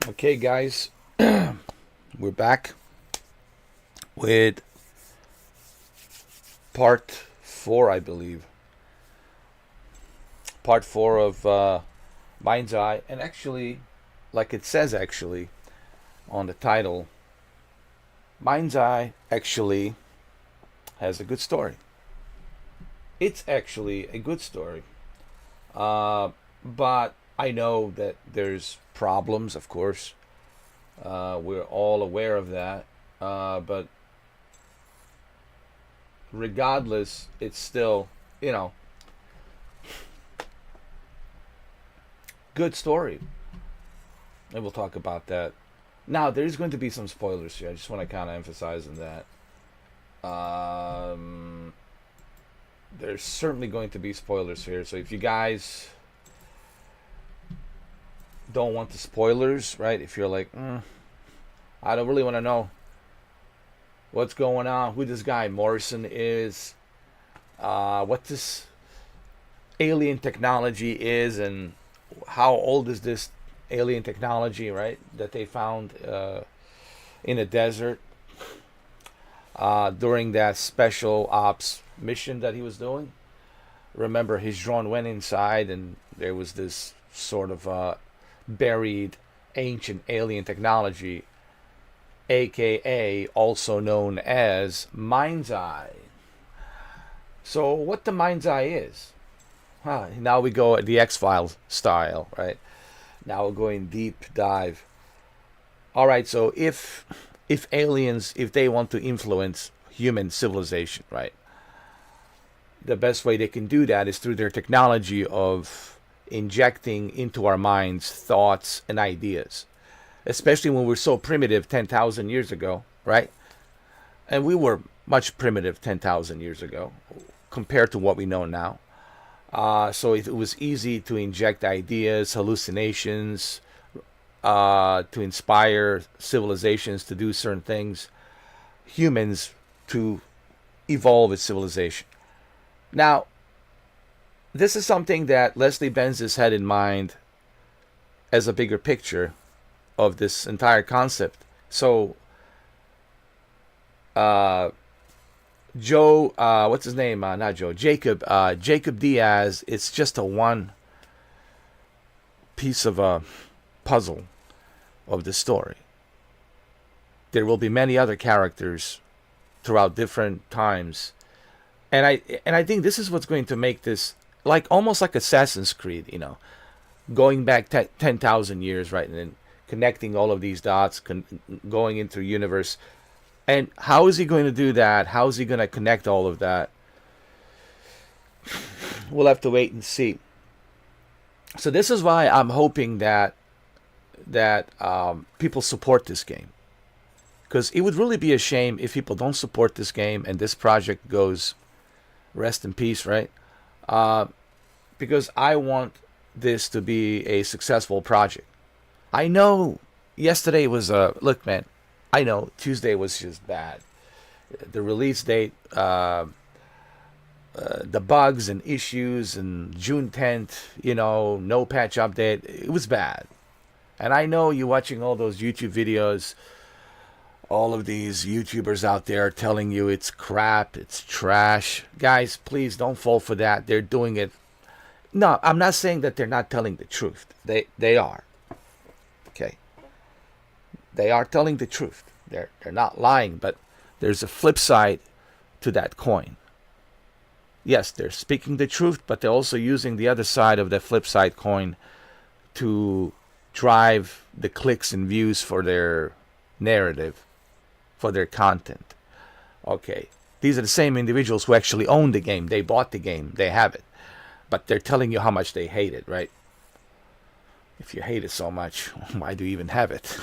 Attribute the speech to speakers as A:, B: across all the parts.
A: Okay, guys, we're back with part four, I believe. Part four of MindsEye, and actually, like it says actually on the title, MindsEye actually has a good story. It's actually a good story, but I know that there's problems, of course. We're all aware of that. But regardless, it's still, you know, good story. And we'll talk about that. Now, there's going to be some spoilers here. I just want to kind of emphasize on that. There's certainly going to be spoilers here. So if you guys don't want the spoilers, right? If you're like, I don't really want to know what's going on, who this guy Morrison is, what this alien technology is, and how old is this alien technology, right? That they found in a desert during that special ops mission that he was doing. Remember, his drone went inside, and there was this sort of buried ancient alien technology, aka also known as MindsEye. So what the MindsEye is? Now we go at the X-Files style, right? Now we're going deep dive. All right, so if aliens, if they want to influence human civilization, right? The best way they can do that is through their technology of injecting into our minds thoughts and ideas, especially when we're so primitive 10,000 years ago, right? And we were much primitive 10,000 years ago compared to what we know now. So it was easy to inject ideas, hallucinations, to inspire civilizations to do certain things, humans to evolve as civilization. Now, this is something that Leslie Benz has had in mind as a bigger picture of this entire concept. So, Joe, what's his name? Not Joe, Jacob. Jacob Diaz. It's just a one piece of a puzzle of the story. There will be many other characters throughout different times, and I think this is what's going to make this like almost like Assassin's Creed, going back 10,000 years, right, and then connecting all of these dots, going into the universe. And how is he going to do that? How is he going to connect all of that? We'll have to wait and see. So this is why I'm hoping that people support this game, because it would really be a shame if people don't support this game and this project goes rest in peace, right? Because I want this to be a successful project. I know yesterday was look, man. I know Tuesday was just bad. The release date, the bugs and issues, and June 10th, no patch update. It was bad. And I know you're watching all those YouTube videos, all of these YouTubers out there telling you it's crap, it's trash. Guys, please don't fall for that. They're doing it. No, I'm not saying that they're not telling the truth. They are. Okay. They are telling the truth. They're not lying, but there's a flip side to that coin. Yes, they're speaking the truth, but they're also using the other side of the flip side coin to drive the clicks and views for their narrative, for their content. Okay, these are the same individuals who actually own the game. They bought the game. They have it. But they're telling you how much they hate it, right? If you hate it so much, why do you even have it?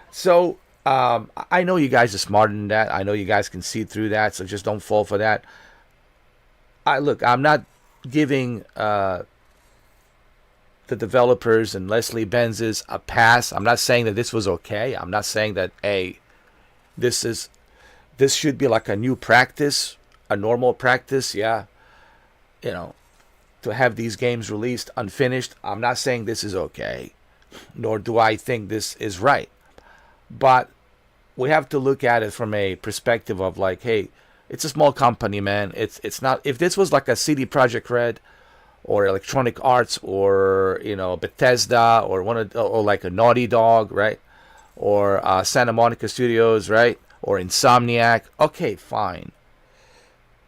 A: So, I know you guys are smarter than that. I know you guys can see through that, so just don't fall for that. I'm not giving the developers and Leslie Benz's a pass. I'm not saying that this was okay. I'm not saying that, hey, this should be like a new practice, a normal practice, yeah. To have these games released unfinished. I'm not saying this is okay. nor do I think this is right. But we have to look at it from a perspective of like, hey, it's a small company, man. It's not. If this was like a CD Projekt Red or Electronic Arts or Bethesda or or like a Naughty Dog, right? Or Santa Monica Studios, right? Or Insomniac. Okay, fine.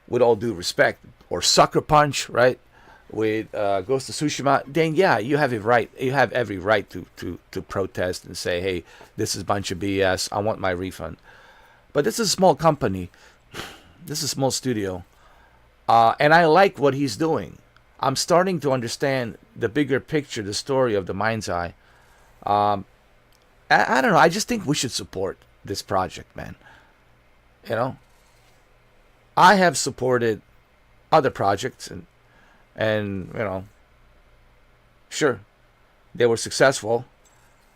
A: With all due respect, or Sucker Punch, right? With Ghost of Tsushima, then yeah, you have it right. You have every right to protest and say, hey, this is a bunch of BS. I want my refund. But this is a small company. This is a small studio. And I like what he's doing. I'm starting to understand the bigger picture, the story of the MindsEye. I don't know. I just think we should support this project, man. I have supported other projects and sure, they were successful.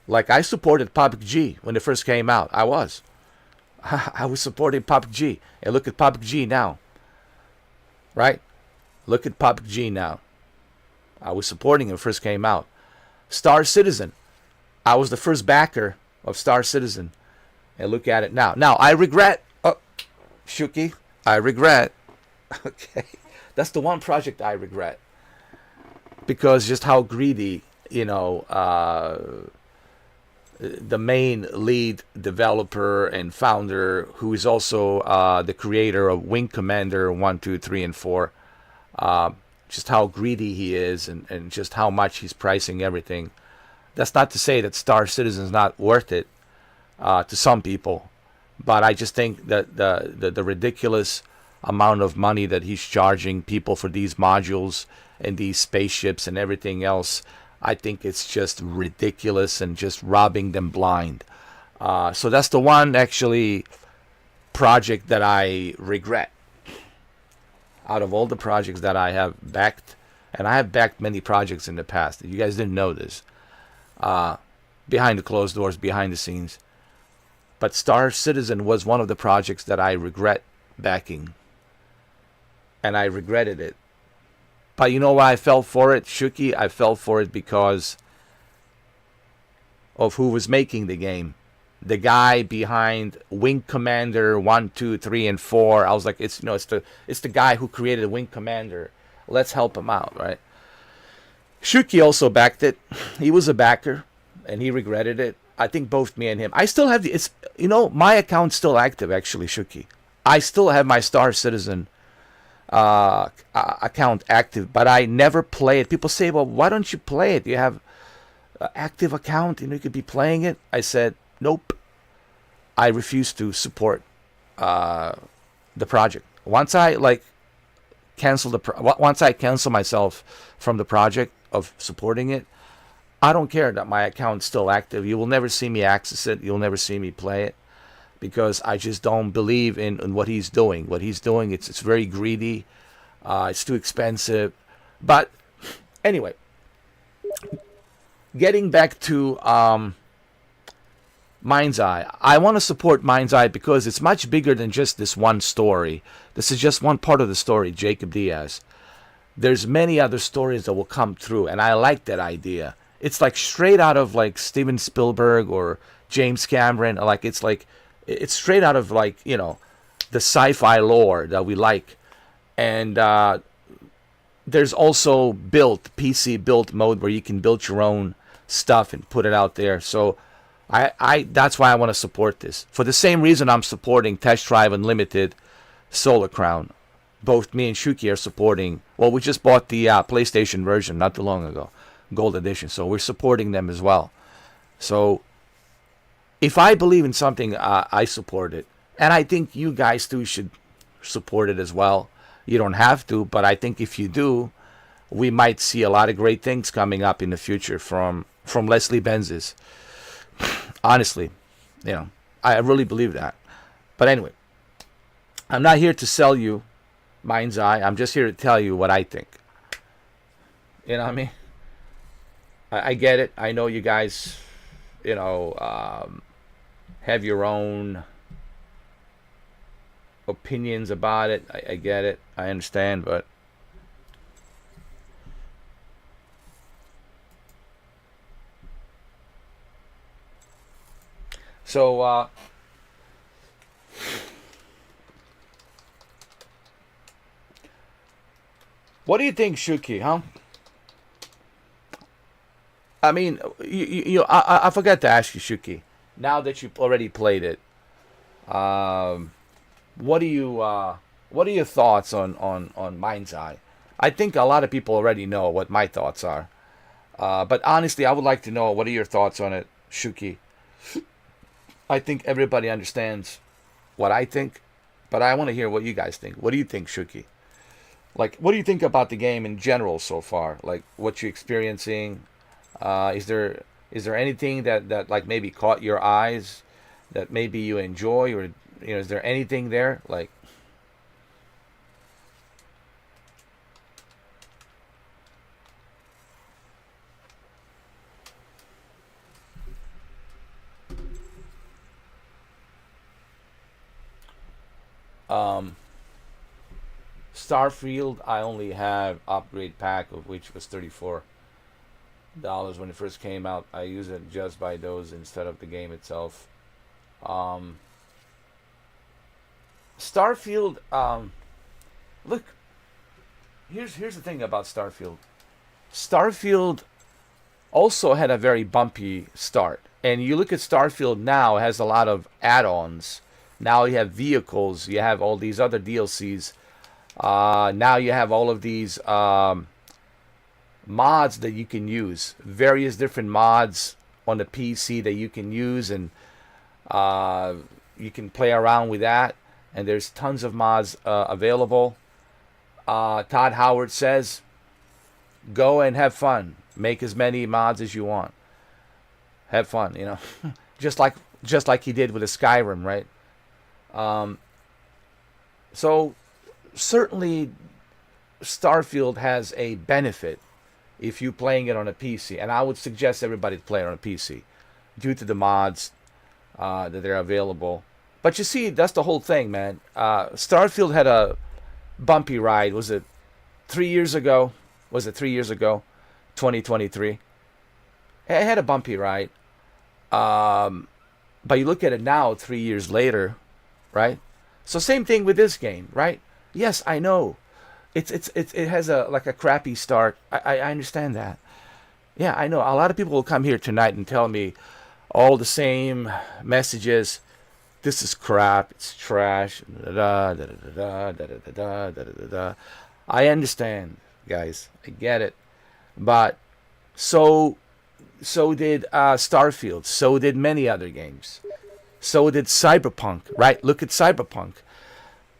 A: Like I supported PUBG when it first came out. I was supporting PUBG. And look at PUBG now. Right? Look at PUBG now. I was supporting it when it first came out. Star Citizen. I was the first backer of Star Citizen. And look at it now. Now, I regret. Oh, Shuki. I regret. Okay. That's the one project I regret. Because just how greedy, the main lead developer and founder, who is also the creator of Wing Commander 1, 2, 3, and 4, just how greedy he is and just how much he's pricing everything. That's not to say that Star Citizen is not worth it to some people, but I just think that the ridiculous amount of money that he's charging people for these modules and these spaceships and everything else, I think it's just ridiculous and just robbing them blind. So that's the one actually project that I regret out of all the projects that I have backed, and I have backed many projects in the past. You guys didn't know this. Behind the closed doors, behind the scenes. But Star Citizen was one of the projects that I regret backing. And I regretted it. But you know why I fell for it, Shuki? I fell for it because of who was making the game. The guy behind Wing Commander 1, 2, 3, and 4. I was like, it's the guy who created Wing Commander. Let's help him out, right? Shuki also backed it. He was a backer, and he regretted it. I think both me and him. I still have my account's still active, actually, Shuki. I still have my Star Citizen account active, but I never play it. People say, well, why don't you play it? You have an active account, you could be playing it. I said, nope. I refuse to support the project. Once I cancel myself from the project of supporting it, I don't care that my account's still active. You will never see me access it. You'll never see me play it because I just don't believe in what he's doing. What he's doing, it's very greedy. It's too expensive. But anyway, getting back to MindsEye, I want to support MindsEye because it's much bigger than just this one story. This is just one part of the story, Jacob Diaz. There's many other stories that will come through, and I like that idea. It's like straight out of like Steven Spielberg or James Cameron. It's straight out of the sci-fi lore that we like. And there's also PC built mode where you can build your own stuff and put it out there. So I that's why I want to support this. For the same reason I'm supporting Test Drive Unlimited Solar Crown. Both me and Shuki are supporting. Well, we just bought the PlayStation version not too long ago. Gold Edition. So we're supporting them as well. So if I believe in something, I support it. And I think you guys too should support it as well. You don't have to, but I think if you do, we might see a lot of great things coming up in the future from Leslie Benzies. Honestly, I really believe that. But anyway, I'm not here to sell you MindsEye. I'm just here to tell you what I think. You know what I mean? I get it. I know you guys, have your own opinions about it. I get it. I understand, but So, what do you think, Shuki? Huh? I mean, I forgot to ask you, Shuki. Now that you've already played it, um, what do you what are your thoughts on MindsEye? I think a lot of people already know what my thoughts are. But honestly, I would like to know what are your thoughts on it, Shuki. I think everybody understands what I think, but I want to hear what you guys think. What do you think, Shuki? Like, what do you think about the game in general so far? Like, what you're experiencing? Is there anything that like maybe caught your eyes that maybe you enjoy, or is there anything there like? Um, Starfield, I only have upgrade pack of which was $34 when it first came out. I use it just by those instead of the game itself. Um, Starfield, look, here's the thing about Starfield. Starfield also had a very bumpy start, and you look at Starfield now, it has a lot of add-ons. Now you have vehicles, you have all these other DLCs. Now you have all of these mods that you can use, various different mods on the PC that you can use, and uh, you can play around with that. And there's tons of mods available. Todd Howard says, "Go and have fun. Make as many mods as you want. Have fun." just like he did with the Skyrim, right? Um, so certainly, Starfield has a benefit if you're playing it on a PC, and I would suggest everybody to play it on a PC due to the mods that they're available. But you see, that's the whole thing, man. Starfield had a bumpy ride. Was it 3 years ago? 2023. It had a bumpy ride. Um, but you look at it now, 3 years later, right? So same thing with this game, right? Yes, I know. It has a like a crappy start. I understand that. Yeah, I know. A lot of people will come here tonight and tell me all the same messages. This is crap. It's trash. Da, da, da, da, da, da, da, da, da, da. I understand, guys. I get it. But so did Starfield. So did many other games. So did Cyberpunk, right? Look at Cyberpunk.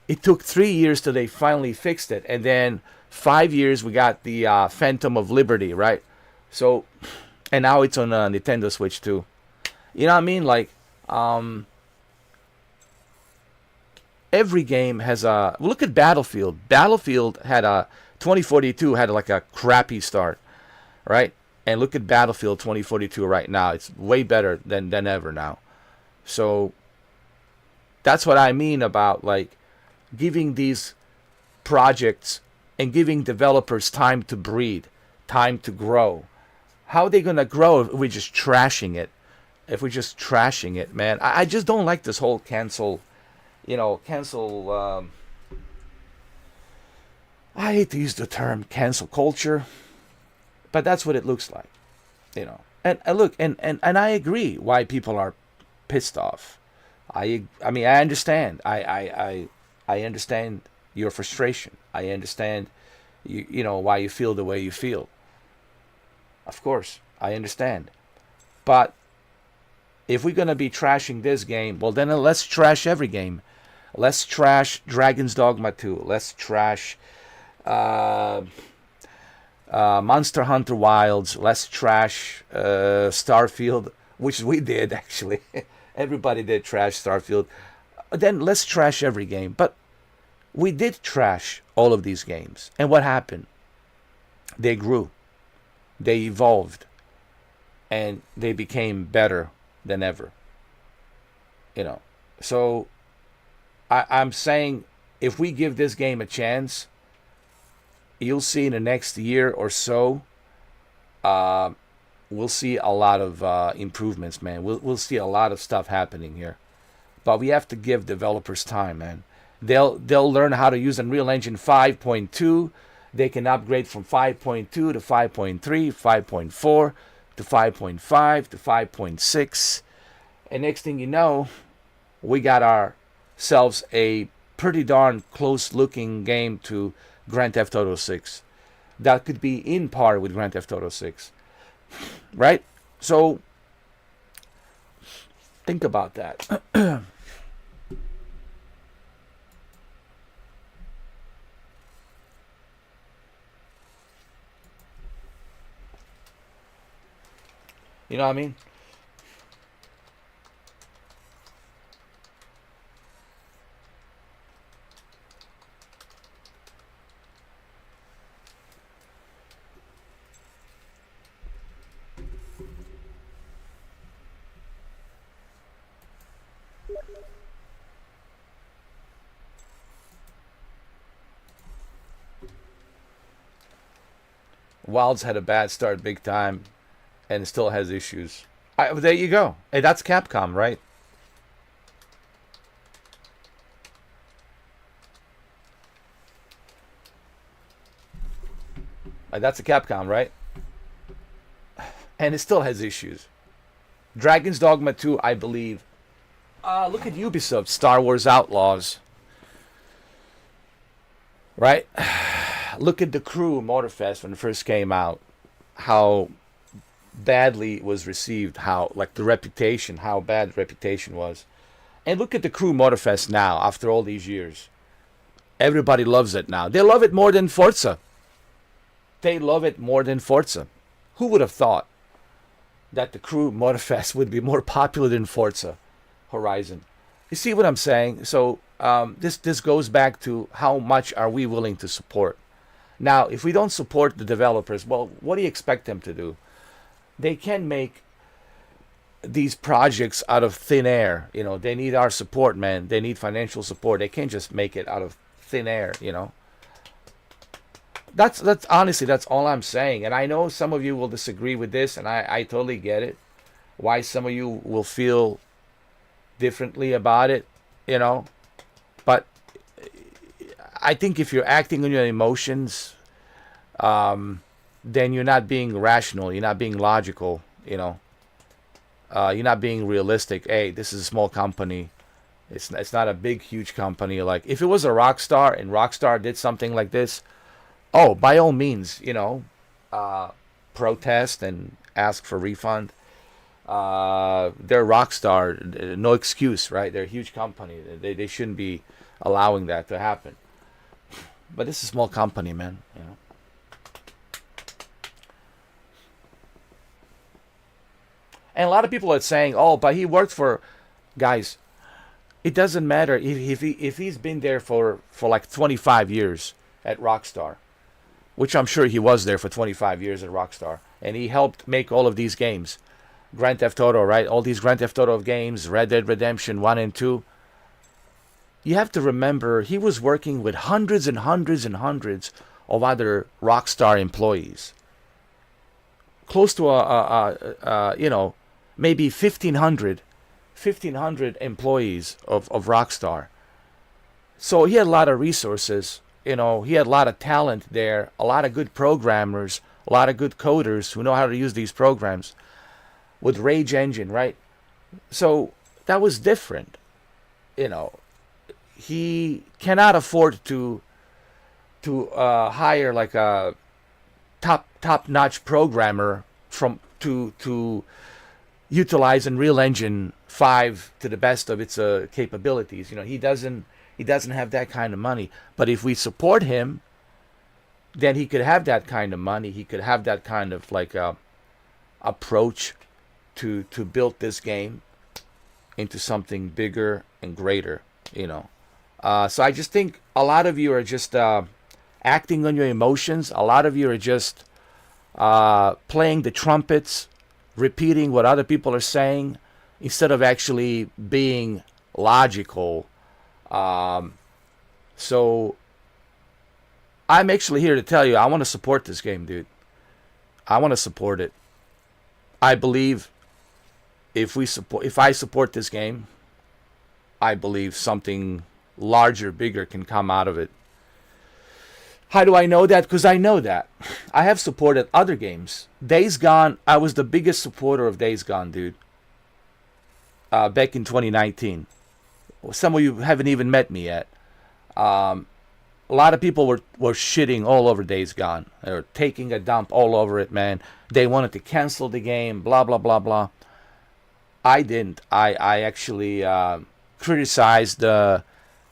A: It took 3 years till they finally fixed it, and then 5 years we got the Phantom of Liberty, right? So, and now it's on Nintendo Switch too. You know what I mean? Like, every game has a. Look at Battlefield. Battlefield had a 2042 had like a crappy start, right? And look at Battlefield 2042 right now. It's way better than ever now. So that's what I mean about like giving these projects and giving developers time to breathe, time to grow. How are they gonna grow if we're just trashing it? If we're just trashing it, man. I just don't like this whole cancel. I hate to use the term cancel culture, but that's what it looks like, And look, and I agree why people are pissed off. I mean, I understand. I understand your frustration. I understand why you feel the way you feel. Of course, I understand. But if we're gonna be trashing this game, well then let's trash every game. Let's trash Dragon's Dogma 2. Let's trash uh, Monster Hunter Wilds. Let's trash Starfield, which we did actually. Everybody did trash Starfield. Then let's trash every game. But we did trash all of these games. And what happened? They grew. They evolved. And they became better than ever. So I'm saying if we give this game a chance, you'll see in the next year or so, we'll see a lot of improvements, man. We'll see a lot of stuff happening here, but we have to give developers time, man. They'll learn how to use Unreal Engine 5.2. They can upgrade from 5.2 to 5.3, 5.4 to 5.5 to 5.6, and next thing you know, we got ourselves a pretty darn close-looking game to Grand Theft Auto 6. That could be in par with Grand Theft Auto 6, right? So think about that. You know what I mean? Wild's had a bad start big time and still has issues. There you go. Hey, that's Capcom, right? That's a Capcom, right? And it still has issues. Dragon's Dogma 2, I believe. Look at Ubisoft, Star Wars Outlaws. Right? Look at The Crew Motorfest when it first came out. How badly it was received. How, like, the reputation, how bad the reputation was. And look at The Crew Motorfest now, after all these years. Everybody loves it now. They love it more than Forza. They love it more than Forza. Who would have thought that The Crew Motorfest would be more popular than Forza Horizon? You see what I'm saying? So this goes back to how much are we willing to support. Now, if we don't support the developers, well, what do you expect them to do? They can make these projects out of thin air. You know, they need our support, man. They need financial support. They can't just make it out of thin air, you know. That's honestly, that's all I'm saying. And I know some of you will disagree with this, and I totally get it. Why some of you will feel differently about it, you know. But I think if you're acting on your emotions, then you're not being rational. You're not being logical, you know. You're not being realistic. Hey, this is a small company. It's not a big, huge company. Like, if it was a Rockstar and Rockstar did something like this, oh, by all means, you know, protest and ask for refund. They're Rockstar, no excuse, right? They're a huge company. They shouldn't be allowing that to happen. But this is a small company, man, you know. And a lot of people are saying, oh, but he worked for... Guys, it doesn't matter if he's been there for like 25 years at Rockstar, which I'm sure he was there for 25 years at Rockstar, and he helped make all of these games. Grand Theft Auto, right? All these Grand Theft Auto games, Red Dead Redemption 1 and 2. You have to remember, he was working with hundreds and hundreds and hundreds of other Rockstar employees. Close to you know, maybe 1,500 employees of Rockstar. So he had a lot of resources. You know, he had a lot of talent there, a lot of good programmers, a lot of good coders who know how to use these programs with Rage Engine, right? So that was different. You know, he cannot afford to hire like a top-notch programmer to utilize Unreal Engine 5 to the best of its capabilities. You know, he doesn't have that kind of money. But if we support him, then he could have that kind of money. He could have that kind of like approach to build this game into something bigger and greater, you know. So I just think a lot of you are just acting on your emotions. A lot of you are just playing the trumpets, repeating what other people are saying, instead of actually being logical. So I'm actually here to tell you, I want to support this game, dude. I want to support it. I believe if I support this game, I believe something larger, bigger can come out of it. How do I know that? Because I know that. I have supported other games. Days Gone, I was the biggest supporter of Days Gone, dude. Back in 2019. Some of you haven't even met me yet. A lot of people were shitting all over Days Gone. They were taking a dump all over it, man. They wanted to cancel the game, blah, blah, blah, blah. I didn't. I actually criticized the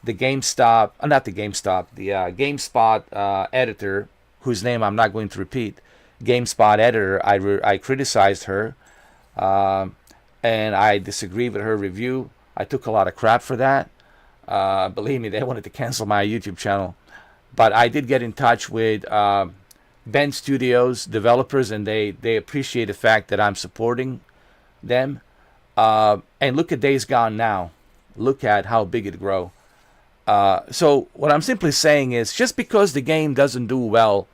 A: GameStop, not the GameStop, the GameSpot editor, whose name I'm not going to repeat. GameSpot editor, I criticized her, and I disagreed with her review. I took a lot of crap for that. Believe me, they wanted to cancel my YouTube channel. But I did get in touch with Ben Studios developers, and they appreciate the fact that I'm supporting them. And look at Days Gone now. Look at how big it grow. So what I'm simply saying is, just because the game doesn't do well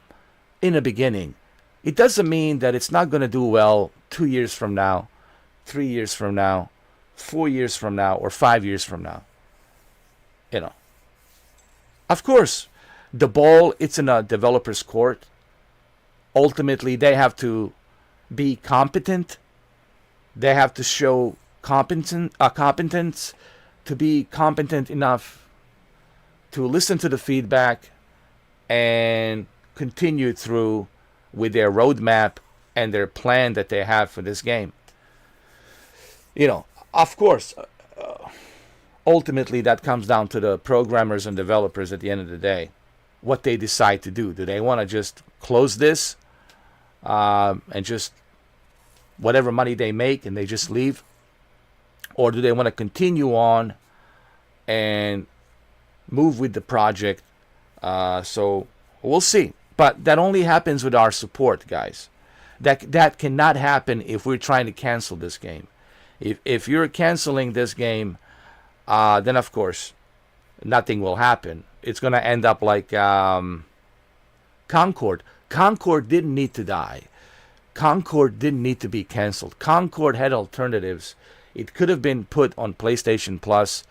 A: in the beginning, it doesn't mean that it's not going to do well 2 years from now, 3 years from now, 4 years from now, or 5 years from now. You know. Of course, the ball, it's in a developer's court. Ultimately, they have to be competent. They have to show competence to be competent enough to listen to the feedback and continue through with their roadmap and their plan that they have for this game. You know, of course, ultimately that comes down to the programmers and developers at the end of the day, what they decide to do. Do they want to just close this and just whatever money they make and they just leave? Or do they want to continue on and move with the project? So we'll see. But that only happens with our support, guys. That cannot happen if we're trying to cancel this game. If you're canceling this game, then of course nothing will happen. It's going to end up like Concord. Concord didn't need to die. Concord didn't need to be canceled. Concord had alternatives. It could have been put on PlayStation Plus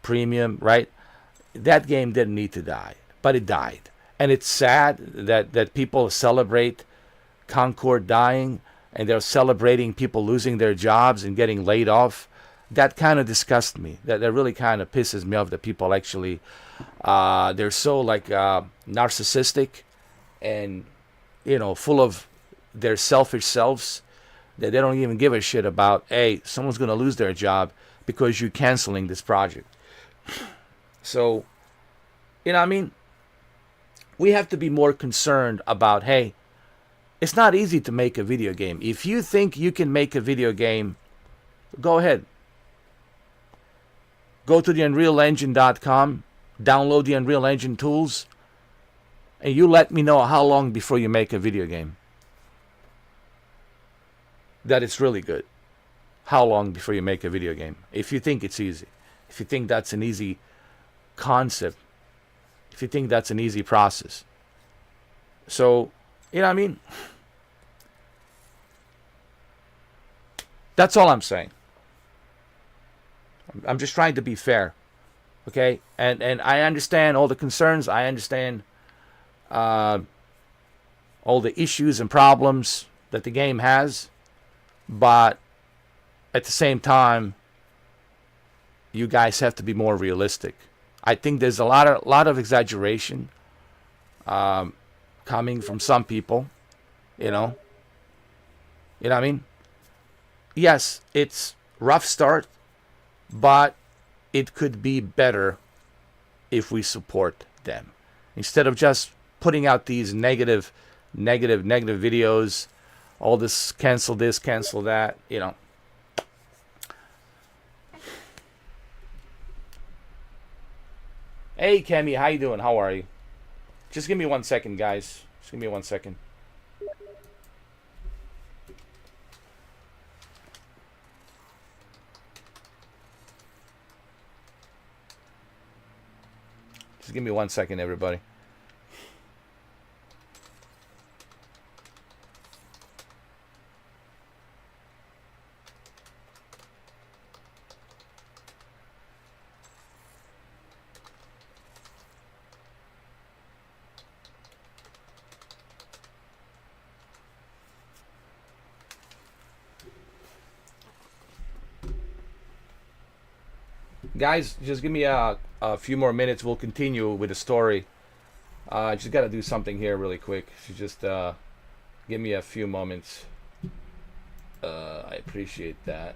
A: Premium, right? That game didn't need to die, but it died. And it's sad that people celebrate Concord dying, and they're celebrating people losing their jobs and getting laid off. That kind of disgusts me. That really kind of pisses me off that people actually, they're so like narcissistic and, you know, full of their selfish selves that they don't even give a shit about, hey, someone's going to lose their job because you're canceling this project. So, you know what I mean? We have to be more concerned about, hey, it's not easy to make a video game. If you think you can make a video game, go ahead. Go to the UnrealEngine.com, download the Unreal Engine tools, and you let me know how long before you make a video game that it's really good. How long before you make a video game? If you think it's easy. If you think that's an easy concept. If you think that's an easy process. So, you know what I mean? That's all I'm saying. I'm just trying to be fair. Okay? And I understand all the concerns. I understand all the issues and problems that the game has. But at the same time, you guys have to be more realistic. I think there's a lot of exaggeration coming from some people, you know. You know what I mean? Yes, it's rough start, but it could be better if we support them. Instead of just putting out these negative videos, all this, cancel that, you know. Hey, Kemi, how you doing? How are you? Just give me 1 second, guys. Just give me 1 second. Just give me 1 second, everybody. Guys, just give me a few more minutes. We'll continue with the story. I just got to do something here really quick. So just give me a few moments. I appreciate that.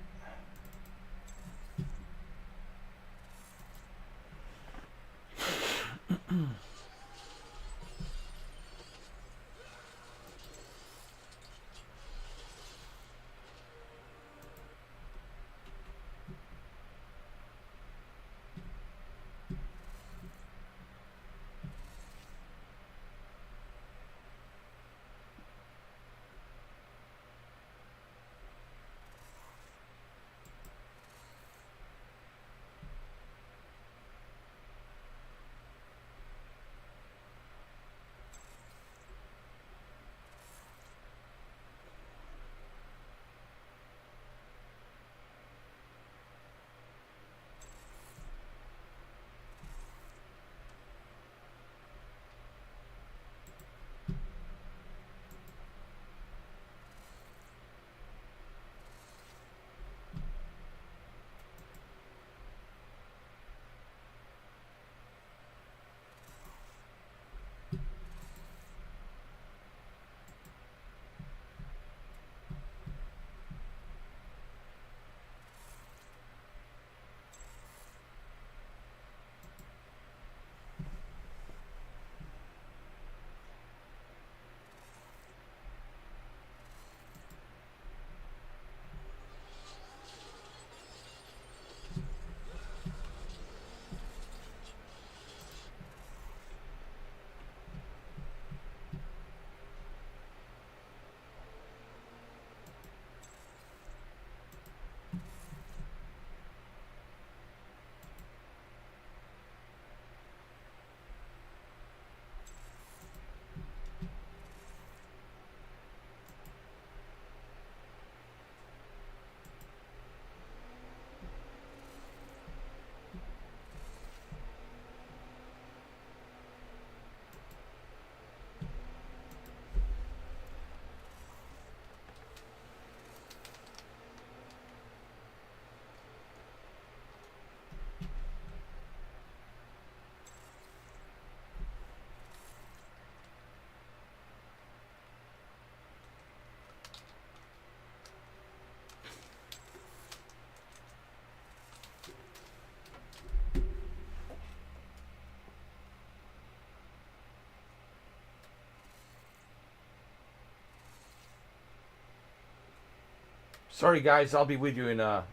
A: Sorry, guys. I'll be with you in a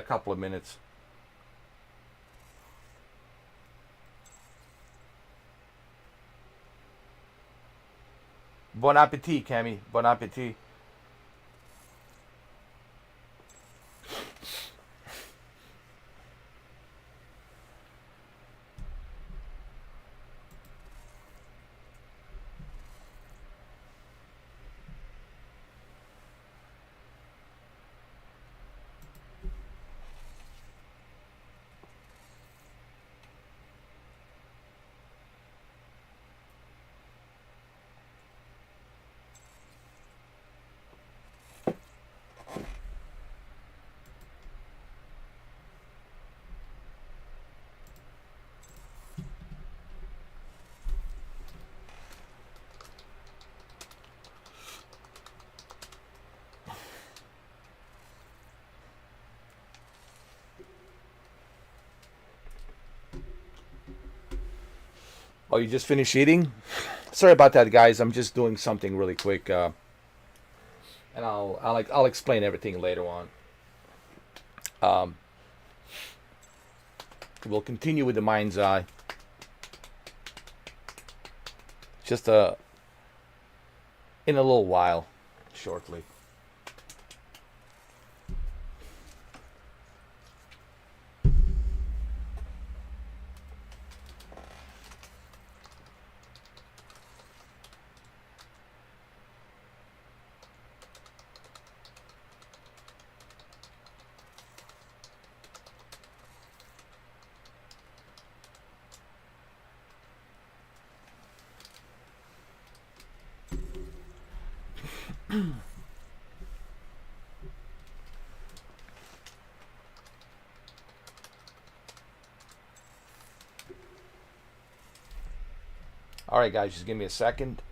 A: couple of minutes. Bon appetit, Cammy. Bon appetit. Oh, you just finished eating? Sorry about that, guys. I'm just doing something really quick, and I'll explain everything later on. Um, we'll continue with the MindsEye. Just in a little while, shortly. All right, guys, just give me a second.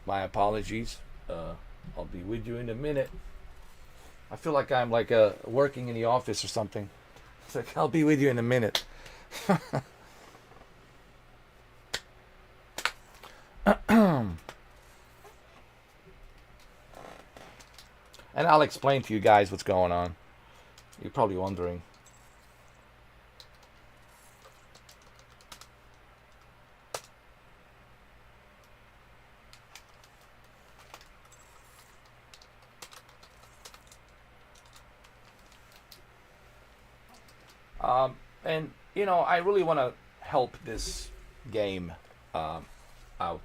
A: My apologies. I'll be with you in a minute. I feel like I'm like working in the office or something. It's like, I'll be with you in a minute. And I'll explain to you guys what's going on. You're probably wondering. And, you know, I really want to help this game out.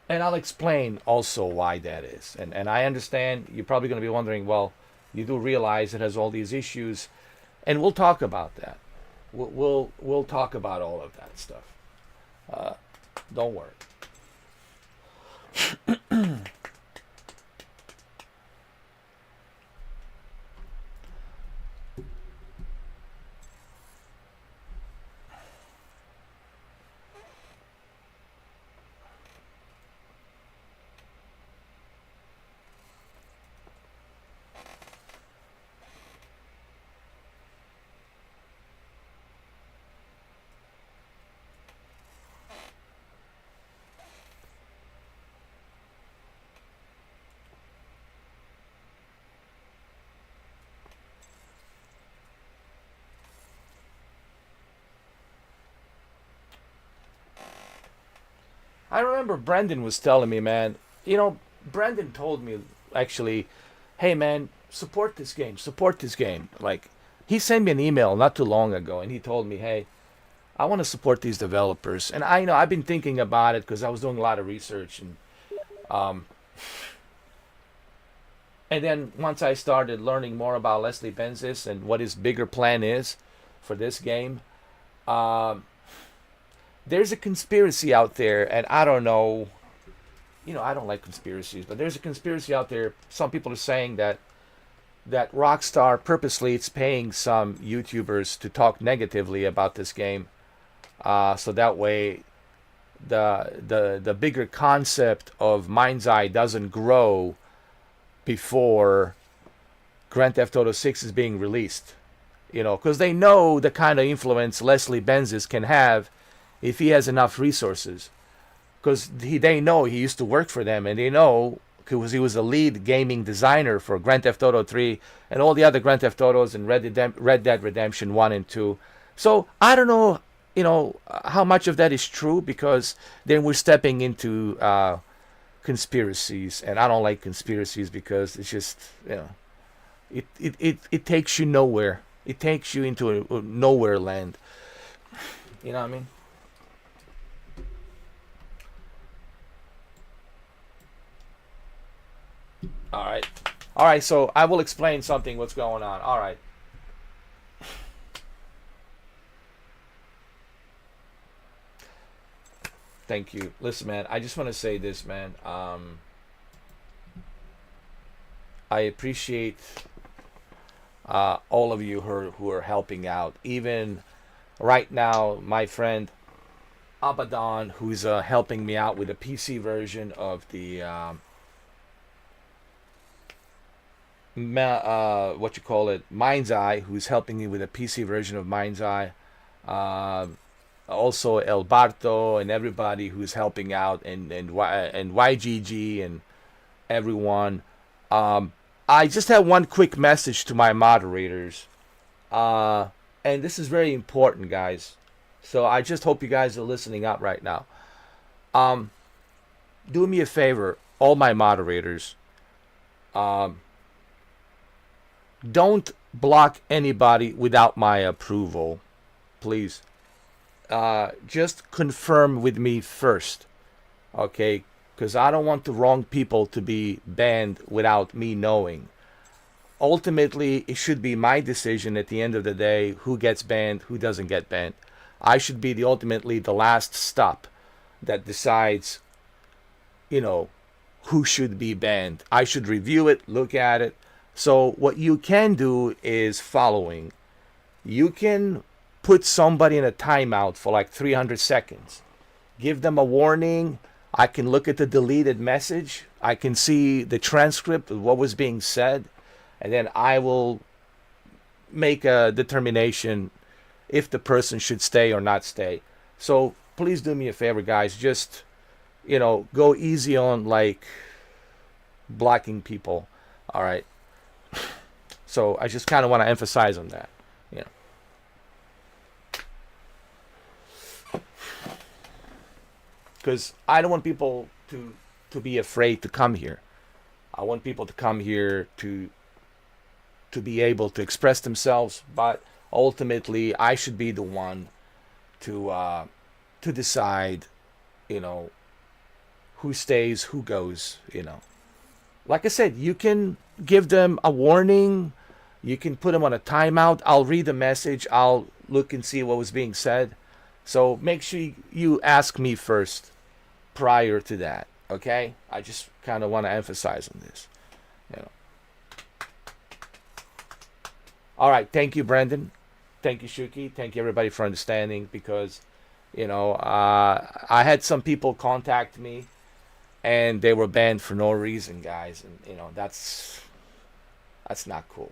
A: And I'll explain also why that is. And I understand you're probably going to be wondering, well, you do realize it has all these issues, and we'll talk about that. We'll talk about all of that stuff. Don't worry. I remember Brendan was telling me, man, you know, Brendan told me actually, hey man, support this game. Like, he sent me an email not too long ago, and he told me, hey, I want to support these developers. And I know I've been thinking about it because I was doing a lot of research, um, and then once I started learning more about Leslie Benzies and what his bigger plan is for this game, um, there's a conspiracy out there, and I don't know, you know, I don't like conspiracies, but there's a conspiracy out there. Some people are saying that Rockstar purposely is paying some YouTubers to talk negatively about this game, so that way the bigger concept of MindsEye doesn't grow before Grand Theft Auto 6 is being released. You know, because they know the kind of influence Leslie Benzies can have if he has enough resources. Because they know he used to work for them, and they know because he was the lead gaming designer for Grand Theft Auto 3 and all the other Grand Theft Autos and Red Dead Redemption 1 and 2. So I don't know, you know, how much of that is true, because then we're stepping into conspiracies, and I don't like conspiracies because it's just, you know, it takes you nowhere. It takes you into a nowhere land. You know what I mean? All right. All right, so I will explain something what's going on. All right. Thank you. Listen, man, I just want to say this, man. I appreciate all of you who are helping out. Even right now, my friend Abaddon, who's helping me out with the PC version of the what you call it, MindsEye, who's helping me with a PC version of MindsEye. Uh, Also El Barto and everybody who's helping out, and YGG and everyone. I just have one quick message to my moderators, and this is very important, guys. So I just hope you guys are listening up right now. Um, do me a favor, all my moderators. Um, don't block anybody without my approval, please. Just confirm with me first, okay? Because I don't want the wrong people to be banned without me knowing. Ultimately, it should be my decision at the end of the day who gets banned, who doesn't get banned. I should be ultimately the last stop that decides, you know, who should be banned. I should review it, look at it. So what you can do is following. You can put somebody in a timeout for like 300 seconds. give them a warning. I can look at the deleted message. I can see the transcript of what was being said, and then I will make a determination if the person should stay or not stay. So please do me a favor, guys. Just, go easy on like blocking people. All right. So I just kind of want to emphasize on that. Because I don't want people to be afraid to come here. I want people to come here to be able to express themselves, but ultimately I should be the one to decide, who stays, who goes. Like I said, you can give them a warning, you can put them on a timeout. I'll read the message, I'll look and see what was being said. So make sure you ask me first prior to that, okay? I just kind of want to emphasize on this. All right, thank you, Brandon. Thank you, Shuki. Thank you, everybody, for understanding, because, I had some people contact me, and they were banned for no reason, guys. And, that's not cool.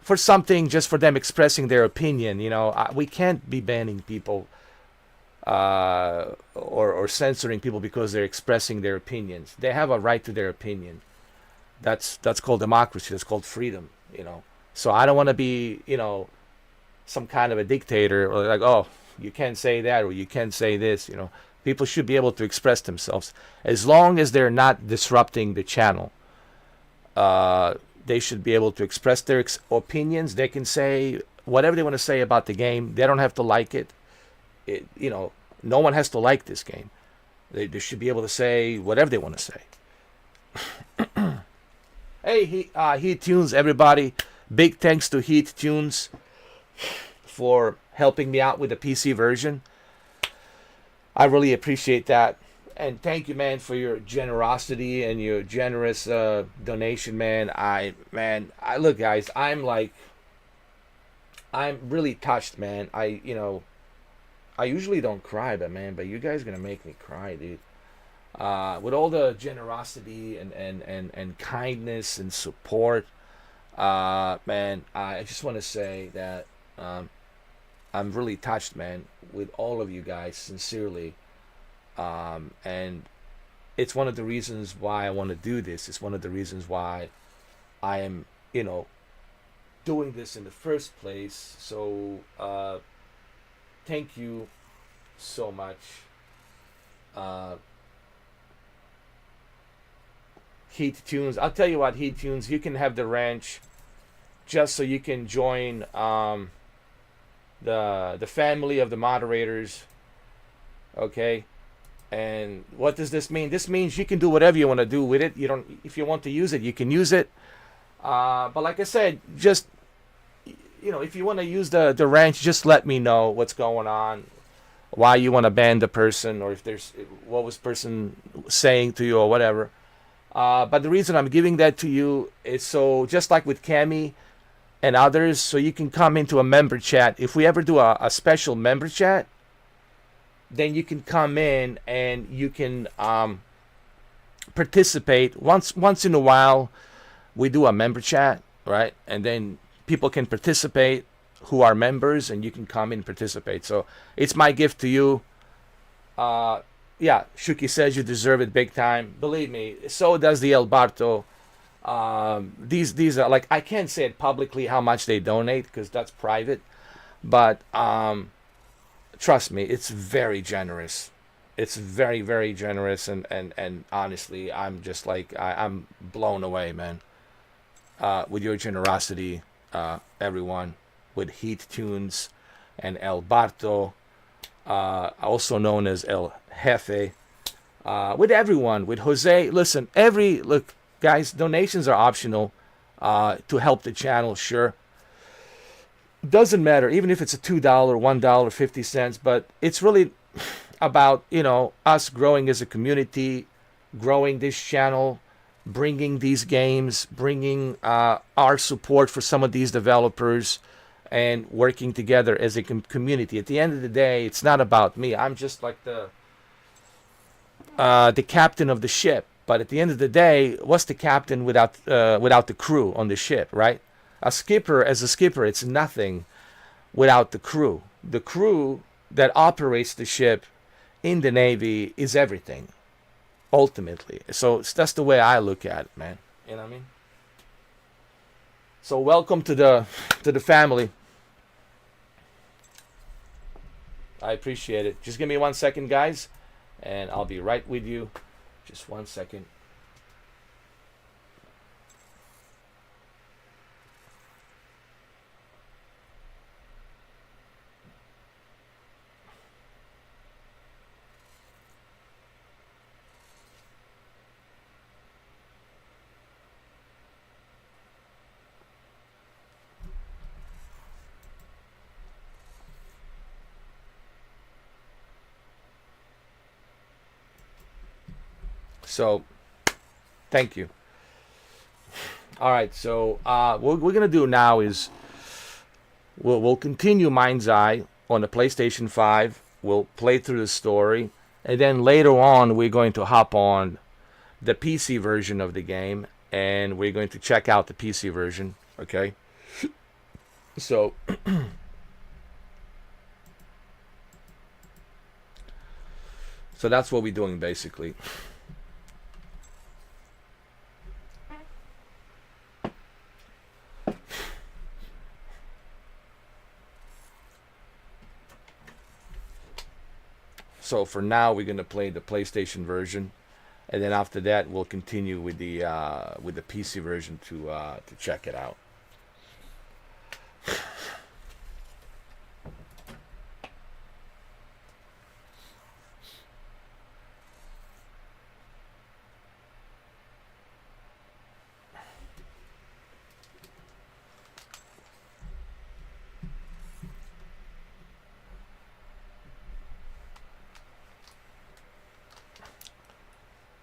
A: For something, just for them expressing their opinion, we can't be banning people or censoring people because they're expressing their opinions. They have a right to their opinion. That's called democracy. That's called freedom. So I don't want to be some kind of a dictator, or like, oh, you can't say that, or you can't say this. People should be able to express themselves as long as they're not disrupting the channel. They should be able to express their opinions. They can say whatever they want to say about the game. They don't have to like it. No one has to like this game. They should be able to say whatever they want to say. Hey, Heat Tunes, everybody. Big thanks to Heat Tunes for helping me out with the PC version. I really appreciate that. And thank you, man, for your generosity and your generous donation, man. I look, guys, I'm really touched, man. I usually don't cry, but you guys are gonna make me cry, dude. With all the generosity and kindness and support, man, I just want to say that I'm really touched, man, with all of you guys, sincerely. And it's one of the reasons why I want to do this. It's one of the reasons why I am, doing this in the first place. So thank you so much. Heat Tunes, I'll tell you what, Heat Tunes, you can have the ranch just so you can join the family of the moderators. Okay. And what does this mean? This means you can do whatever you want to do with it. If you want to use it, you can use it. But like I said, just, if you want to use the ranch, just let me know what's going on, why you want to ban the person, or if there's what was person saying to you or whatever. But the reason I'm giving that to you is so, just like with Cami and others, so you can come into a member chat. If we ever do a special member chat, then you can come in and you can participate. Once in a while, we do a member chat, right? And then people can participate who are members, and you can come in and participate. So it's my gift to you. Yeah, Shuki says you deserve it big time. Believe me, so does the El Barto. These are, like, I can't say it publicly how much they donate because that's private. But trust me, it's very generous. It's very, very generous. And honestly, I'm just like, I'm blown away, man, with your generosity, everyone, with Heat Tunes and El Barto, also known as El Jefe, with everyone, with Jose. Listen, look, guys, donations are optional to help the channel, sure. Doesn't matter, even if it's a $2, $1, 50 cents, but it's really about, us growing as a community, growing this channel, bringing these games, bringing our support for some of these developers, and working together as a community. At the end of the day, it's not about me. I'm just like the captain of the ship. But at the end of the day, what's the captain without the crew on the ship, right? A skipper, as a skipper, it's nothing without the crew. The crew that operates the ship in the Navy is everything, ultimately. So that's the way I look at it, man. You know what I mean? So welcome to the family. I appreciate it. Just give me 1 second, guys, and I'll be right with you. Just 1 second. So, thank you. All right, so what we're gonna do now is we'll continue MindsEye on the PlayStation 5. We'll play through the story, and then later on we're going to hop on the PC version of the game, and we're going to check out the PC version. Okay. So. So that's what we're doing basically. So for now, we're gonna play the PlayStation version, and then after that, we'll continue with the PC version to check it out.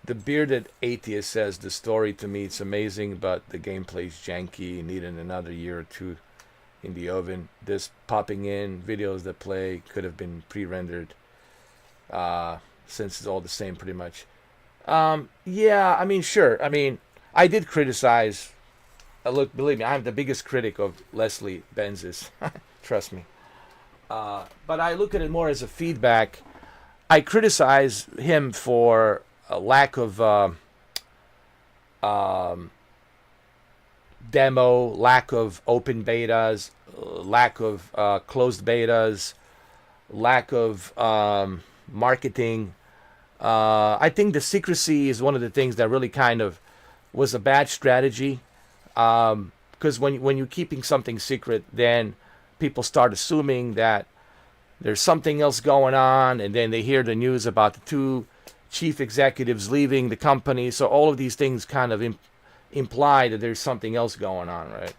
A: The bearded atheist says the story to me it's amazing, but the gameplay's janky. Needing another year or two in the oven. This popping in videos that play could have been pre-rendered, since it's all the same pretty much. Yeah, I mean, sure. I mean, I did criticize. Look, believe me, I'm the biggest critic of Leslie Benz's. Trust me. But I look at it more as a feedback. I criticize him for a lack of demo, lack of open betas, lack of closed betas, lack of marketing. I think the secrecy is one of the things that really kind of was a bad strategy, because when you're keeping something secret, then people start assuming that there's something else going on, and then they hear the news about the two chief executives leaving the company. So all of these things kind of imply that there's something else going on, right?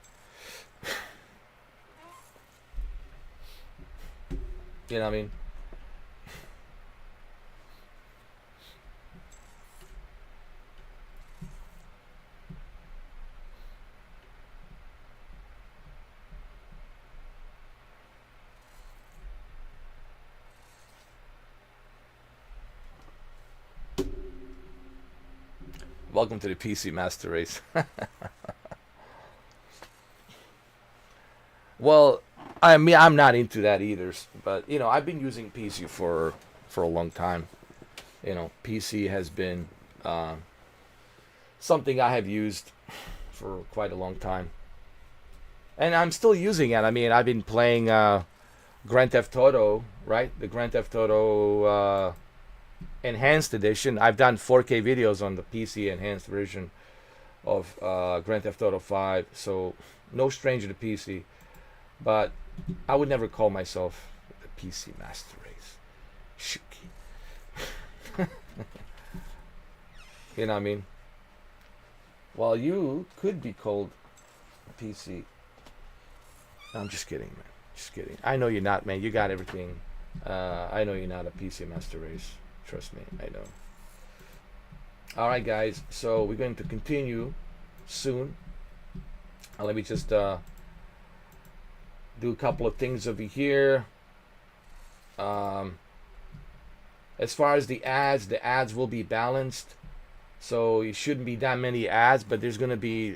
A: You know what I mean? Welcome to the PC Master Race. Well, I mean, I'm not into that either. But you know, I've been using PC for a long time. You know, PC has been something I have used for quite a long time, and I'm still using it. I mean, I've been playing Grand Theft Auto, right? The Grand Theft Auto Enhanced Edition. I've done 4K videos on the PC enhanced version of Grand Theft Auto 5, so no stranger to PC. But I would never call myself the PC Master Race. Shuki. You know what I mean? Well, you could be called PC. No, I'm just kidding, man. Just kidding. I know you're not, man. You got everything. I know you're not a PC Master Race. Trust me, I know. Alright, guys. So we're going to continue soon. Let me just do a couple of things over here. As far as the ads will be balanced, so it shouldn't be that many ads, but there's going to be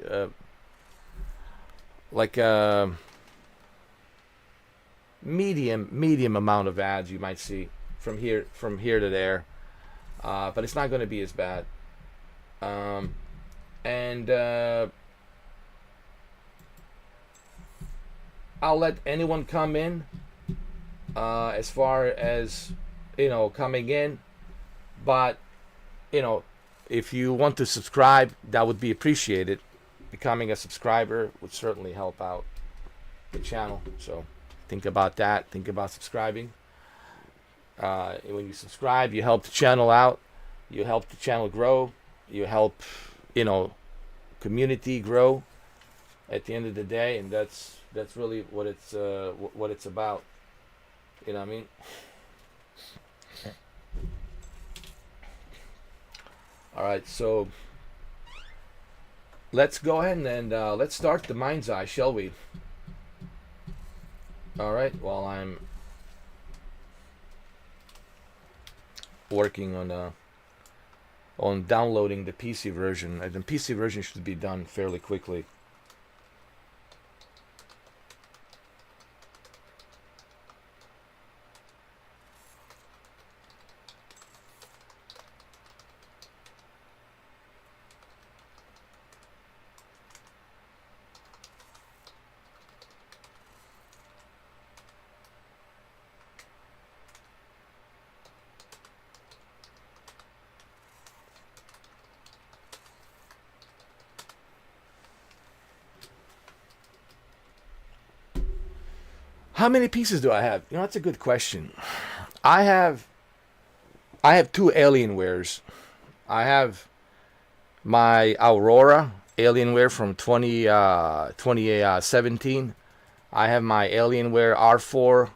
A: like a medium amount of ads you might see from here to there, but it's not going to be as bad. And I'll let anyone come in, as far as coming in, but if you want to subscribe, that would be appreciated. Becoming a subscriber would certainly help out the channel, so think about that. Think about subscribing. When you subscribe, you help the channel out, you help the channel grow, you help community grow at the end of the day, and that's really what it's about. You know what I mean? All right, so let's go ahead and let's start the MindsEye, shall we? All right, while I'm working on downloading the PC version. The PC version should be done fairly quickly. How many pieces do I have? That's a good question. I have two Alienwares. I have my Aurora Alienware from 2017. I have my Alienware R4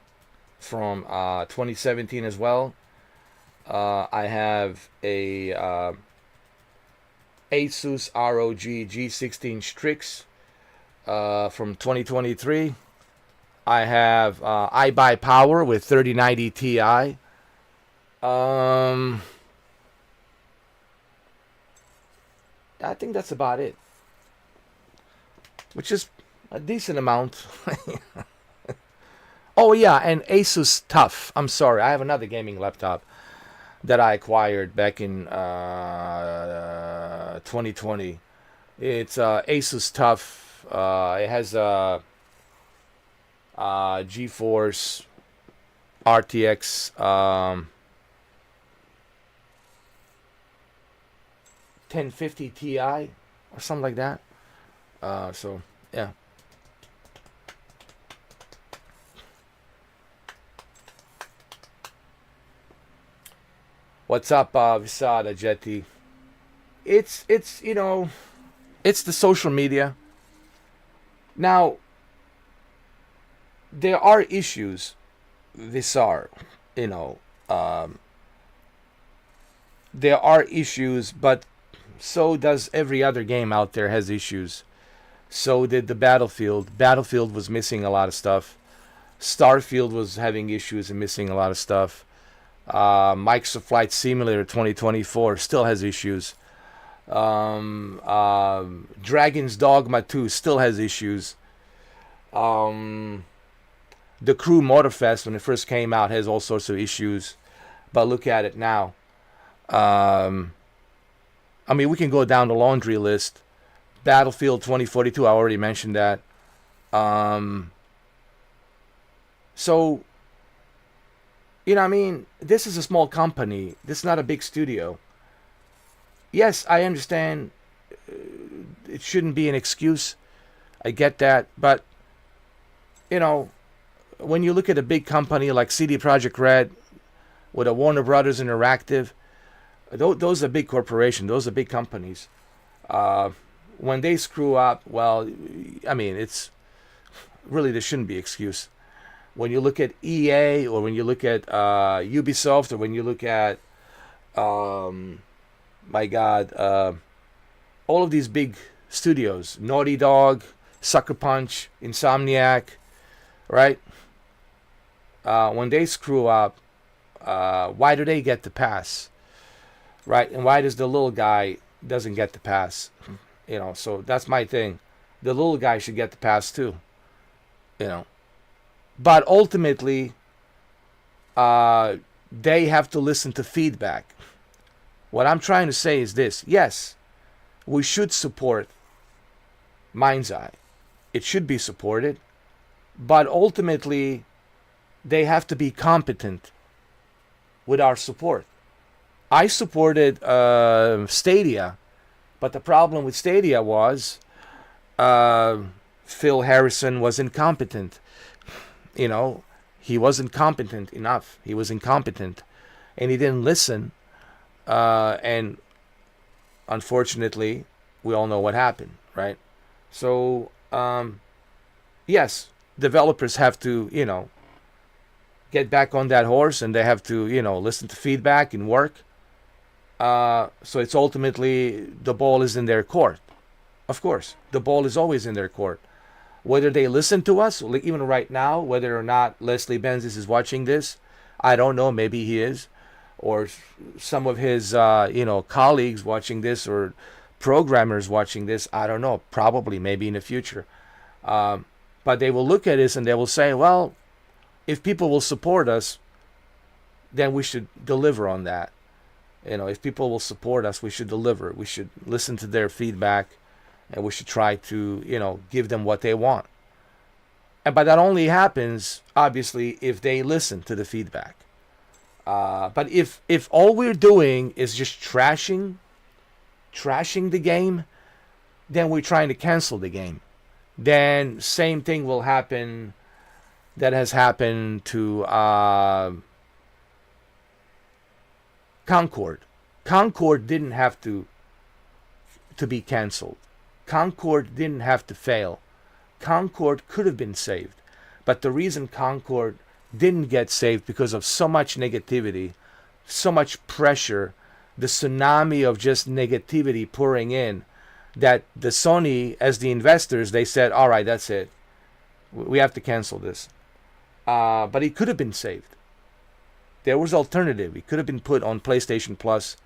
A: from 2017 as well. I have a Asus ROG G16 Strix from 2023. I have iBuyPower with 3090 Ti. I think that's about it, which is a decent amount. Oh yeah, and Asus TUF. I'm sorry, I have another gaming laptop that I acquired back in 2020. It's Asus TUF. It has GeForce RTX 1050 Ti or something like that. So yeah. What's up, Visada Jetty? It's it's the social media. Now, there are issues. There are issues, but so does every other game out there has issues. So did the Battlefield. Battlefield was missing a lot of stuff. Starfield was having issues and missing a lot of stuff. Microsoft Flight Simulator 2024 still has issues. Dragon's Dogma 2 still has issues. The Crew Motorfest, when it first came out, has all sorts of issues. But look at it now. We can go down the laundry list. Battlefield 2042, I already mentioned that. So, this is a small company. This is not a big studio. Yes, I understand it shouldn't be an excuse. I get that. But, when you look at a big company like CD Projekt Red with a Warner Brothers Interactive, those are big corporations. Those are big companies. When they screw up, well, it's really, there shouldn't be excuse. When you look at EA, or when you look at Ubisoft, or when you look at, all of these big studios, Naughty Dog, Sucker Punch, Insomniac, right? When they screw up, why do they get the pass, right? And why does the little guy doesn't get the pass? So that's my thing. The little guy should get the pass too, you know. But ultimately, they have to listen to feedback. What I'm trying to say is this: yes, we should support MindsEye. It should be supported, but ultimately, they have to be competent with our support. I supported Stadia, but the problem with Stadia was Phil Harrison was incompetent. He wasn't competent enough. He was incompetent, and he didn't listen. And unfortunately, we all know what happened, right? So, yes, developers have to, get back on that horse, and they have to, listen to feedback and work. So it's ultimately the ball is in their court. Of course, the ball is always in their court. Whether they listen to us, like even right now, whether or not Leslie Benzies is watching this, I don't know. Maybe he is, or some of his, colleagues watching this, or programmers watching this. I don't know. Probably, maybe in the future. But they will look at this and they will say, well, if people will support us, then we should deliver on that. If people will support us, we should deliver. We should listen to their feedback, and we should try to, give them what they want. But that only happens, obviously, if they listen to the feedback. But if all we're doing is just trashing the game, then we're trying to cancel the game. Then same thing will happen that has happened to Concord. Concord didn't have to be canceled. Concord didn't have to fail. Concord could have been saved. But the reason Concord didn't get saved because of so much negativity, so much pressure, the tsunami of just negativity pouring in, that the Sony, as the investors, they said, all right, that's it. We have to cancel this. But it could have been saved. There was alternative. It could have been put on PlayStation Plus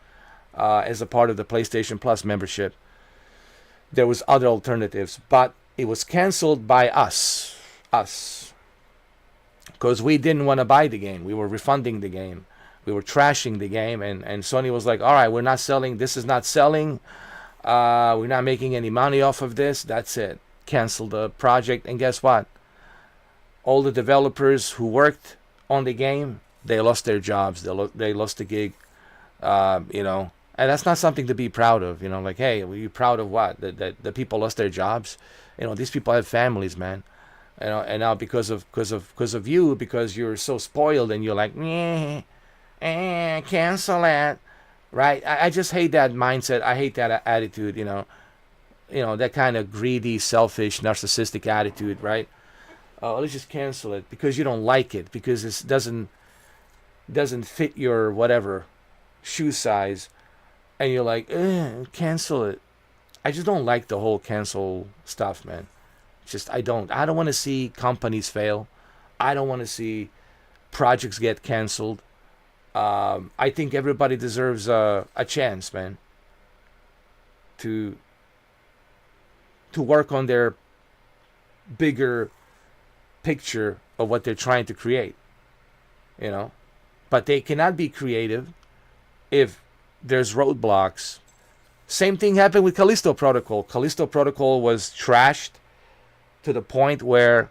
A: as a part of the PlayStation Plus membership. There was other alternatives, but it was canceled by us, because we didn't want to buy the game. We were refunding the game. We were trashing the game, and Sony was like, all right, we're not selling. This is not selling. We're not making any money off of this. That's it. Cancel the project. And guess what? All the developers who worked on the game, they lost their jobs. They lost the gig. And that's not something to be proud of. Like, hey, were you proud of what? That the people lost their jobs? These people have families, man. And now because of you, because you're so spoiled, and you're like, cancel it, right? I just hate that mindset. I hate that attitude. That kind of greedy, selfish, narcissistic attitude, right? Let's just cancel it because you don't like it, because it doesn't fit your whatever shoe size, and you're like, cancel it. I just don't like the whole cancel stuff, man. I don't want to see companies fail. I don't want to see projects get canceled. I think everybody deserves a chance, man, to work on their bigger picture of what they're trying to create. But they cannot be creative if there's roadblocks. Same thing happened with Callisto Protocol. Callisto Protocol was trashed to the point where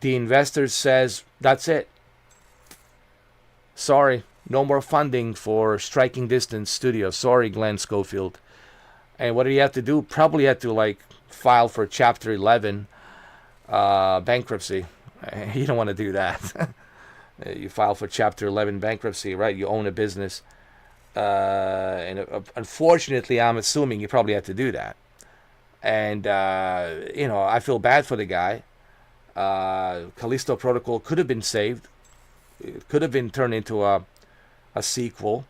A: the investors says, that's it. Sorry, no more funding for Striking Distance Studios. Sorry, Glenn Schofield. And what do you have to do? Probably had to file for Chapter 11 bankruptcy. You don't want to do that. You file for Chapter 11 bankruptcy, right? You own a business. And unfortunately, I'm assuming you probably have to do that. And, I feel bad for the guy. Callisto Protocol could have been saved. It could have been turned into a sequel.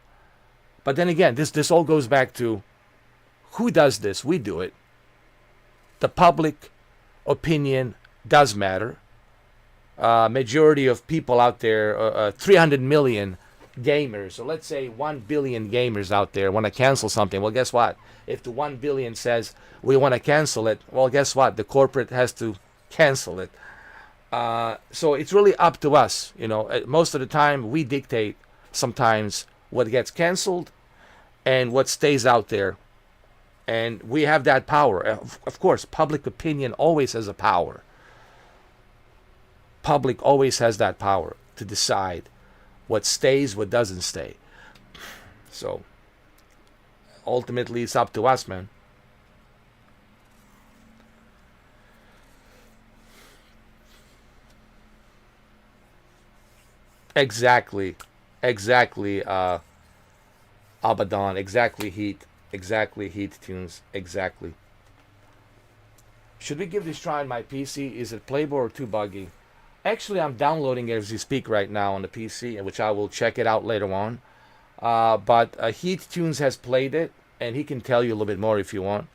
A: But then again, this all goes back to who does this? We do it. The public opinion does matter. majority of people out there, 300 million gamers, so let's say 1 billion gamers out there want to cancel something. Well, guess what? If the 1 billion says we want to cancel it, well, guess what? The corporate has to cancel it. So it's really up to us. Most of the time we dictate sometimes what gets canceled and what stays out there. And we have that power. Of course, public opinion always has a power. Public always has that power to decide what stays, what doesn't stay. So ultimately it's up to us, man. Exactly. Exactly, Abaddon. Exactly, Heat. Exactly, Heat Tunes. Exactly. Should we give this try on my PC? Is it playable or too buggy? Actually, I'm downloading it as we speak right now on the PC, which I will check it out later on. But Heat Tunes has played it, and he can tell you a little bit more if you want.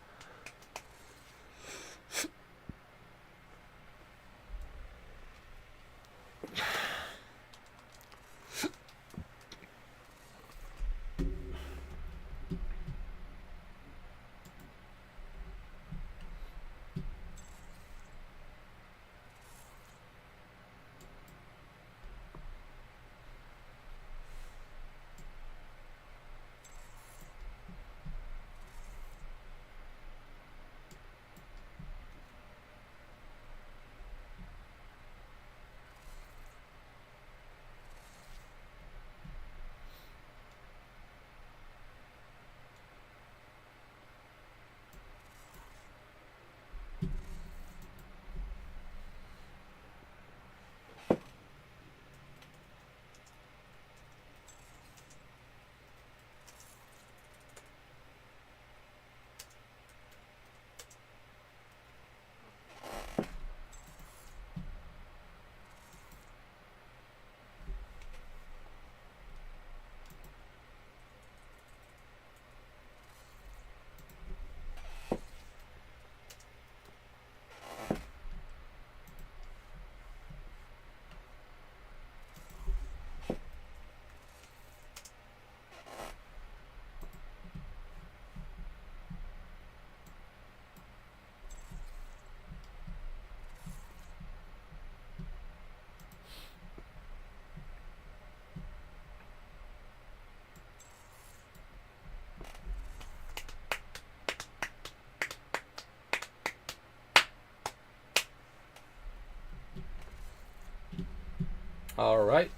A: All right.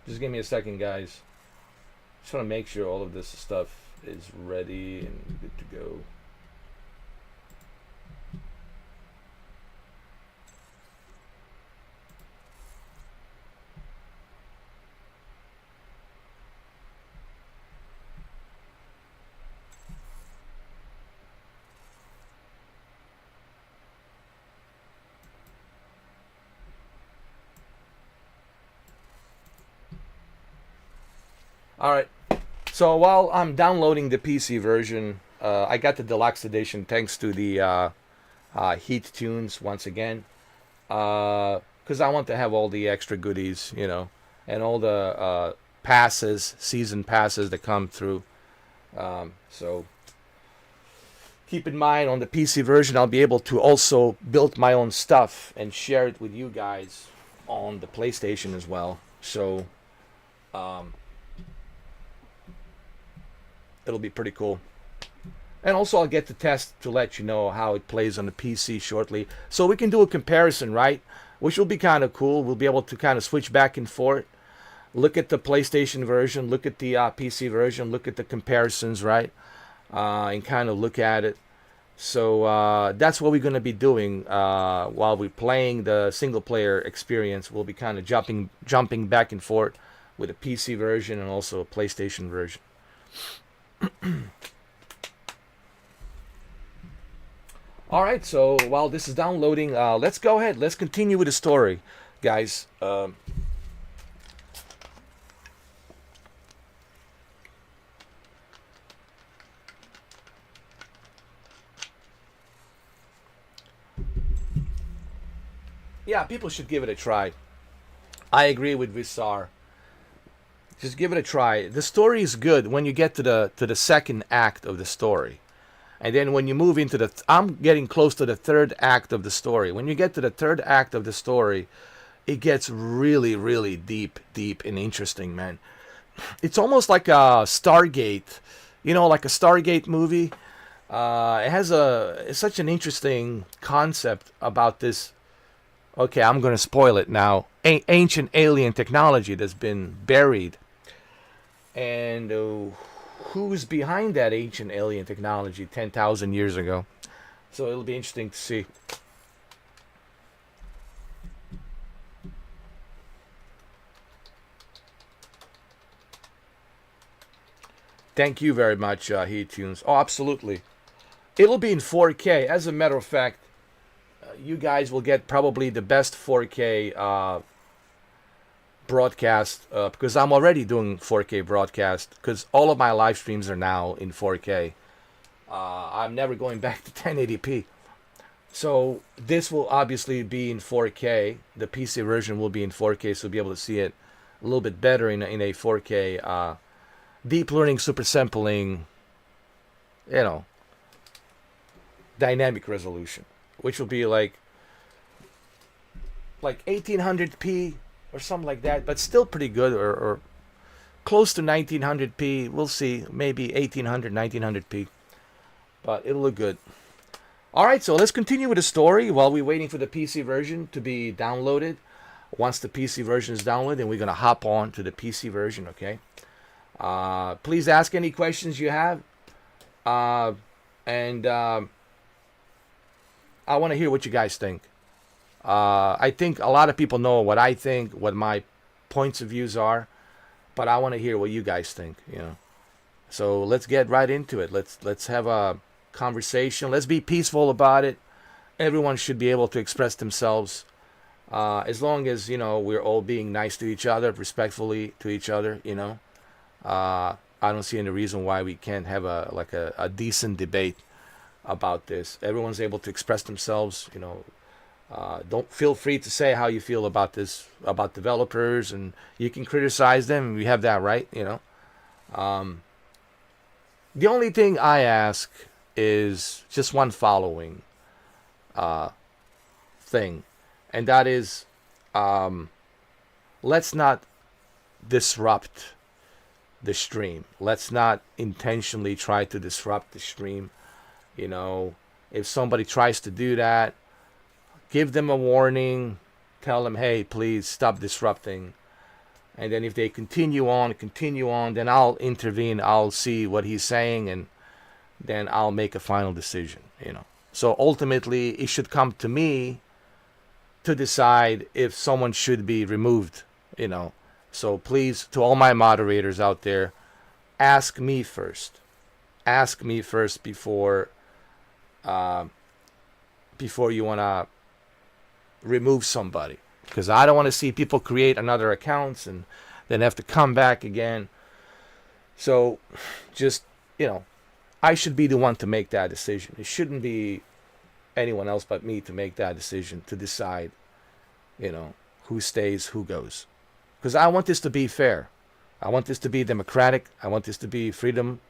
A: Just give me a second, guys. Just want to make sure all of this stuff is ready and good to go. All right. So while I'm downloading the PC version, I got the deluxe edition thanks to the Heat Tunes once again, because I want to have all the extra goodies, and all the passes, season passes that come through. So keep in mind on the PC version, I'll be able to also build my own stuff and share it with you guys on the PlayStation as well. So it'll be pretty cool. And also I'll get the test to let you know how it plays on the PC shortly. So we can do a comparison, right? Which will be kind of cool. We'll be able to kind of switch back and forth. Look at the PlayStation version, look at the PC version, look at the comparisons, right? And kind of look at it. So that's what we're going to be doing while we're playing the single player experience. We'll be kind of jumping back and forth with a PC version and also a PlayStation version. All right, so while this is downloading, let's go ahead. Let's continue with the story, guys. yeah, people should give it a try. I agree with Visar. Just give it a try. The story is good when you get to the second act of the story. And then when you move into I'm getting close to the third act of the story. When you get to the third act of the story, it gets really, really deep and interesting, man. It's almost like a Stargate, like a Stargate movie. It's such an interesting concept about this. Okay, I'm going to spoil it now. Ancient alien technology that's been buried. And who's behind that ancient alien technology 10,000 years ago? So it'll be interesting to see. Thank you very much, Heat Tunes. Oh, absolutely. It'll be in 4K. As a matter of fact, you guys will get probably the best 4K broadcast because I'm already doing 4K broadcast because all of my live streams are now in 4K. I'm never going back to 1080p. So this will obviously be in 4K. The PC version will be in 4K, so you'll be able to see it a little bit better in a 4K deep learning super sampling, dynamic resolution, which will be like 1800p or something like that, but still pretty good, or close to 1900p. We'll see, maybe 1800, 1900p, but it'll look good. All right, so let's continue with the story while we're waiting for the PC version to be downloaded. Once the PC version is downloaded, then we're going to hop on to the PC version, okay? Please ask any questions you have. And I want to hear what you guys think. I think a lot of people know what I think, what my points of views are, but I want to hear what you guys think, So let's get right into it. Let's have a conversation. Let's be peaceful about it. Everyone should be able to express themselves, as long as we're all being nice to each other, respectfully to each other. I don't see any reason why we can't have a decent debate about this. Everyone's able to express themselves. Don't feel free to say how you feel about this, about developers, and you can criticize them. We have that right. The only thing I ask is just one following thing, and that is, let's not disrupt the stream. Let's not intentionally try to disrupt the stream. If somebody tries to do that, give them a warning, tell them, hey, please stop disrupting. And then if they continue on, then I'll intervene. I'll see what he's saying, and then I'll make a final decision. So ultimately, it should come to me to decide if someone should be removed. So please, to all my moderators out there, ask me first. Ask me first before you want to remove somebody, because I don't want to see people create another accounts and then have to come back again. So just, I should be the one to make that decision. It shouldn't be anyone else but me to make that decision, to decide, who stays, who goes. Because I want this to be fair. I want this to be democratic. I want this to be freedom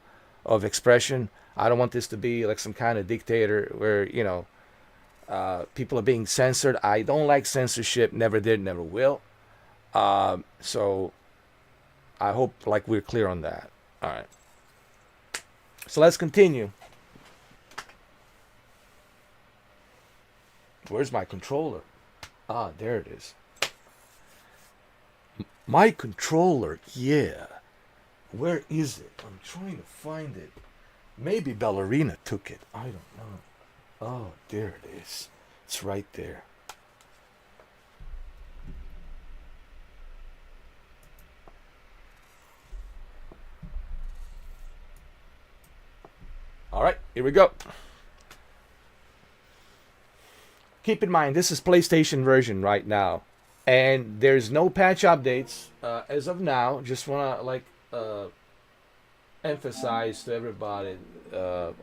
A: of expression. I don't want this to be like some kind of dictator where, people are being censored. I don't like censorship. Never did, never will. So I hope we're clear on that. All right. So let's continue. Where's my controller? Ah, there it is. My controller, yeah. Where is it? I'm trying to find it. Maybe Ballerina took it. I don't know. Oh, there it is. It's right there. All right, here we go. Keep in mind, this is PlayStation version right now. And there's no patch updates as of now. Just want to emphasize to everybody,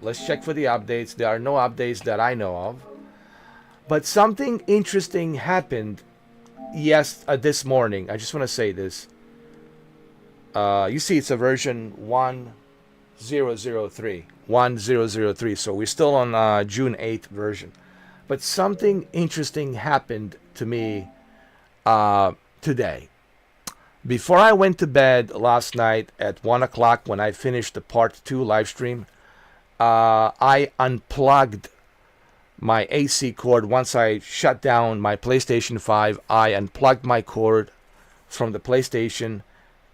A: let's check for the updates. There are no updates that I know of. But something interesting happened this morning. I just want to say this. You see, it's a version 1003. 1003. So we're still on June 8th version. But something interesting happened to me today. Before I went to bed last night at 1 o'clock when I finished the part 2 live stream, I unplugged my AC cord. Once I shut down my PlayStation 5, I unplugged my cord from the PlayStation,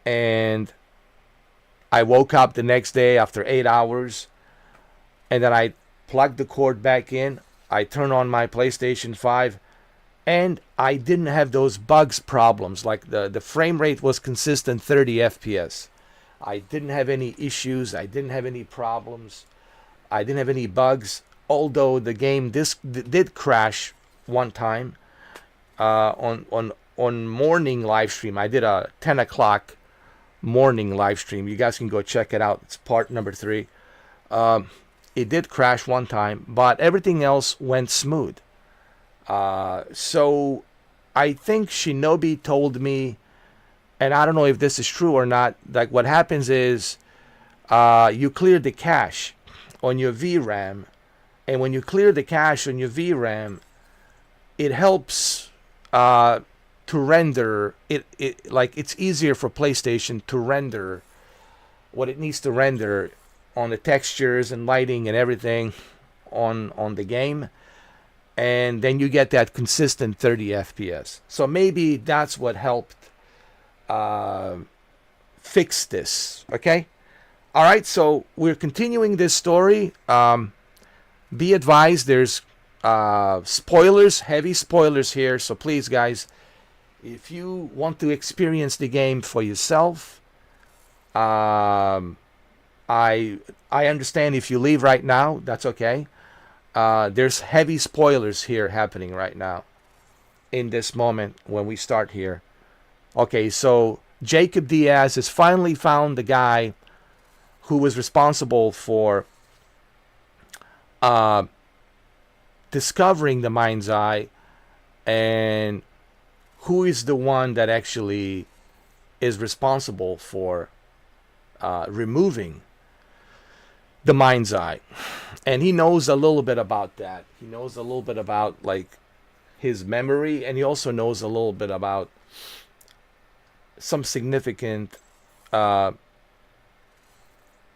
A: and I woke up the next day after 8 hours, and then I plugged the cord back in. I turned on my PlayStation 5, and I didn't have those bugs problems. Like the frame rate was consistent 30 FPS. I didn't have any issues. I didn't have any problems. I didn't have any bugs. Although the game did crash one time on morning live stream. I did a 10 o'clock morning live stream. You guys can go check it out. It's part number 3. It did crash one time, but everything else went smooth. So I think Shinobi told me, and I don't know if this is true or not, like what happens is you clear the cache on your VRAM, and when you clear the cache on your VRAM, it helps to render it. Like it's easier for PlayStation to render what it needs to render on the textures and lighting and everything on the game, and then you get that consistent 30 FPS. So maybe that's what helped fix this. Okay, all right. So we're continuing this story. Be advised, there's spoilers, heavy spoilers here. So please, guys, if you want to experience the game for yourself, I understand if you leave right now, that's okay. There's heavy spoilers here happening right now in this moment when we start here. Okay, so Jacob Diaz has finally found the guy who was responsible for discovering the MindsEye, and who is the one that actually is responsible for removing the MindsEye. And he knows a little bit about that. He knows a little bit about like his memory, and he also knows a little bit about some significant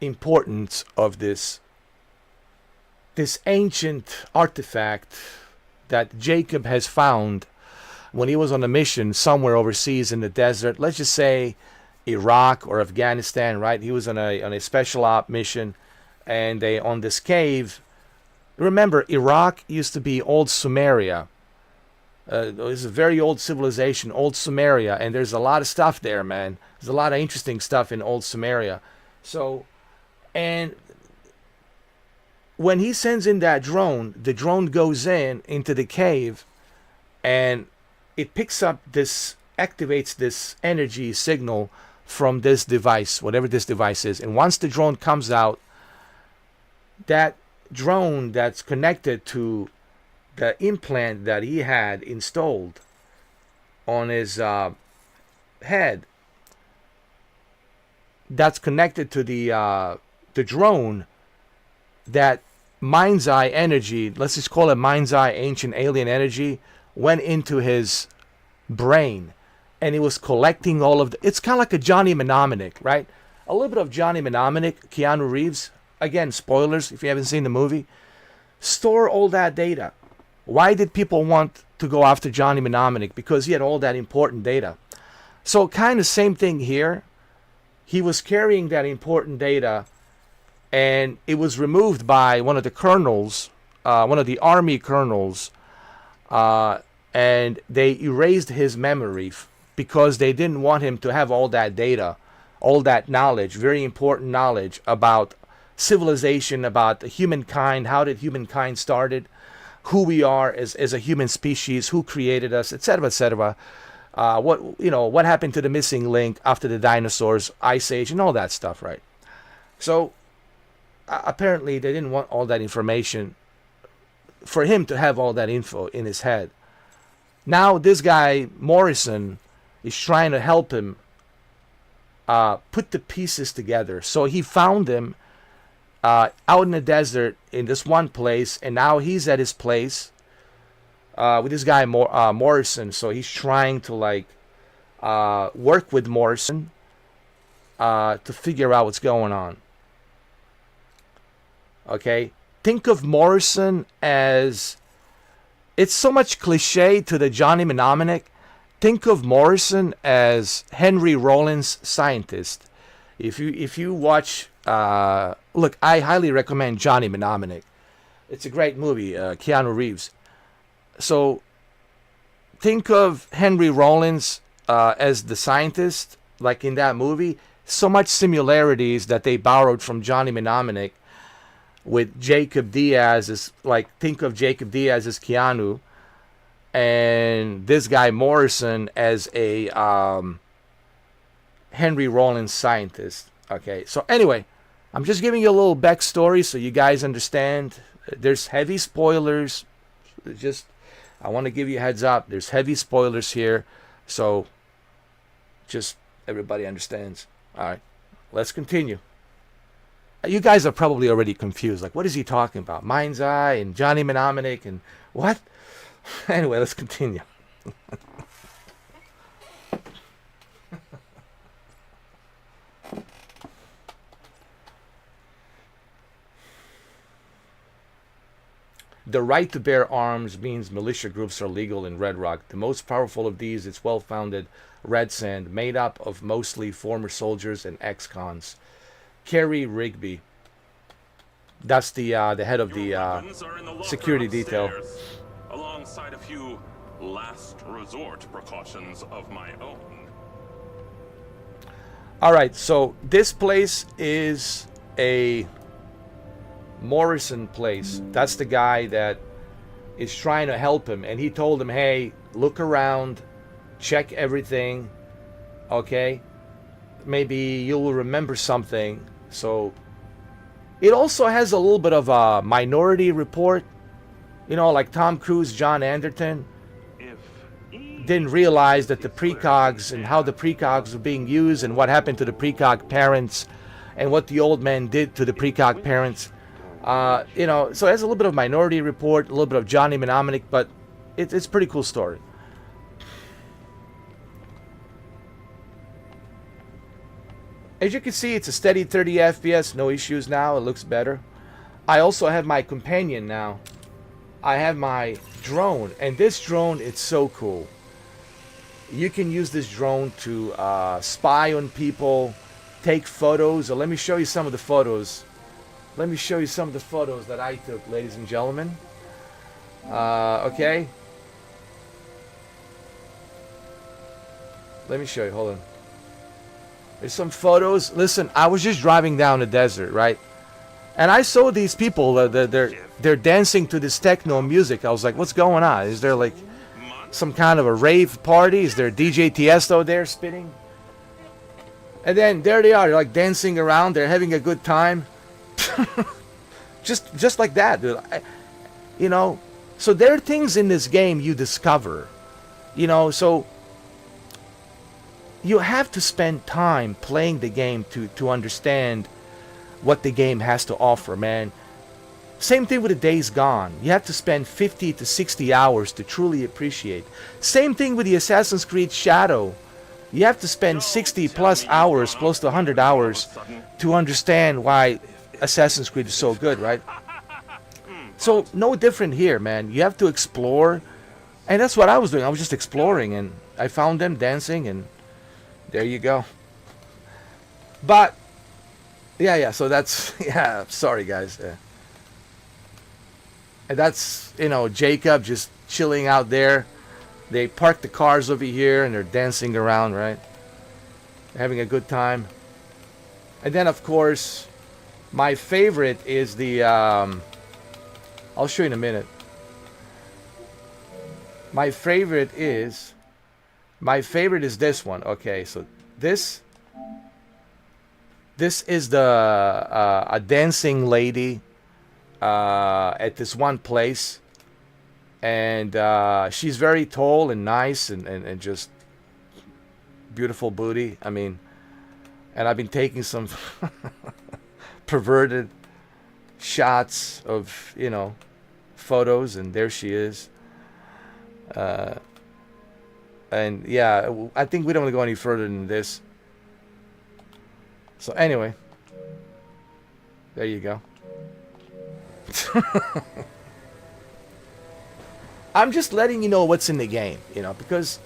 A: importance of this ancient artifact that Jacob has found when he was on a mission somewhere overseas in the desert. Let's just say Iraq or Afghanistan, right? He was on a special op mission, and they on this cave. Remember, Iraq used to be old Sumeria. It's a very old civilization, old Sumeria, and there's a lot of stuff there, man. There's a lot of interesting stuff in old Sumeria. So, and when he sends in that drone, the drone goes into the cave, and it picks up this, activates this energy signal from this device, whatever this device is. And once the drone comes out, that drone that's connected to the implant that he had installed on his head, that's connected to the drone, that MindsEye energy, let's just call it MindsEye ancient alien energy, went into his brain, and it was collecting all of the, it's kind of like a Johnny Mnemonic, right? A little bit of Johnny Mnemonic, Keanu Reeves. Again, spoilers if you haven't seen the movie. Store all that data. Why did people want to go after Johnny Mnemonic? Because he had all that important data. So kind of same thing here. He was carrying that important data, and it was removed by one of the colonels, one of the army colonels, and they erased his memory because they didn't want him to have all that data, all that knowledge, very important knowledge about civilization, about humankind, how did humankind started, who we are as a human species, who created us, etc., etc. What happened to the missing link after the dinosaurs, Ice Age, and all that stuff, right? So apparently they didn't want all that information for him to have all that info in his head. Now this guy Morrison is trying to help him put the pieces together. So he found him out in the desert in this one place, and now he's at his place with this guy Morrison. So he's trying to like work with Morrison to figure out what's going on. Okay, think of Morrison as, it's so much cliche to the Johnny Mnemonic. Think of Morrison as Henry Rollins' scientist. If you watch, look, I highly recommend Johnny Mnemonic. It's a great movie, Keanu Reeves. So think of Henry Rollins as the scientist, like in that movie. So much similarities that they borrowed from Johnny Mnemonic with Jacob Diaz. Is like, think of Jacob Diaz as Keanu, and this guy Morrison as a Henry Rollins scientist. Okay, so anyway, I'm just giving you a little backstory so you guys understand. There's heavy spoilers. I want to give you a heads up. There's heavy spoilers here, so just everybody understands. All right, let's continue. You guys are probably already confused. Like, what is he talking about? MindsEye and Johnny Mnemonic and what? Anyway, let's continue. The right to bear arms means militia groups are legal in Red Rock. The most powerful of these is well-founded Red Sand, made up of mostly former soldiers and ex-cons. Kerry Rigby. That's the head of the security detail.
B: Alongside a few last resort precautions of my own.
A: All right, so this place is a Morrison place. That's the guy that is trying to help him, and he told him, hey, look around, check everything, okay? Maybe you will remember something. So it also has a little bit of a Minority Report, you know, like Tom Cruise, John Anderton didn't realize that the precogs and how the precogs were being used and what happened to the precog parents and what the old man did to the precog parents. You know, so it has a little bit of Minority Report, a little bit of Johnny Mnemonic, but it's a pretty cool story. As you can see, it's a steady 30 FPS, no issues now, it looks better. I also have my companion now. I have my drone, and this drone, it's so cool. You can use this drone to spy on people, take photos. Let me show you some of the photos. Let me show you some of the photos that I took, ladies and gentlemen. Okay. Let me show you, hold on. There's some photos. Listen, I was just driving down the desert, right? And I saw these people, they're dancing to this techno music. I was like, what's going on? Is there like some kind of a rave party? Is there DJ Tiesto there spinning? And then there they are, like dancing around. They're having a good time. just like that, dude. You know, so there are things in this game you discover. You know, so you have to spend time playing the game to understand what the game has to offer, man. Same thing with the Days Gone. You have to spend 50 to 60 hours to truly appreciate. Same thing with the Assassin's Creed Shadow. You have to spend 60 plus hours, close to 100 hours, to understand why Assassin's Creed is so good, right? So no different here, man. You have to explore, and that's what I was doing. I was just exploring, and I found them dancing, and there you go. But yeah, so that's, yeah, sorry guys. And that's, you know, Jacob just chilling out there. They parked the cars over here and they're dancing around, right? Having a good time. And then, of course, my favorite is the, I'll show you in a minute. My favorite is this one. Okay, so this is the a dancing lady at this one place. And she's very tall and nice and just beautiful booty. I mean, and I've been taking some perverted shots of, you know, photos, and there she is. And yeah, I think we don't want to go any further than this. So anyway, there you go. I'm just letting you know what's in the game, you know, because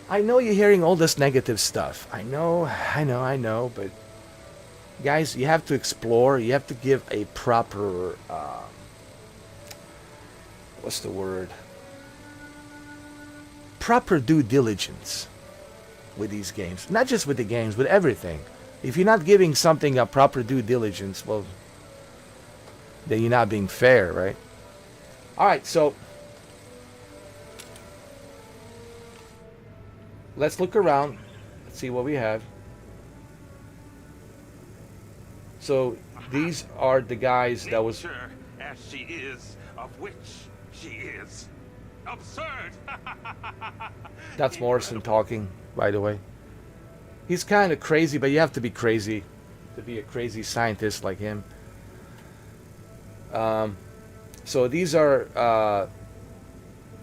A: I know you're hearing all this negative stuff. I know, but guys, you have to explore. You have to give a proper, what's the word? Proper due diligence with these games. Not just with the games, with everything. If you're not giving something a proper due diligence, well, then you're not being fair, right? All right, so let's look around. Let's see what we have. So these are the guys that was...
B: Nature, as she is, of which she is. Absurd!
A: That's Morrison talking, by the way. He's kind of crazy, but you have to be crazy to be a crazy scientist like him. So these are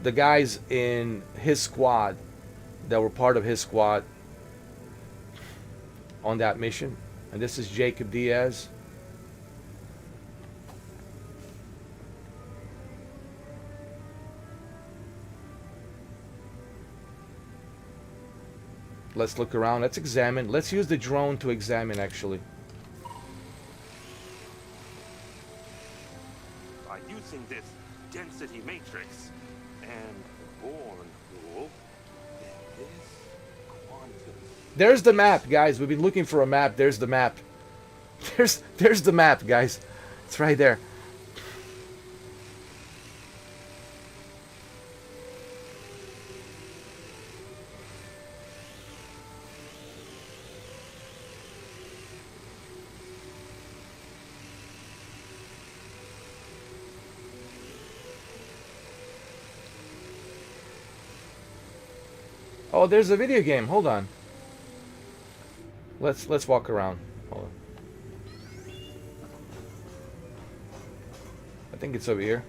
A: the guys in his squad that were part of his squad on that mission. And this is Jacob Diaz. Let's look around. Let's examine. Let's use the drone to examine, actually.
B: By using this density matrix and Born rule, then this quantum...
A: There's the map, guys. We've been looking for a map. There's the map. There's the map, guys. It's right there. Oh, there's a video game. Hold on. Let's walk around. Hold on. I think it's over here.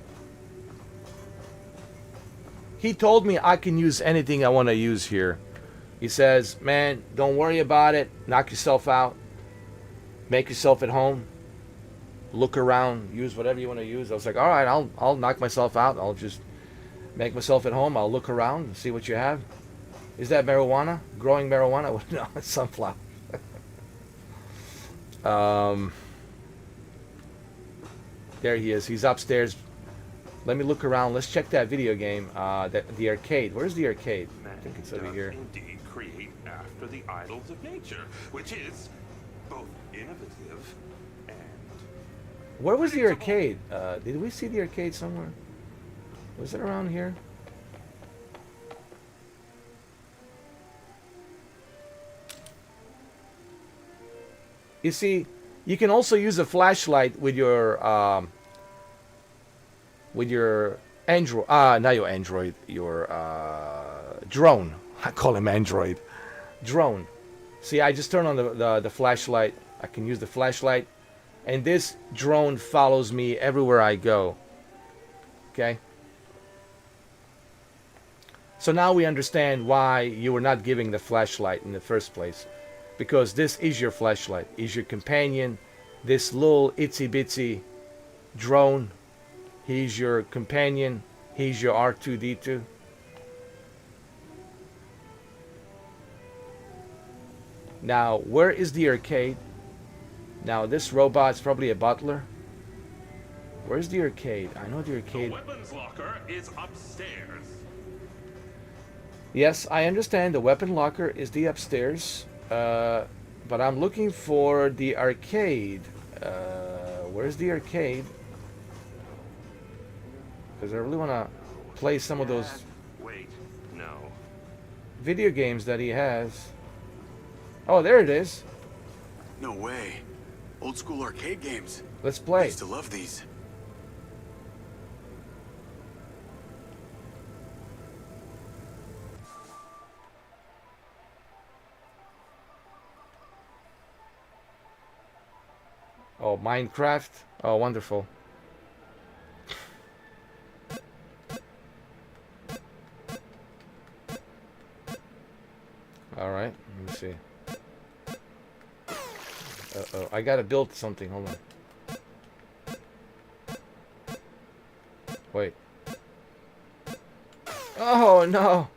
A: He told me I can use anything I want to use here. He says, man, don't worry about it. Knock yourself out. Make yourself at home. Look around. Use whatever you want to use. I was like, all right, I'll knock myself out. I'll just make myself at home. I'll look around and see what you have. Is that marijuana? Growing marijuana? No, it's sunflower. There he is. He's upstairs. Let me look around. Let's check that video game. The arcade. Where's the arcade? I think it's over here.
B: Indeed, create after the idols of nature, which is both innovative and...
A: Where was the arcade? Did we see the arcade somewhere? Was it around here? You see, you can also use a flashlight with your Android. Not your Android. Your drone. I call him Android. Drone. See, I just turn on the flashlight. I can use the flashlight, and this drone follows me everywhere I go. Okay. So now we understand why you were not giving the flashlight in the first place. Because this is your flashlight, is your companion, this little itsy bitsy drone. He's your companion, he's your R2-D2. Now, where is the arcade? Now, this robot's probably a butler. Where's the arcade? I know the arcade.
B: The weapons locker is upstairs.
A: Yes, I understand the weapon locker is the upstairs. But I'm looking for the arcade. Where's the arcade? Because I really want to play some of those video games that he has. Oh, there it is.
C: No way. Old school arcade games.
A: Let's play.
C: I used to love these.
A: Oh, Minecraft. Oh, wonderful. All right, let me see. Uh-oh, I gotta build something. Hold on. Wait. Oh, no.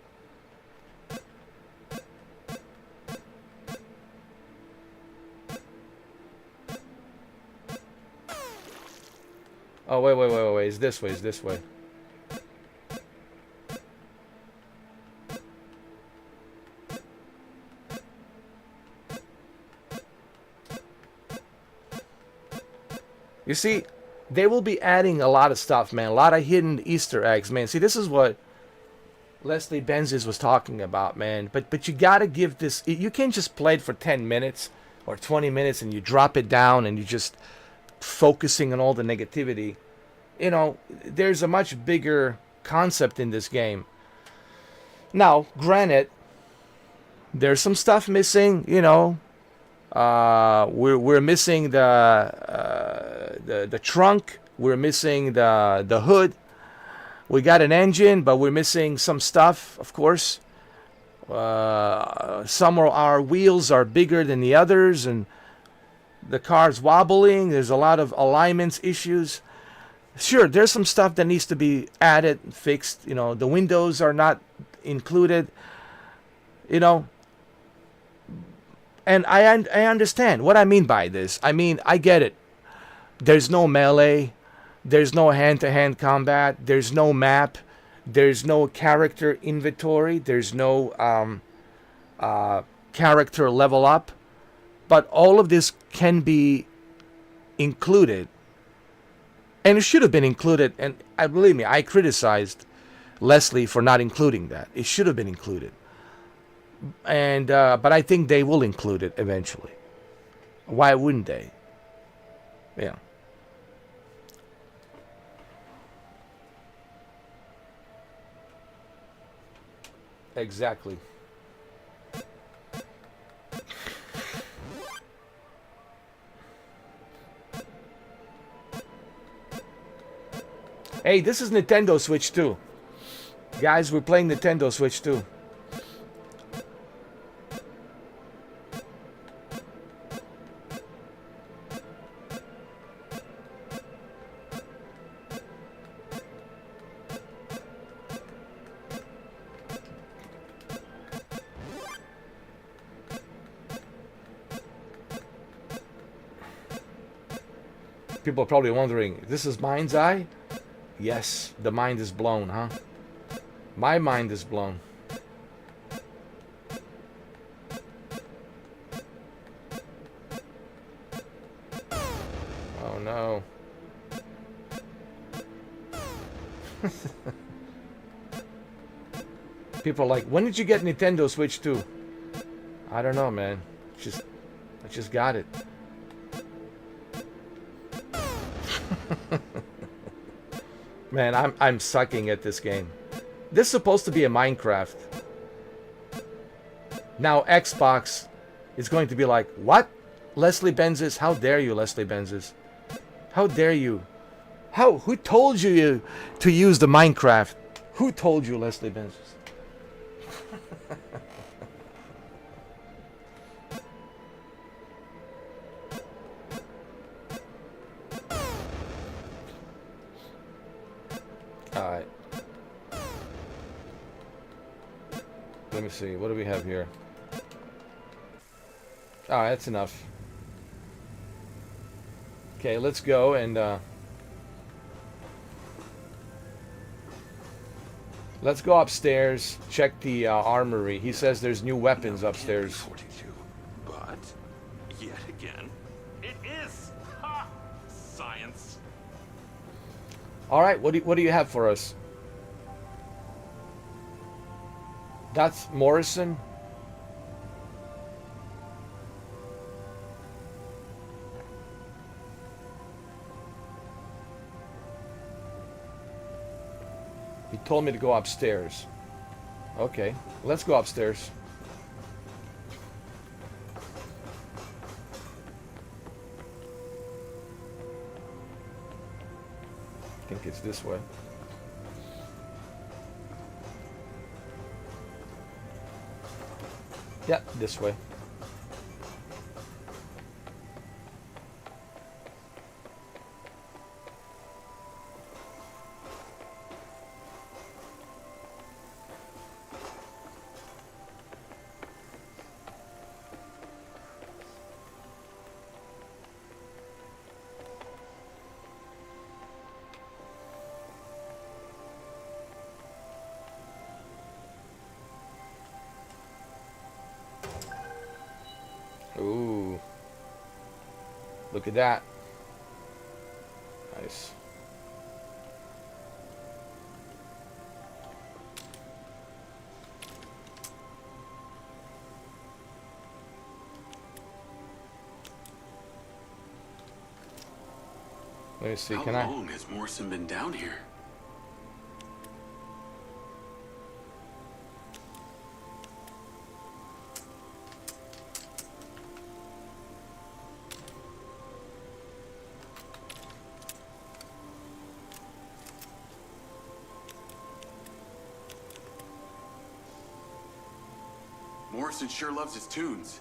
A: Oh, wait. It's this way, it's this way. You see, they will be adding a lot of stuff, man. A lot of hidden Easter eggs, man. See, this is what Leslie Benzies was talking about, man. But you gotta give this. You can't just play it for 10 minutes or 20 minutes and you drop it down and you just focusing on all the negativity. You know, there's a much bigger concept in this game. Now, granted, there's some stuff missing. You know, we're missing the trunk. We're missing the hood. We got an engine, but we're missing some stuff, of course. Some of our wheels are bigger than the others, and the car's wobbling. There's a lot of alignments issues. Sure, there's some stuff that needs to be added, fixed. You know, the windows are not included. You know, and I understand what I mean by this. I mean, I get it. There's no melee. There's no hand-to-hand combat. There's no map. There's no character inventory. There's no character level up. But all of this can be included. And it should have been included. And believe me, I criticized Leslie for not including that. It should have been included. And but I think they will include it eventually. Why wouldn't they? Yeah. Exactly. Hey, this is Nintendo Switch 2. Guys, we're playing Nintendo Switch 2. People are probably wondering, this is MindsEye? Yes, the mind is blown, huh? My mind is blown. Oh no. People are like, when did you get Nintendo Switch 2? I don't know, man. I just got it. Man, I'm sucking at this game. This is supposed to be a Minecraft. Now Xbox is going to be like, what? Leslie Benzies? How dare you, Leslie Benzies? How dare you? Who told you to use the Minecraft? Who told you, Leslie Benzies? Alright. Let me see. What do we have here? Alright, that's enough. Okay, let's go and let's go upstairs, check the armory. He says there's new weapons upstairs.
B: 42. But yet again, it is science.
A: All right, what do you have for us? That's Morrison. He told me to go upstairs. Okay, let's go upstairs. it's this way. Yeah, this way. Ooh. Look at that. Nice. Let me see,
C: How
A: can
C: long has Morrison been down here? Morrison sure loves his tunes.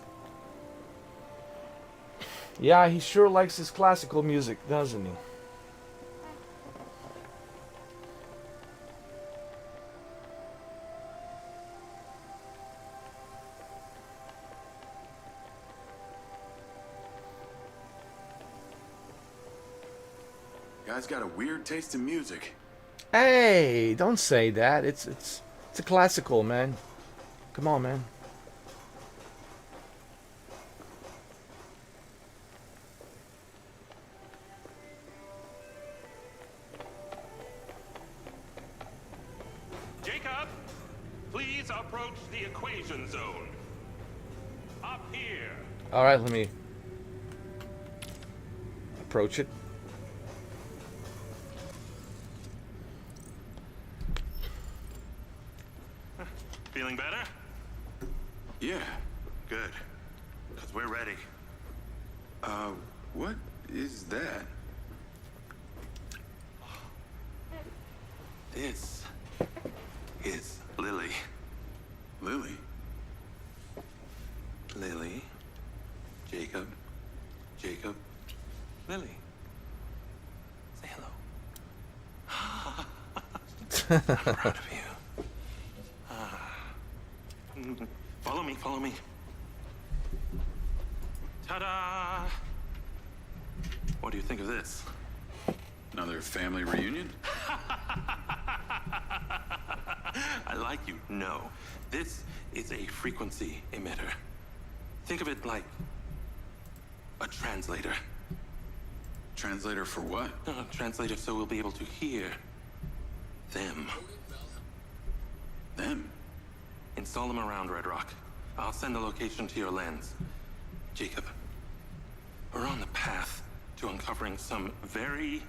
A: Yeah, he sure likes his classical music, doesn't he?
C: Guy's got a weird taste in music.
A: Hey, don't say that. It's a classical, man. Come on, man.
B: Jacob, please approach the equation zone. Up here.
A: All right, let me approach it.
B: Feeling better?
C: Yeah.
B: Good. Because we're ready.
C: What is that?
B: This is Lily.
C: Lily?
B: Lily. Jacob. Jacob. Lily. Say hello. I'm proud of you. Follow me, follow me. Ta-da! What do you think of this?
C: Another family reunion?
B: I like you. No. This is a frequency emitter. Think of it like a translator.
C: Translator for what?
B: Translator so we'll be able to hear them.
C: Them?
B: Install them around Red Rock. I'll send a location to your lens. Jacob, we're on the path to uncovering some very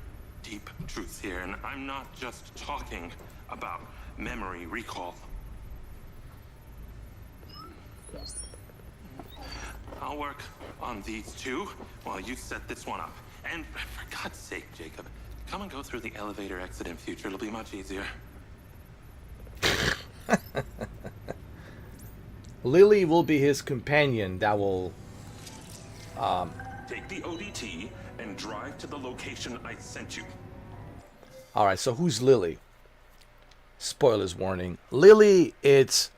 B: deep truths here, and I'm not just talking about memory recall. I'll work on these two while you set this one up. And for God's sake, Jacob, come and go through the elevator exit in future. It'll be much easier.
A: Lily will be his companion that will
B: Take the ODT and drive to the location I sent you.
A: Alright, so who's Lily? Spoilers warning. Lily, it's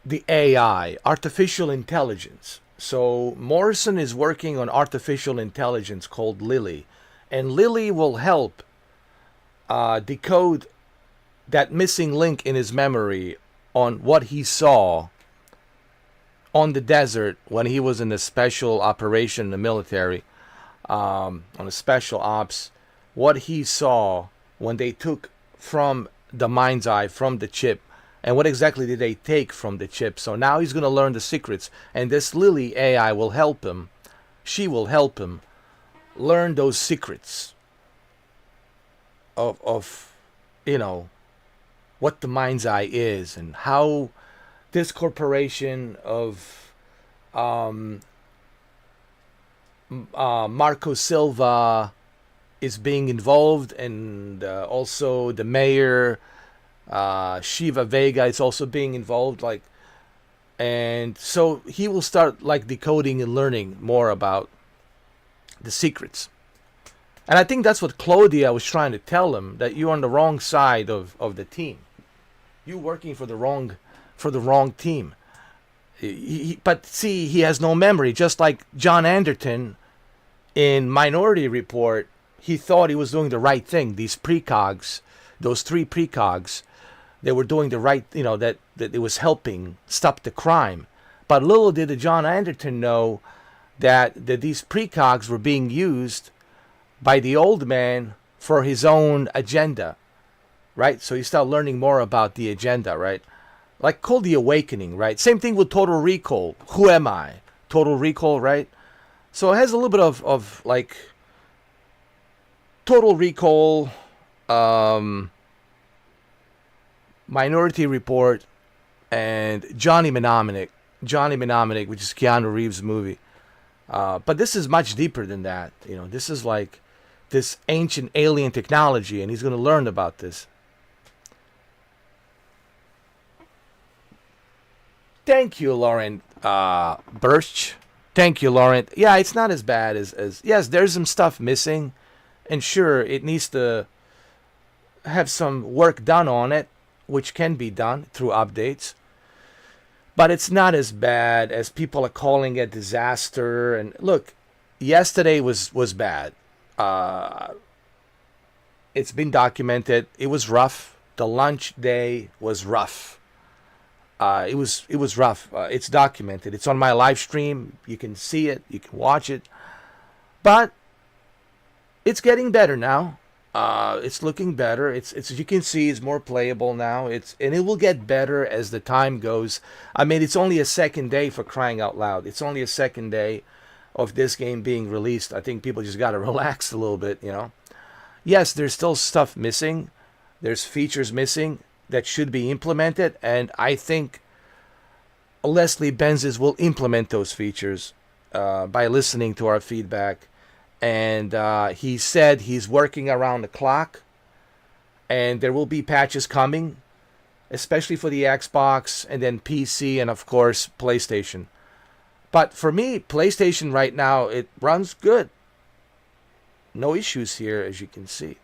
A: the AI, artificial intelligence. So Morrison is working on artificial intelligence called Lily. And Lily will help decode that missing link in his memory on what he saw on the desert when he was in a special operation in the military, on a special ops, what he saw when they took from the MindsEye, from the chip, and what exactly did they take from the chip. So now he's going to learn the secrets, and this Lily AI will help him. She will help him learn those secrets of you know, what the MindsEye is and how this corporation of Marco Silva is being involved, and also the mayor, Shiva Vega, is also being involved. Like, and so he will start like decoding and learning more about the secrets. And I think that's what Claudia was trying to tell him, that you're on the wrong side of the team. You're working for the wrong team. But see, he has no memory. Just like John Anderton in Minority Report, he thought he was doing the right thing. These precogs, those 3 precogs, they were doing the right, that it was helping stop the crime. But little did John Anderton know that these precogs were being used by the old man for his own agenda, right? So you start learning more about the agenda, right? Like called The Awakening, right? Same thing with Total Recall. Who am I? Total Recall, right? So it has a little bit of like Total Recall, Minority Report, and Johnny Mnemonic, which is Keanu Reeves' movie. But this is much deeper than that. This is like this ancient alien technology, and he's going to learn about this. Thank you, Laurent Birch. Thank you, Laurent. Yeah, it's not as bad as yes, there's some stuff missing, and sure, it needs to have some work done on it, which can be done through updates. But it's not as bad as people are calling it disaster. And look, yesterday was bad. It's been documented. It was rough. The lunch day was rough. It was rough. It's documented. It's on my live stream. You can see it. You can watch it. But it's getting better now. It's looking better. It's as you can see, it's more playable now. And it will get better as the time goes. I mean, it's only a second day, for crying out loud. It's only a second day of this game being released. I think people just got to relax a little bit, Yes, there's still stuff missing. There's features missing that should be implemented, and I think Leslie Benzies will implement those features by listening to our feedback. And he said he's working around the clock, and there will be patches coming, especially for the Xbox, and then PC, and of course PlayStation. But for me, PlayStation right now, it runs good. No issues here, as you can see.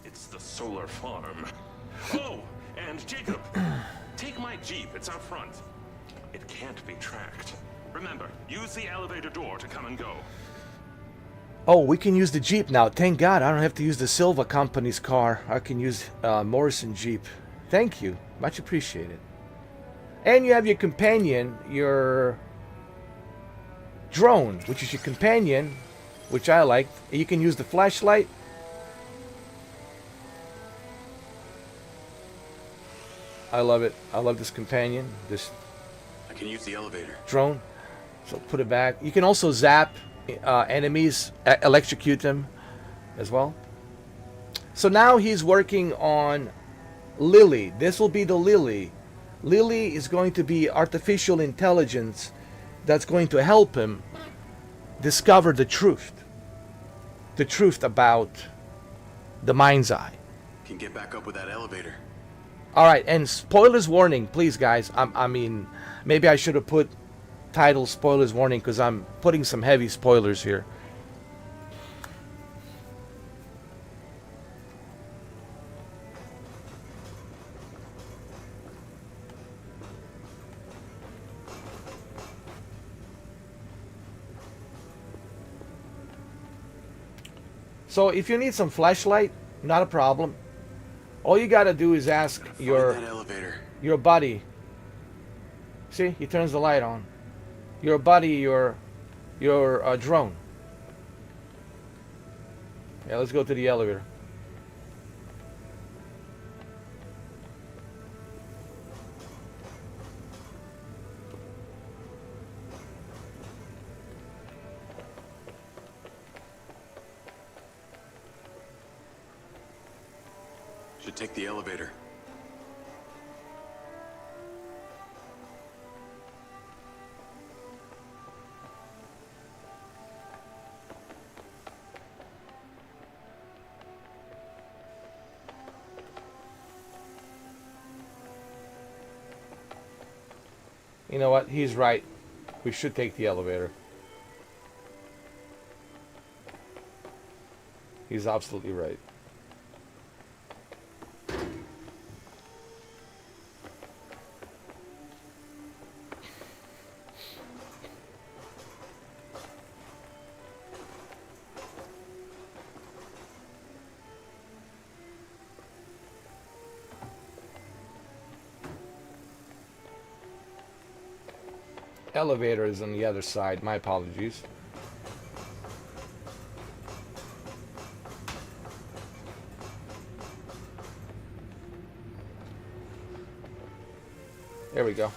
B: It's the solar farm. Oh, and Jacob, take my Jeep. It's out front. It can't be tracked. Remember, use the elevator door to come and go.
A: Oh, we can use the Jeep now. Thank God, I don't have to use the Silva company's car. I can use Morrison Jeep. Thank you. Much appreciated. And you have your companion, your drone, which is your companion, which I like. You can use the flashlight. I love it. I love this companion, this
C: I can use the elevator.
A: drone. So put it back. You can also zap enemies, electrocute them as well. So now he's working on Lily. This will be the Lily. Lily is going to be artificial intelligence that's going to help him discover the truth about the MindsEye.
C: Can get back up with that elevator.
A: All right, and spoilers warning, please, guys. I mean, maybe I should have put title spoilers warning, because I'm putting some heavy spoilers here. So if you need some flashlight, not a problem. All you gotta do is ask your buddy. See, he turns the light on. Your buddy, your drone. Yeah, let's go to the elevator.
C: Should take the elevator.
A: You know what? He's right. We should take the elevator. He's absolutely right. Elevator is on the other side. My apologies. There we go.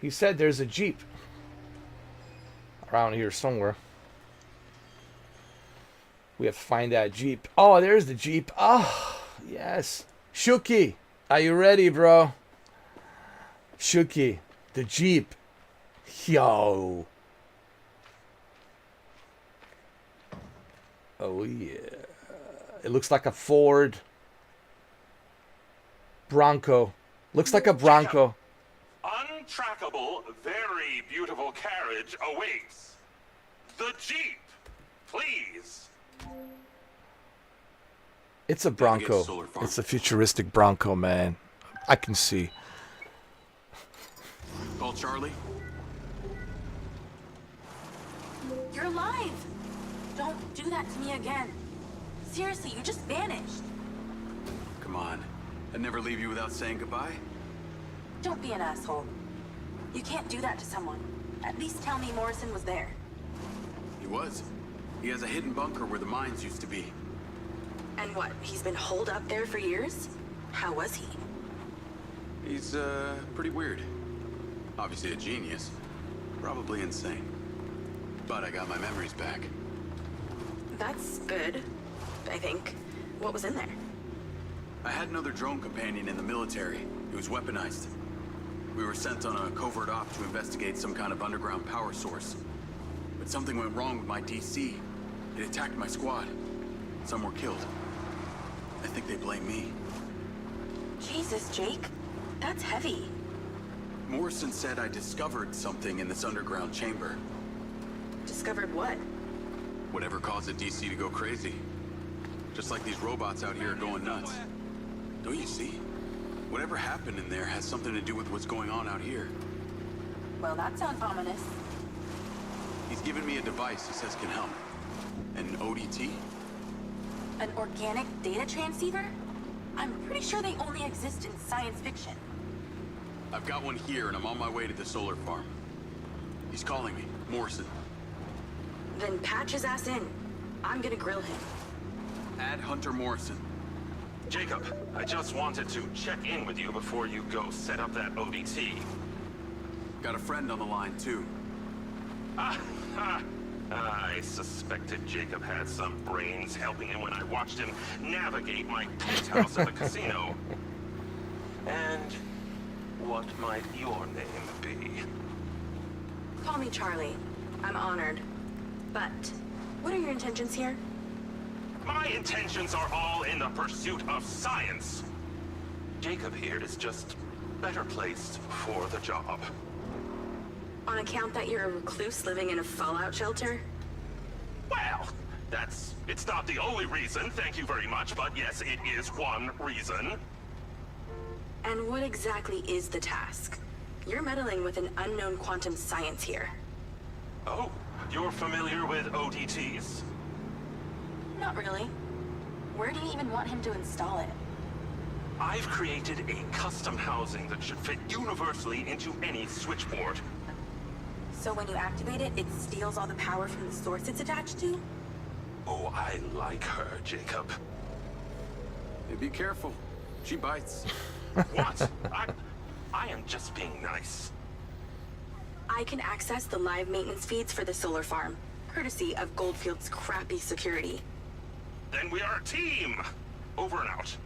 A: He said there's a Jeep around here somewhere. We have to find that Jeep. Oh, there's the Jeep. Oh, yes. Shuki, are you ready, bro? Shuki, the Jeep. Yo. Oh, yeah. It looks like a Ford Bronco. Looks like a Bronco.
D: Untrackable, very beautiful carriage awaits. The Jeep, please.
A: It's a Bronco. It's a futuristic Bronco, man. I can see.
C: Call Charlie.
E: You're alive! Don't do that to me again. Seriously, you just vanished.
C: Come on. I'd never leave you without saying goodbye.
E: Don't be an asshole. You can't do that to someone. At least tell me Morrison was there.
C: He was. He has a hidden bunker where the mines used to be.
E: And what, he's been holed up there for years? How was he?
C: He's, pretty weird. Obviously a genius. Probably insane. But I got my memories back.
E: That's good, I think. What was in there?
C: I had another drone companion in the military. He was weaponized. We were sent on a covert op to investigate some kind of underground power source. But something went wrong with my DC. It attacked my squad. Some were killed. I think they blame me.
E: Jesus, Jake. That's heavy.
C: Morrison said I discovered something in this underground chamber.
E: Discovered what?
C: Whatever caused the DC to go crazy. Just like these robots out here are going nuts. Don't you see? Whatever happened in there has something to do with what's going on out here.
E: Well, that sounds ominous.
C: He's given me a device he says can help. An ODT?
E: An organic data transceiver? I'm pretty sure they only exist in science fiction.
C: I've got one here and I'm on my way to the solar farm. He's calling me, Morrison.
E: Then patch his ass in. I'm gonna grill him.
C: Add Hunter Morrison.
D: Jacob, I just wanted to check in with you before you go set up that ODT.
C: Got a friend on the line too.
D: I suspected Jacob had some brains helping him when I watched him navigate my penthouse at the casino. And what might your name be?
E: Call me Charlie. I'm honored. But, what are your intentions here?
D: My intentions are all in the pursuit of science. Jacob here is just better placed for the job.
E: On account that you're a recluse living in a fallout shelter?
D: Well, it's not the only reason, thank you very much, but yes, it is one reason.
E: And what exactly is the task? You're meddling with an unknown quantum science here.
D: Oh, you're familiar with ODTs?
E: Not really. Where do you even want him to install it?
D: I've created a custom housing that should fit universally into any switchboard.
E: So when you activate it, it steals all the power from the source it's attached to?
D: Oh, I like her, Jacob.
C: Hey, be careful. She bites.
D: What? I am just being nice.
E: I can access the live maintenance feeds for the solar farm, courtesy of Goldfield's crappy security.
D: Then we are a team. Over and out.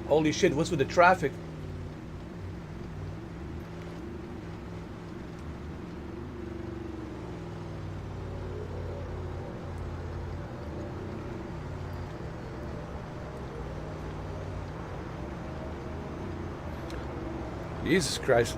A: Holy shit, what's with the traffic? Jesus Christ.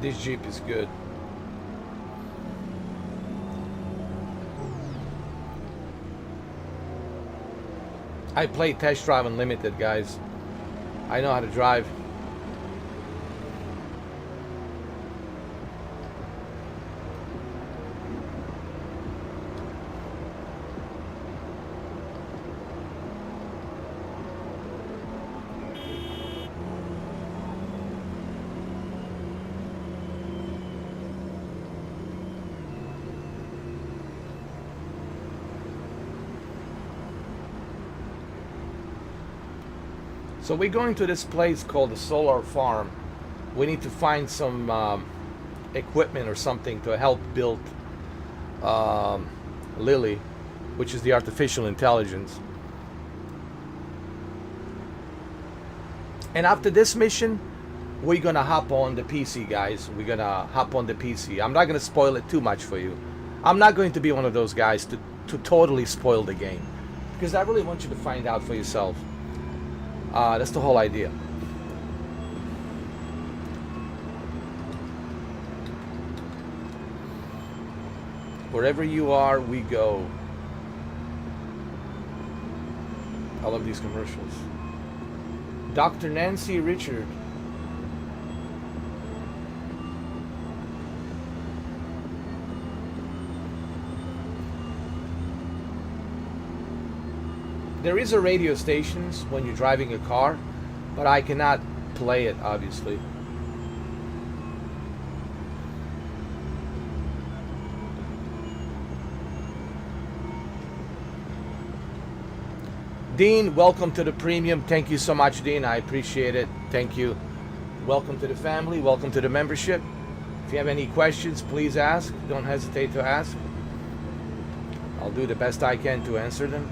A: This Jeep is good. I play Test Drive Unlimited, guys. I know how to drive. So we're going to this place called the Solar Farm. We need to find some equipment or something to help build Lily, which is the artificial intelligence. And after this mission, we're gonna hop on the PC, guys. We're gonna hop on the PC. I'm not gonna spoil it too much for you. I'm not going to be one of those guys to totally spoil the game, because I really want you to find out for yourself. That's the whole idea. Wherever you are, we go. I love these commercials. Dr. Nancy Richard. There is a radio stations when you're driving a car, but I cannot play it, obviously. Dean, welcome to the premium. Thank you so much, Dean. I appreciate it. Thank you. Welcome to the family. Welcome to the membership. If you have any questions, please ask. Don't hesitate to ask. I'll do the best I can to answer them.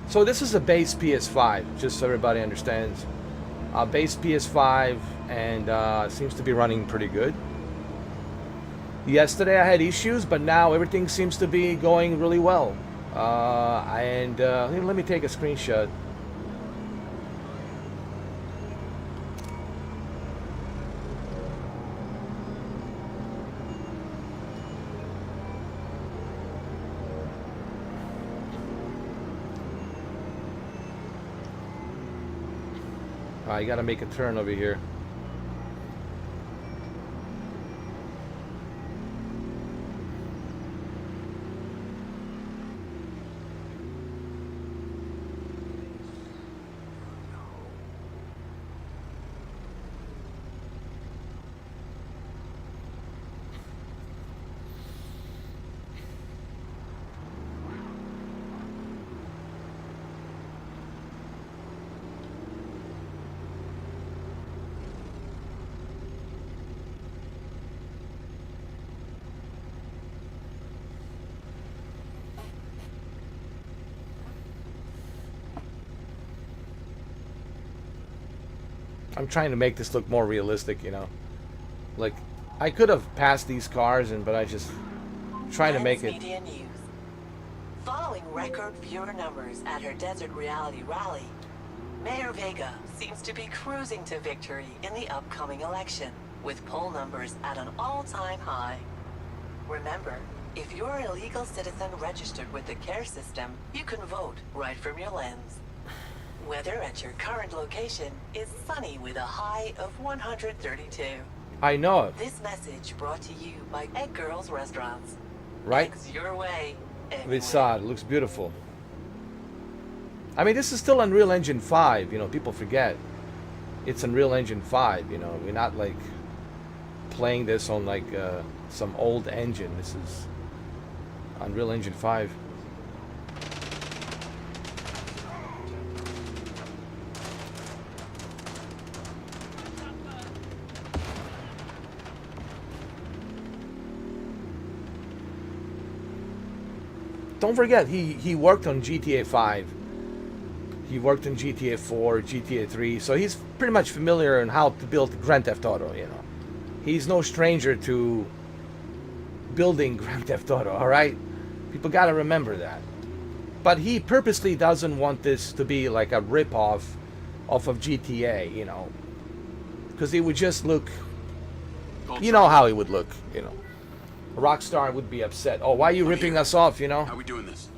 A: So this is a base PS5, just so everybody understands. Base PS5, and seems to be running pretty good. Yesterday I had issues, but now everything seems to be going really well. Let me take a screenshot. I gotta make a turn over here. I'm trying to make this look more realistic, you know. Like, I could have passed these cars, but I just trying to make it.
F: Media News. Following record viewer numbers at her Desert Reality rally, Mayor Vega seems to be cruising to victory in the upcoming election, with poll numbers at an all-time high. Remember, if you're a legal citizen registered with the care system, you can vote right from your lens. Weather at your current location is sunny with a high of 132.
A: I know it.
F: This message brought to you by Egg Girls Restaurants.
A: Right?
F: Eggs your way.
A: We saw it. It looks beautiful. I mean, this is still Unreal Engine 5. You know, people forget. It's Unreal Engine 5. You know, we're not like playing this on like some old engine. This is Unreal Engine 5. Don't forget, he worked on GTA 5. He worked on GTA 4, GTA 3, so he's pretty much familiar on how to build Grand Theft Auto, you know. He's no stranger to building Grand Theft Auto, alright? People gotta remember that. But he purposely doesn't want this to be like a rip-off of GTA, you know. Because it would just look... You know how it would look, you know. Rockstar would be upset. Oh, why are you ripping us off, you know?
C: How are we doing this?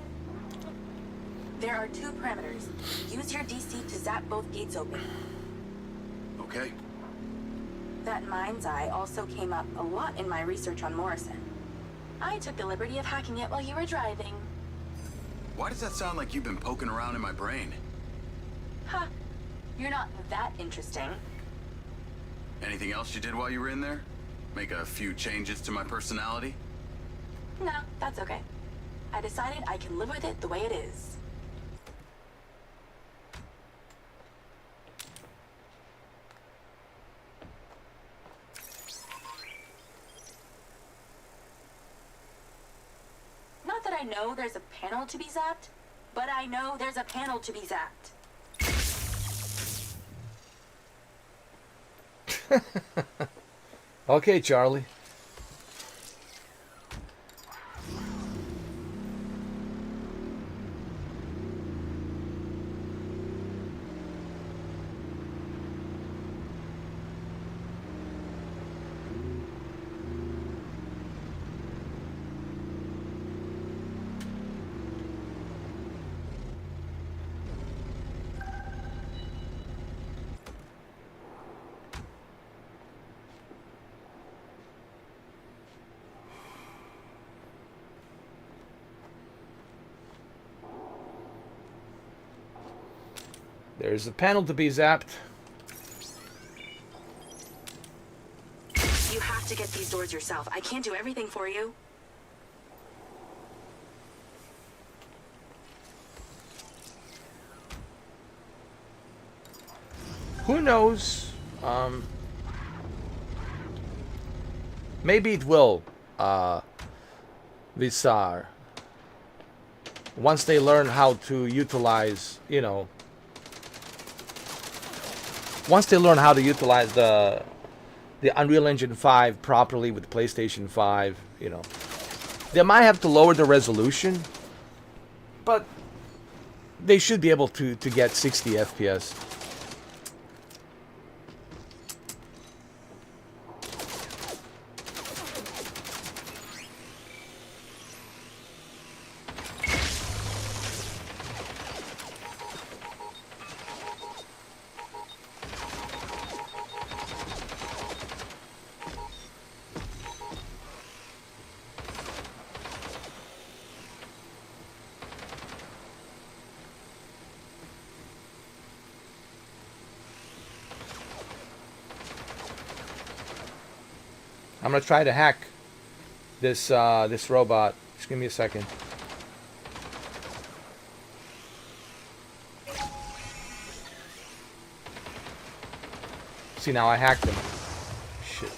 E: There are 2 parameters. Use your DC to zap both gates open.
C: Okay.
E: That MindsEye also came up a lot in my research on Morrison. I took the liberty of hacking it while you were driving.
C: Why does that sound like you've been poking around in my brain?
E: Ha! You're not that interesting.
C: Anything else you did while you were in there? Make a few changes to my personality?
E: No, that's okay. I decided I can live with it the way it is. Not that I know there's a panel to be zapped, but I know there's a panel to be zapped.
A: Okay, Charlie. There's a panel to be zapped.
E: You have to get these doors yourself. I can't do everything for you.
A: Who knows? Maybe it will, Visar. Once they learn how to utilize, you know, once they learn how to utilize the Unreal Engine 5 properly with PlayStation 5, you know, they might have to lower the resolution, but they should be able to get 60 FPS. I'm gonna try to hack this this robot. Just give me a second. See, now I hacked him. Shit.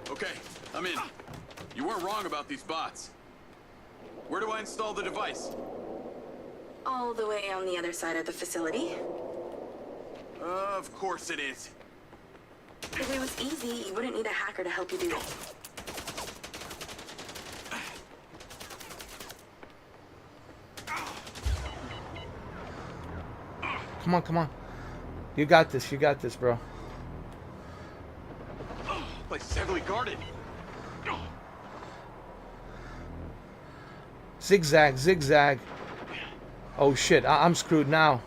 C: Okay, I'm in. You weren't wrong about these bots. Where do I install the device?
E: All the way on the other side of the facility.
C: Of course it is.
E: If it was easy, you wouldn't need a hacker to help you do it.
A: Come on, come on. You got this, bro.
C: Place is heavily guarded.
A: Zigzag, zigzag. Oh shit, I'm screwed now.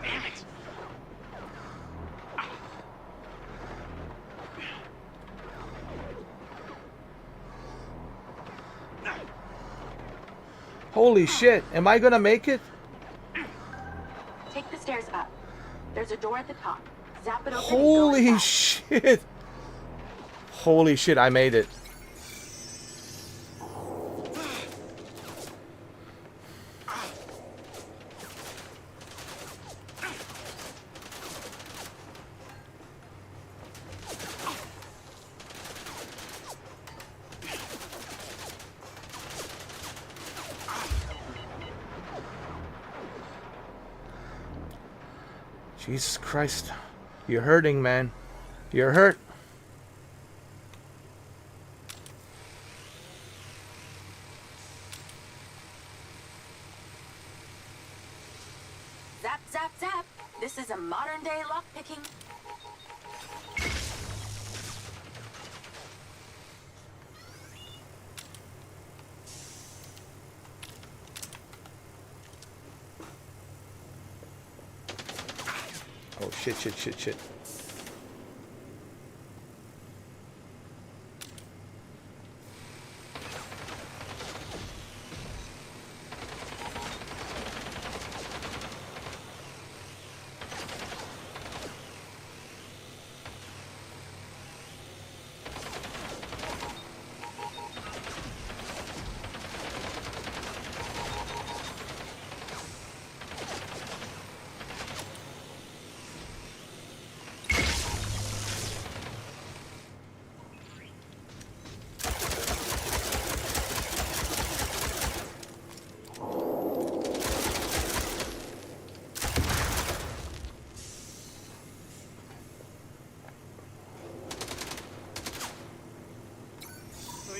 C: Damn it.
A: Holy shit, am I gonna make it?
E: Take the stairs up. There's a door at the top. Zap it open.
A: Holy shit. Holy shit, I made it. Jesus Christ. You're hurting, man. You're hurt.
E: Zap, zap, zap. This is a modern day lockpicking.
A: Oh shit, shit, shit, shit.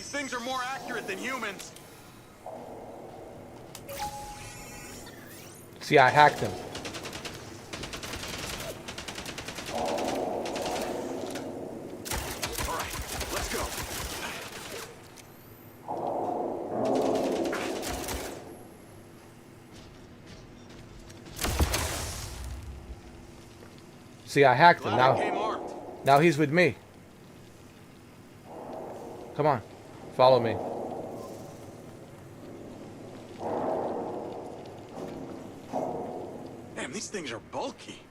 C: Things are more accurate than humans.
A: See, I hacked him.
C: All right, let's go.
A: See, I hacked him.
C: Glad I came armed.
A: Now he's with me. Come on. Follow me.
C: Damn, these things are bulky.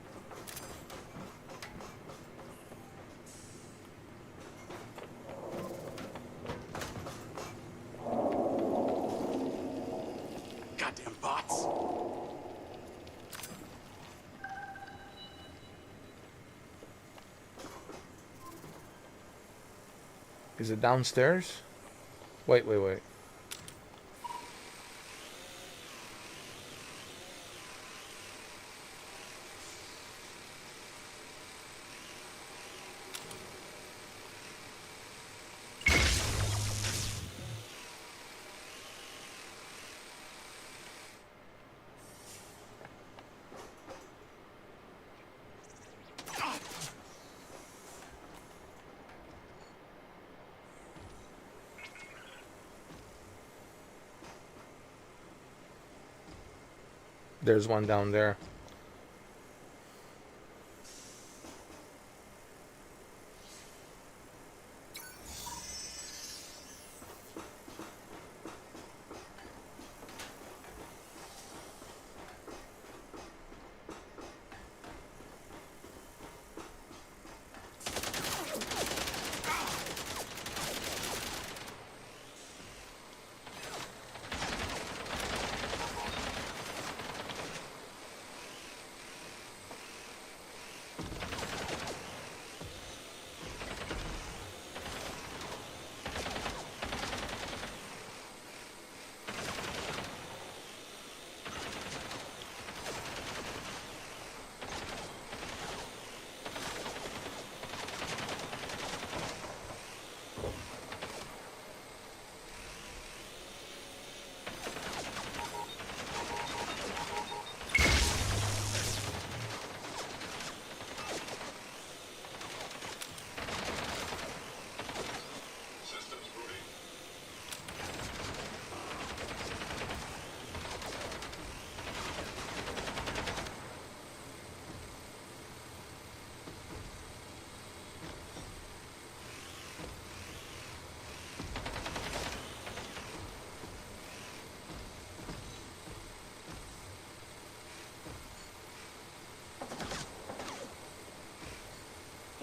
C: Goddamn bots.
A: Is it downstairs? Wait, wait, wait. There's one down there.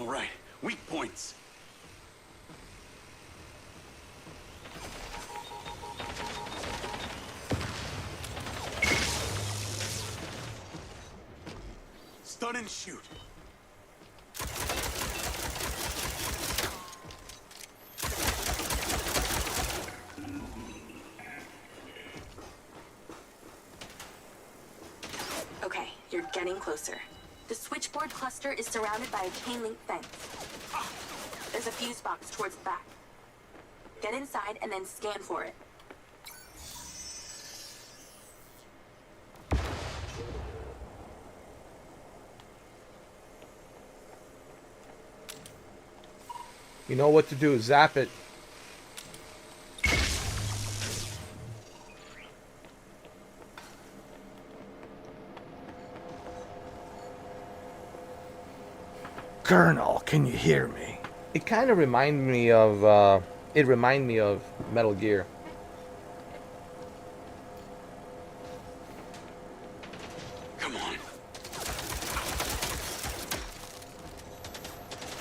C: All right, weak points. Stun and shoot.
E: Okay, you're getting closer. The switchboard cluster is surrounded by a chain link fence. There's a fuse box towards the back. Get inside and then scan for it.
A: You know what to do. Zap it. Colonel, can you hear me? It kind of reminded me of Metal Gear.
C: Come on.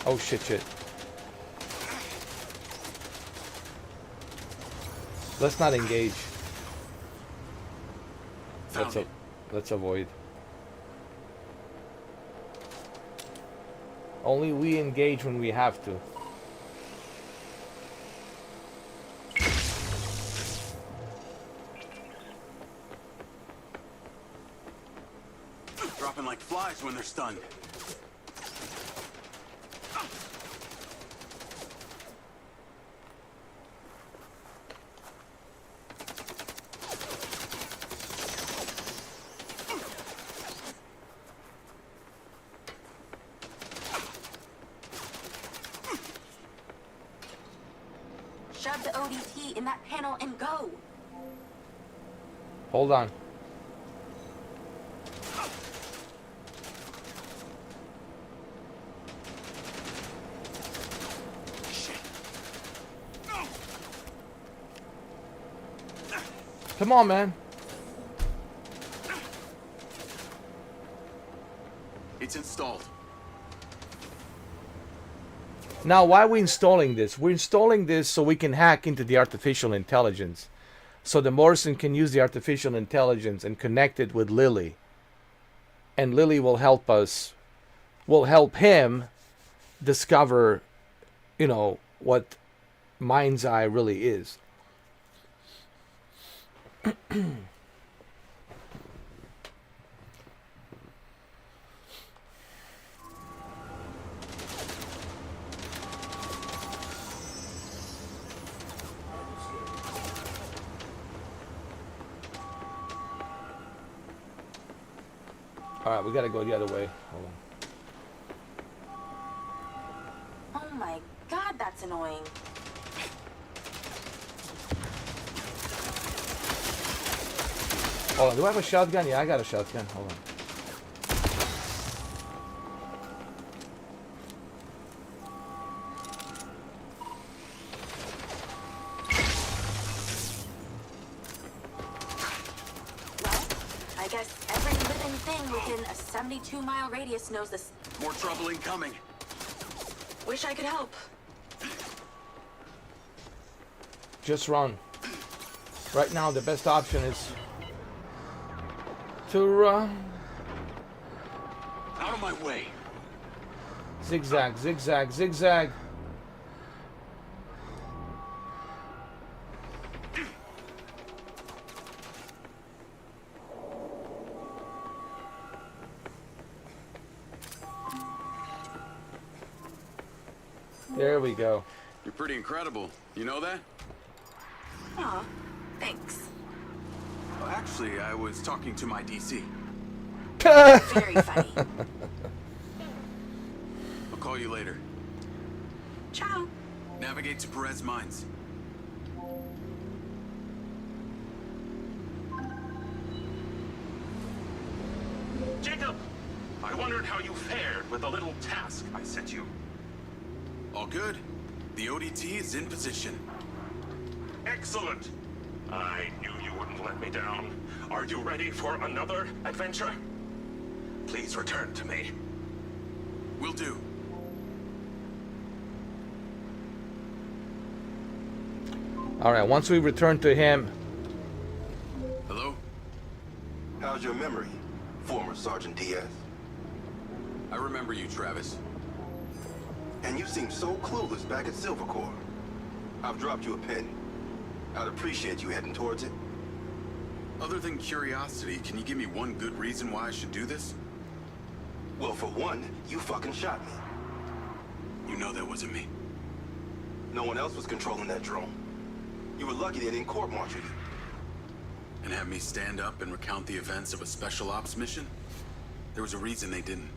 A: Oh shit. Let's not engage.
C: Found it.
A: Let's avoid. Only we engage when we have to.
C: Dropping like flies when they're stunned.
E: Shove the ODT in that panel and go.
A: Hold on. Come on, man.
C: It's installed.
A: Now, why are we installing this? We're installing this so we can hack into the artificial intelligence. So the Morrison can use the artificial intelligence and connect it with Lily. And Lily will help us, will help him discover, you know, what MindsEye really is. Alright, we gotta go the other way. Hold on.
E: Oh my god, that's annoying.
A: Hold on, do I have a shotgun? Yeah, I got a shotgun. Hold on.
E: I guess every living thing within a 72-mile radius knows this.
C: More trouble incoming.
E: Wish I could help.
A: Just run. Right now, the best option is to run.
C: Out of my way.
A: Zigzag, zigzag, zigzag. There we go.
C: You're pretty incredible. You know that?
E: Aw, thanks.
C: Well, actually, I was talking to my DC.
E: Very funny.
C: I'll call you later.
E: Ciao.
C: Navigate to Perez Mines.
D: Jacob! I wondered how you fared with the little task I sent you.
C: All good. The ODT is in position.
D: Excellent! I knew you wouldn't let me down. Are you ready for another adventure? Please return to me.
C: Will do.
A: All right, once we return to him.
C: Hello?
G: How's your memory, former Sergeant Diaz?
C: I remember you, Travis.
G: And you seem so clueless back at Silva Corps. I've dropped you a pin. I'd appreciate you heading towards it.
C: Other than curiosity, can you give me one good reason why I should do this?
G: Well, for one, you fucking shot me.
C: You know that wasn't me.
G: No one else was controlling that drone. You were lucky they didn't court-martial you.
C: And have me stand up and recount the events of a special ops mission? There was a reason they didn't.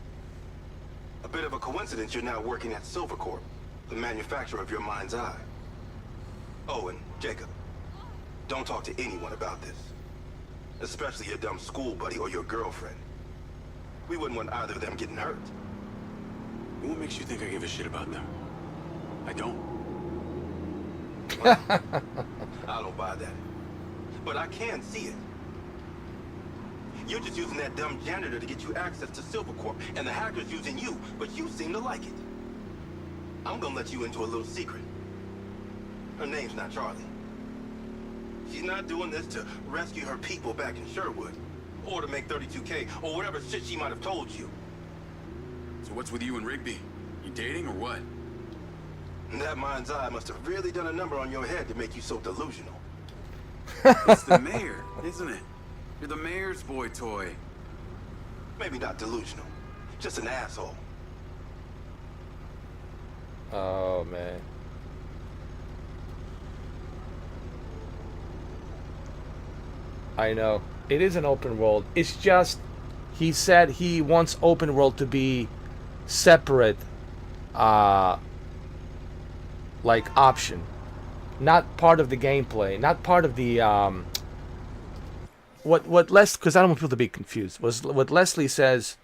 G: A bit of a coincidence you're now working at Silva Corp, the manufacturer of your MindsEye. Oh, and Jacob, don't talk to anyone about this. Especially your dumb school buddy or your girlfriend. We wouldn't want either of them getting hurt.
C: What makes you think I give a shit about them? I don't.
G: I don't buy that. But I can see it. You're just using that dumb janitor to get you access to Silva Corp, and the hacker's using you, but you seem to like it. I'm gonna let you into a little secret. Her name's not Charlie. She's not doing this to rescue her people back in Sherwood, or to make 32K, or whatever shit she might have told you.
C: So what's with you and Rigby? You dating or what?
G: And that MindsEye must have really done a number on your head to make you so delusional.
C: It's the mayor, isn't it? You're the mayor's boy toy.
G: Maybe not delusional, just an asshole.
A: Oh man. I know. It is an open world. It's just he said he wants open world to be separate like option. Not part of the gameplay, not part of the what Les, because I don't want people to be confused, was what Leslie says.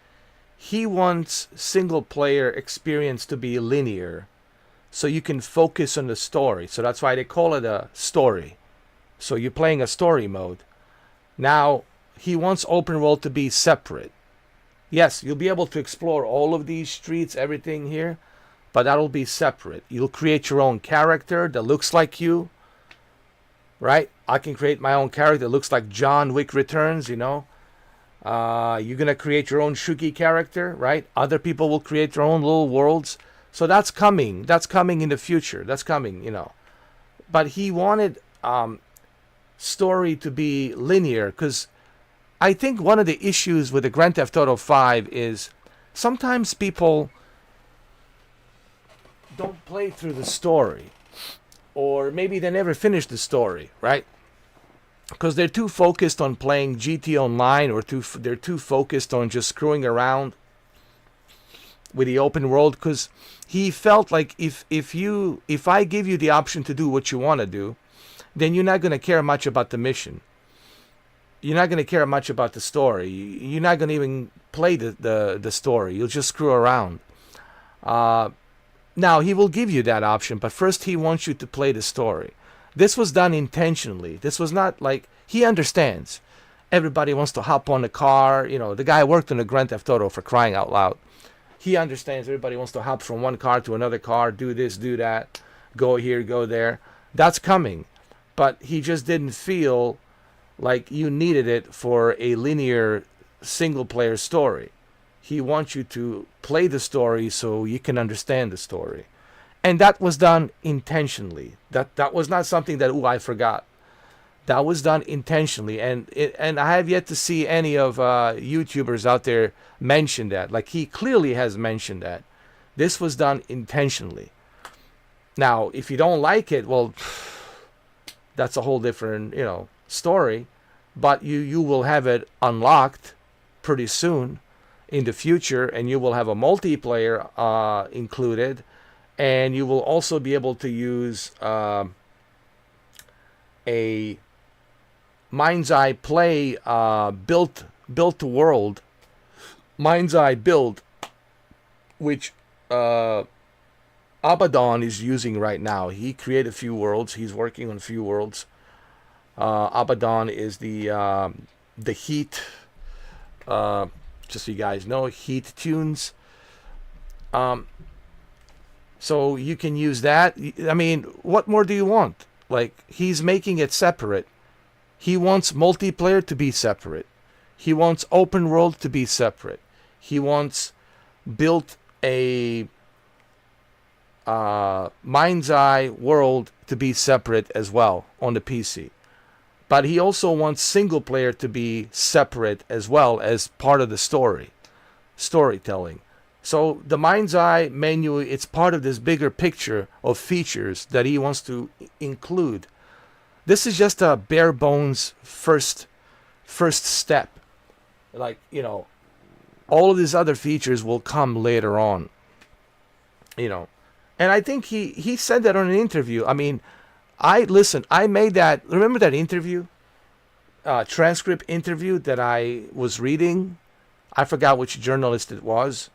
A: He wants single player experience to be linear so you can focus on the story. So that's why they call it a story. So you're playing a story mode. Now, he wants open world to be separate. Yes, you'll be able to explore all of these streets, everything here, but that'll be separate. You'll create your own character that looks like you, right? I can create my own character that looks like John Wick Returns, you know. You're going to create your own Shuki character, right? Other people will create their own little worlds. So that's coming. That's coming in the future. That's coming, you know. But he wanted story to be linear, because I think one of the issues with the Grand Theft Auto 5 is sometimes people don't play through the story, or maybe they never finish the story, right? Because they're too focused on playing GT Online, or they're too focused on just screwing around with the open world. Because he felt like if I give you the option to do what you want to do, then you're not going to care much about the mission. You're not going to care much about the story. You're not going to even play the story. You'll just screw around. Now, he will give you that option, but first he wants you to play the story. This was done intentionally. This was not like, he understands. Everybody wants to hop on the car. You know, the guy worked on the Grand Theft Auto, for crying out loud. He understands everybody wants to hop from one car to another car, do this, do that, go here, go there. That's coming. But he just didn't feel like you needed it for a linear single-player story. He wants you to play the story so you can understand the story. And that was done intentionally. That was not something that, I forgot. That was done intentionally. And I have yet to see any of YouTubers out there mention that. Like, he clearly has mentioned that. This was done intentionally. Now, if you don't like it, well, that's a whole different, you know, story. But you will have it unlocked pretty soon in the future, and you will have a multiplayer included, and you will also be able to use a MindsEye Play built to world, MindsEye build, which Abaddon is using right now. He created a few worlds. He's working on a few worlds. Abaddon is the Heat, just so you guys know, Heat tunes. So you can use that. I mean, what more do you want? Like, he's making it separate. He wants multiplayer to be separate. He wants open world to be separate. He wants built a MindsEye world to be separate as well on the PC. But he also wants single player to be separate as well as part of the storytelling. So the MindsEye menu, it's part of this bigger picture of features that he wants to include. This is just a bare bones first step. Like, you know, all of these other features will come later on. You know, and I think he said that on an interview. I mean, I made that, remember that interview? Transcript interview that I was reading? I forgot which journalist it was.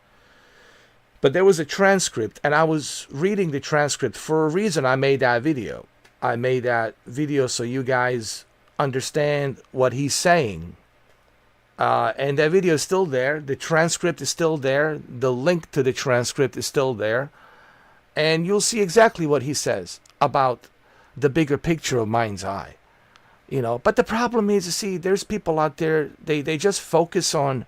A: But there was a transcript, and I was reading the transcript for a reason. I made that video. I made that video so you guys understand what he's saying. And that video is still there. The transcript is still there. The link to the transcript is still there. And you'll see exactly what he says about the bigger picture of MindsEye. You know, but the problem is, you see, there's people out there, they just focus on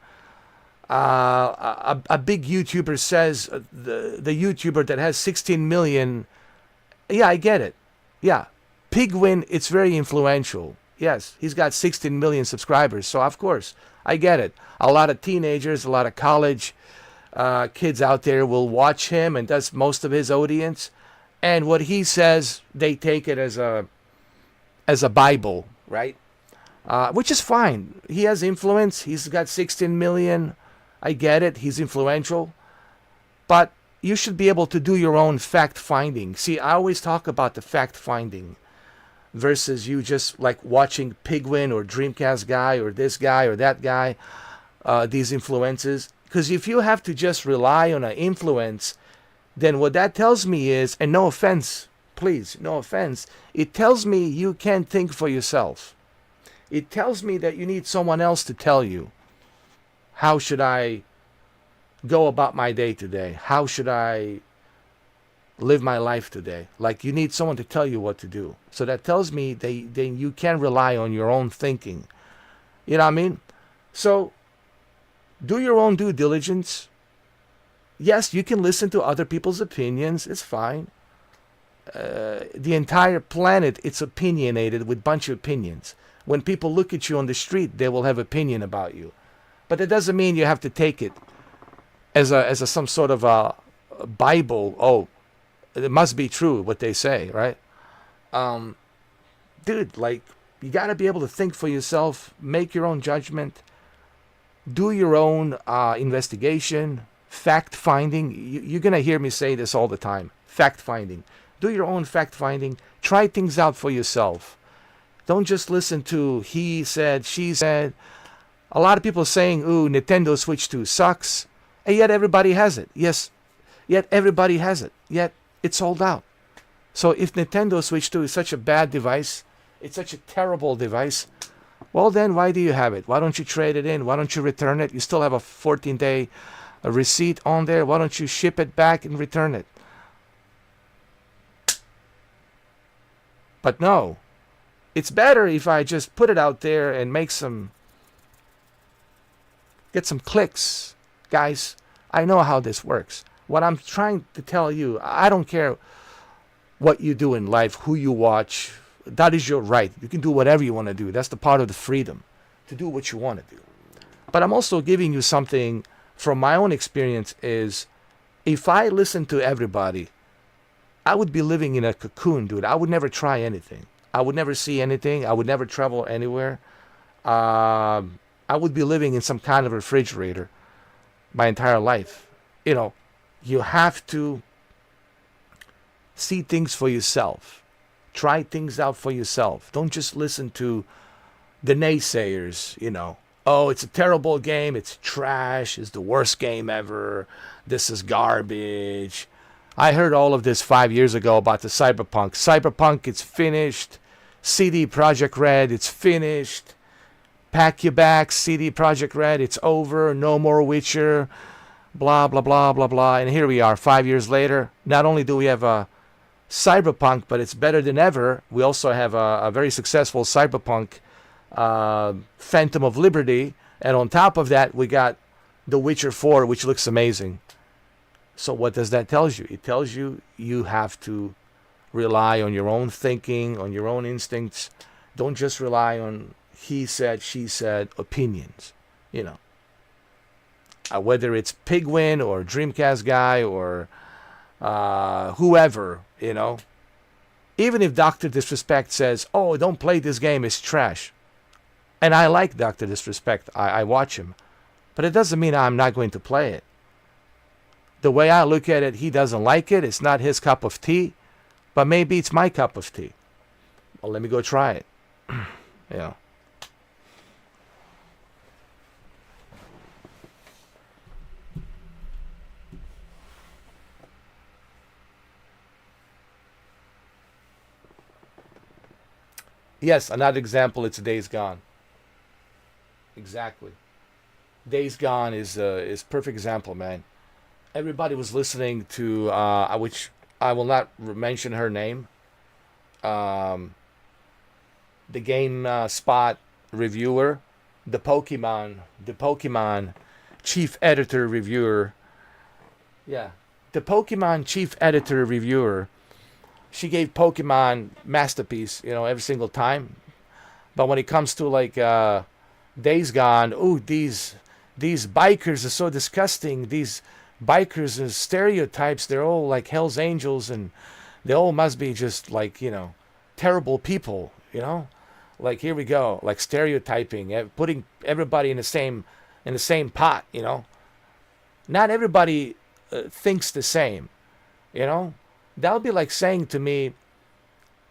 A: a big YouTuber says, the YouTuber that has 16 million. Yeah, I get it. Yeah, Pigwin, it's very influential. Yes, he's got 16 million subscribers. So, of course, I get it. A lot of teenagers, a lot of college kids out there will watch him, and that's most of his audience. And what he says, they take it as a Bible, right? Which is fine. He has influence. He's got 16 million. I get it. He's influential. But you should be able to do your own fact-finding. See, I always talk about the fact-finding versus you just like watching Pigwin or Dreamcast guy or this guy or that guy, these influences. Because if you have to just rely on an influence, then what that tells me is, and no offense, please, no offense, it tells me you can't think for yourself. It tells me that you need someone else to tell you, how should I go about my day today? How should I live my life today? Like, you need someone to tell you what to do. So that tells me that you can rely on your own thinking. You know what I mean? So do your own due diligence. Yes, you can listen to other people's opinions. It's fine. The entire planet, it's opinionated with a bunch of opinions. When people look at you on the street, they will have opinion about you. But that doesn't mean you have to take it as some sort of a Bible. Oh, it must be true what they say, right? Dude, like, you got to be able to think for yourself, make your own judgment, do your own investigation, fact-finding. You're going to hear me say this all the time, fact-finding. Do your own fact-finding. Try things out for yourself. Don't just listen to he said, she said. A lot of people saying, ooh, Nintendo Switch 2 sucks. And yet everybody has it. Yes, yet everybody has it. Yet it's sold out. So if Nintendo Switch 2 is such a bad device, it's such a terrible device, well then why do you have it? Why don't you trade it in? Why don't you return it? You still have a 14-day receipt on there. Why don't you ship it back and return it? But no. It's better if I just put it out there and get some clicks. Guys, I know how this works. What I'm trying to tell you, I don't care what you do in life, who you watch. That is your right. You can do whatever you want to do. That's the part of the freedom, to do what you want to do. But I'm also giving you something from my own experience is, if I listened to everybody, I would be living in a cocoon, dude. I would never try anything. I would never see anything. I would never travel anywhere. I would be living in some kind of refrigerator my entire life. You know, you have to see things for yourself. Try things out for yourself. Don't just listen to the naysayers, you know. Oh, it's a terrible game. It's trash. It's the worst game ever. This is garbage. I heard all of this 5 years ago about the Cyberpunk. Cyberpunk, it's finished. CD Projekt Red, it's finished. Pack your bags, CD Projekt Red, it's over. No more Witcher. Blah, blah, blah, blah, blah. And here we are 5 years later. Not only do we have a Cyberpunk, but it's better than ever. We also have a very successful Cyberpunk Phantom of Liberty, and on top of that, we got The Witcher 4, which looks amazing. So what does that tell you? It tells you you have to rely on your own thinking, on your own instincts. Don't just rely on he said, she said opinions, you know. Whether it's Pigwin or Dreamcast Guy or whoever, you know. Even if Dr. Disrespect says, oh, don't play this game, it's trash. And I like Dr. Disrespect. I watch him. But it doesn't mean I'm not going to play it. The way I look at it, he doesn't like it. It's not his cup of tea. But maybe it's my cup of tea. Well, let me go try it. Yeah. Yes, another example, it's Days Gone. Exactly. Days Gone is perfect example, man. Everybody was listening to, which I will not mention her name, the Game Spot reviewer, the Pokemon chief editor reviewer. Yeah, the Pokemon chief editor reviewer. She gave Pokemon masterpiece, you know, every single time. But when it comes to like Days Gone, ooh, these bikers are so disgusting. These bikers and stereotypes, they're all like Hell's Angels, and they all must be just like, you know, terrible people, you know. Like here we go, like stereotyping, putting everybody in the same pot, you know. Not everybody thinks the same, you know. That would be like saying to me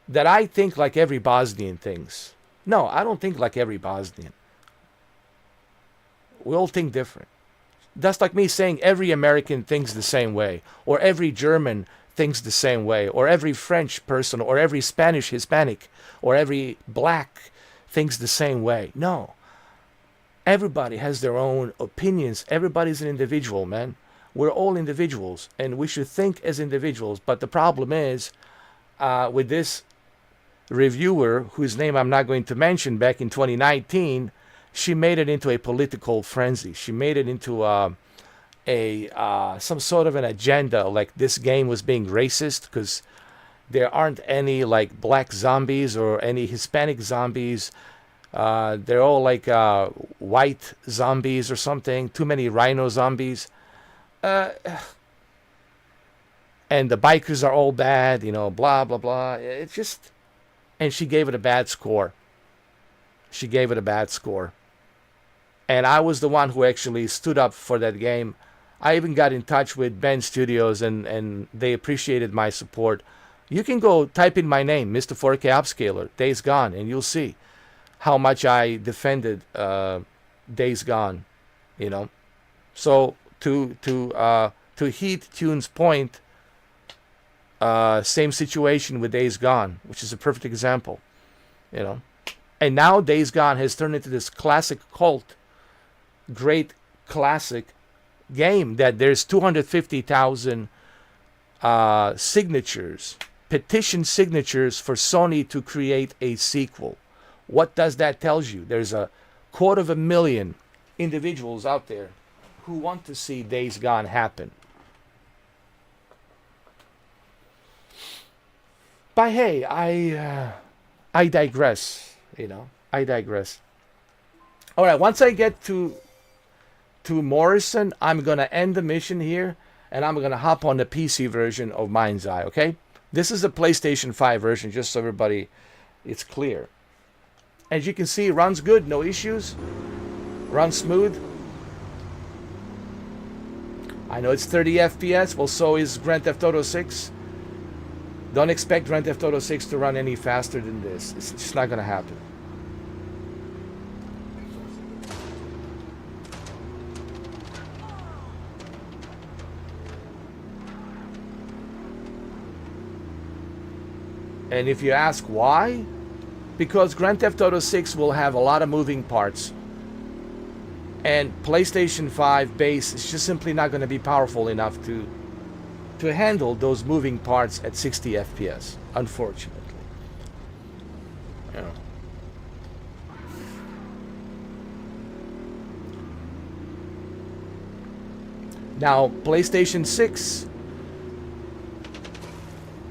A: that I think like every Bosnian thinks. No, I don't think like every Bosnian. We all think different. That's like me saying every American thinks the same way, or every German thinks the same way, or every French person, or every Spanish Hispanic, or every black thinks the same way. No. Everybody has their own opinions. Everybody's an individual, man. We're all individuals, and we should think as individuals. But the problem is, with this reviewer, whose name I'm not going to mention, back in 2019, she made it into a political frenzy. She made it into some sort of an agenda, like this game was being racist because there aren't any like black zombies or any Hispanic zombies. They're all like white zombies or something. Too many rhino zombies. And the bikers are all bad, you know, blah, blah, blah. It's just... And she gave it a bad score. She gave it a bad score. And I was the one who actually stood up for that game. I even got in touch with Ben Studios, and they appreciated my support. You can go type in my name, Mr. 4K Upscaler, Days Gone, and you'll see how much I defended Days Gone, you know. So... To Heat Tune's point, same situation with Days Gone, which is a perfect example, you know. And now Days Gone has turned into this classic cult, great classic game that there's 250,000 signatures, petition signatures for Sony to create a sequel. What does that tell you? There's 250,000 individuals out there who want to see Days Gone happen. But hey, I digress, you know. I digress. All right, once I get to Morrison, I'm going to end the mission here, and I'm going to hop on the PC version of MindsEye, okay? This is the PlayStation 5 version, just so everybody, it's clear. As you can see, it runs good, no issues. Runs smooth. I know it's 30 FPS, well, so is Grand Theft Auto 6. Don't expect Grand Theft Auto 6 to run any faster than this. It's just not going to happen. And if you ask why, because Grand Theft Auto 6 will have a lot of moving parts. And PlayStation 5 base is just simply not going to be powerful enough to to handle those moving parts at 60 FPS, unfortunately. You know. Now, PlayStation 6,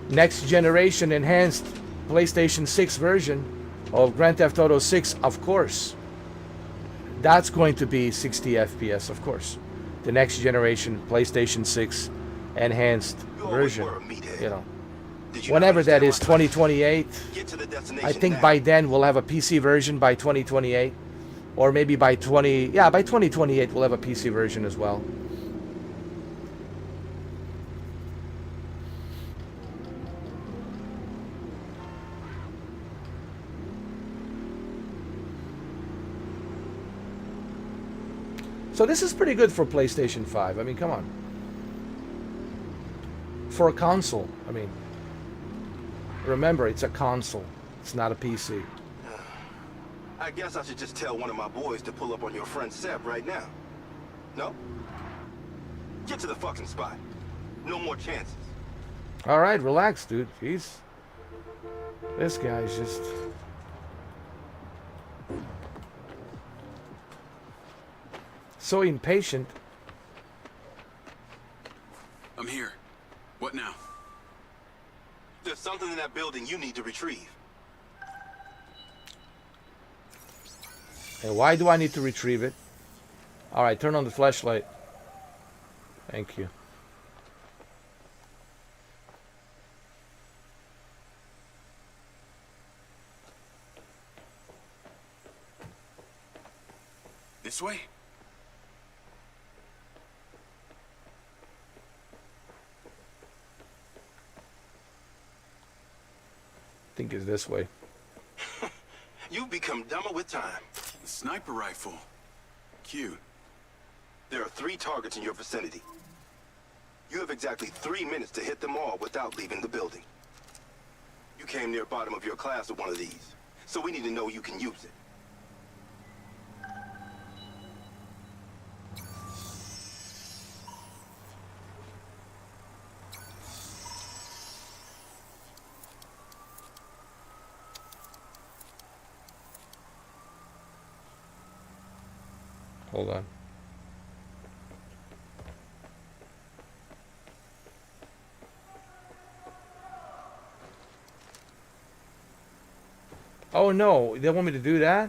A: next generation enhanced PlayStation 6 version of Grand Theft Auto 6, of course. That's going to be 60 FPS, of course. The next generation PlayStation 6 enhanced version. You know, whenever that is, 2028. I think by then we'll have a PC version by 2028, or maybe by 2028 we'll have a PC version as well. So this is pretty good for PlayStation 5. I mean, come on. For a console, I mean, remember, it's a console. It's not a PC.
G: I guess I should just tell one of my boys to pull up on your friend Seb right now. No? Get to the fucking spot. No more chances.
A: All right, relax, dude. Jeez. This guy's just... so impatient.
C: I'm here. What now?
G: There's something in that building you need to retrieve.
A: And why do I need to retrieve it? All right, turn on the flashlight. Thank you.
C: This way?
A: I think it's this way.
G: You've become dumber with time.
C: A sniper rifle. Cute.
G: There are 3 targets in your vicinity. You have exactly 3 minutes to hit them all without leaving the building. You came near bottom of your class with one of these, so we need to know you can use it.
A: Hold on. Oh no, they want me to do that?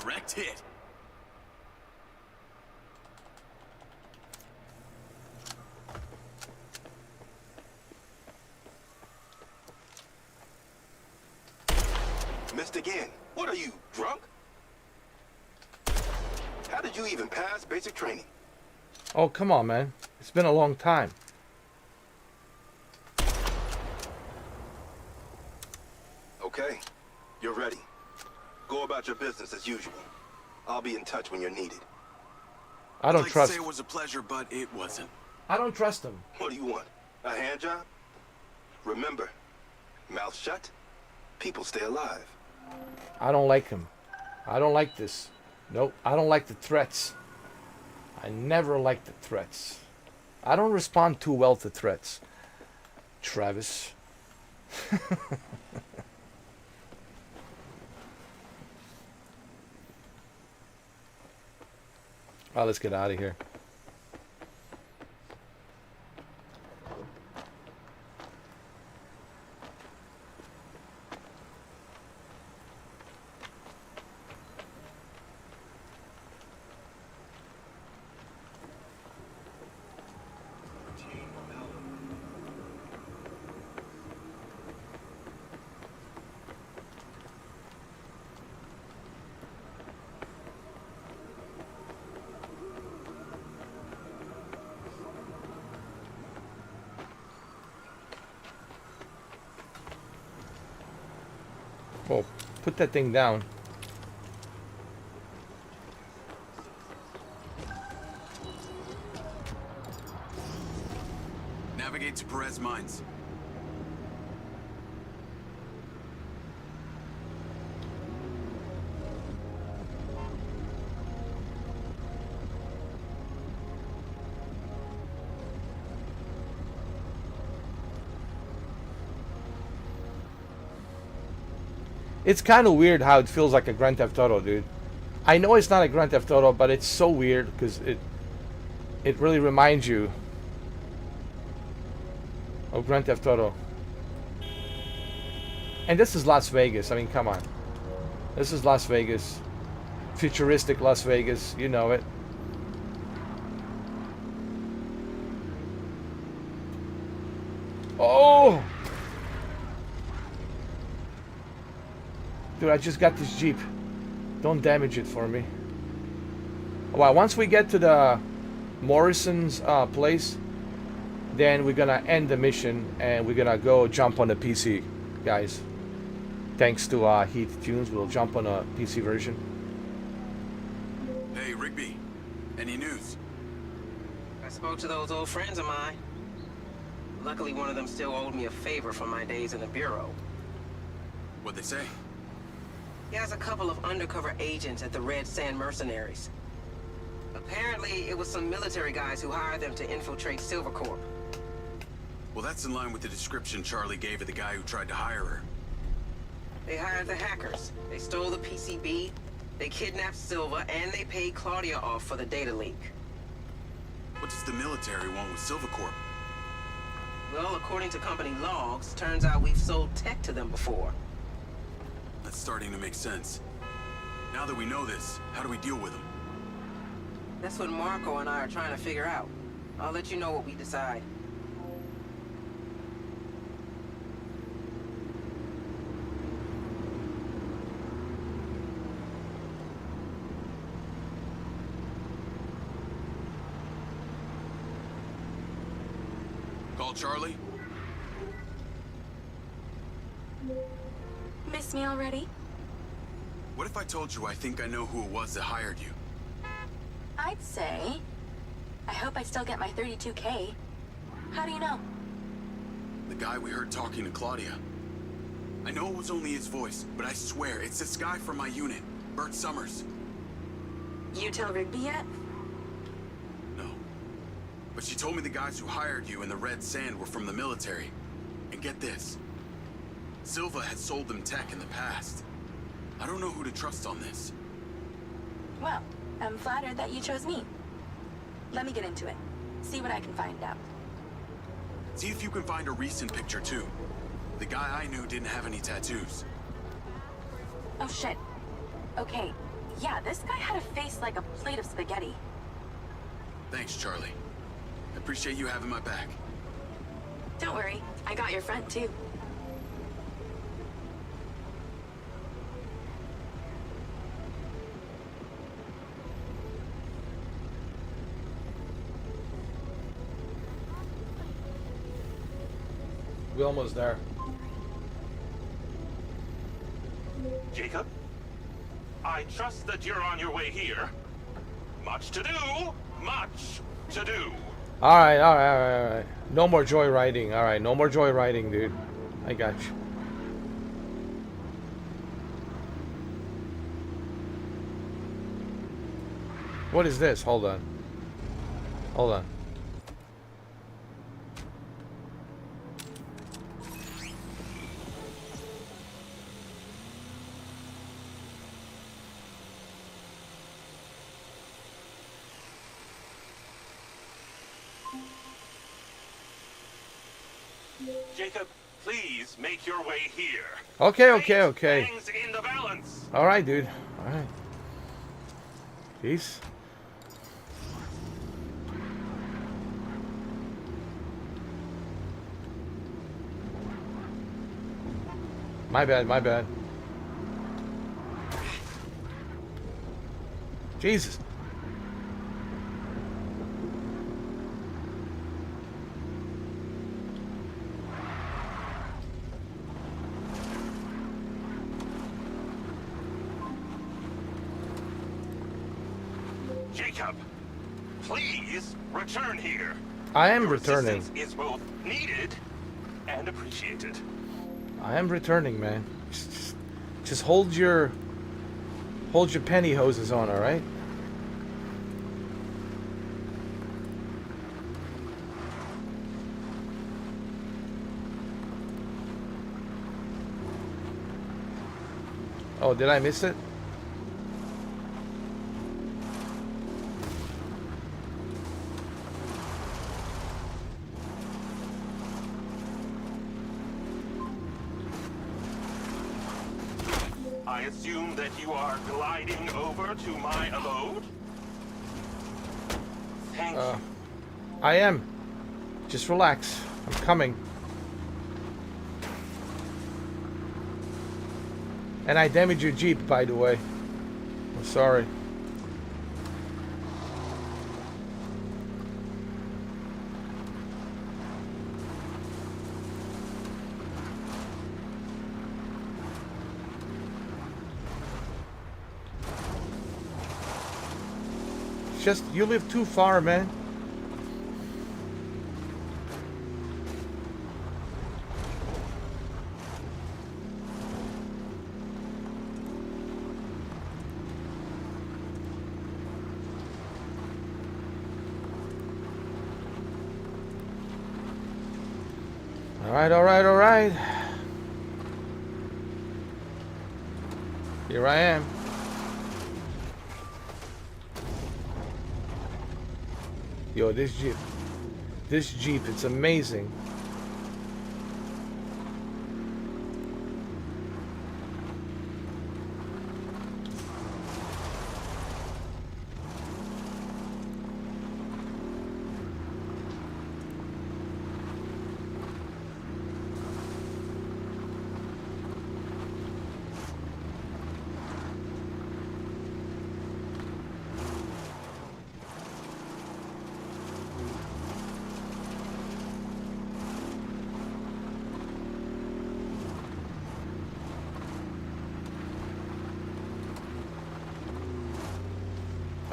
C: Direct hit.
G: Missed again. What are you, drunk? How did you even pass basic training?
A: Oh, come on, man. It's been a long time.
G: Okay, you're ready. Go about your business as usual. I'll be in touch when you're needed.
A: I don't
C: I'd like
A: trust
C: to say
A: him.
C: it was a pleasure, but it wasn't.
A: I don't trust him.
G: What do you want? A hand job? Remember, mouth shut, people stay alive.
A: I don't like him. I don't like this. Nope, I don't like the threats. I never like the threats. I don't respond too well to threats. Travis. Oh, let's get out of here. put that thing down.
C: Navigate to Perez Mines.
A: It's kind of weird how it feels like a Grand Theft Auto, dude. I know it's not a Grand Theft Auto, but it's so weird because it really reminds you of Grand Theft Auto. And this is Las Vegas. I mean, come on. This is Las Vegas. Futuristic Las Vegas. You know it. Oh! Dude, I just got this Jeep. Don't damage it for me. Well, once we get to the Morrison's place, then we're gonna end the mission and we're gonna go jump on the PC, guys. Thanks to Heath Tunes, we'll jump on a PC version.
C: Hey, Rigby. Any news?
H: I spoke to those old friends of mine. Luckily, one of them still owed me a favor from my days in the Bureau.
C: What'd they say?
H: He has a couple of undercover agents at the Red Sand Mercenaries. Apparently, it was some military guys who hired them to infiltrate Silva Corp.
C: Well, that's in line with the description Charlie gave of the guy who tried to hire her.
H: They hired the hackers. They stole the PCB, they kidnapped Silva, and they paid Claudia off for the data leak.
C: What does the military want with Silva Corp?
H: Well, according to company logs, turns out we've sold tech to them before.
C: That's starting to make sense. Now that we know this, how do we deal with them?
H: That's what Marco and I are trying to figure out. I'll let you know what we decide.
C: Call Charlie?
E: Miss me already?
C: What if I told you I think I know who it was that hired you?
E: I'd say... I hope I still get my 32K. How do you know?
C: The guy we heard talking to Claudia. I know it was only his voice, but I swear it's this guy from my unit, Bert Summers.
E: You tell Rigby yet?
C: No. But she told me the guys who hired you in the Red Sand were from the military. And get this. Silva had sold them tech in the past. I don't know who to trust on this.
E: Well, I'm flattered that you chose me. Let me get into it. See what I can find out.
C: See if you can find a recent picture too. The guy I knew didn't have any tattoos.
E: Oh shit. Okay. Yeah, this guy had a face like a plate of spaghetti.
C: Thanks, Charlie. I appreciate you having my back.
E: Don't worry, I got your front too.
A: We're almost there.
D: Jacob, I trust that you're on your way here. Much to do, much to do.
A: Alright. No more joyriding. Alright, no more joyriding, dude. I got you. What is this? Hold on. Hold on.
D: Jacob, please make your way here.
A: Okay.
D: Things in the balance.
A: Alright, dude. Alright. Peace. My bad. Jesus.
D: Jacob, please return here.
A: I am
D: Your
A: returning.
D: assistance is both needed and appreciated.
A: I am returning, man. Just hold your pantyhoses on, all right? Oh, did I miss it?
D: I assume that you are gliding over to my abode? Thank you.
A: I am. Just relax. I'm coming. And I damaged your Jeep, by the way. I'm sorry. Just, you live too far, man. All right. Here I am. Yo, this Jeep, it's amazing.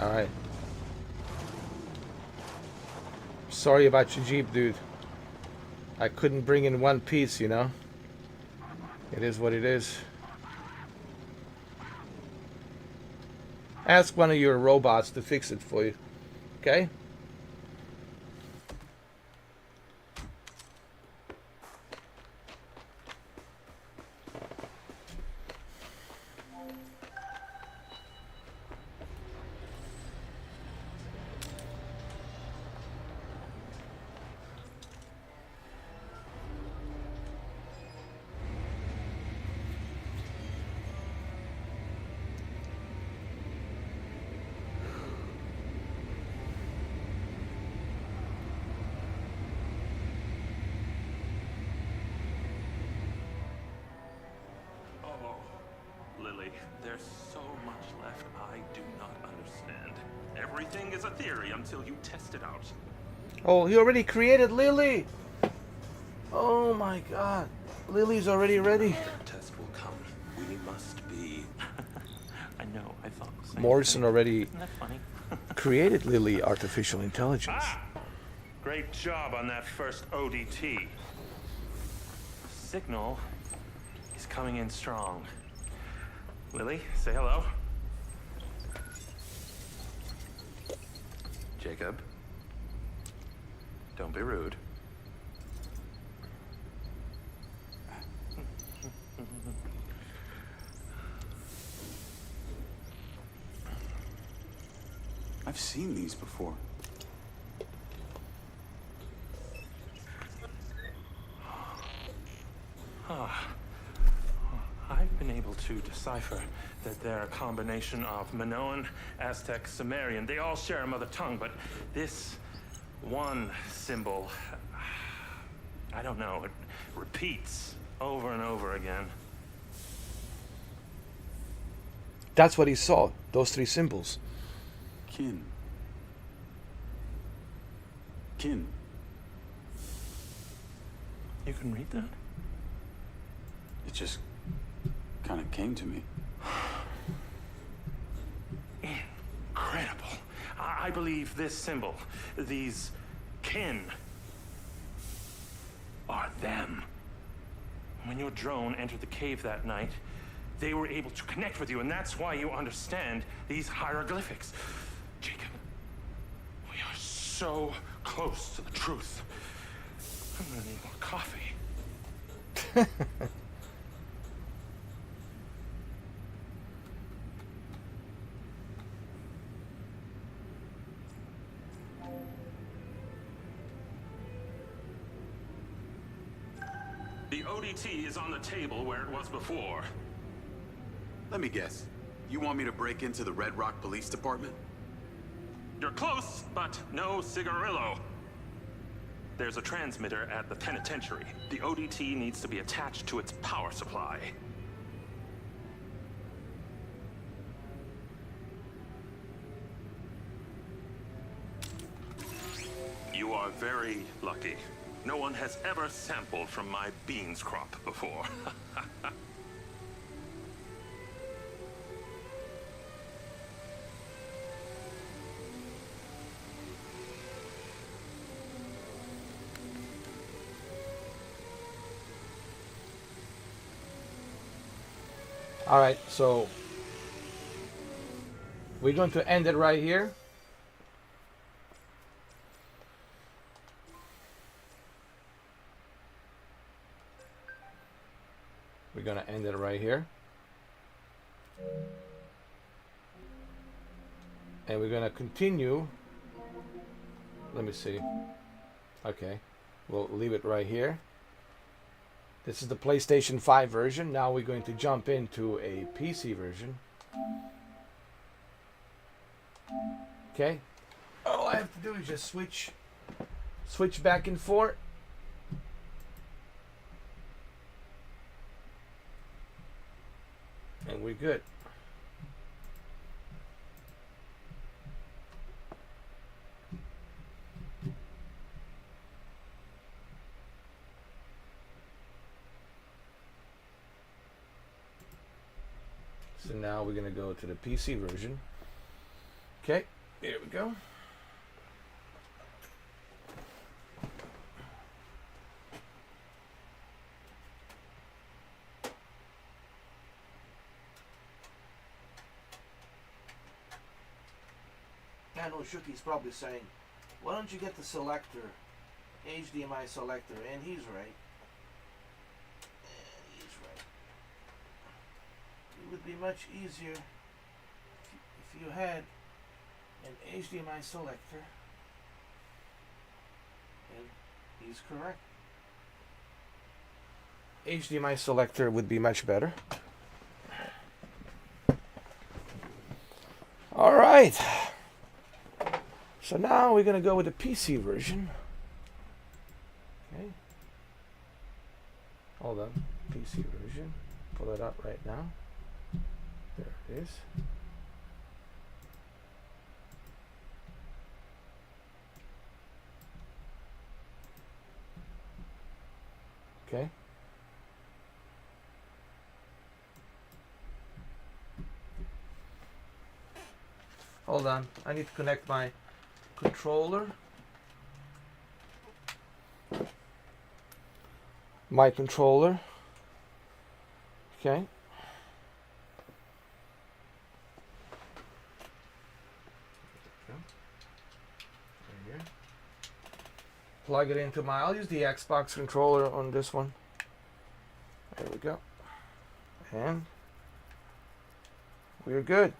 A: All right. Sorry about your Jeep, dude. I couldn't bring in one piece, you know. It is what it is. Ask one of your robots to fix it for you. Okay?
D: There's so much left I do not understand. Everything is a theory until you test it out.
A: Oh, he already created Lily. Oh my God. Lily's already ready.
B: The test will come. We must be.
D: I know, I thought the same
A: Morrison
D: thing.
A: already
D: Isn't that funny?
A: created Lily artificial intelligence.
D: Great job on that first ODT. Signal is coming in strong. Lily, say hello. Jacob, don't be rude.
C: I've seen these before.
D: I've been able to decipher that they're a combination of Minoan, Aztec, Sumerian. They all share a mother tongue, but this one symbol, I don't know, it repeats over and over again.
A: That's what he saw, those three symbols.
C: Kin. Kin.
D: You can read that?
C: It just kind of came to me.
D: Incredible. I I believe this symbol, these kin, are them. When your drone entered the cave that night, they were able to connect with you, and that's why you understand these hieroglyphics. Jacob, we are so close to the truth. I'm gonna need more coffee. The ODT is on the table where it was before.
C: Let me guess. You want me to break into the Red Rock Police Department?
D: You're close, but no cigarillo. There's a transmitter at the penitentiary. The ODT needs to be attached to its power supply. You are very lucky. No one has ever sampled from my beans crop before.
A: All right, so we're going to end it right here. We're going to end it right here. And we're going to continue. Let me see. Okay. We'll leave it right here. This is the PlayStation 5 version. Now we're going to jump into a PC version. Okay. All I have to do is just switch back and forth. And we're good. So now we're going to go to the PC version. Okay, here we go. I know Shuki's probably saying, why don't you get the selector, HDMI selector? And he's right. It would be much easier if you had an HDMI selector. And he's correct. HDMI selector would be much better. All right. So now we're going to go with the PC version. Okay. Hold on. PC version. Pull it up right now. There it is. Okay. Hold on. I need to connect my controller. My controller. Okay. Plug it into my, I'll use the Xbox controller on this one. There we go. And we're good.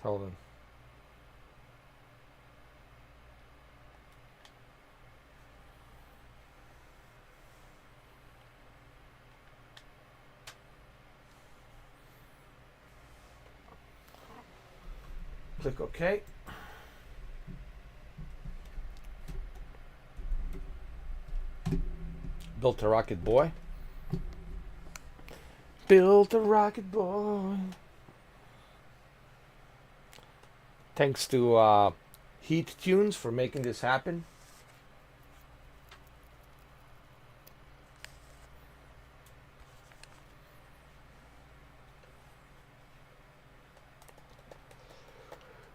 A: Hold on. Click OK. Built a rocket boy. Built a rocket boy. Thanks to Heat Tunes for making this happen.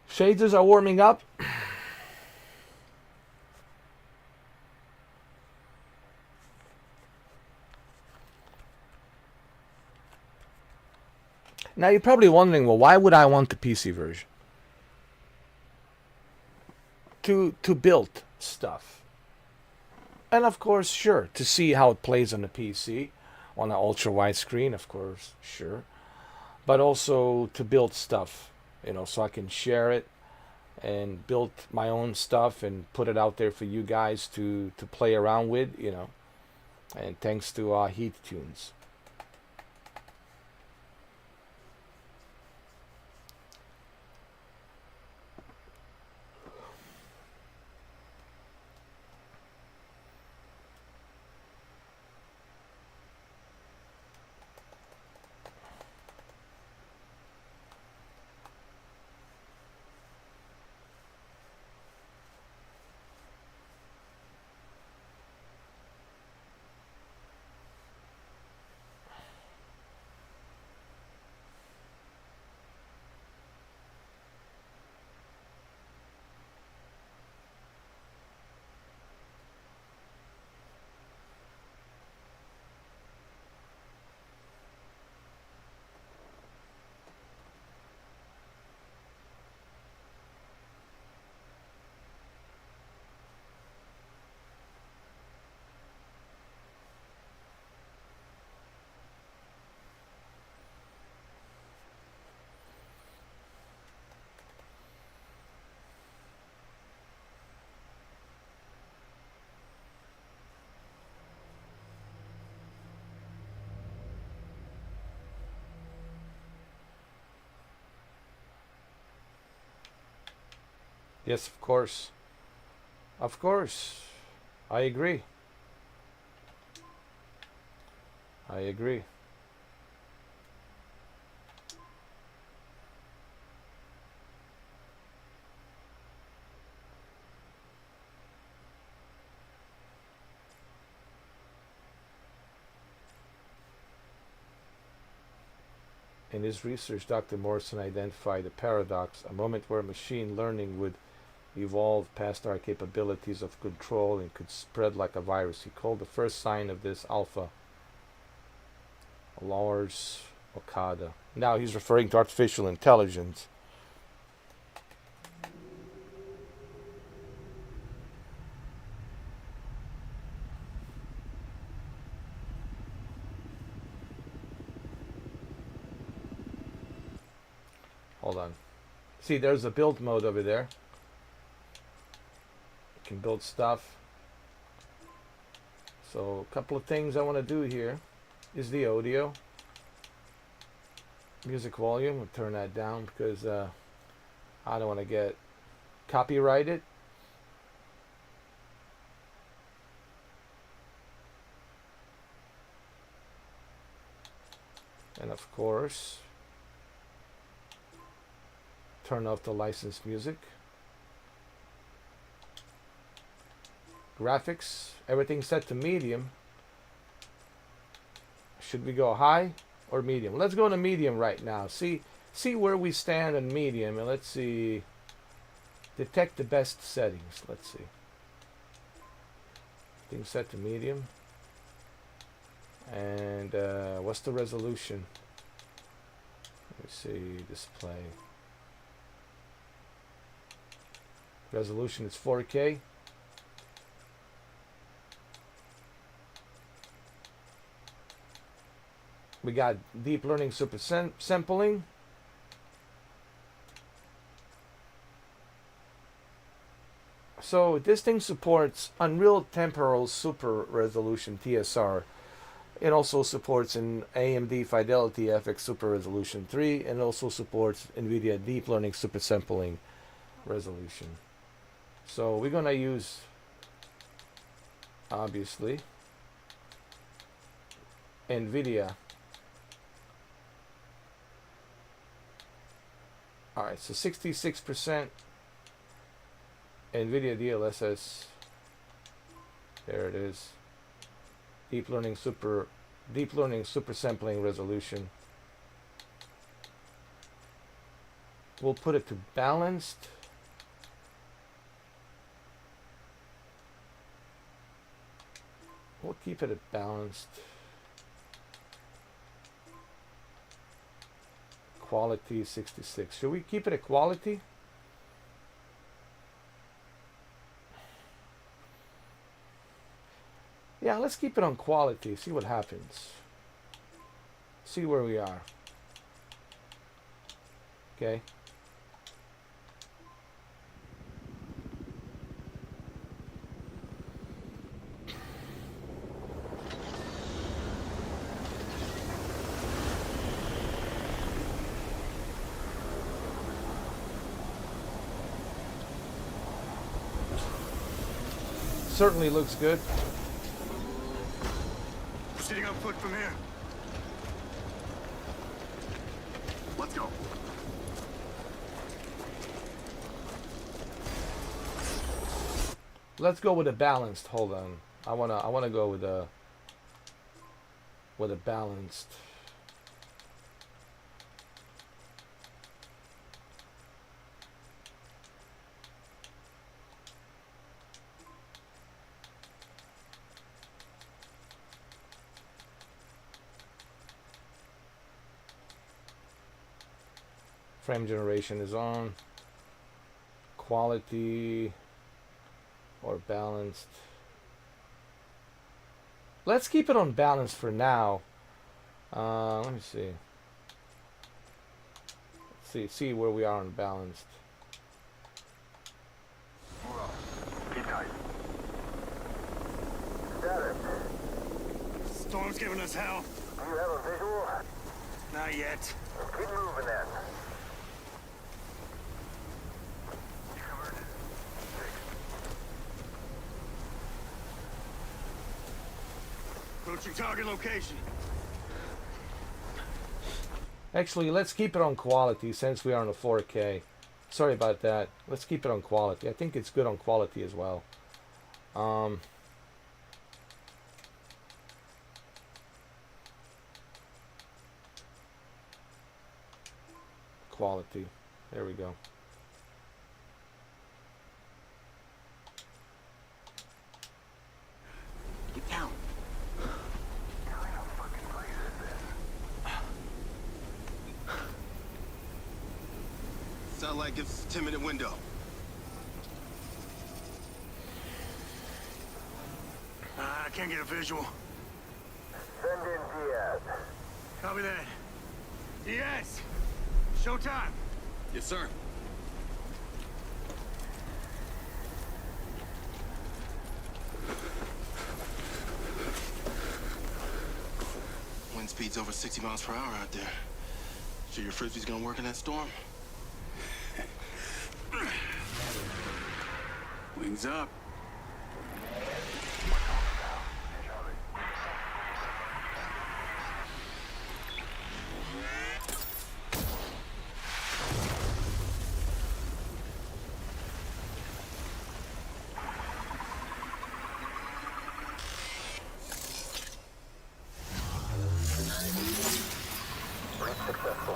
A: Shaders are warming up. Now you're probably wondering, well, why would I want the PC version? To build stuff. And of course, sure, to see how it plays on the PC, on an ultra wide screen, of course, sure. But also to build stuff, you know, so I can share it and build my own stuff and put it out there for you guys to play around with, you know. And thanks to Heat Tunes. Yes, of course. Of course. I agree. I agree. In his research, Dr. Morrison identified a paradox, a moment where machine learning would evolve past our capabilities of control and could spread like a virus. He called the first sign of this alpha Lars Okada. Now he's referring to artificial intelligence. Hold on. See, there's a build mode over there. You can build stuff. So a couple of things I want to do here is the audio. Music volume, we'll turn that down because I don't want to get copyrighted. And of course, turn off the licensed music. Graphics, everything set to medium. Should we go high or medium? Let's go to medium right now. See where we stand on medium, and let's see. Detect the best settings. Let's see. Things set to medium. And what's the resolution? Let me see. Display. Resolution is 4K. We got deep learning super sampling. So this thing supports Unreal Temporal Super Resolution TSR. It also supports an AMD Fidelity FX Super Resolution 3, and also supports NVIDIA Deep Learning Super Sampling Resolution. So we're gonna use, obviously, NVIDIA. All right, so 66%. NVIDIA DLSS. There it is. Deep learning super sampling resolution. We'll put it to balanced. We'll keep it at balanced. Quality 66. Should we keep it at quality? Yeah, let's keep it on quality. See what happens. See where we are. Okay. Certainly looks good.
C: Proceeding on foot from here. Let's go.
A: Let's go with a balanced. Hold on. I wanna go with a balanced. Frame generation is on. Quality or balanced. Let's keep it on balance for now. Let me see. Let's see where we are on balanced.
I: Keep tight. Status.
C: Storm's giving us hell.
I: Do you have a visual?
C: Not yet.
I: Keep moving then.
C: Approaching target location.
A: Actually, let's keep it on quality since we are on a 4K. Sorry about that. Let's keep it on quality. I think it's good on quality as well. Quality. There we go.
C: Get down.
G: Satellite gives us a 10-minute window.
C: I can't get a visual.
I: Send in Diaz.
C: Copy that. Yes. Showtime.
G: Yes, sir. Wind speed's over 60 miles per hour out there. Sure your frisbee's gonna work in that storm?
C: Wings up.
I: Successful.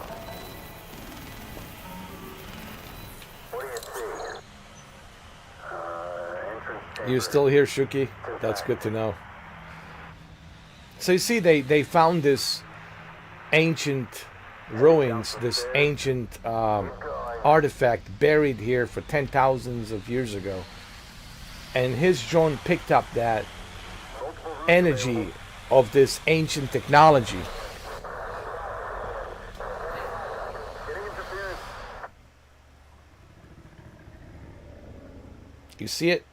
I: What do you see?
A: You still here, Shuki? That's good to know. So you see, they found this ancient ruins, this ancient artifact buried here for 10,000s of years ago. And his drone picked up that energy of this ancient technology. You see it?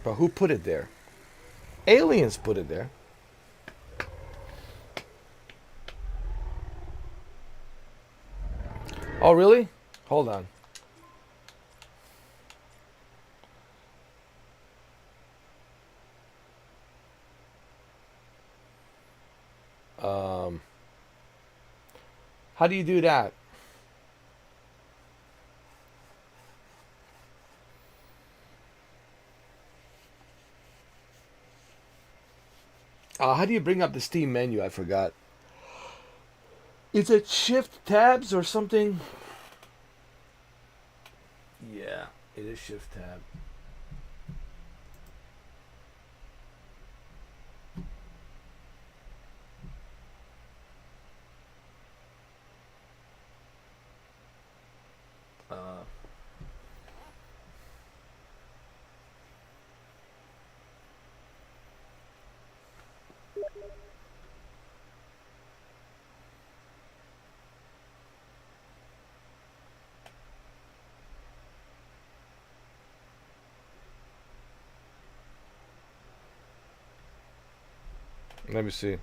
A: But who put it there? Aliens put it there. Oh, really? Hold on. How do you do that? How do you bring up the Steam menu? I forgot. Is it Shift Tabs or something? Yeah, it is Shift Tab. Let me see.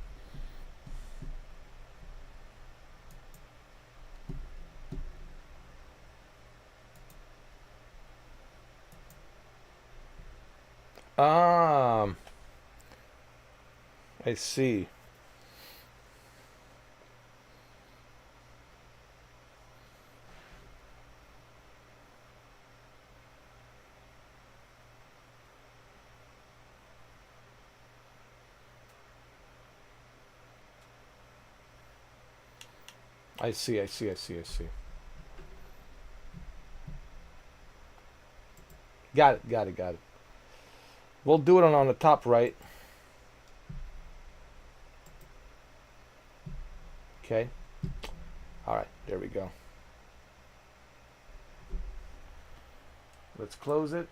A: I see. I see. Got it. We'll do it on the top right. Okay. All right, there we go. Let's close it.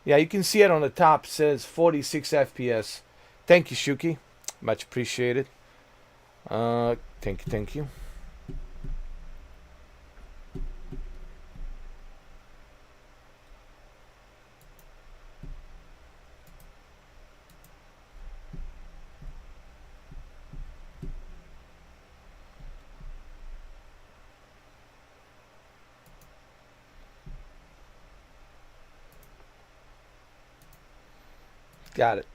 A: Yeah, you can see it on the top. It says 46 FPS. Thank you, Shuki. Much appreciated. Thank you. Got it.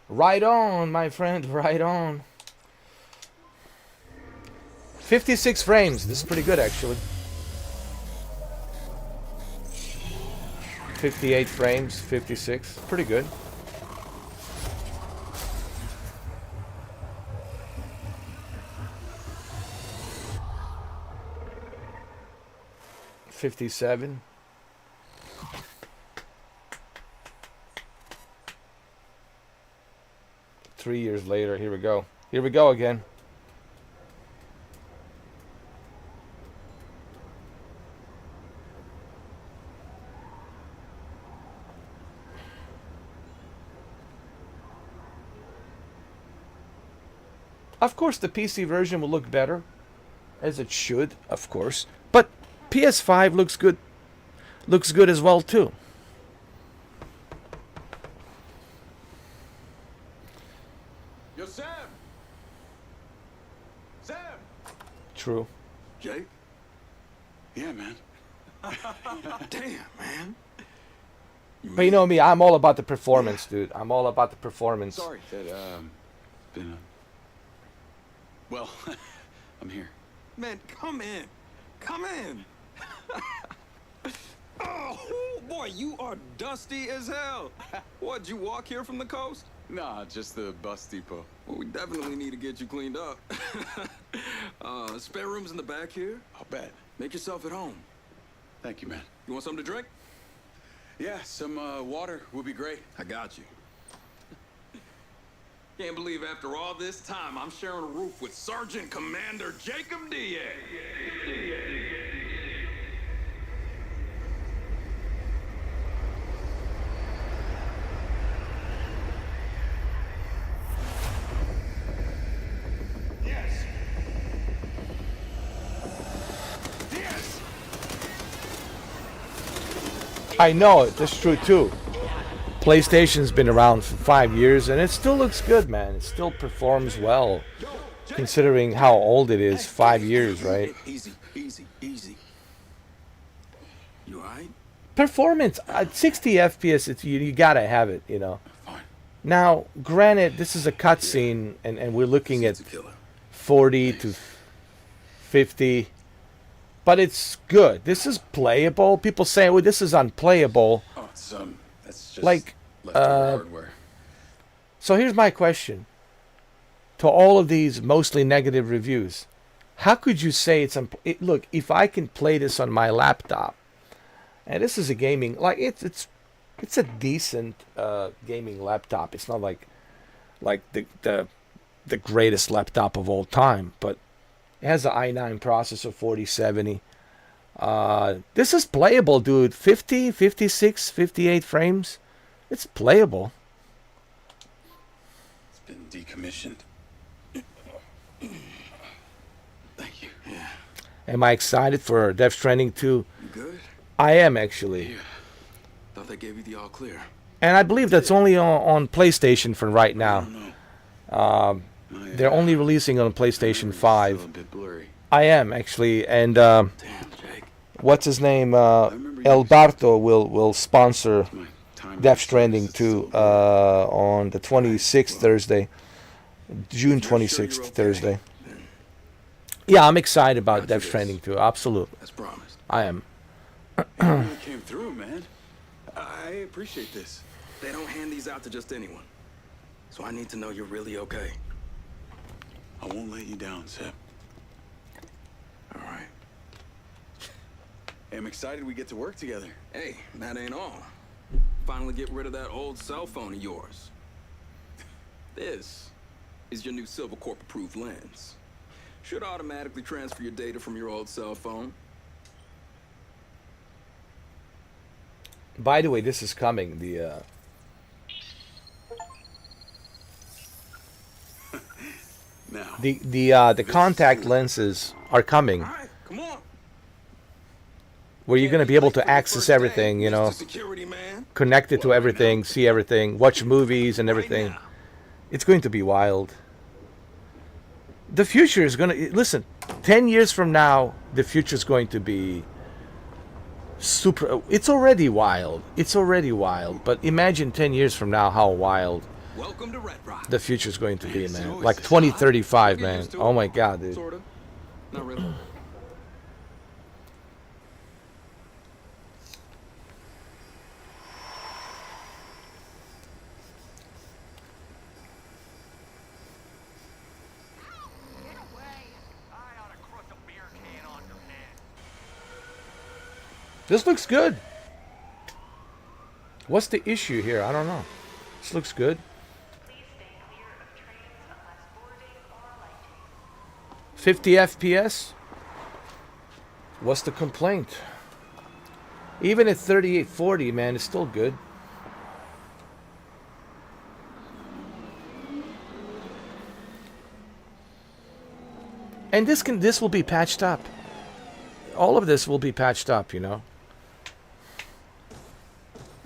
A: Right on, my friend, right on. 56 frames. This is pretty good, actually. 58 frames, 56. Pretty good. $57. Three years later, here we go. Here we go again. Of course, the PC version will look better, as it should, of course. But PS5 looks good. Looks good as well too.
C: Yo, Sam! Sam!
A: True.
C: Jake? Yeah, man. Damn, man.
A: But you know me, I'm all about the performance, dude. I'm all about the performance.
C: Sorry that, been well, I'm here.
J: Man, come in. Come in. Oh, boy, you are dusty as hell. What, you walk here from the coast?
C: Nah, just the bus depot.
J: Well, we definitely need to get you cleaned up. Spare rooms in the back here.
C: I'll bet.
J: Make yourself at home.
C: Thank you, man.
J: You want something to drink?
C: Yeah, some water would be great.
J: I got you. Can't believe after all this time, I'm sharing a roof with Sergeant Commander Jacob Diaz.
A: I know it. That's true too. PlayStation's been around for 5 years, and it still looks good, man. It still performs well, considering how old it is. 5 years, right?
J: Easy. You alright?
A: Performance at 60 FPS. You gotta have it, you know.
C: Fine.
A: Now, granted, this is a cutscene, and we're looking at 40 to 50, but it's good. This is playable. People say, "Oh, this is unplayable."
C: Oh, it's that's just
A: Like,
C: leftover hardware.
A: So here's my question to all of these mostly negative reviews: how could you say it's look? If I can play this on my laptop, and this is a gaming, like it's a decent gaming laptop. It's not like the greatest laptop of all time, but it has an i9 processor, 4070. This is playable, dude. 50, 56, 58 frames. It's playable.
C: It's been decommissioned. Thank you. Yeah.
A: Am I excited for Death Stranding 2?
C: You good?
A: I am, actually.
C: Yeah. Thought they gave you the all clear.
A: And I believe that's only on PlayStation for right now. They're only releasing on PlayStation 5.
C: A bit blurry.
A: I am, actually. And
C: Damn, Jake.
A: what's his name? El Barto will sponsor
C: My time
A: Death Stranding 2 on the 26th Thursday. June 26th Thursday. Yeah, I'm excited about Death Stranding 2. Absolutely.
C: As promised.
A: I am.
C: You really came through, man. I appreciate this.
J: They don't hand these out to just anyone. So I need to know you're really okay.
C: I won't let you down, Seb.
J: All right.
C: Hey, I'm excited we get to work together.
J: Hey, that ain't all. Finally get rid of that old cell phone of yours. This is your new Silva Corp approved lens. Should automatically transfer your data from your old cell phone.
A: By the way, this is coming.
C: Now.
A: The contact lenses are coming,
J: All right, come on.
A: where you're going to be able to access everything, you know,
J: Security man.
A: connect it to everything, see everything, watch movies and everything. It's going to be wild. The future is going to, listen, 10 years from now, the future is going to be super, it's already wild. It's already wild. But imagine 10 years from now how wild
J: Welcome to Red Rock.
A: the future is going to be, man. Like 2035, man. Oh my God, dude.
J: Sort of. Not really.
A: This looks good. What's the issue here? I don't know. This looks good. 50 FPS? What's the complaint? Even at 3840, man, it's still good. And this will be patched up. All of this will be patched up, you know.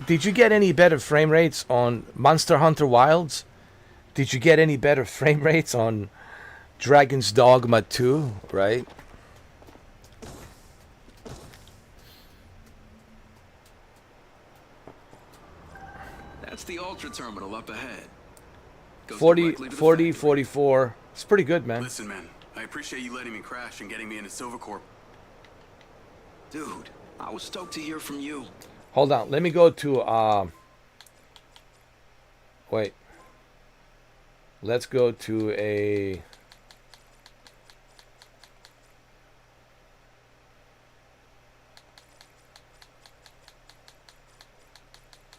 A: Did you get any better frame rates on Monster Hunter Wilds? Did you get any better frame rates on Dragon's Dogma 2, right?
J: That's the Ultra Terminal up ahead. Goes
A: 40,
J: directly to the
A: 40,
J: factory.
A: 44. It's pretty good, man.
C: Listen, man. I appreciate you letting me crash and getting me into Silva Corp.
J: Dude, I was stoked to hear from you.
A: Hold on. Let me go to, wait. Let's go to a...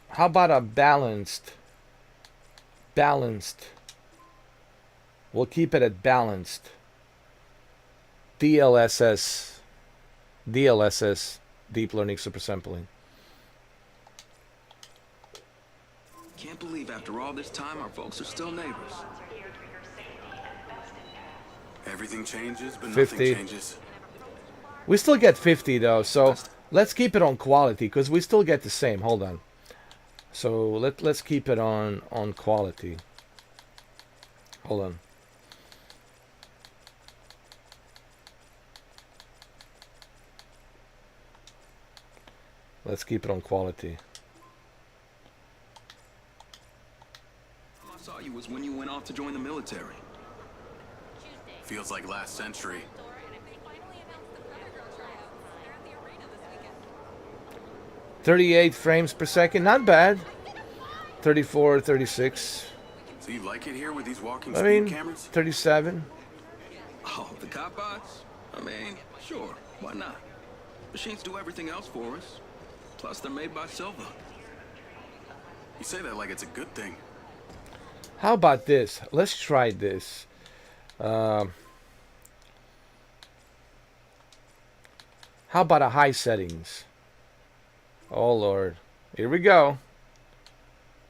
A: How about a balanced? Balanced. We'll keep it at balanced. DLSS. DLSS. Deep Learning Supersampling.
J: Can't believe after all this time our folks are still neighbors.
C: Everything changes, but
A: 50.
C: nothing changes.
A: We still get 50 though, so let's keep it on quality because we still get the same. Hold on. So let's keep it on quality. Hold on. Let's keep it on quality.
J: was when you went off to join the military.
C: Feels like last century.
A: 38 frames per second, not bad. 34, 36.
C: So you like it here with these walking
A: I
C: speed
A: mean,
C: cameras?
A: 37.
J: Oh, the cop bots? I mean, sure, why not? Machines do everything else for us. Plus, they're made by Silva.
C: You say that like it's a good thing.
A: How about this? Let's try this. How about a high settings? Oh Lord, here we go.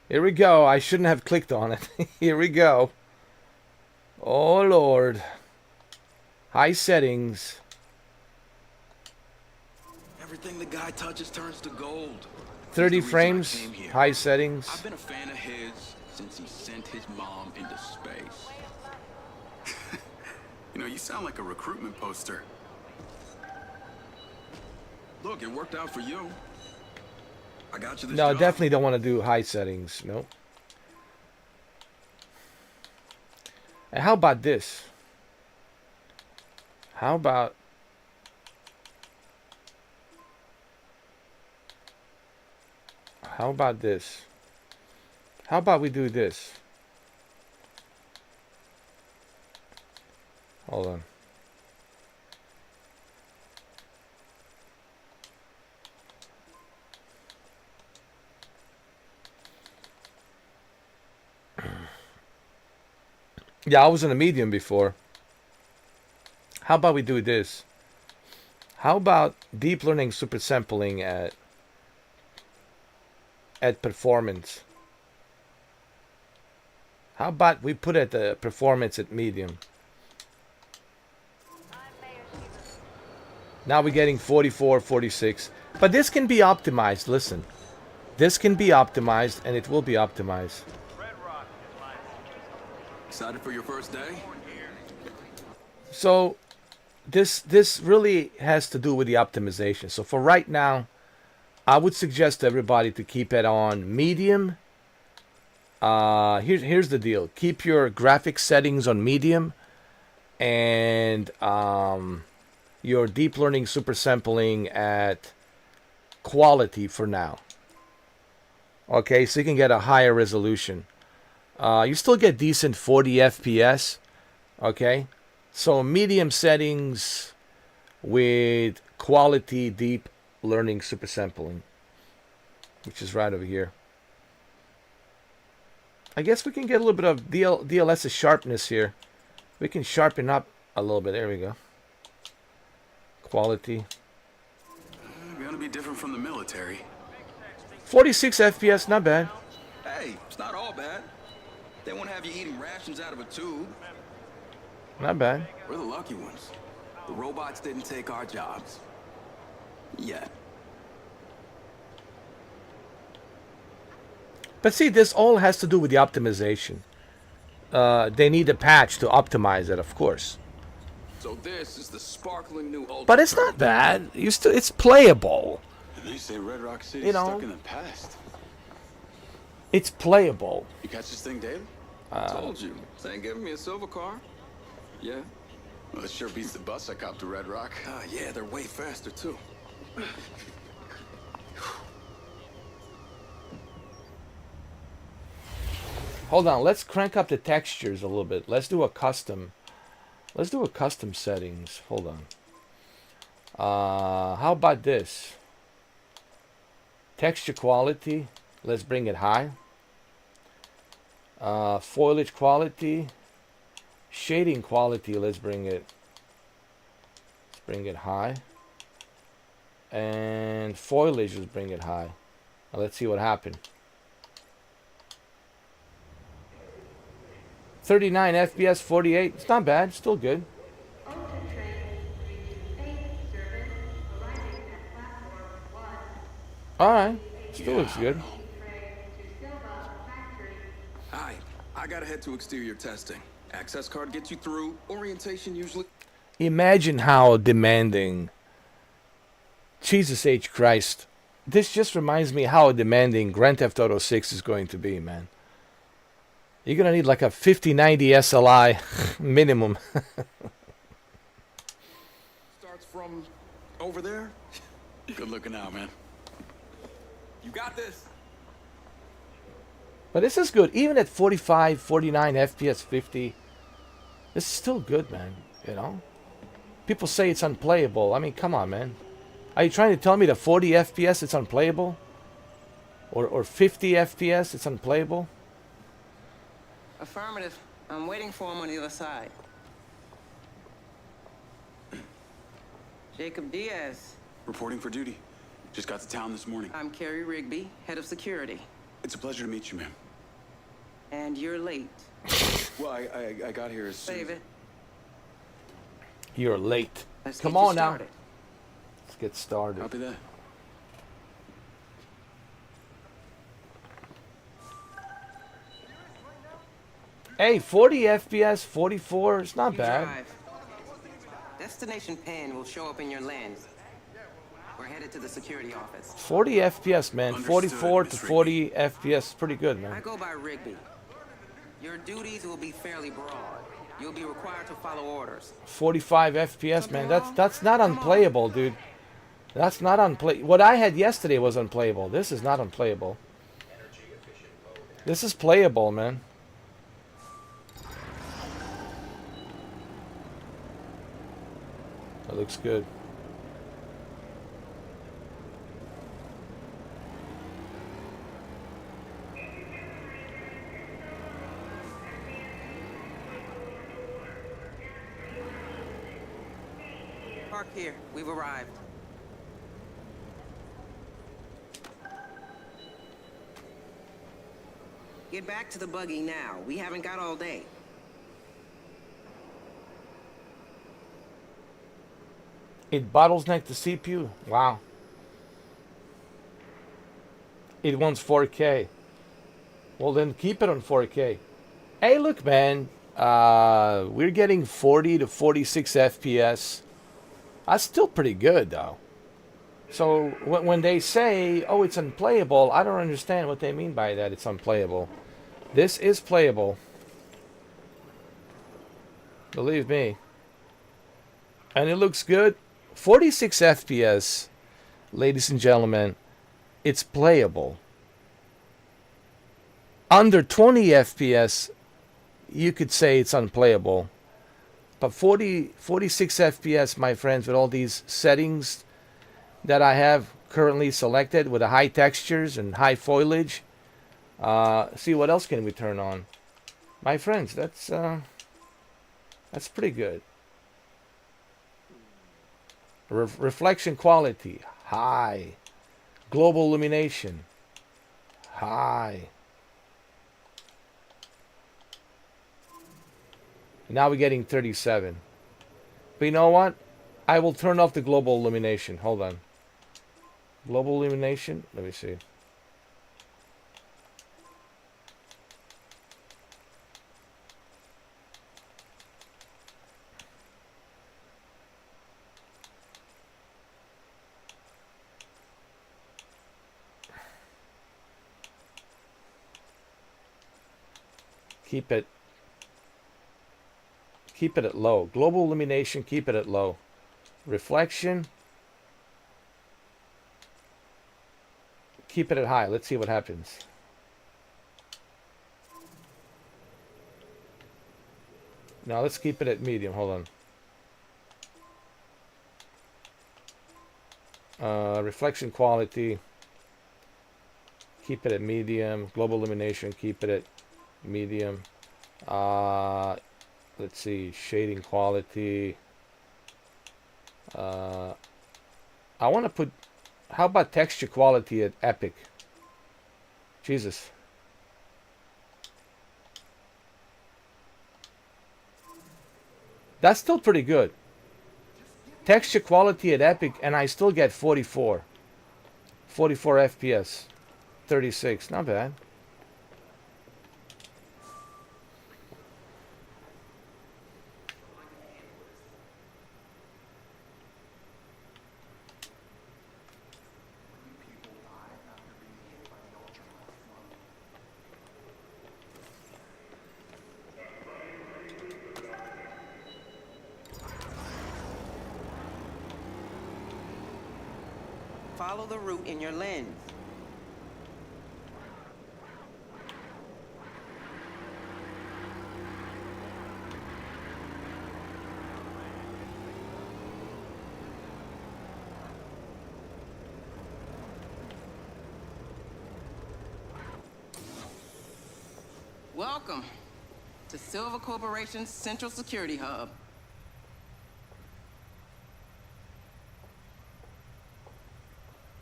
A: Here we go. I shouldn't have clicked on it. Here we go. Oh Lord. High settings.
J: Everything the guy touches turns to gold.
A: 30
J: He's the reason I
A: frames.
J: came here.
A: High settings.
J: I've been a fan of his since he sent his mom into space.
C: You know, you sound like a recruitment poster.
J: Look, it worked out for you. I got you this
A: No,
J: job.
A: definitely don't want to do high settings. No. And how about this? How about this? How about we do this? Hold on. Yeah, I was in a medium before. How about we do this? How about deep learning super sampling at performance? How about we put it the performance at medium? Now we're getting 44, 46. But this can be optimized. Listen. This can be optimized, and it will be optimized.
J: Excited for your first day?
A: So this really has to do with the optimization. So for right now, I would suggest to everybody to keep it on medium. Here's the deal. Keep your graphics settings on medium, and your deep learning super sampling at quality for now. Okay, so you can get a higher resolution. You still get decent 40 FPS. Okay, so medium settings with quality deep learning super sampling, which is right over here. I guess we can get a little bit of DLSS sharpness here. We can sharpen up a little bit. There we go. Quality.
C: Gonna be different from the military.
A: 46 FPS, not bad.
J: Hey, it's not all bad. They won't have you eating rations out of a tube.
A: Not bad.
J: We're the lucky ones. The robots didn't take our jobs. Yet.
A: But see, this all has to do with the optimization. They need a patch to optimize it, of course.
J: So this is the sparkling new ultra.
A: But it's not bad. It's playable.
C: They say Red Rock City
A: You know.
C: stuck in the past.
A: It's playable.
C: You catch this thing daily?
J: Told you. This ain't giving me a silver car. Yeah.
C: Well, it sure beats the bus I copped to Red Rock.
J: Yeah, they're way faster too.
A: Hold on, let's crank up the textures a little bit. Let's do a custom settings. Hold on. How about this? Texture quality, let's bring it high. Foliage quality, shading quality, let's bring it high. And foliage, let's bring it high. Now let's see what happened. 39 FPS, 48. It's not bad. Still good. Alright. Still looks good.
J: Alright, I gotta head to exterior testing. Access card gets you through. Orientation usually.
A: Imagine how demanding. Jesus H. Christ. This just reminds me how demanding Grand Theft Auto 6 is going to be, man. You're gonna need like a 5090 SLI minimum.
J: Starts from over there.
C: Good looking out, man.
J: You got this.
A: But this is good. Even at 45, 49 FPS, 50, this is still good, man. You know? People say it's unplayable. I mean, come on, man. Are you trying to tell me that 40 FPS it's unplayable? Or 50 FPS it's unplayable?
H: Affirmative. I'm waiting for him on the other side. Jacob Diaz.
C: Reporting for duty. Just got to town this morning.
H: I'm Carrie Rigby, head of security.
C: It's a pleasure to meet you, ma'am.
H: And you're late.
C: Well, I got here as soon
H: Save
C: as...
H: it.
A: You're late.
H: Let's
A: Come
H: get you
A: on now.
H: started.
A: Let's get started.
C: Copy that.
A: Hey, 40 FPS, 44, it's not
H: You
A: bad.
H: drive. Destination pin will show up in your lens. We're headed to the security office.
A: 40 FPS, man.
C: Understood,
A: 44 to
C: Miss
A: 40 FPS is pretty good,
H: I
A: man.
H: go by Rigby. Your duties will be fairly broad. You'll be required to follow orders.
A: 45 FPS, man. That's not unplayable, dude. That's not unplay. What I had yesterday was unplayable. This is not unplayable. This is playable, man. That looks good.
H: Park here. We've arrived. Get back to the buggy now. We haven't got all day.
A: It bottlenecked the CPU. Wow. It wants 4K. Well, then keep it on 4K. Hey, look, man. We're getting 40 to 46 FPS. That's still pretty good, though. So when they say, oh, it's unplayable, I don't understand what they mean by that. It's unplayable. This is playable. Believe me. And it looks good. 46 FPS, ladies and gentlemen, it's playable. Under 20 FPS, you could say it's unplayable. But 46 FPS, my friends, with all these settings that I have currently selected with the high textures and high foliage. See, what else can we turn on? My friends, that's pretty good. Reflection quality, high. Global illumination, high. Now we're getting 37. But you know what? I will turn off the global illumination. Hold on. Global illumination, let me see. Keep it at low. Global illumination, keep it at low. Reflection, keep it at high. Let's see what happens. Now let's keep it at medium. Hold on. Reflection quality, keep it at medium. Global illumination, keep it at medium. Let's see, shading quality. I want to put, how about texture quality at epic? Jesus. That's still pretty good. Texture quality at epic, and I still get 44 FPS, 36, not bad.
H: follow the route in your lens. Welcome to Silva Corporation's Central Security Hub.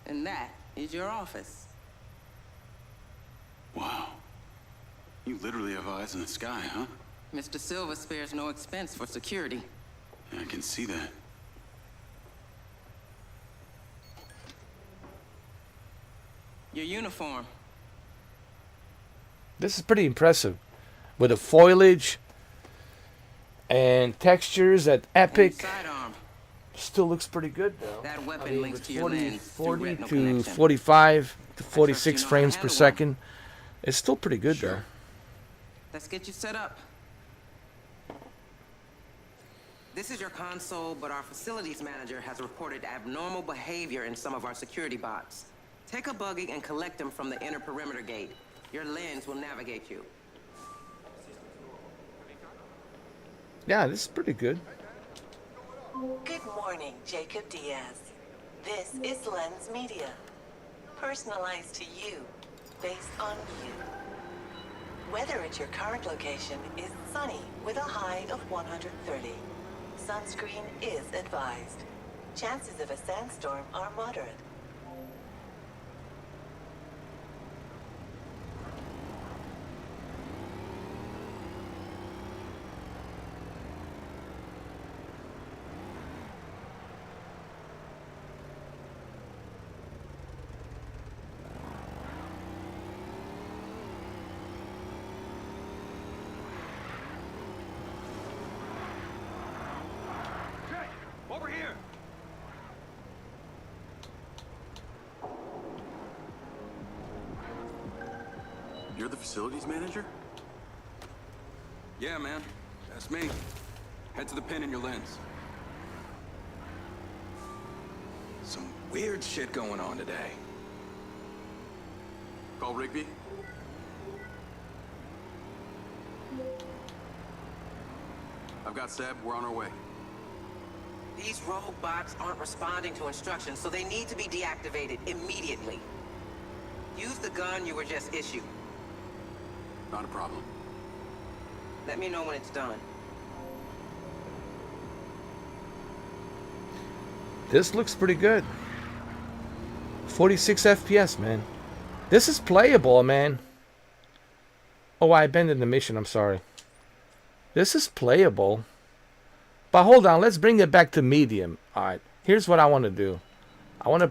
H: And that is your office.
C: Wow. You literally have eyes in the sky, huh?
H: Mr. Silva spares no expense for security.
C: Yeah, I can see that.
H: Your uniform.
A: This is pretty impressive. With the foliage and textures at Epic.
H: And sidearm.
A: Still looks pretty good though.
H: That weapon links to your lens through
A: 40
H: retinal
A: to
H: connection.
A: 45 to
H: I trust
A: 46
H: you know how to
A: frames per
H: handle
A: second. It's still pretty good
C: Sure.
A: though.
H: Let's get you set up. This is your console, but our facilities manager has reported abnormal behavior in some of our security bots. Take a buggy and collect them from the inner perimeter gate. Your lens will navigate you.
A: Yeah, this is pretty good.
F: Good morning, Jacob Diaz. This is Lens Media. Personalized to you, based on you. Weather at your current location is sunny with a high of 130. Sunscreen is advised. Chances of a sandstorm are moderate.
G: Over here!
C: You're the facilities manager?
J: Yeah, man. That's me. Head to the pin in your lens. Some weird shit going on today.
C: Call Rigby? I've got Seb. We're on our way.
H: These rogue bots aren't responding to instructions, so they need to be deactivated immediately. Use the gun you were just issued.
C: Not a problem.
H: Let me know when it's done.
A: This looks pretty good. 46 FPS, man. This is playable, man. Oh, I abandoned the mission. I'm sorry. This is playable. But hold on, let's bring it back to medium. All right. Here's what I want to do. I want to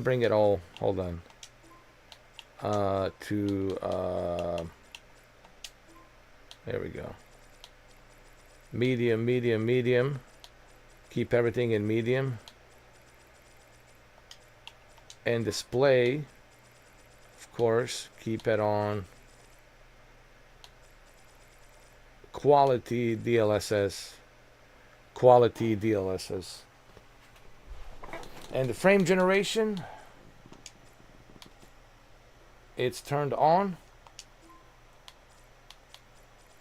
A: bring it all. Hold on. There we go. Medium, medium, medium. Keep everything in medium. And display, of course, keep it on quality DLSS. Quality DLSS. And the frame generation, it's turned on.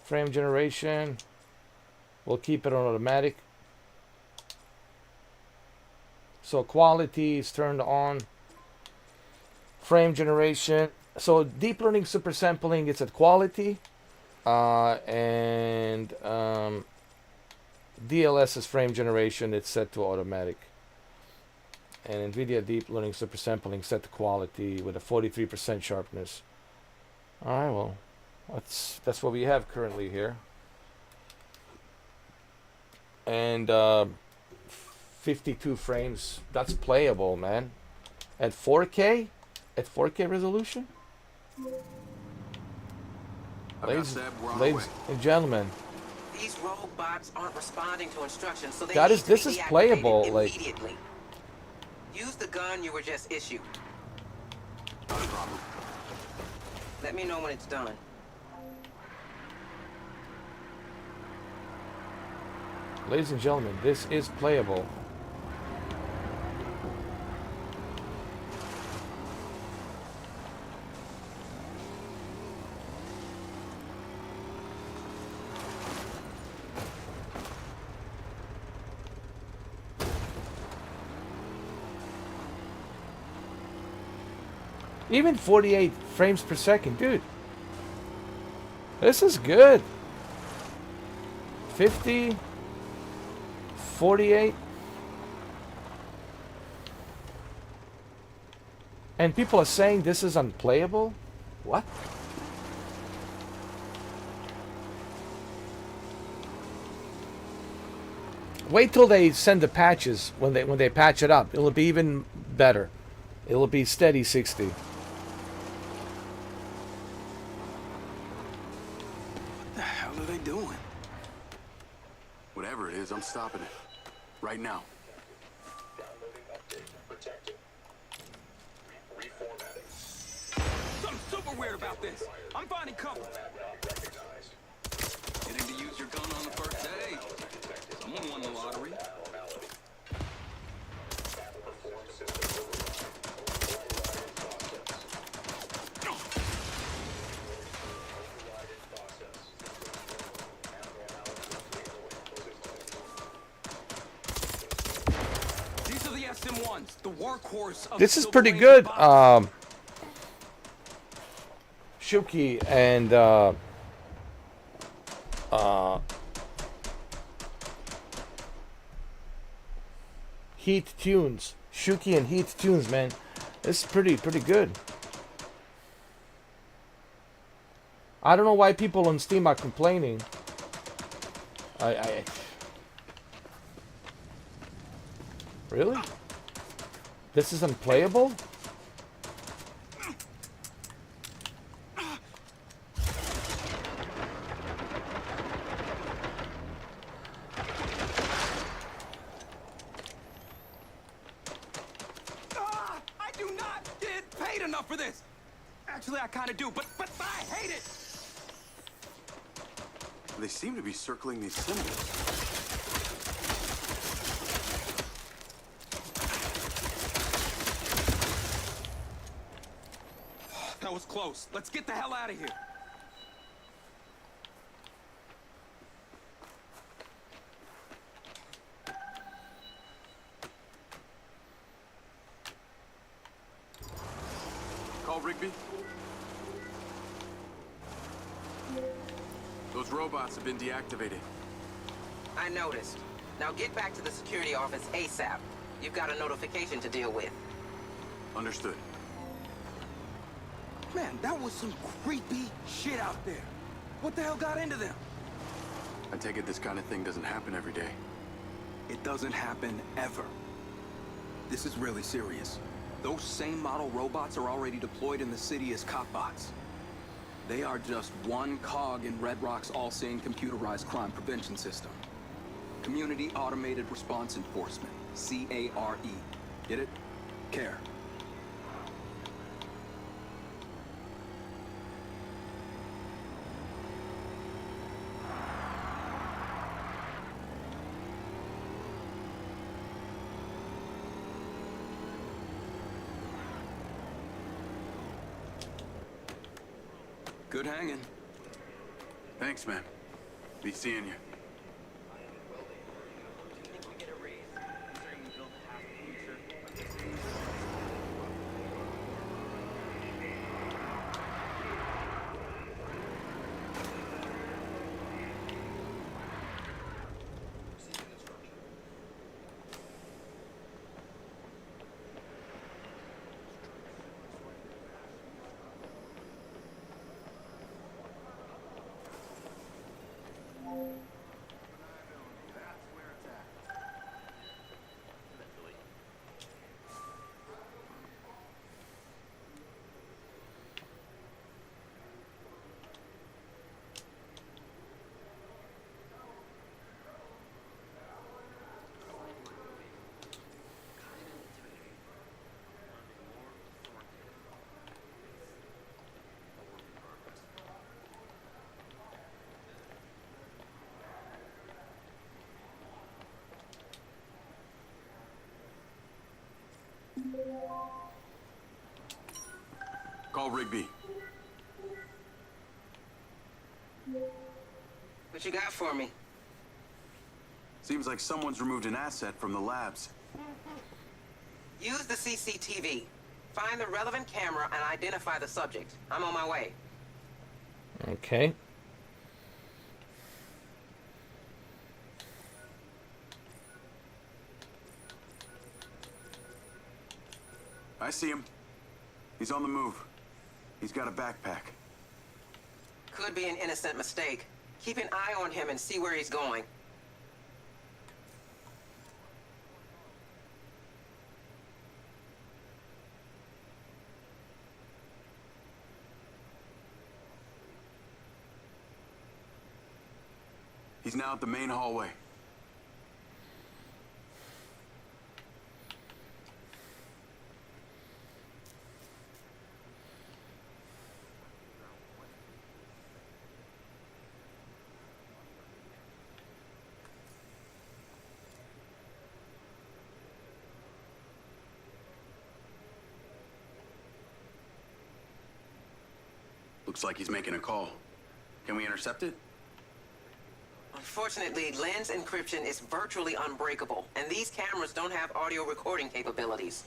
A: Frame generation, we'll keep it on automatic. So quality is turned on. Frame generation. So deep learning super sampling, it's at quality. And DLSS frame generation, it's set to automatic. And NVIDIA deep learning super sampling set to quality with a 43% sharpness. Alright, well, that's what we have currently here. And 52 frames, that's playable, man. At 4K? At 4K resolution? Ladies and gentlemen,
H: These rogue bots aren't responding to instructions, so they
A: that
H: need
A: is,
H: to
A: this
H: be
A: is
H: deactivated
A: playable. Like,
H: immediately. Use the gun you were just issued.
C: Not a problem.
H: Let me know when it's done.
A: ladies and gentlemen, this is playable. Even 48 frames per second, dude. This is good. 50, 48. And people are saying this is unplayable? What? Wait till they send the patches. When they patch it up, it'll be even better. It'll be steady 60.
J: What the hell are they doing?
C: Whatever it is, I'm stopping it. Right now.
J: Something super weird about this. I'm finding cover. Getting to use your gun on the first day. Someone won the lottery. These are the SM1s, the workhorse of
A: This is
J: Silva
A: pretty
J: Range
A: good.
J: box.
A: Shuki and Heat Tunes. Shuki and Heat Tunes, man. This is pretty good. I don't know why people on Steam are complaining. Really? This is unplayable?
J: I do not get paid enough for this. Actually, I kind of do, but I hate it.
C: They seem to be circling these symbols.
J: That was close. Let's get the hell out of here.
C: Call Rigby. Those robots have been deactivated.
H: I noticed. Now get back to the security office ASAP. You've got a notification to deal with.
C: Understood.
J: Man, that was some creepy shit out there. What the hell got into them?
C: I take it this kind of thing doesn't happen every day.
J: It doesn't happen ever. This is really serious. Those same model robots are already deployed in the city as cop bots. They are just one cog in Red Rock's all-seeing computerized crime prevention system. Community Automated Response Enforcement, CARE. Get it? Care. Good hanging.
C: Thanks, man. Be seeing you. Call Rigby.
H: What you got for me?
C: Seems like someone's removed an asset from the labs.
H: Use the CCTV. Find the relevant camera and identify the subject. I'm on my way.
A: Okay.
C: I see him. He's on the move. He's got a backpack.
H: Could be an innocent mistake. Keep an eye on him and see where he's going.
C: He's now at the main hallway. Looks like he's making a call. Can we intercept it?
H: Unfortunately, lens encryption is virtually unbreakable, and these cameras don't have audio recording capabilities.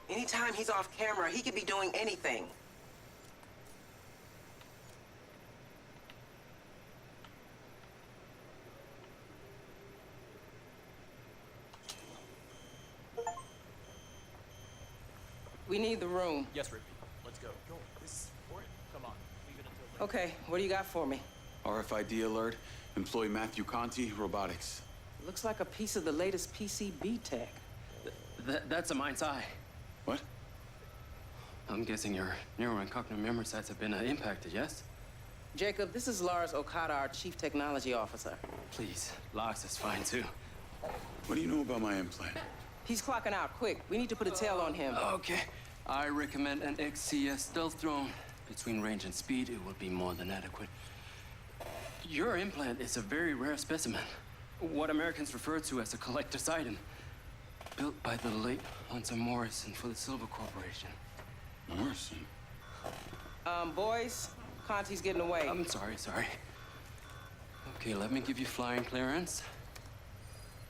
H: Anytime he's off camera, he could be doing anything. We need the room.
K: Yes, Rick. Let's go. Go. This is for it. Come on. Leave it until later.
H: Okay, what do you got for me?
C: RFID alert. Employee Matthew Conti, robotics.
H: Looks like a piece of the latest PCB tech.
K: That's a MindsEye.
C: What?
K: I'm guessing your neuroincognito memory sites have been impacted, yes?
H: Jacob, this is Lars Okada, our Chief Technology Officer.
K: Please, Lars is fine too.
C: What do you know about my implant?
H: He's clocking out, quick. We need to put a tail on him.
K: Okay. I recommend an XCS stealth drone. Between range and speed, it will be more than adequate. Your implant is a very rare specimen. What Americans refer to as a collector's item. Built by the late Hunter Morrison for the Silva Corporation.
C: Morrison?
H: Boys, Conti's getting away.
K: I'm sorry. Okay, let me give you flying clearance.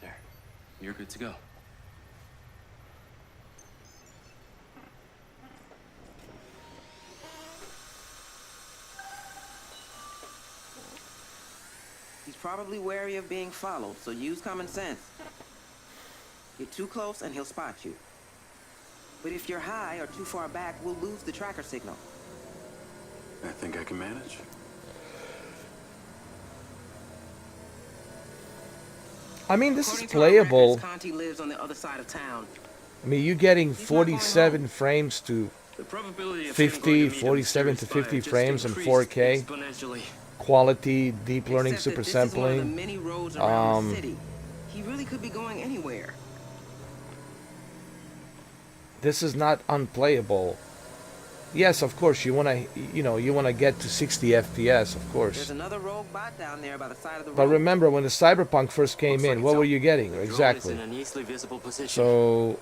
K: There. You're good to go.
H: He's probably wary of being followed, so use common sense. Get too close and he'll spot you. But if you're high or too far back, we'll lose the tracker signal.
C: I think I can manage.
A: I mean, this
H: According
A: is
H: to our
A: playable.
H: records, Conti lives on the other side of town.
A: I mean, you're getting 47 frames to
K: The probability of
A: 50, 47 to 50 frames in 4K.
K: Exponentially.
A: Quality, deep learning,
H: Except
A: super
H: that this is one of the
A: sampling.
H: many roads around the city. He really could be going anywhere.
A: This is not unplayable. Yes, of course, you wanna get to 60 FPS, of
H: There's
A: course.
H: another rogue bot down there by the side of the road.
A: But remember, when the Cyberpunk first came
C: Looks like
A: in,
C: it's
A: what
C: out.
A: were you getting?
K: Drone is
A: Exactly.
K: in an easily visible position.
A: So,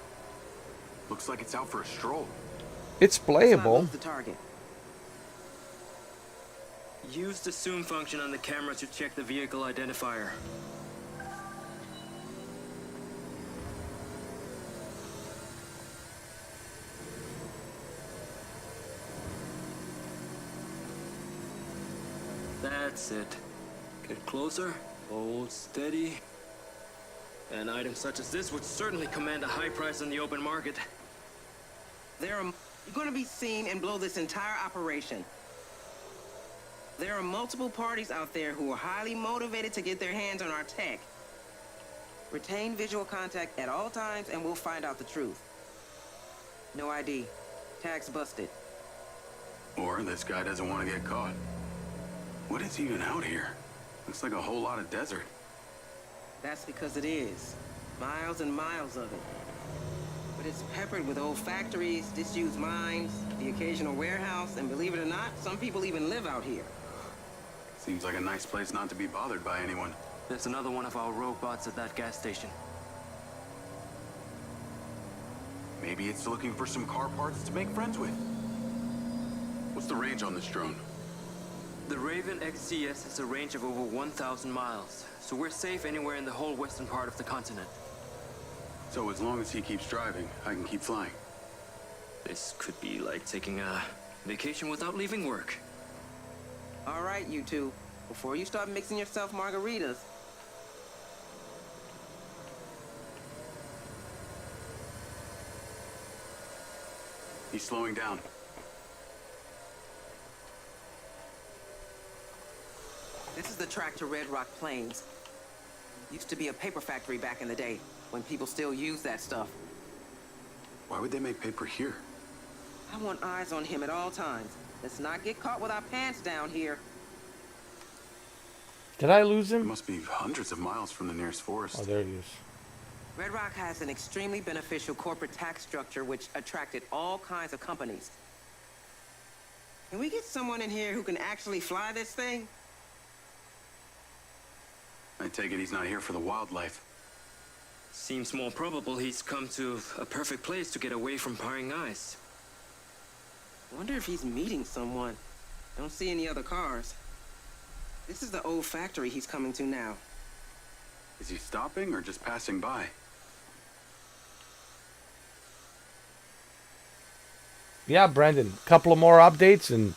C: Looks like it's out for a stroll.
A: it's
H: Let's not
A: playable.
H: lose the target.
K: Use the zoom function on the camera to check the vehicle identifier. That's it. Get closer, hold steady. An item such as this would certainly command a high price on the open market.
H: You're going to be seen and blow this entire operation. There are multiple parties out there who are highly motivated to get their hands on our tech. Retain visual contact at all times and we'll find out the truth. No ID. Tags busted.
C: Or this guy doesn't want to get caught. What is even out here? Looks like a whole lot of desert.
H: That's because it is. Miles and miles of it. But it's peppered with old factories, disused mines, the occasional warehouse, and believe it or not, some people even live out here.
C: Seems like a nice place not to be bothered by anyone.
K: There's another one of our robots at that gas station.
C: Maybe it's looking for some car parts to make friends with. What's the range on this drone?
K: The Raven XCS has a range of over 1,000 miles, so we're safe anywhere in the whole western part of the continent.
C: So as long as he keeps driving, I can keep flying.
K: This could be like taking a vacation without leaving work.
H: All right, you two. Before you start mixing yourself margaritas.
C: He's slowing down.
H: This is the track to Red Rock Plains. Used to be a paper factory back in the day, when people still used that stuff.
C: Why would they make paper here?
H: I want eyes on him at all times. Let's not get caught with our pants down here.
A: Did I lose
C: It
A: him?
C: must be hundreds of miles from the nearest forest.
A: Oh, there he is.
H: Red Rock has an extremely beneficial corporate tax structure which attracted all kinds of companies. Can we get someone in here who can actually fly this thing?
C: I take it he's not here for the wildlife.
K: Seems more probable he's come to a perfect place to get away from prying eyes.
H: Wonder if he's meeting someone. Don't see any other cars. This is the old factory he's coming to now.
C: Is he stopping or just passing by?
A: Yeah, Brandon. Couple of more updates and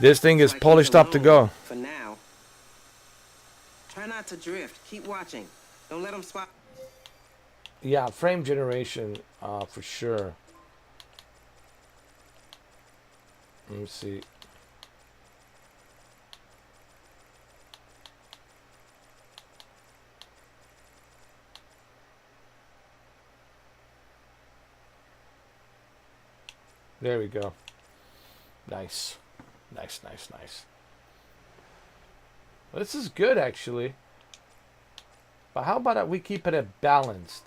A: this thing is
H: Like
A: polished
H: he's
A: up to go.
H: alone for now. Try not to drift. Keep watching. Don't let him spot.
A: Yeah, frame generation, for sure. Let me see. There we go. Nice. Nice, nice, nice. Well, this is good, actually. But how about we keep it at balanced?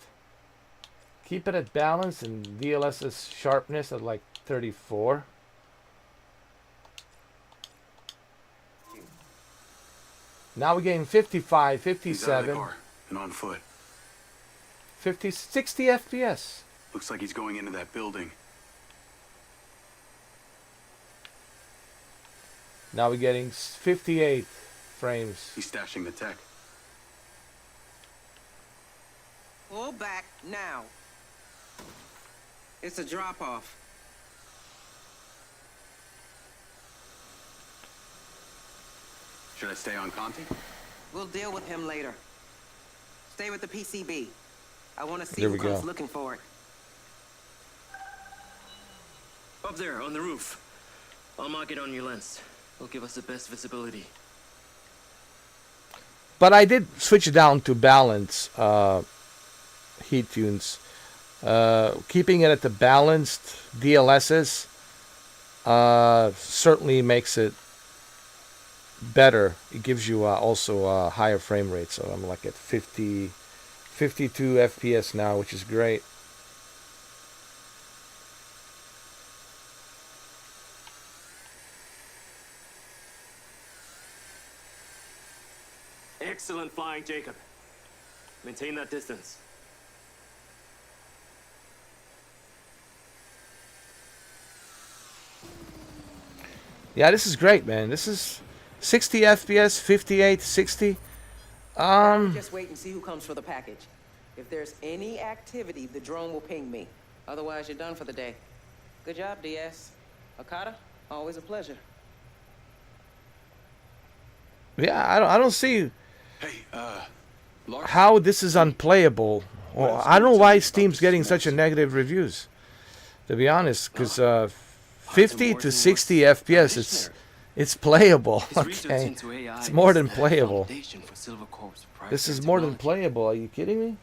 A: Keep it at balanced and DLSS sharpness at like 34. Now we're getting 55,
C: He's out of the
A: 57,
C: car and on foot.
A: 50, 60 FPS.
C: Looks like he's going into that building.
A: Now we're getting 58 frames.
C: He's stashing the tech.
H: Pull back now. It's a drop-off.
C: Should I stay on Conti?
H: We'll deal with him later. Stay with the PCB. I want to see
A: There
H: who
A: we
H: comes
A: go.
H: looking for it.
K: Up there, on the roof. I'll mark it on your lens. It'll give us the best visibility.
A: But I did switch it down to balance heat tunes. Keeping it at the balanced DLSS certainly makes it better. It gives you also a higher frame rate. So I'm like at 50, 52 FPS now, which is great.
K: Excellent flying, Jacob. Maintain that distance.
A: Yeah, this is great, man. This is 60 FPS, 58, 60.
H: Just wait and see who comes for the package. If there's any activity, the drone will ping me. Otherwise, you're done for the day. Good job, DS. Okada, always a pleasure.
A: Yeah, I don't see
C: Hey, Lars?
A: how this is unplayable. Well, I don't know why Steam's getting such a negative reviews. To be honest, because 50 to 60 FPS, it's playable. Okay, it's more than playable. This is more than playable. Are you kidding me?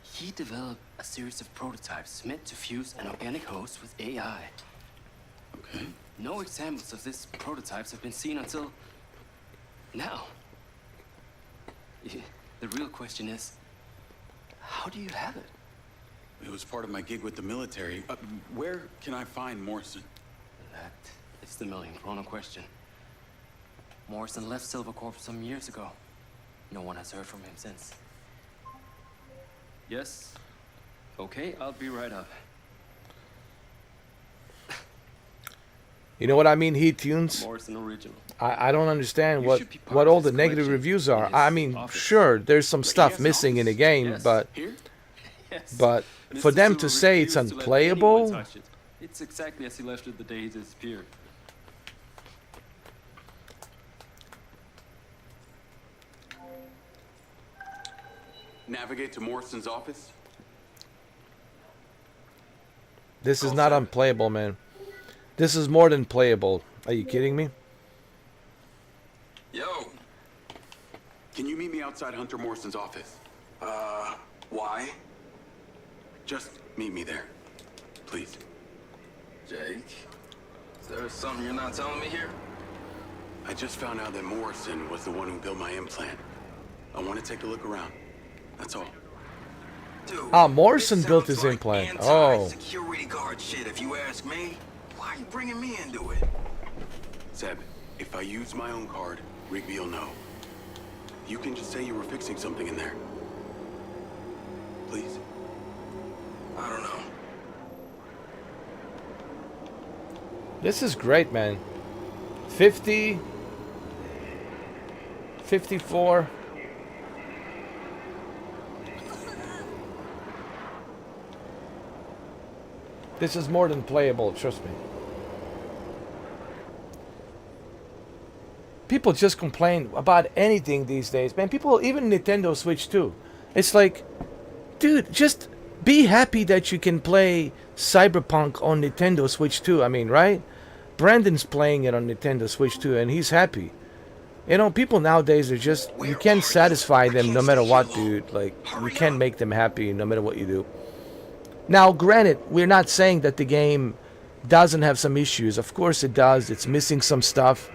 K: He developed a series of prototypes meant to fuse an organic host with AI.
C: Okay.
K: No examples of these prototypes have been seen until now. The real question is, how do you have it?
C: It was part of my gig with the military. Where can I find Morrison?
K: That is the million-kroner question. Morrison left Silva Corp some years ago. No one has heard from him since. Yes? Okay, I'll be right up.
A: You know what I mean? Heat tunes.
K: Morrison original.
A: I don't understand
K: You
A: what
K: should be part
A: what
K: of
A: all
K: his
A: the negative
K: collection
A: reviews
K: in
A: are.
K: his
A: I mean,
K: office.
A: sure, there's some
K: Wait, he
A: stuff
K: has an
A: missing in the
K: office?
A: game,
K: Yes.
A: but
K: Here? Yes.
A: but
K: Mr.
A: for them to
K: Silva
A: say it's
K: refused to let anyone
A: unplayable,
K: touch it. It's exactly as he left it the day he disappeared.
C: Navigate to Morrison's office.
A: this is
C: Call
A: not
C: Seb.
A: unplayable, man. This is more than playable. Are you kidding me?
J: Yo,
C: Can you meet me outside Hunter Morrison's office?
J: why?
C: Just meet me there. Please.
J: Jake, is there something you're not telling me here?
C: I just found out that Morrison was the one who built my implant. I want to take a look around. That's all.
G: Dude,
A: Ah, Morrison
G: this
A: built
G: sounds
A: his
G: like
A: implant. Oh.
G: Anti-security guard shit, if you ask me. Why are you bringing me into it?
C: Seb, if I use my own card, Rigby will know. You can just say you were fixing something in there. Please.
G: I don't know.
A: This is great, man. 50, 54. This is more than playable, trust me. People just complain about anything these days, man. People, even Nintendo Switch too. It's like, dude, just be happy that you can play Cyberpunk on Nintendo Switch 2. I mean, right? Brandon's playing it on Nintendo Switch 2, and he's happy. You know, people nowadays are just, you can't satisfy them no matter what, dude. Like, you can't make them happy no matter what you do. Now, granted, we're not saying that the game doesn't have some issues. Of course it does. It's missing some stuff.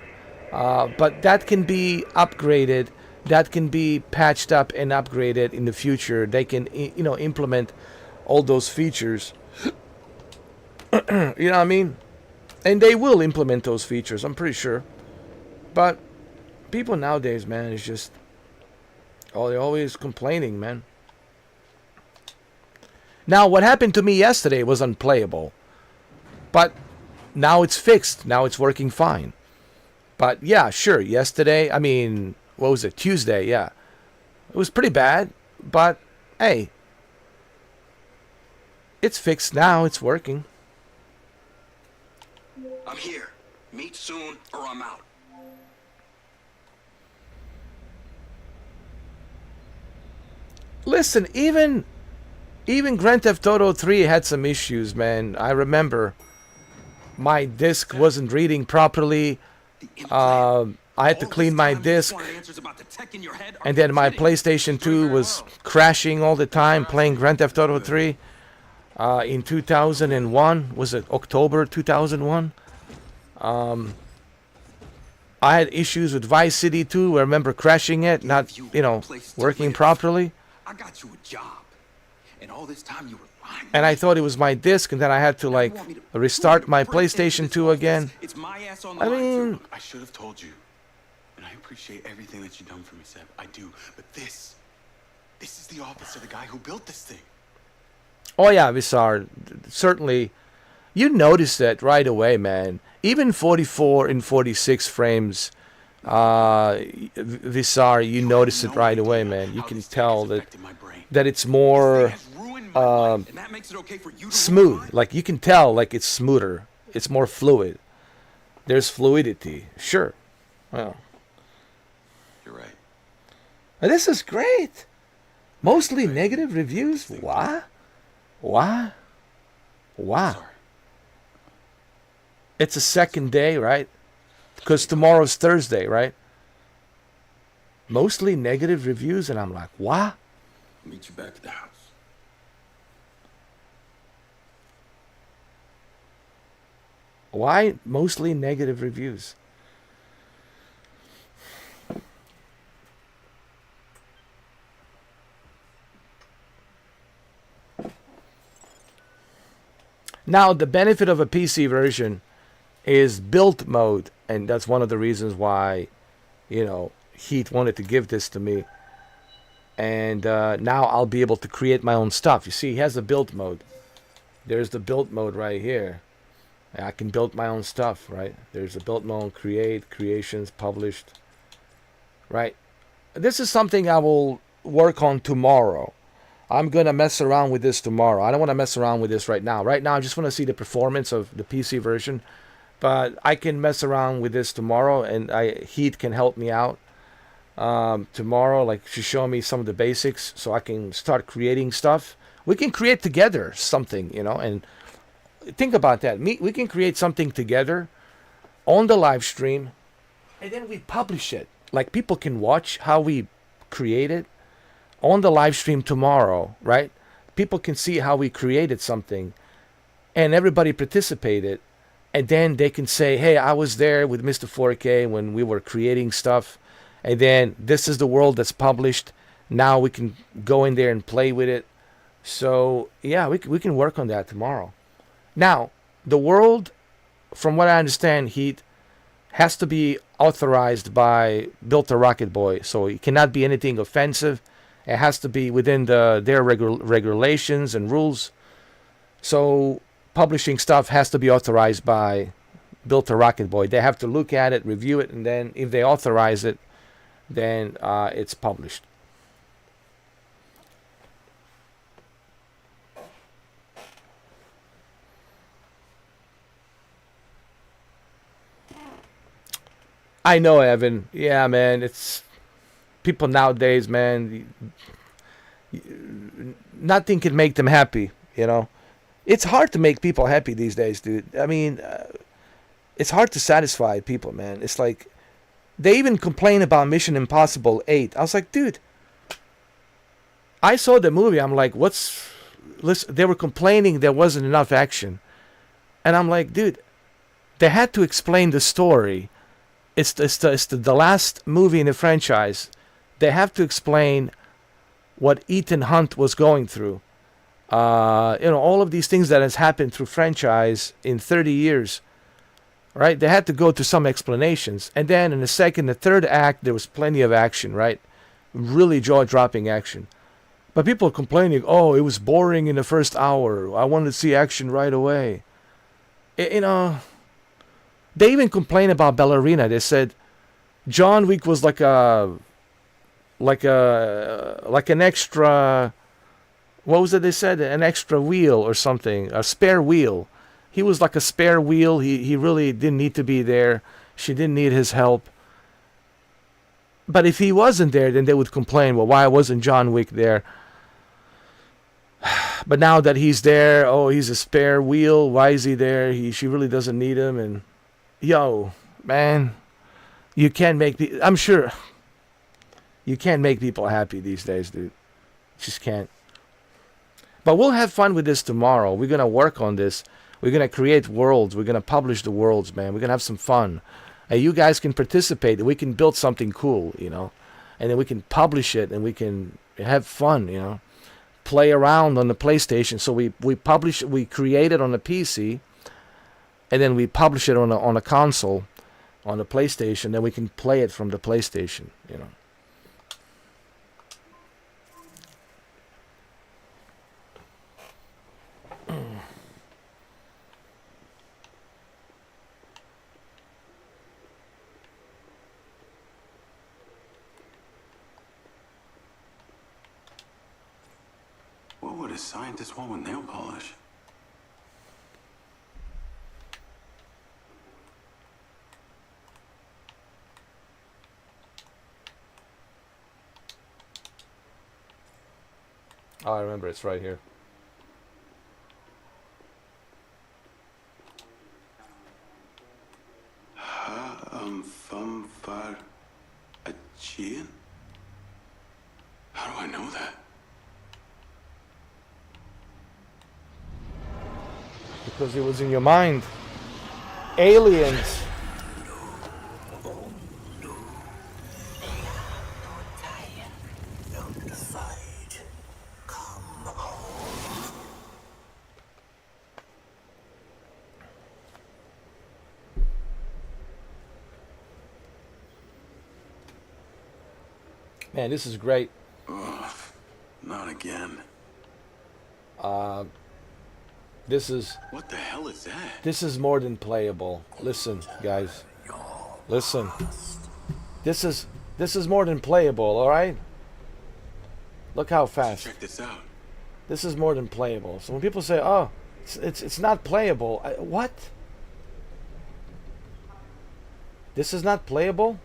A: But that can be upgraded. That can be patched up and upgraded in the future. They can, you know, implement all those features. You know what I mean? And they will implement those features, I'm pretty sure. But people nowadays, man, is just, oh, they're always complaining, man. Now, what happened to me yesterday was unplayable. But now it's fixed. Now it's working fine. But yeah, sure, yesterday, I mean, what was it? Tuesday, yeah. It was pretty bad, but hey, it's fixed now, it's working.
G: I'm here. Meet soon or I'm out.
A: Listen, even Grand Theft Auto 3 had some issues, man. I remember my disc wasn't reading properly. I had to clean my disc, and then my PlayStation 2 was crashing all the time playing Grand Theft Auto 3 in 2001. Was it October 2001? I had issues with Vice City 2. I remember crashing it, not, you know, working properly.
C: I got you a job. And all this time you were lying.
A: And I thought it was my disc, and then I had to, like, restart my PlayStation 2 again.
C: It's my ass on the
A: I
C: line,
A: mean,
C: too. I should have told you. And I appreciate everything that you've done for me, Seb. I do. But this is the office of the guy who built this thing.
A: oh yeah, Visar, certainly, you noticed that right away, man. Even 44 and 46 frames, Visar, you notice it right away, man. You can tell that it's more smooth. Like, you can tell, like, it's smoother. It's more fluid. There's fluidity. Sure. Well,
C: You're right.
A: this is great. Mostly negative reviews. What? What? Wow.
C: Sorry.
A: It's a second day, right? Because tomorrow's Thursday, right? Mostly negative reviews, and I'm like, what?
C: I'll meet you back at the house.
A: Why mostly negative reviews? Now, the benefit of a PC version is build mode, and that's one of the reasons why, you know, Heat wanted to give this to me. And now I'll be able to create my own stuff. You see, he has a build mode. There's the build mode right here. I can build my own stuff, right? There's a build my own creations, published, right? This is something I will work on tomorrow. I'm going to mess around with this tomorrow. I don't want to mess around with this right now. Right now, I just want to see the performance of the PC version. But I can mess around with this tomorrow, and Heat can help me out tomorrow. Like, she's showing me some of the basics so I can start creating stuff. We can create together something, you know, and think about that. We can create something together on the live stream, and then we publish it. Like, people can watch how we create it on the live stream tomorrow, right? People can see how we created something, and everybody participated, and then they can say, hey, I was there with Mr. 4K when we were creating stuff, and then this is the world that's published. Now we can go in there and play with it. So yeah, we can work on that tomorrow. Now, the world, from what I understand, Heat, has to be authorized by Built a Rocket Boy, so it cannot be anything offensive. It has to be within their regulations and rules. So publishing stuff has to be authorized by Built a Rocket Boy. They have to look at it, review it, and then if they authorize it, then it's published. I know, Evan. Yeah, man. It's people nowadays, man. Nothing can make them happy, you know. It's hard to make people happy these days, dude. I mean, it's hard to satisfy people, man. It's like they even complain about Mission Impossible 8. I was like, dude, I saw the movie. I'm like, listen, they were complaining there wasn't enough action. And I'm like, dude, they had to explain the story. It's the last movie in the franchise. They have to explain what Ethan Hunt was going through. All of these things that has happened through franchise in 30 years. Right? They had to go to some explanations. And then in the second, the third act, there was plenty of action, right? Really jaw-dropping action. But people are complaining, oh, it was boring in the first hour. I wanted to see action right away. They even complain about Ballerina. They said John Wick was like an extra, what was it they said? An extra wheel or something, a spare wheel. He was like a spare wheel. He really didn't need to be there. She didn't need his help. But if he wasn't there, then they would complain, well, why wasn't John Wick there? But now that he's there, oh, he's a spare wheel. Why is he there? She really doesn't need him. And yo, man, you can't make people, I'm sure you can't make people happy these days, dude. Just can't. But we'll have fun with this tomorrow. We're going to work on this. We're going to create worlds. We're going to publish the worlds, man. We're going to have some fun. And you guys can participate. We can build something cool, you know. And then we can publish it and we can have fun, you know. Play around on the PlayStation. So we create it on the PC. And then we publish it on a console, on the PlayStation. Then we can play it from the PlayStation, you know.
C: What would a scientist want with nail polish?
A: Oh, I remember. It's right here.
C: Fum var a Chian? How do I know that?
A: Because it was in your mind. Aliens. Man, this is great.
C: Ugh, not again.
A: This is
C: What the hell is that?
A: this is more than playable. Listen, guys. Listen. This is more than playable, all right? Look how fast.
C: Check this out.
A: This is more than playable. So when people say, "Oh, it's not playable," what? This is not playable?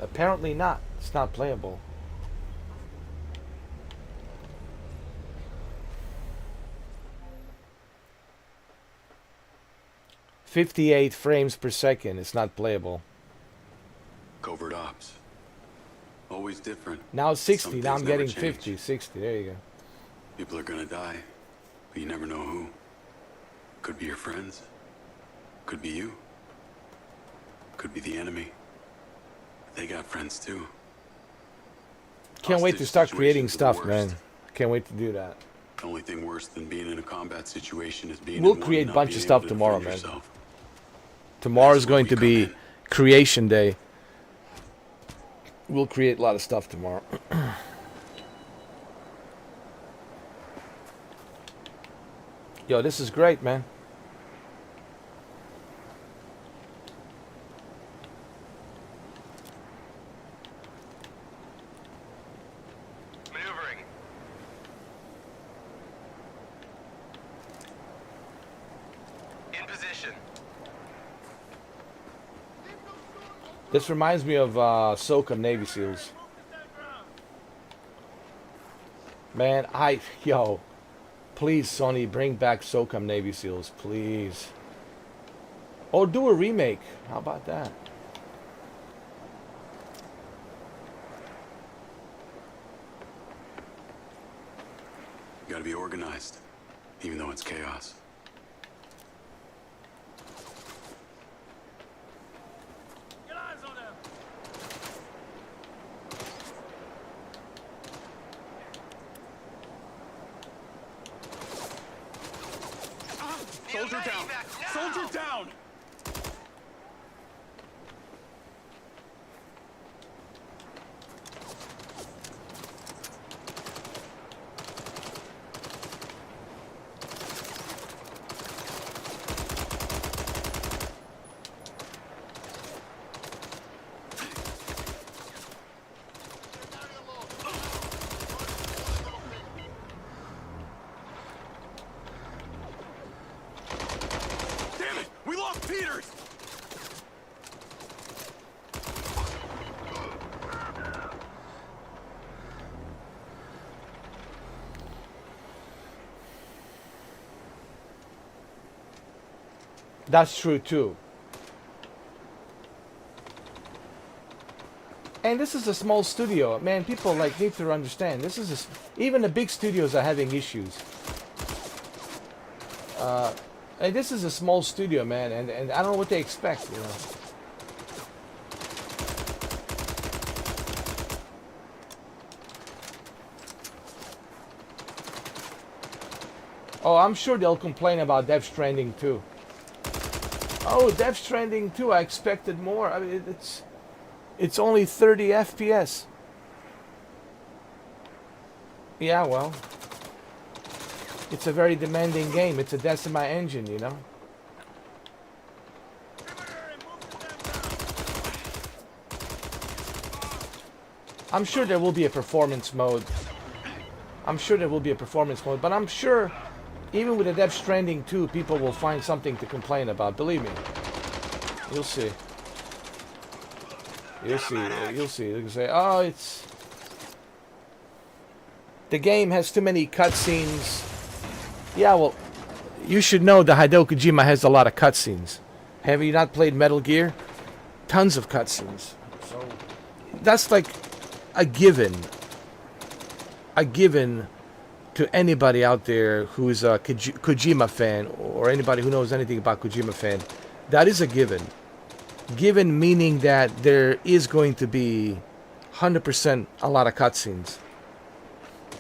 A: Apparently not. It's not playable. "58 frames per second. It's not playable.
C: Covert ops. Always different.
A: Now it's 60.
C: Some
A: Now I'm
C: things never
A: getting
C: change.
A: 50. 60. There you go.
C: People are gonna die, but you never know who. Could be your friends. Could be you. Could be the enemy. They got friends too.
A: Can't wait to
C: Hostage
A: start creating
C: situations are the
A: stuff, man.
C: worst.
A: Can't wait to do that.
C: The only thing worse than being in a combat situation is being
A: We'll
C: in one
A: create
C: and
A: a
C: not
A: bunch
C: being
A: of stuff
C: able to
A: tomorrow,
C: defend
A: man.
C: yourself.
A: Tomorrow is
C: That's where
A: going
C: we
A: to
C: come
A: be
C: in.
A: creation day. We'll create a lot of stuff tomorrow. Yo, this is great, man.
I: Maneuvering. In position.
A: This reminds me of SOCOM Navy SEALs. Man, yo, please, Sony, bring back SOCOM Navy SEALs, please. Or do a remake. How about that?
C: You gotta be organized, even though it's chaos.
I: Soldier down!
C: Soldier down! Damn it! We lost Peters!
A: That's true too. And this is a small studio, man. People like need to understand. This is even the big studios are having issues. And this is a small studio, man, and I don't know what they expect, you know. Oh, I'm sure they'll complain about Death Stranding too. Oh, Death Stranding 2, I expected more. I mean, it's only 30 FPS. Yeah, well, it's a very demanding game. It's a Decima engine, you know. I'm sure there will be a performance mode. But I'm sure even with a Death Stranding 2, people will find something to complain about. Believe me. You'll see. You'll see. You'll see. They'll say, oh, it's... the game has too many cutscenes. Yeah, well, you should know that Hideo Kojima has a lot of cutscenes. Have you not played Metal Gear? Tons of cutscenes. So that's like a given. A given to anybody out there who's a Kojima fan or anybody who knows anything about Kojima fan. That is a given. Given meaning that there is going to be 100% a lot of cutscenes.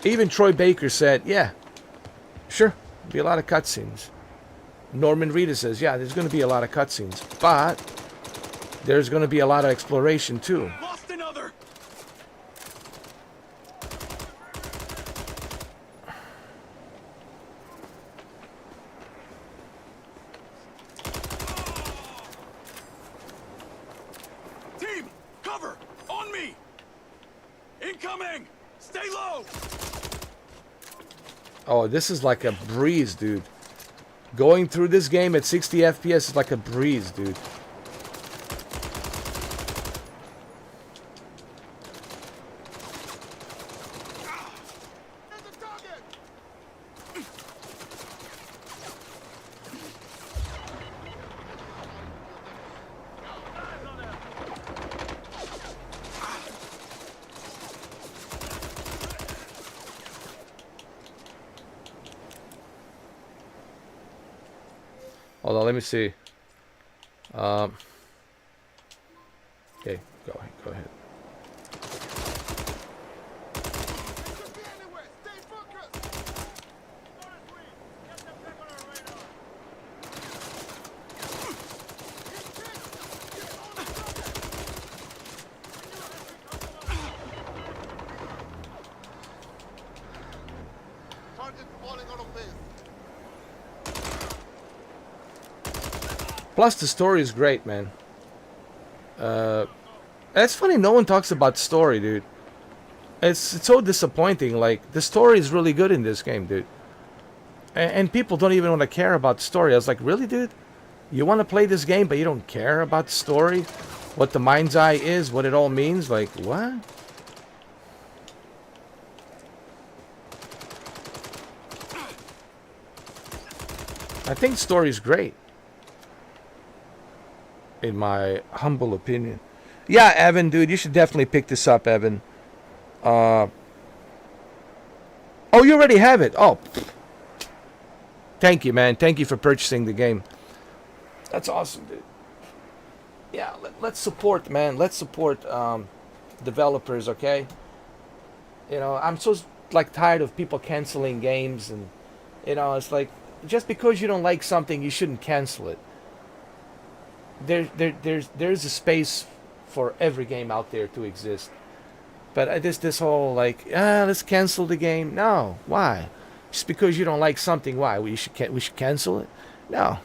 A: Even Troy Baker said, yeah, sure, be a lot of cutscenes. Norman Reedus says, yeah, there's going to be a lot of cutscenes, but there's going to be a lot of exploration too.
C: Lost another!
A: Oh, this is like a breeze, dude. Going through this game at 60 FPS is like a breeze, dude. Hold on, let me see. Okay, go ahead. Plus, the story is great, man. It's funny, no one talks about story, dude. It's so disappointing. Like, the story is really good in this game, dude. And people don't even want to care about story. I was like, really, dude? You want to play this game, but you don't care about the story? What the MindsEye is, what it all means? Like, what? I think story is great. In my humble opinion. Yeah, Evan, dude, you should definitely pick this up, Evan. Oh, you already have it. Oh. Thank you, man. Thank you for purchasing the game. That's awesome, dude. Yeah, let's support, man. Let's support developers, okay? You know, I'm so, like, tired of people canceling games. And, you know, it's like, just because you don't like something, you shouldn't cancel it. There's a space for every game out there to exist, but this whole like let's cancel the game. No, why? Just because you don't like something, why? We should cancel it? No.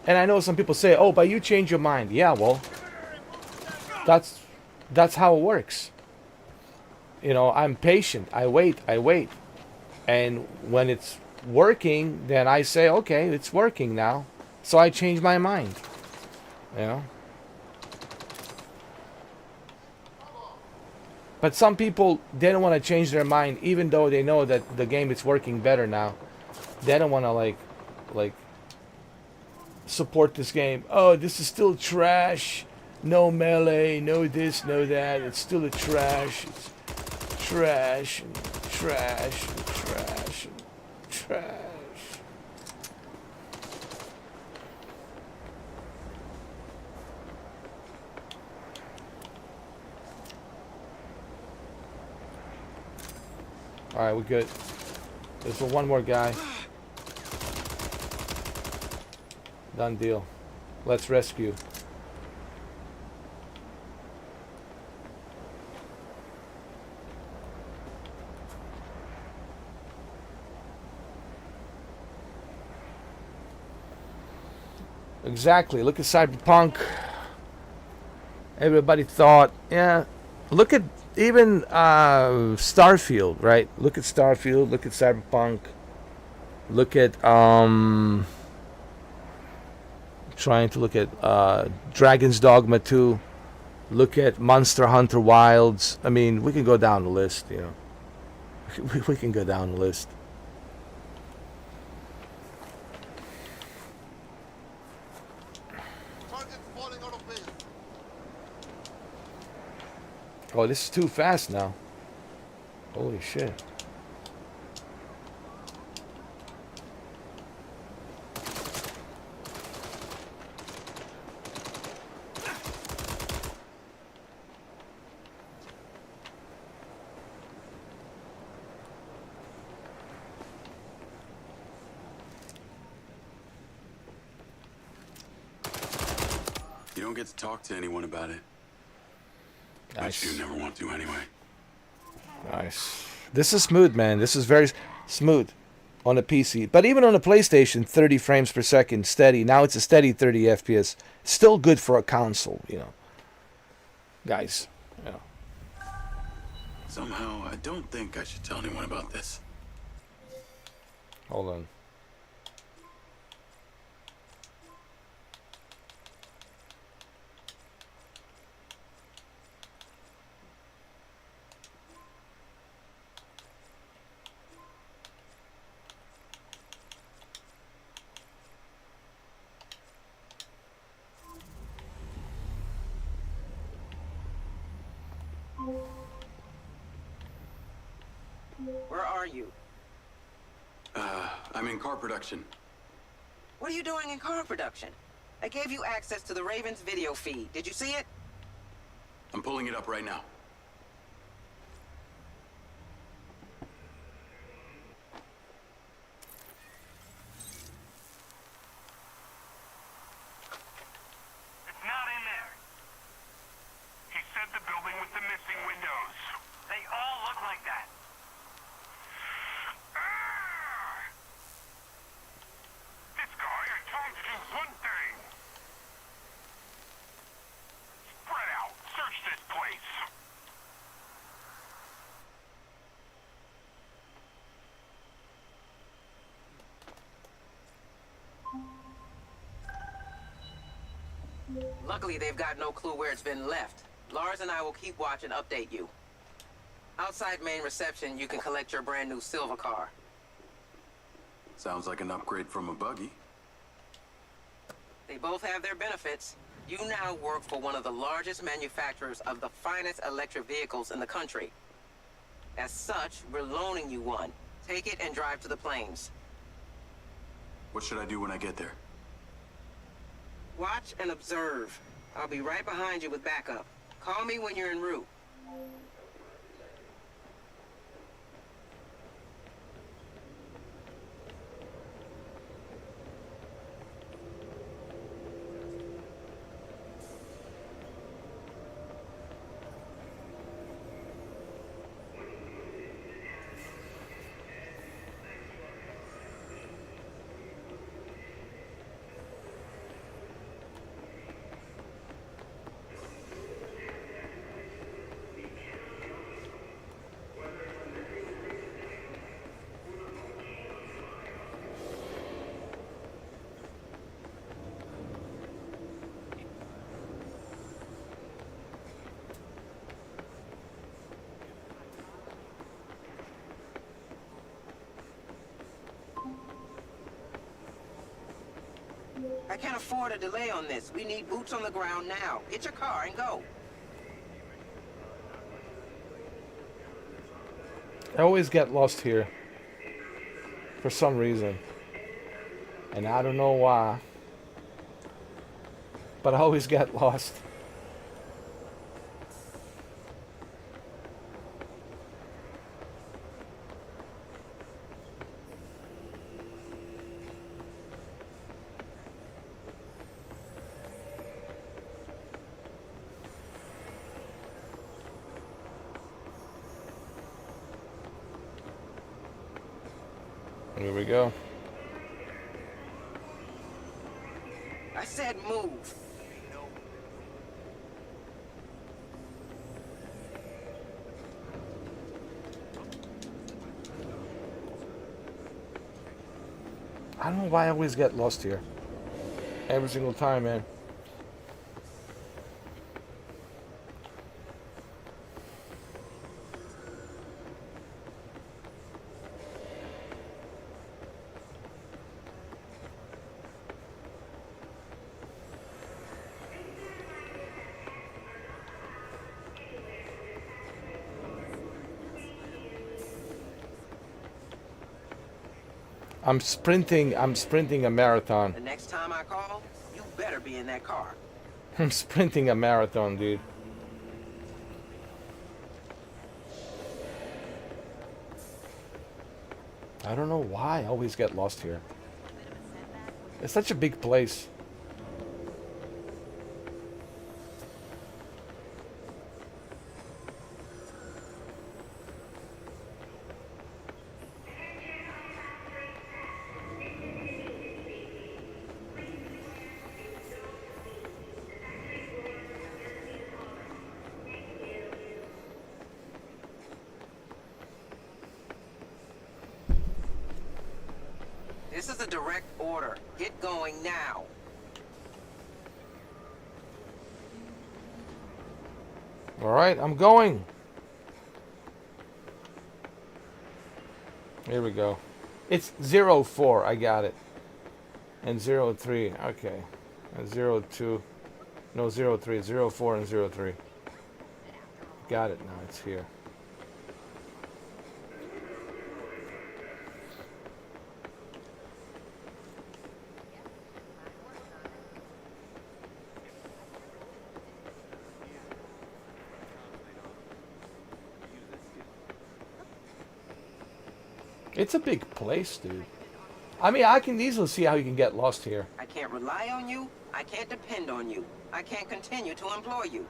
A: And I know some people say, "Oh, but you change your mind." Yeah, well, that's how it works. You know, I'm patient. I wait, and when it's working, then I say, "Okay, it's working now," so I change my mind. You know. But some people, they don't want to change their mind, even though they know that the game is working better now. They don't want to like support this game. Oh, this is still trash. No melee, no this, no that. It's still a trash. It's trash and trash and trash and trash. Alright, we're good. There's one more guy. Done deal. Let's rescue. Exactly. Look at Cyberpunk. Everybody thought, yeah. Look at even Starfield, right? Look at Starfield. Look at Cyberpunk. Look at trying to look at Dragon's Dogma 2. Look at Monster Hunter Wilds. I mean, we can go down the list, you know. We can go down the list. Oh, this is too fast now. Holy shit.
C: You don't get to talk to anyone about it. Which you never want to anyway.
A: Nice. This is smooth, man. This is very smooth on the PC. But even on the PlayStation, 30 frames per second, steady. Now it's a steady 30 FPS. Still good for a console, you know. Guys, you know.
C: Somehow, I don't think I should tell anyone about this.
A: Hold on.
H: Where are you?
C: I'm in car production.
H: What are you doing in car production? I gave you access to the Raven's video feed. Did you see it?
C: I'm pulling it up right now.
D: It's not in there. He said the building with the missing windows. They all look like that. This guy, I told you to do one thing. Spread out. Search this place.
H: Luckily, they've got no clue where it's been left. Lars and I will keep watch and update you. Outside main reception, you can collect your brand new Silva car.
C: Sounds like an upgrade from a buggy.
H: They both have their benefits. You now work for one of the largest manufacturers of the finest electric vehicles in the country. As such, we're loaning you one. Take it and drive to the plains.
C: What should I do when I get there?
H: Watch and observe. I'll be right behind you with backup. Call me when you're en route. I can't afford a delay on this. We need boots on the ground now. Get your car and go.
A: I always get lost here. For some reason. And I don't know why. But I always get lost. Here we go.
H: I said move.
A: I don't know why I always get lost here. Every single time, man. I'm sprinting a marathon.
H: The next time I call, you better be in that car.
A: I'm sprinting a marathon, dude. I don't know why I always get lost here. It's such a big place.
H: is a direct order. Get going now.
A: All right, I'm going. Here we go. It's 04. I got it. And 03. Okay. And 02. No, 03. 04 and 03. Got it now. It's here. It's a big place, dude. I mean, I can easily see how you can get lost here.
H: I can't rely on you. I can't depend on you. I can't continue to employ you.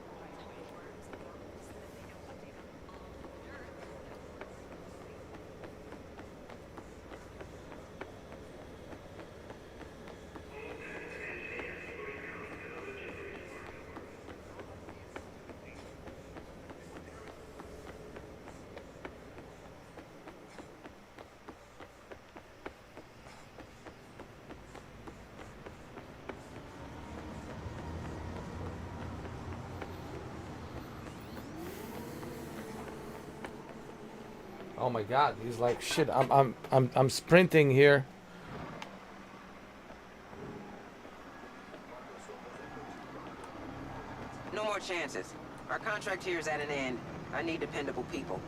A: Oh my God, he's like, shit. I'm sprinting here.
H: No more chances. Our contract here is at an end. I need dependable people.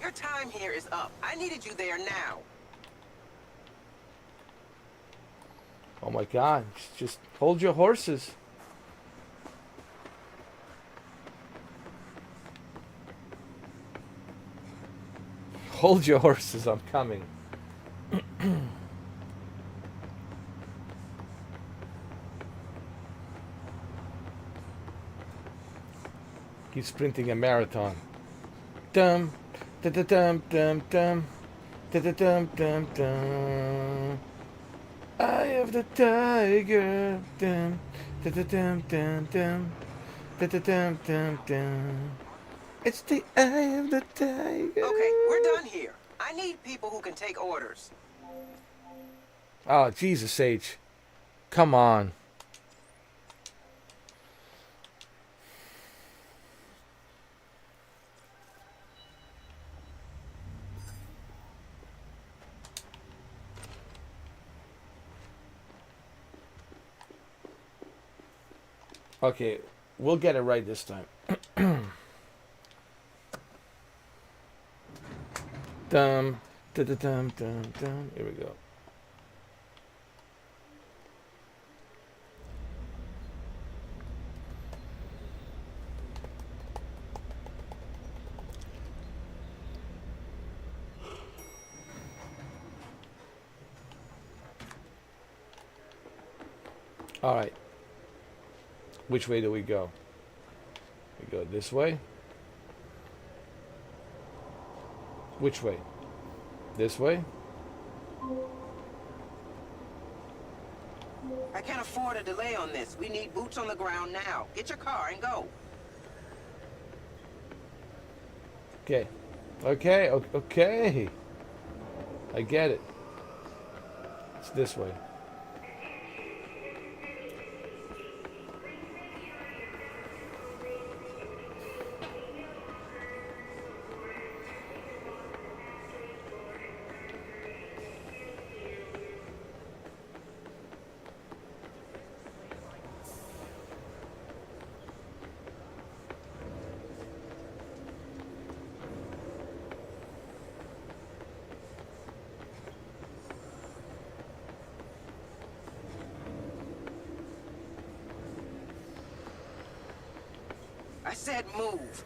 H: Your time here is up. I needed you there now.
A: Oh my God, just hold your horses. Hold your horses, I'm coming. He's sprinting a marathon. Dum, da da dum dum dum, da da dum dum dum. Eye of the tiger, dum, da da dum dum dum, da da dum dum dum. It's the eye of the tiger.
H: Okay, we're done here. I need people who can take orders.
A: Oh, Jesus H. Come on. Okay, we'll get it right this time. Dum, da da dum dum dum. Here we go. All right. Which way do we go? We go this way. Which way? This way?
H: I can't afford a delay on this. We need boots on the ground now. Get your car and go.
A: Okay. Okay, okay. I get it. It's this way.
H: I said move.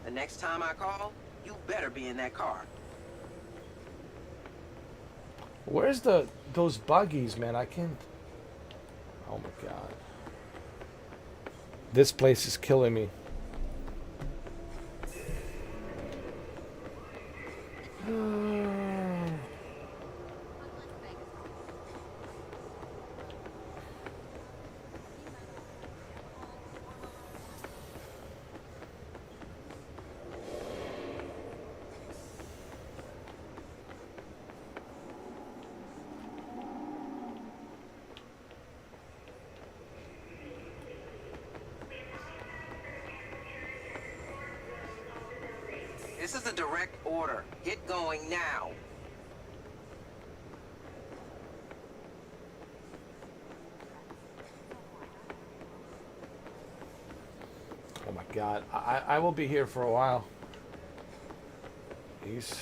H: The next time I call, you better be in that car.
A: Where's those buggies, man? I can't. Oh my god. This place is killing me.
H: This is a direct order. Get going now.
A: Oh my god. I will be here for a while. He's...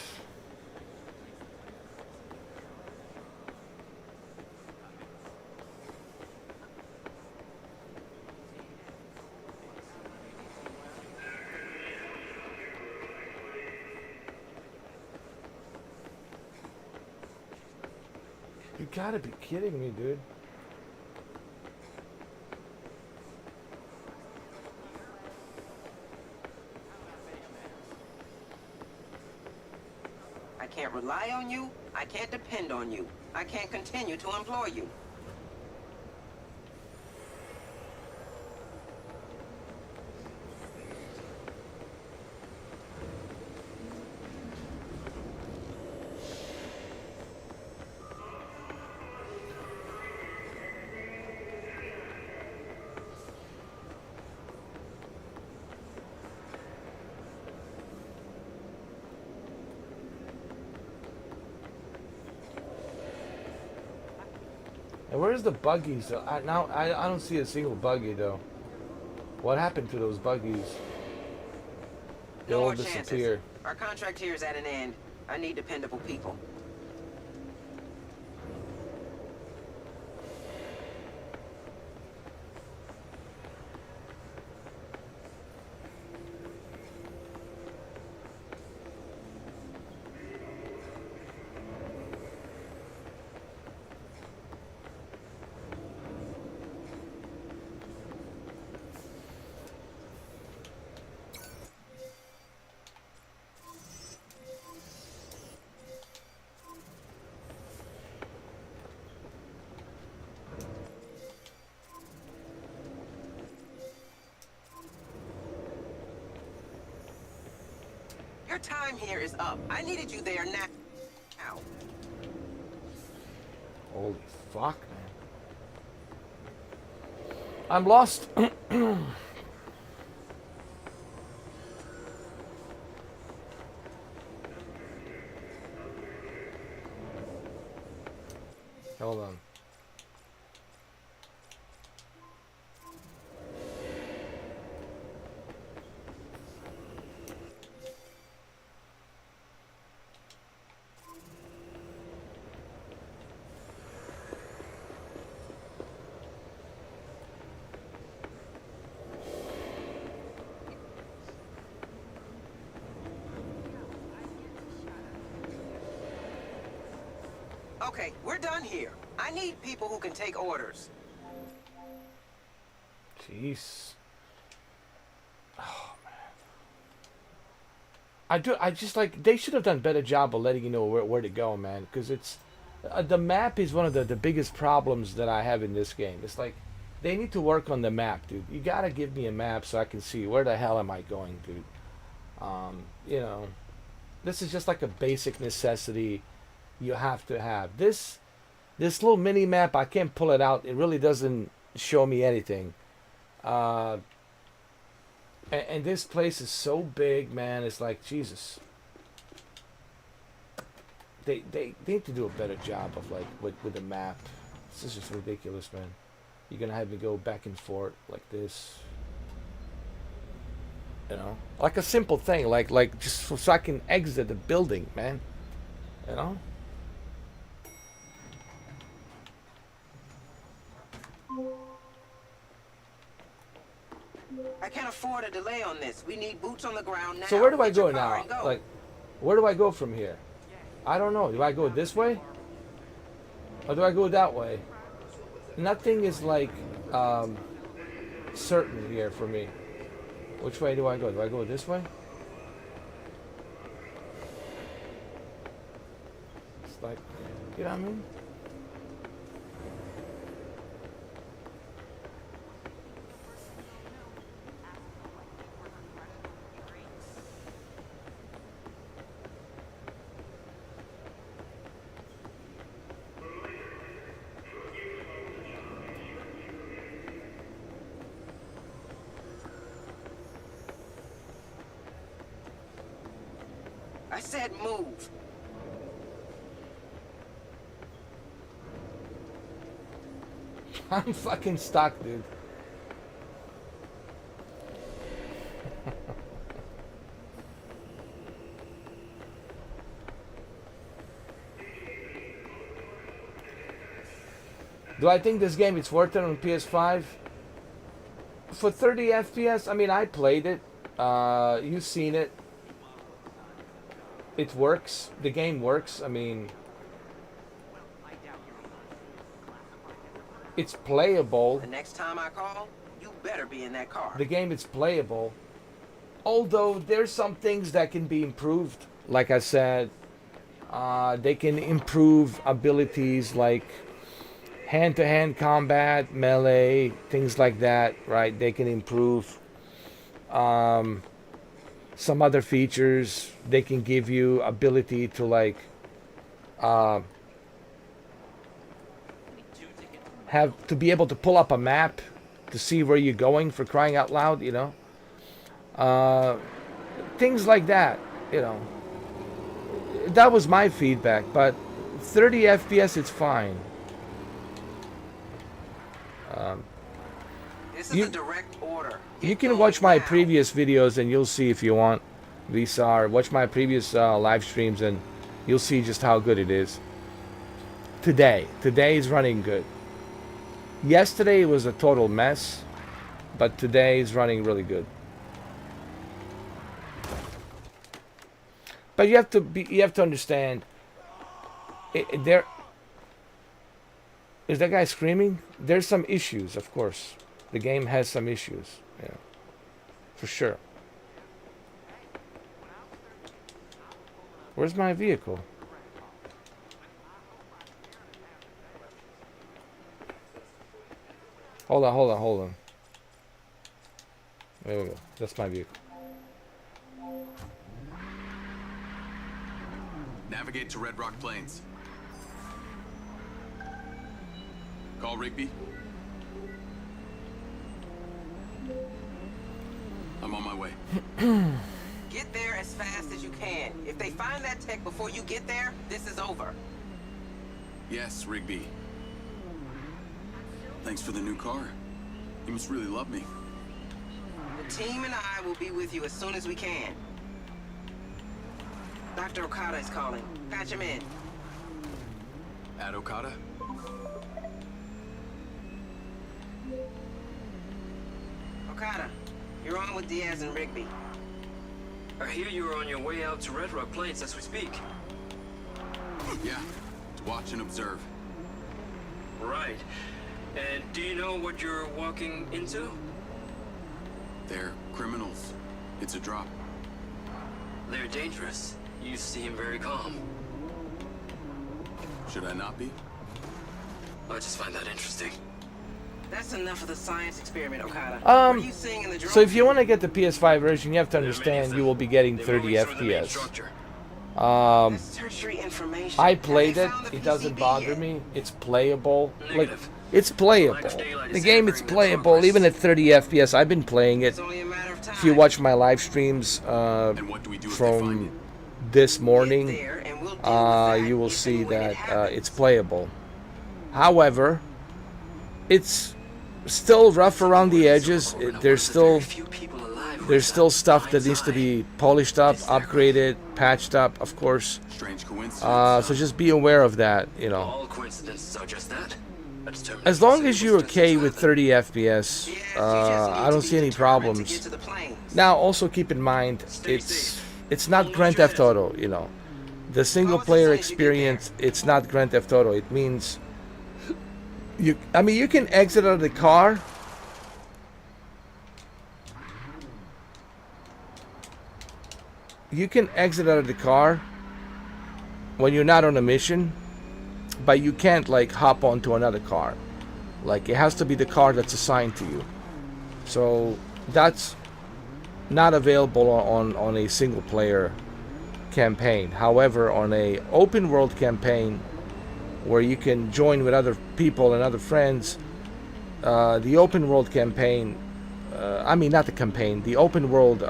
A: You gotta be kidding me, dude.
H: I can't rely on you. I can't depend on you. I can't continue to employ you.
A: And where's the buggies? I don't see a single buggy though. What happened to those buggies? They
H: No
A: all
H: more
A: disappeared.
H: chances. Our contract here is at an end. I need dependable people. Your time here is up. I needed you there now.
A: Holy fuck, man. I'm lost. Hold on.
H: Okay, we're done here. I need people who can take orders.
A: Jeez. Oh man. I just like they should have done a better job of letting you know where to go, man. Because it's the map is one of the biggest problems that I have in this game. It's like they need to work on the map, dude. You gotta give me a map so I can see where the hell am I going, dude. You know, this is just like a basic necessity you have to have. This This little mini map, I can't pull it out. It really doesn't show me anything. And this place is so big, man. It's like, Jesus. They need to do a better job of like with the map. This is just ridiculous, man. You're gonna have me go back and forth like this. You know, like a simple thing, like just so I can exit the building, man. You know.
H: I can't afford a delay on this. We need boots on the ground now.
A: So where do I
H: Get your
A: go
H: car
A: now?
H: and go.
A: Like, where do I go from here? I don't know. Do I go this way? Or do I go that way? Nothing is like certain here for me. Which way do I go? Do I go this way? It's like, you know what I mean?
H: I said move.
A: I'm fucking stuck, dude. Do I think this game is worth it on PS5? For 30 FPS, I mean, I played it. You've seen it. It works. The game works. I mean, it's playable.
H: The next time I call, you better be in that car.
A: The game is playable. Although there's some things that can be improved. Like I said, they can improve abilities like hand-to-hand combat, melee, things like that, right? They can improve. Some other features, they can give you ability to like have to be able to pull up a map to see where you're going, for crying out loud, you know. Things like that, you know. That was my feedback, but 30 FPS, it's fine.
H: This is a direct order.
A: You can watch my previous videos and you'll see if you want, Lisa, or watch my previous live streams and you'll see just how good it is. Today is running good. Yesterday was a total mess, but today is running really good. But you have to understand. There is that guy screaming. There's some issues, of course. The game has some issues, yeah, for sure. Where's my vehicle? Hold on. There we go. That's my vehicle.
C: Navigate to Red Rock Plains. Call Rigby. I'm on my way.
H: Get there as fast as you can. If they find that tech before you get there, this is over.
C: Yes, Rigby. Thanks for the new car. You must really love me.
H: The team and I will be with you as soon as we can. Dr. Okada is calling. Patch him in.
C: At Okada?
H: Okada, you're on with Diaz and Rigby.
K: I hear you are on your way out to Red Rock Plains as we speak.
C: Yeah, to watch and observe.
K: Right. And do you know what you're walking into?
C: They're criminals. It's a drop.
K: They're dangerous. You seem very calm.
C: Should I not be?
K: I just find that interesting.
H: That's enough of the science experiment, Okada. What are you seeing in the drone?
A: So if you want to get the PS5 version, you have to understand you will be getting 30 FPS.
H: That's tertiary information.
A: I played it.
H: Have they found the
A: It doesn't
H: PCB
A: bother
H: yet?
A: me. It's playable. Like,
K: Negative.
A: it's playable. The game, it's playable, even at 30 FPS. I've been playing it.
H: It's only a matter of time.
A: If you watch my live streams
C: And what do we do if they find
A: from
C: it?
A: this
H: Get
A: morning,
H: there and we'll deal with that
A: you will
H: if
A: see
H: and when it
A: that
H: happens.
A: it's playable. However, it's still rough around the edges. There's still stuff that needs to be polished up, upgraded, patched up, of course.
C: Strange coincidence.
A: So just be aware of that, you know.
K: All coincidences are just that.
A: As long as you're okay with 30 FPS,
H: Yes, you just need
A: I
H: to
A: don't
H: be
A: see any
H: determined to
A: problems.
H: get to the planes.
A: Now, also keep in mind, it's not Grand Theft Auto, you know. The single player experience, it's not Grand Theft Auto. It means you can exit out of the car. You can exit out of the car when you're not on a mission, but you can't like hop onto another car. Like, it has to be the car that's assigned to you. So that's not available on a single player campaign. However, on a open world campaign where you can join with other people and other friends, the open world campaign, not the campaign, the open world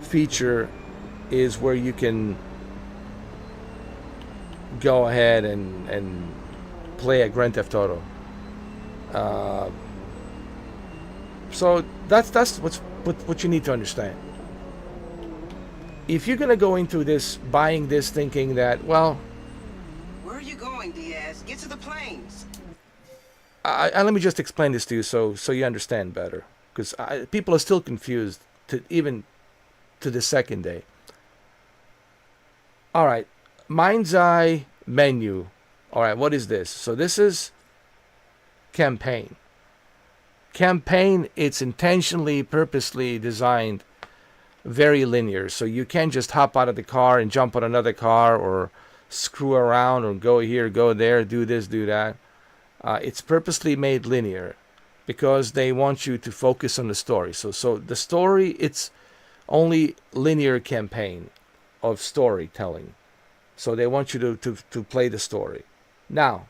A: feature is where you can go ahead and play a Grand Theft Auto. So that's what you need to understand. If you're gonna go into this, buying this, thinking that, well,
H: Where are you going, Diaz? Get to the planes.
A: let me just explain this to you so you understand better, because people are still confused even to the second day. All right, MindsEye menu. All right, what is this? So this is campaign. Campaign, it's intentionally, purposely designed very linear. So you can't just hop out of the car and jump on another car or screw around or go here, go there, do this, do that. It's purposely made linear because they want you to focus on the story. So the story, it's only linear campaign of storytelling. So they want you to play the story. Now,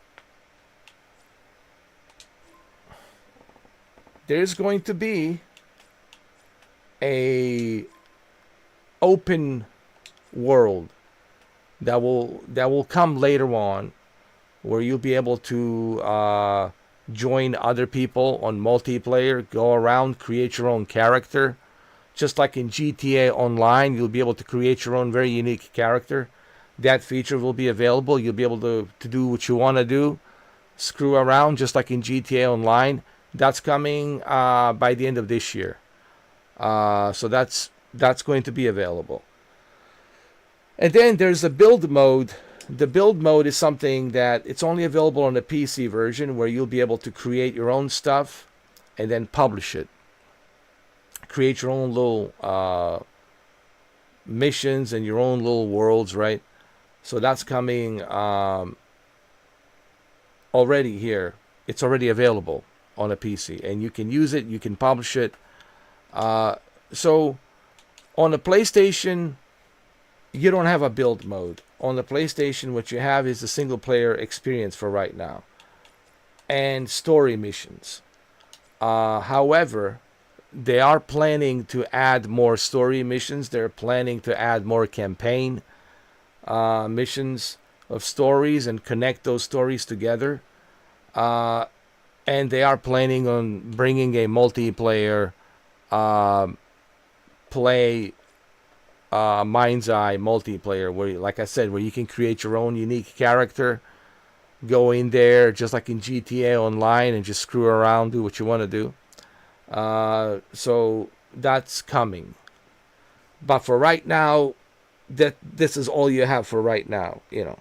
A: there's going to be a open world that will come later on, where you'll be able to join other people on multiplayer, go around, create your own character. Just like in GTA Online, you'll be able to create your own very unique character. That feature will be available. You'll be able to do what you want to do, screw around, just like in GTA Online. That's coming by the end of this year. So that's going to be available. And then there's a build mode. The build mode is something that it's only available on the PC version, where you'll be able to create your own stuff and then publish it. Create your own little missions and your own little worlds, right? So that's coming already here. It's already available on a PC, and you can use it, you can publish it. So on the PlayStation, you don't have a build mode. On the PlayStation, what you have is the single player experience for right now and story missions. However, they are planning to add more story missions. They're planning to add more campaign missions of stories and connect those stories together. And they are planning on bringing a multiplayer play MindsEye multiplayer, where, like I said, where you can create your own unique character, go in there just like in GTA Online and just screw around, do what you want to do. So that's coming. But for right now, this is all you have for right now, you know.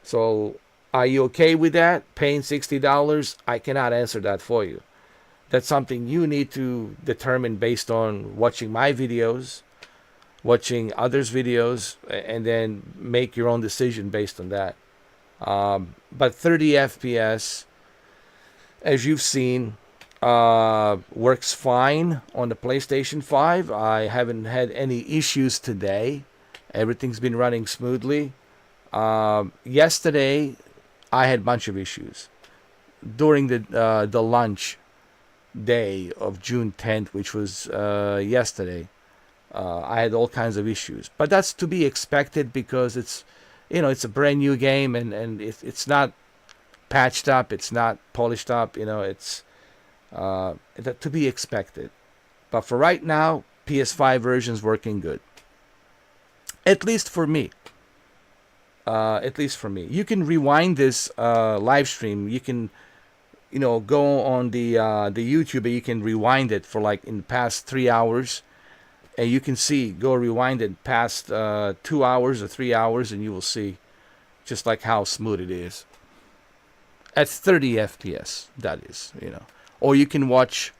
A: So are you okay with that? Paying $60? I cannot answer that for you. That's something you need to determine based on watching my videos, watching others' videos, and then make your own decision based on that. But 30 FPS, as you've seen, works fine on the PlayStation 5. I haven't had any issues today. Everything's been running smoothly. Yesterday, I had a bunch of issues. During the lunch day of June 10th, which was yesterday, I had all kinds of issues. But that's to be expected because it's a brand new game and it's not patched up, it's not polished up, it's to be expected. But for right now, PS5 version's working good. At least for me. You can rewind this live stream. You can, go on the YouTube and you can rewind it for like in the past 3 hours. And you can go rewind it past 2 hours or 3 hours and you will see just like how smooth it is. At 30 FPS, that is, Or you can watch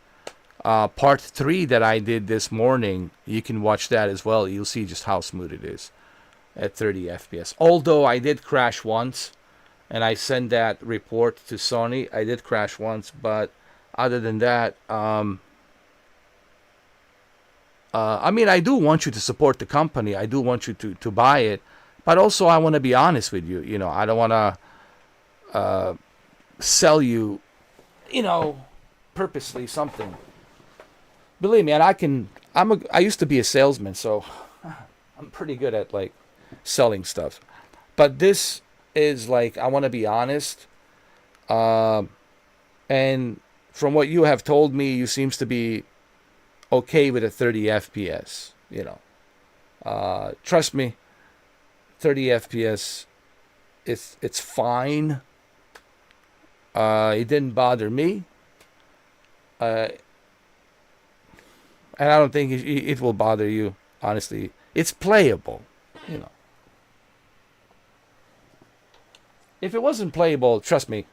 A: part 3 that I did this morning. You can watch that as well. You'll see just how smooth it is at 30 FPS. Although I did crash once, and I sent that report to Sony. I did crash once, but other than that, I do want you to support the company. I do want you to buy it, but also I want to be honest with you. I don't want to sell you, purposely something. Believe me, and I used to be a salesman, so I'm pretty good at like selling stuff. But this is like, I want to be honest. And from what you have told me, you seems to be okay with a 30 FPS, Trust me, 30 FPS, it's fine. It didn't bother me. And I don't think it will bother you, honestly. It's playable, If it wasn't playable, trust me,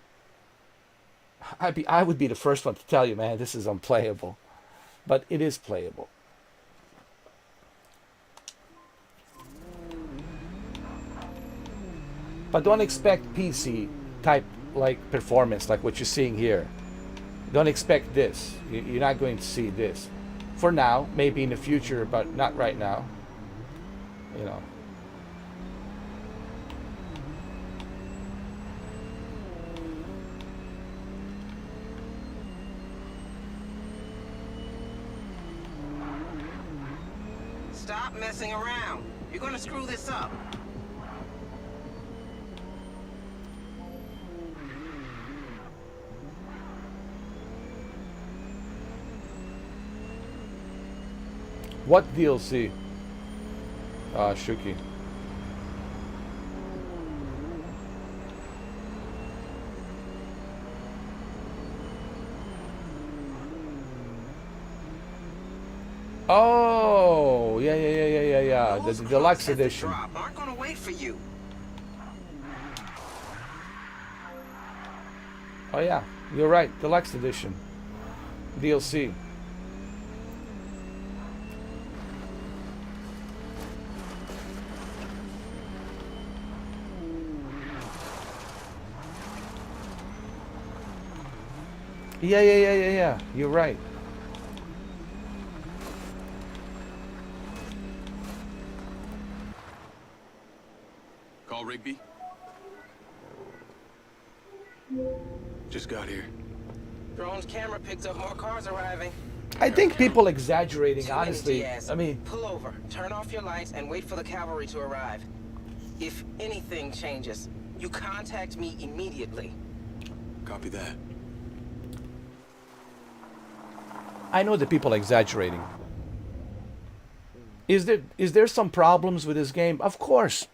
A: I would be the first one to tell you, man, this is unplayable. But it is playable. But don't expect PC type like performance like what you're seeing here. Don't expect this. You're not going to see this. For now, maybe in the future, but not right now.
H: Stop messing around. You're gonna screw this up.
A: What DLC? Shuki. Oh, yeah. The deluxe edition.
H: Aren't gonna wait for you.
A: Oh yeah, you're right. Deluxe edition. DLC. Yeah. You're right.
C: Call Rigby. Just got here.
H: Drone's camera picked up more cars arriving.
A: I think people exaggerating, honestly. I mean,
H: pull over, turn off your lights, and wait for the cavalry to arrive. If anything changes, you contact me immediately.
C: Copy that.
A: I know that people are exaggerating. Is there some problems with this game? Of course.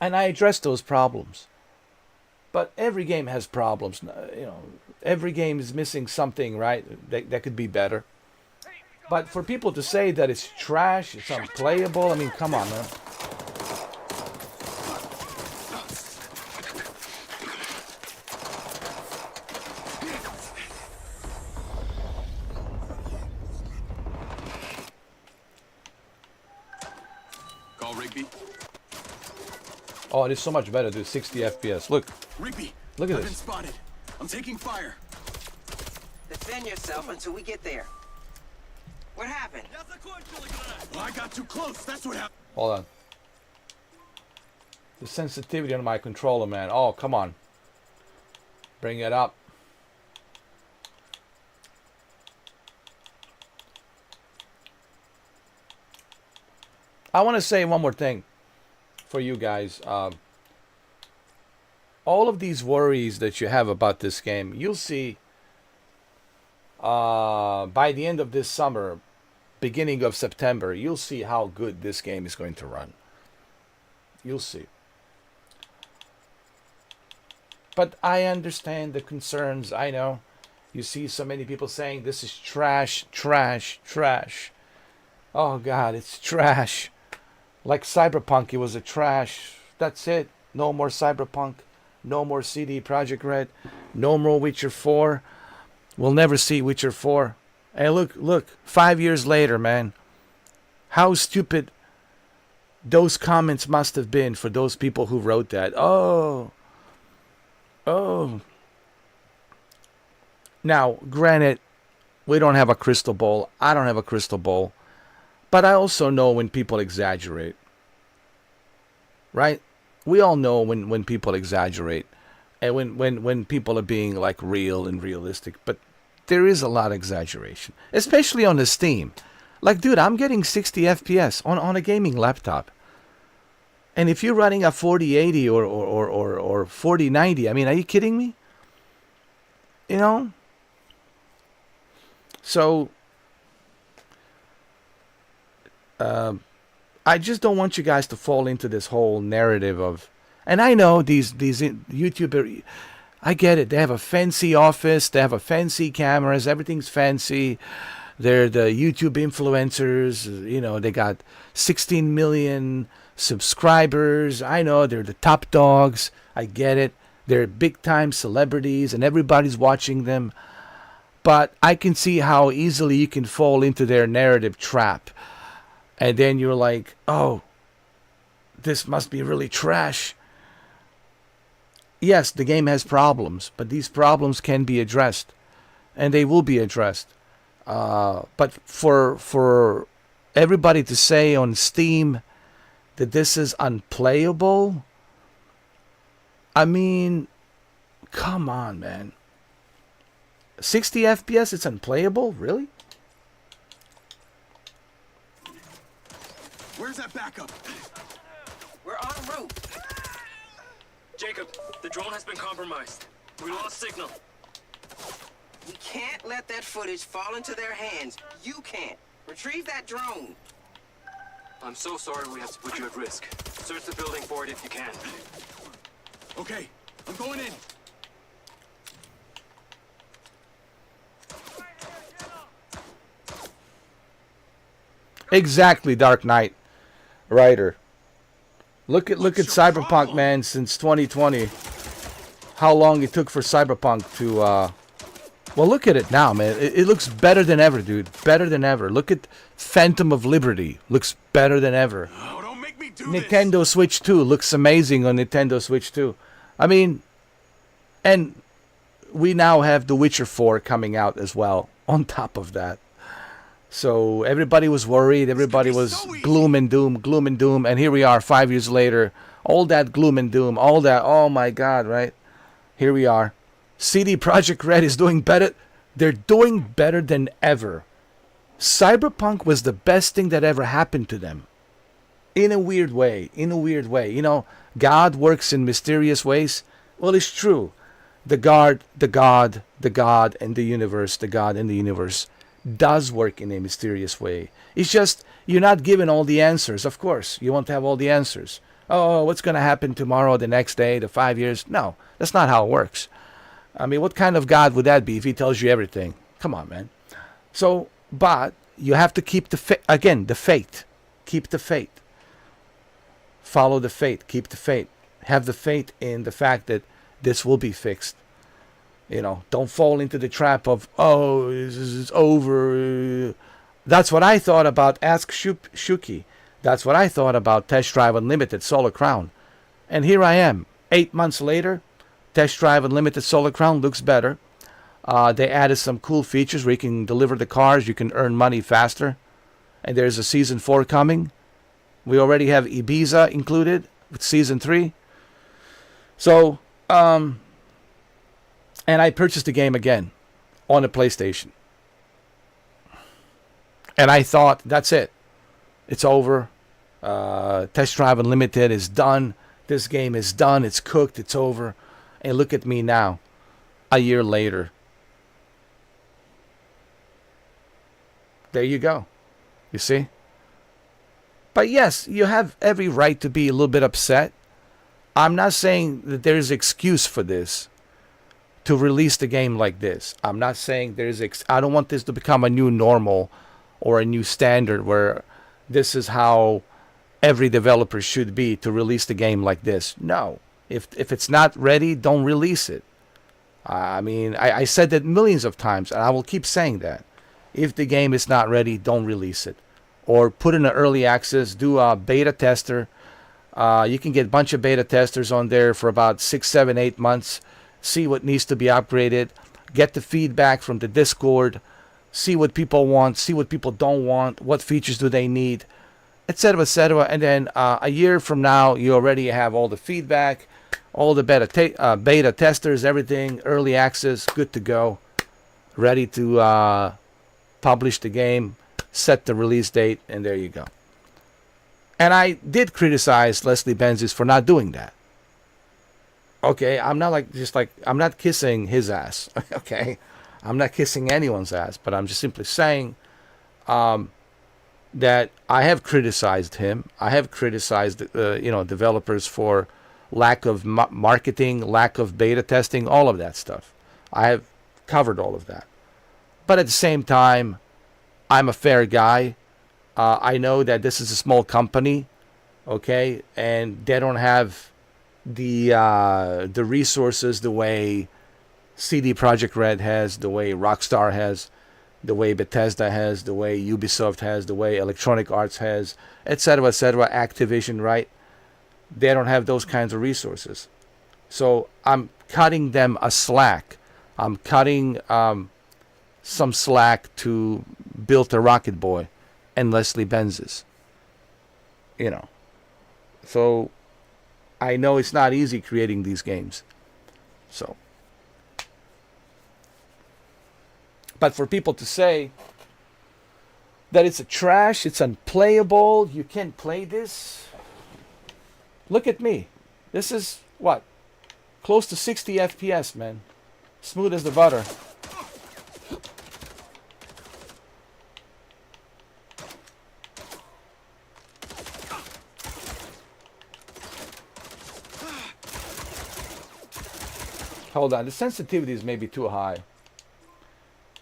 A: And I address those problems. But every game has problems. Every game is missing something, right? That could be better. But for people to say that it's trash, it's unplayable, I mean, come on, man.
C: Call Rigby.
A: Oh, it is so much better, dude. 60 FPS. Look.
C: Rigby.
A: Look at
C: I've
A: this.
C: been spotted. I'm taking fire.
H: defend yourself until we get there. What happened?
C: Well, I got too close. That's what happened.
A: Hold on. The sensitivity on my controller, man. Oh, come on. Bring it up. I want to say one more thing for you guys. All of these worries that you have about this game, you'll see by the end of this summer, beginning of September, you'll see how good this game is going to run. You'll see. But I understand the concerns. I know. You see so many people saying this is trash, trash, trash. Oh God, it's trash. Like Cyberpunk, it was a trash. That's it. No more Cyberpunk. No more CD Projekt Red. No more Witcher 4. We'll never see Witcher 4. Hey, look. 5 years later, man. How stupid those comments must have been for those people who wrote that. Oh. Now, granted, we don't have a crystal ball. I don't have a crystal ball. But I also know when people exaggerate. Right? We all know when people exaggerate. And when people are being like real and realistic. But there is a lot of exaggeration. Especially on the Steam. Like, dude, I'm getting 60 FPS on a gaming laptop. And if you're running a 4080 or 4090, I mean, are you kidding me? You know? So, I just don't want you guys to fall into this whole narrative of... And I know these YouTubers... I get it. They have a fancy office. They have a fancy cameras. Everything's fancy. They're the YouTube influencers. You know, they got 16 million subscribers. I know they're the top dogs. I get it. They're big time celebrities and everybody's watching them. But I can see how easily you can fall into their narrative trap. And then you're like, oh, this must be really trash. Yes, the game has problems, but these problems can be addressed. And they will be addressed. But for everybody to say on Steam that this is unplayable, I mean, come on, man. 60 FPS, it's unplayable? Really?
C: Where's that backup?
H: We're en route.
K: Jacob, the drone has been compromised. We lost signal.
H: We can't let that footage fall into their hands. You can't. Retrieve that drone.
K: I'm so sorry we have to put you at risk. Search the building for it if you can.
C: Okay, I'm going in.
A: Exactly, Dark Knight Rider. Look at Cyberpunk, man, since 2020. How long it took for Cyberpunk to well, look at it now, man. It looks better than ever, dude. Better than ever. Look at Phantom of Liberty. Looks better than ever.
C: Oh, don't make me do
A: Nintendo
C: this.
A: Switch 2 looks amazing on Nintendo Switch 2. I mean, and we now have The Witcher 4 coming out as well on top of that. So everybody was worried. Everybody was gloom and doom. And here we are 5 years later. All that gloom and doom. All that. Oh, my God, right? Here we are. CD Projekt Red is doing better. They're doing better than ever. Cyberpunk was the best thing that ever happened to them. In a weird way. You know, God works in mysterious ways. Well, it's true. The God and the universe does work in a mysterious way. It's just you're not given all the answers. Of course, you won't have all the answers. Oh, what's going to happen tomorrow, the next day, the 5 years? No, that's not how it works. I mean, what kind of God would that be if he tells you everything? Come on, man. So, but you have to keep the faith. Keep the faith. Follow the faith. Keep the faith. Have the faith in the fact that this will be fixed. You know, don't fall into the trap of, oh, this is over. That's what I thought about Ask Shuki. That's what I thought about Test Drive Unlimited Solar Crown. And here I am, 8 months later. Test Drive Unlimited Solar Crown looks better. They added some cool features where you can deliver the cars, you can earn money faster. And there's a season 4 coming. We already have Ibiza included with season 3. So, and I purchased the game again on the PlayStation. And I thought, that's it. It's over. Test Drive Unlimited is done. This game is done. It's cooked. It's over. And look at me now, a year later. There you go. You see? But yes, you have every right to be a little bit upset. I'm not saying that there's excuse for this, to release the game like this. I'm not saying I don't want this to become a new normal or a new standard where this is how every developer should be to release the game like this. No. If it's not ready, don't release it. I mean, I said that millions of times, and I will keep saying that. If the game is not ready, don't release it. Or put in an early access, do a beta tester. You can get a bunch of beta testers on there for about 6, 7, 8 months. See what needs to be upgraded. Get the feedback from the Discord. See what people want, see what people don't want, what features do they need, etc., etc. And then a year from now, you already have all the feedback, all the beta testers, everything, early access, good to go, ready to publish the game, set the release date, and there you go. And I did criticize Leslie Benzies for not doing that. Okay, I'm not I'm not kissing his ass. Okay, I'm not kissing anyone's ass, but I'm just simply saying that I have criticized him. I have criticized developers for lack of marketing, lack of beta testing, all of that stuff. I have covered all of that. But at the same time, I'm a fair guy. I know that this is a small company, okay, and they don't have the resources the way CD Projekt Red has, the way Rockstar has, the way Bethesda has, the way Ubisoft has, the way Electronic Arts has, etc., etc., Activision, right? They don't have those kinds of resources. So I'm cutting them a slack. I'm cutting some slack to Build a Rocket Boy and Leslie Benzies. So I know it's not easy creating these games. So. But for people to say that it's a trash, it's unplayable, you can't play this. Look at me. This is, what? Close to 60 FPS, man. Smooth as the butter. Hold on, the sensitivity is maybe too high.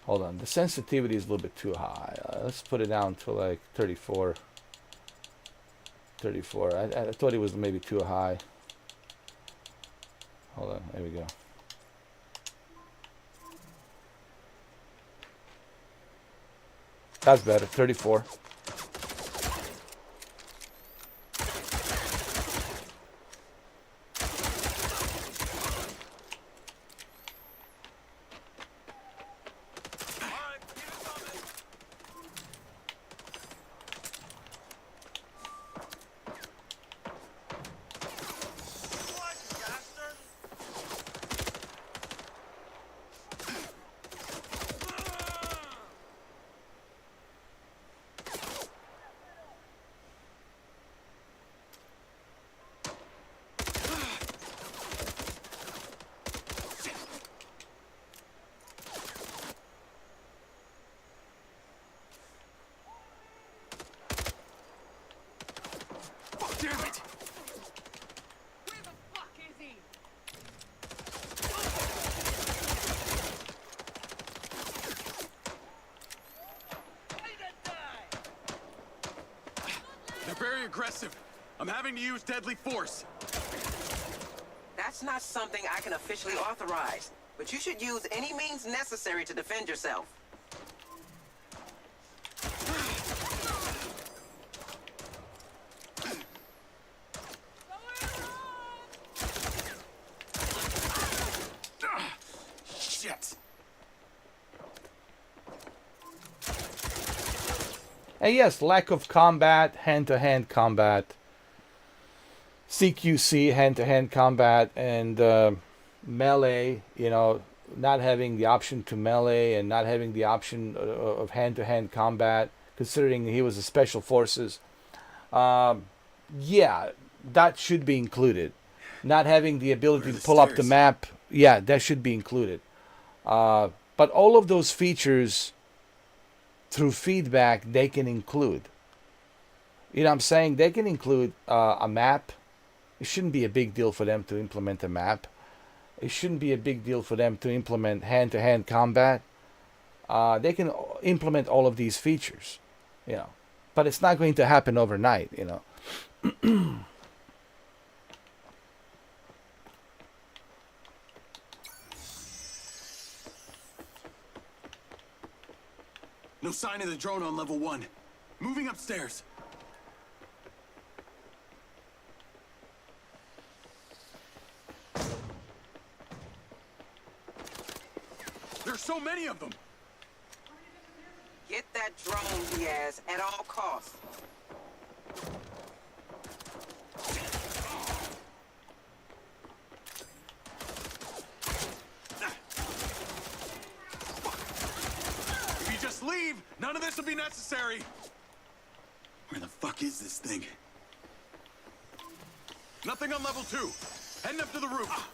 A: Hold on, the sensitivity is a little bit too high. Let's put it down to like 34. 34. I thought it was maybe too high. Hold on, there we go. That's better, 34.
C: Very aggressive. I'm having to use deadly force.
H: That's not something I can officially authorize, but you should use any means necessary to defend yourself.
C: Shit.
A: And yes, lack of combat, hand-to-hand combat, CQC, hand-to-hand combat, and melee, you know, not having the option to melee and not having the option of hand-to-hand combat, considering he was a special forces. Yeah, that should be included. Not having the ability to pull up the map, yeah, that should be included. But all of those features, through feedback, they can include. You know what I'm saying? They can include a map. It shouldn't be a big deal for them to implement a map. It shouldn't be a big deal for them to implement hand-to-hand combat. They can implement all of these features, you know. But it's not going to happen overnight, you know.
C: No sign of the drone on level 1. Moving upstairs. There's so many of them.
H: Get that drone, Diaz, at all costs.
C: If you just leave, none of this will be necessary. Where the fuck is this thing? Nothing on level 2. Heading up to the roof.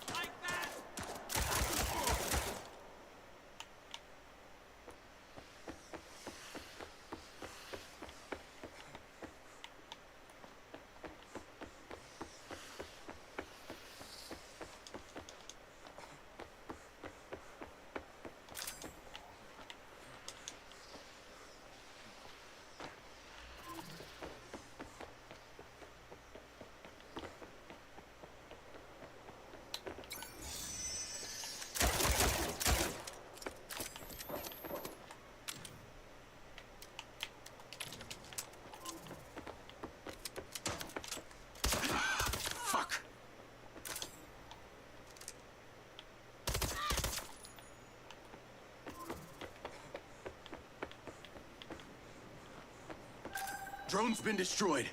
C: Drone's been destroyed.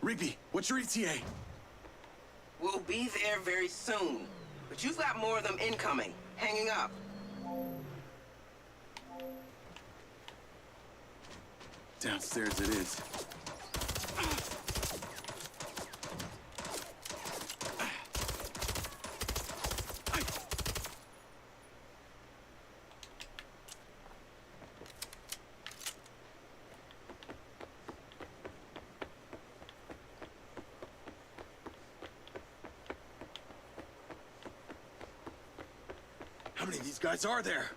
C: Rigby, what's your ETA?
H: We'll be there very soon. But you've got more of them incoming. Hanging up.
C: Downstairs it is. How many of these guys are there?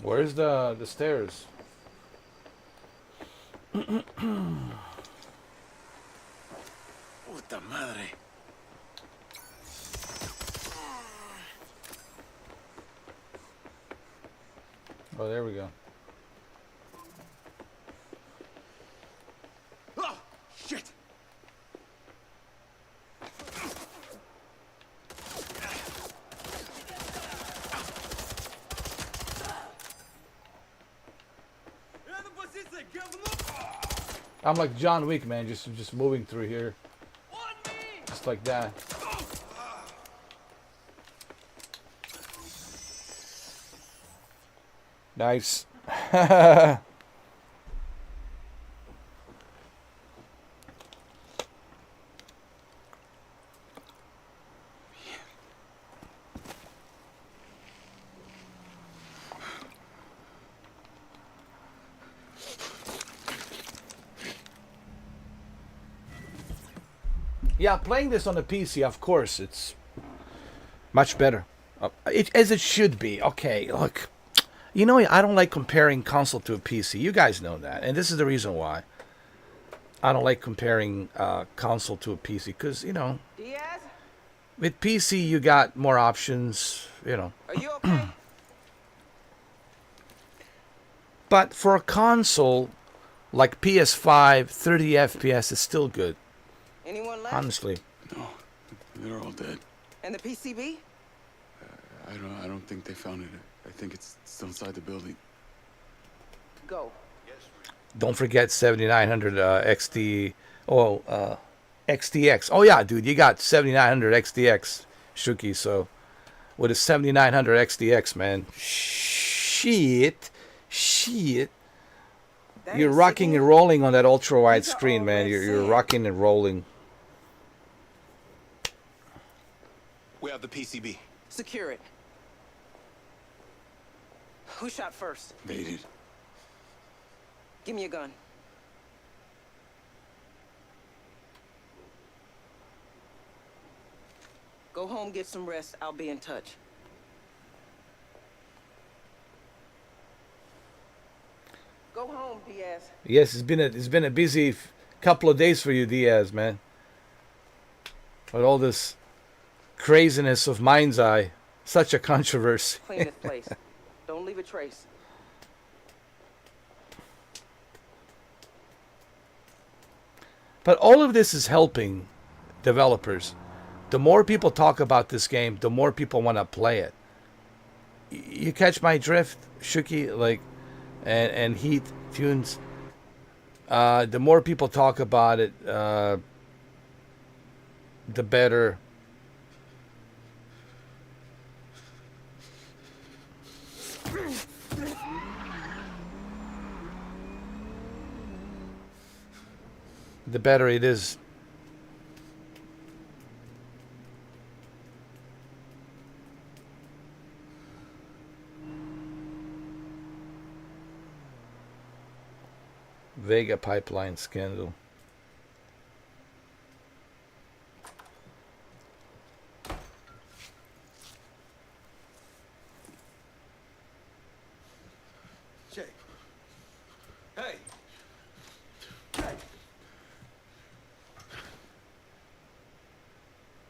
A: Where's the stairs?
C: Puta madre.
A: Oh, there we go.
C: Oh, shit.
A: I'm like John Wick, man, just moving through here. Just like that. Nice. Yeah, playing this on the PC, of course, it's much better. As it should be. Okay, look. You know, I don't like comparing console to a PC. You guys know that. And this is the reason why. I don't like comparing console to a PC. Because, you know,
H: Diaz?
A: with PC, you got more options, you know.
H: Are you okay?
A: But for a console, like PS5, 30 FPS is still good.
H: Anyone left?
A: Honestly.
C: No, they're all dead.
H: And the PCB?
C: I don't think they found it. I think it's still inside the building.
H: Go.
A: Don't forget 7900 XT. Oh, XTX. Oh, yeah, dude. You got 7900 XTX, Shuki. So, with a 7900 XTX, man. Shit.
H: That
A: You're
H: is
A: rocking
H: sickening.
A: and rolling on that ultra wide
H: These are
A: screen,
H: all
A: man.
H: red
A: You're
H: sand.
A: rocking and rolling.
G: We have the PCB.
H: Secure it. Who shot first?
C: They did.
H: Give me a gun. Go home, get some rest. I'll be in touch. Go home, Diaz.
A: Yes, it's been a busy couple of days for you, Diaz, man. With all this craziness of MindsEye, such a controversy.
H: Clean this place. Don't leave a trace.
A: But all of this is helping developers. The more people talk about this game, the more people want to play it. You catch my drift, Shuki, like, and Heat Tunes. The more people talk about it, the better. The better it is. Vega pipeline scandal.
C: Jake. Hey. Hey.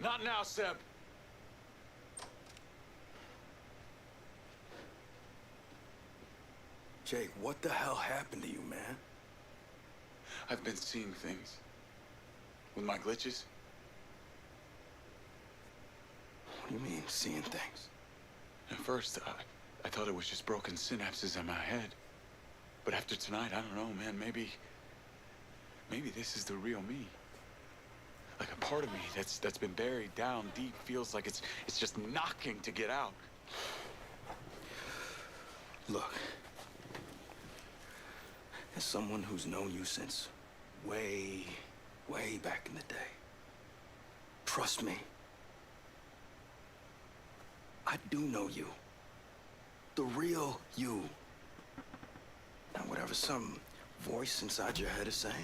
C: Not now, Seb.
L: Jake, what the hell happened to you, man?
C: I've been seeing things. With my glitches.
L: What do you mean, seeing things?
C: At first, I thought it was just broken synapses in my head. But after tonight, I don't know, man, maybe this is the real me. Like a part of me that's been buried down deep feels like it's just knocking to get out.
L: Look, as someone who's known you since way back in the day, trust me, I do know you. The real you. Now, whatever some voice inside your head is saying,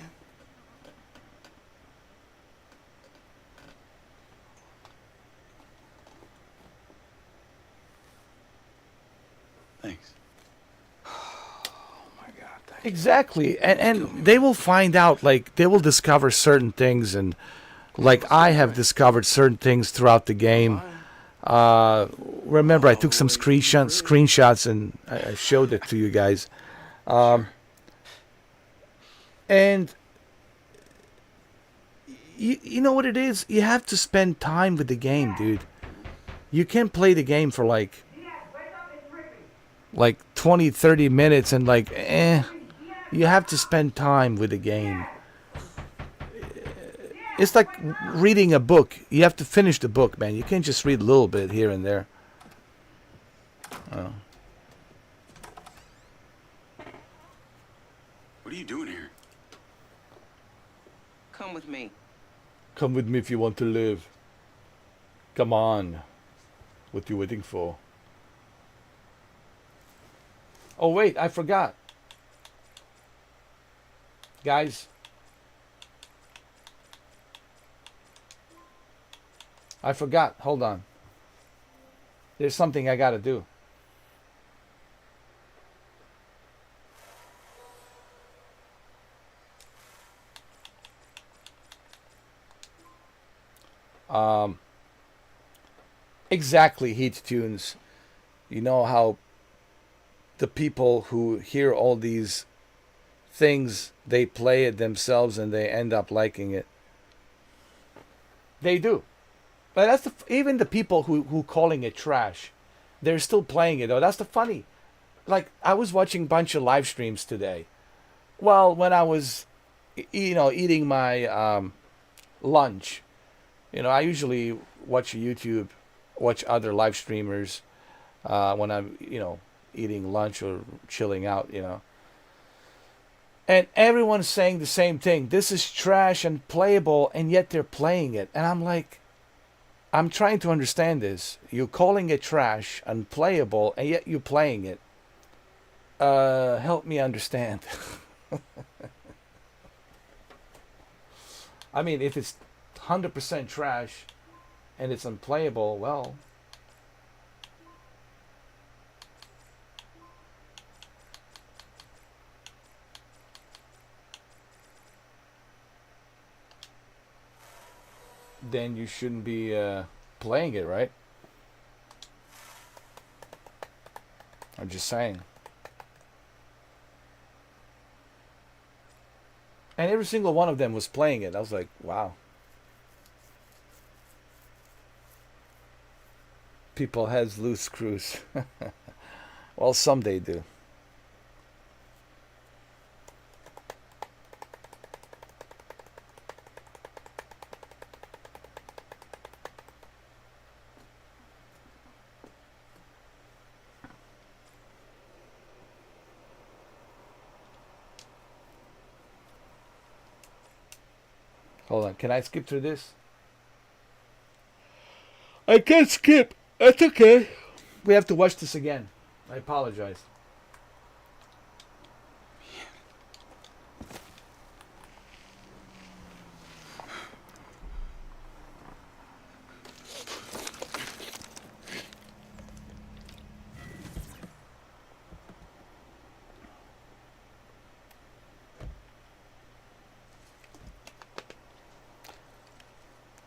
C: Thanks.
A: Exactly, and they will find out, like, they will discover certain things, and like I have discovered certain things throughout the game. Remember, I took some screenshots and I showed it to you guys. And you know what it is? You have to spend time with the game, dude. You can't play the game for like 20, 30 minutes and like, you have to spend time with the game. It's like reading a book. You have to finish the book, man. You can't just read a little bit here and there. Oh.
C: What are you doing here?
H: Come with me.
A: Come with me if you want to live. Come on. What you waiting for? Oh, wait, I forgot. Guys. I forgot. Hold on. There's something I gotta do. Exactly, Heat Tunes. You know how the people who hear all these things, they play it themselves and they end up liking it. They do. But that's even the people who calling it trash, they're still playing it though. That's the funny. Like, I was watching a bunch of live streams today. Well, when I was, eating my lunch, I usually watch YouTube, watch other live streamers when I'm, eating lunch or chilling out, And everyone's saying the same thing. This is trash and playable, and yet they're playing it. And I'm like, I'm trying to understand this. You're calling it trash and playable, and yet you're playing it. Help me understand. I mean, if it's 100% trash and it's unplayable, well, then you shouldn't be playing it, right? I'm just saying. And every single one of them was playing it. I was like, wow. People has loose screws. Well, some they do. Hold on, can I skip through this? I can't skip. That's okay. We have to watch this again. I apologize.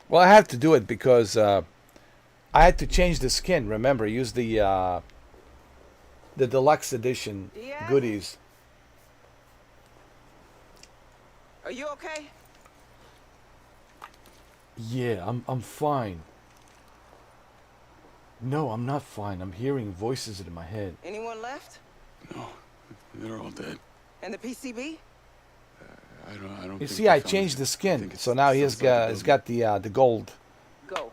A: Well, I had to do it because I had to change the skin. Remember, use the deluxe edition goodies.
H: Are you okay?
A: Yeah, I'm fine. No, I'm not fine. I'm hearing voices in my head.
H: Anyone left?
C: No, they're all dead.
H: And the PCB?
C: I don't.
A: You see, I changed the skin, so now he's got the gold.
H: Go.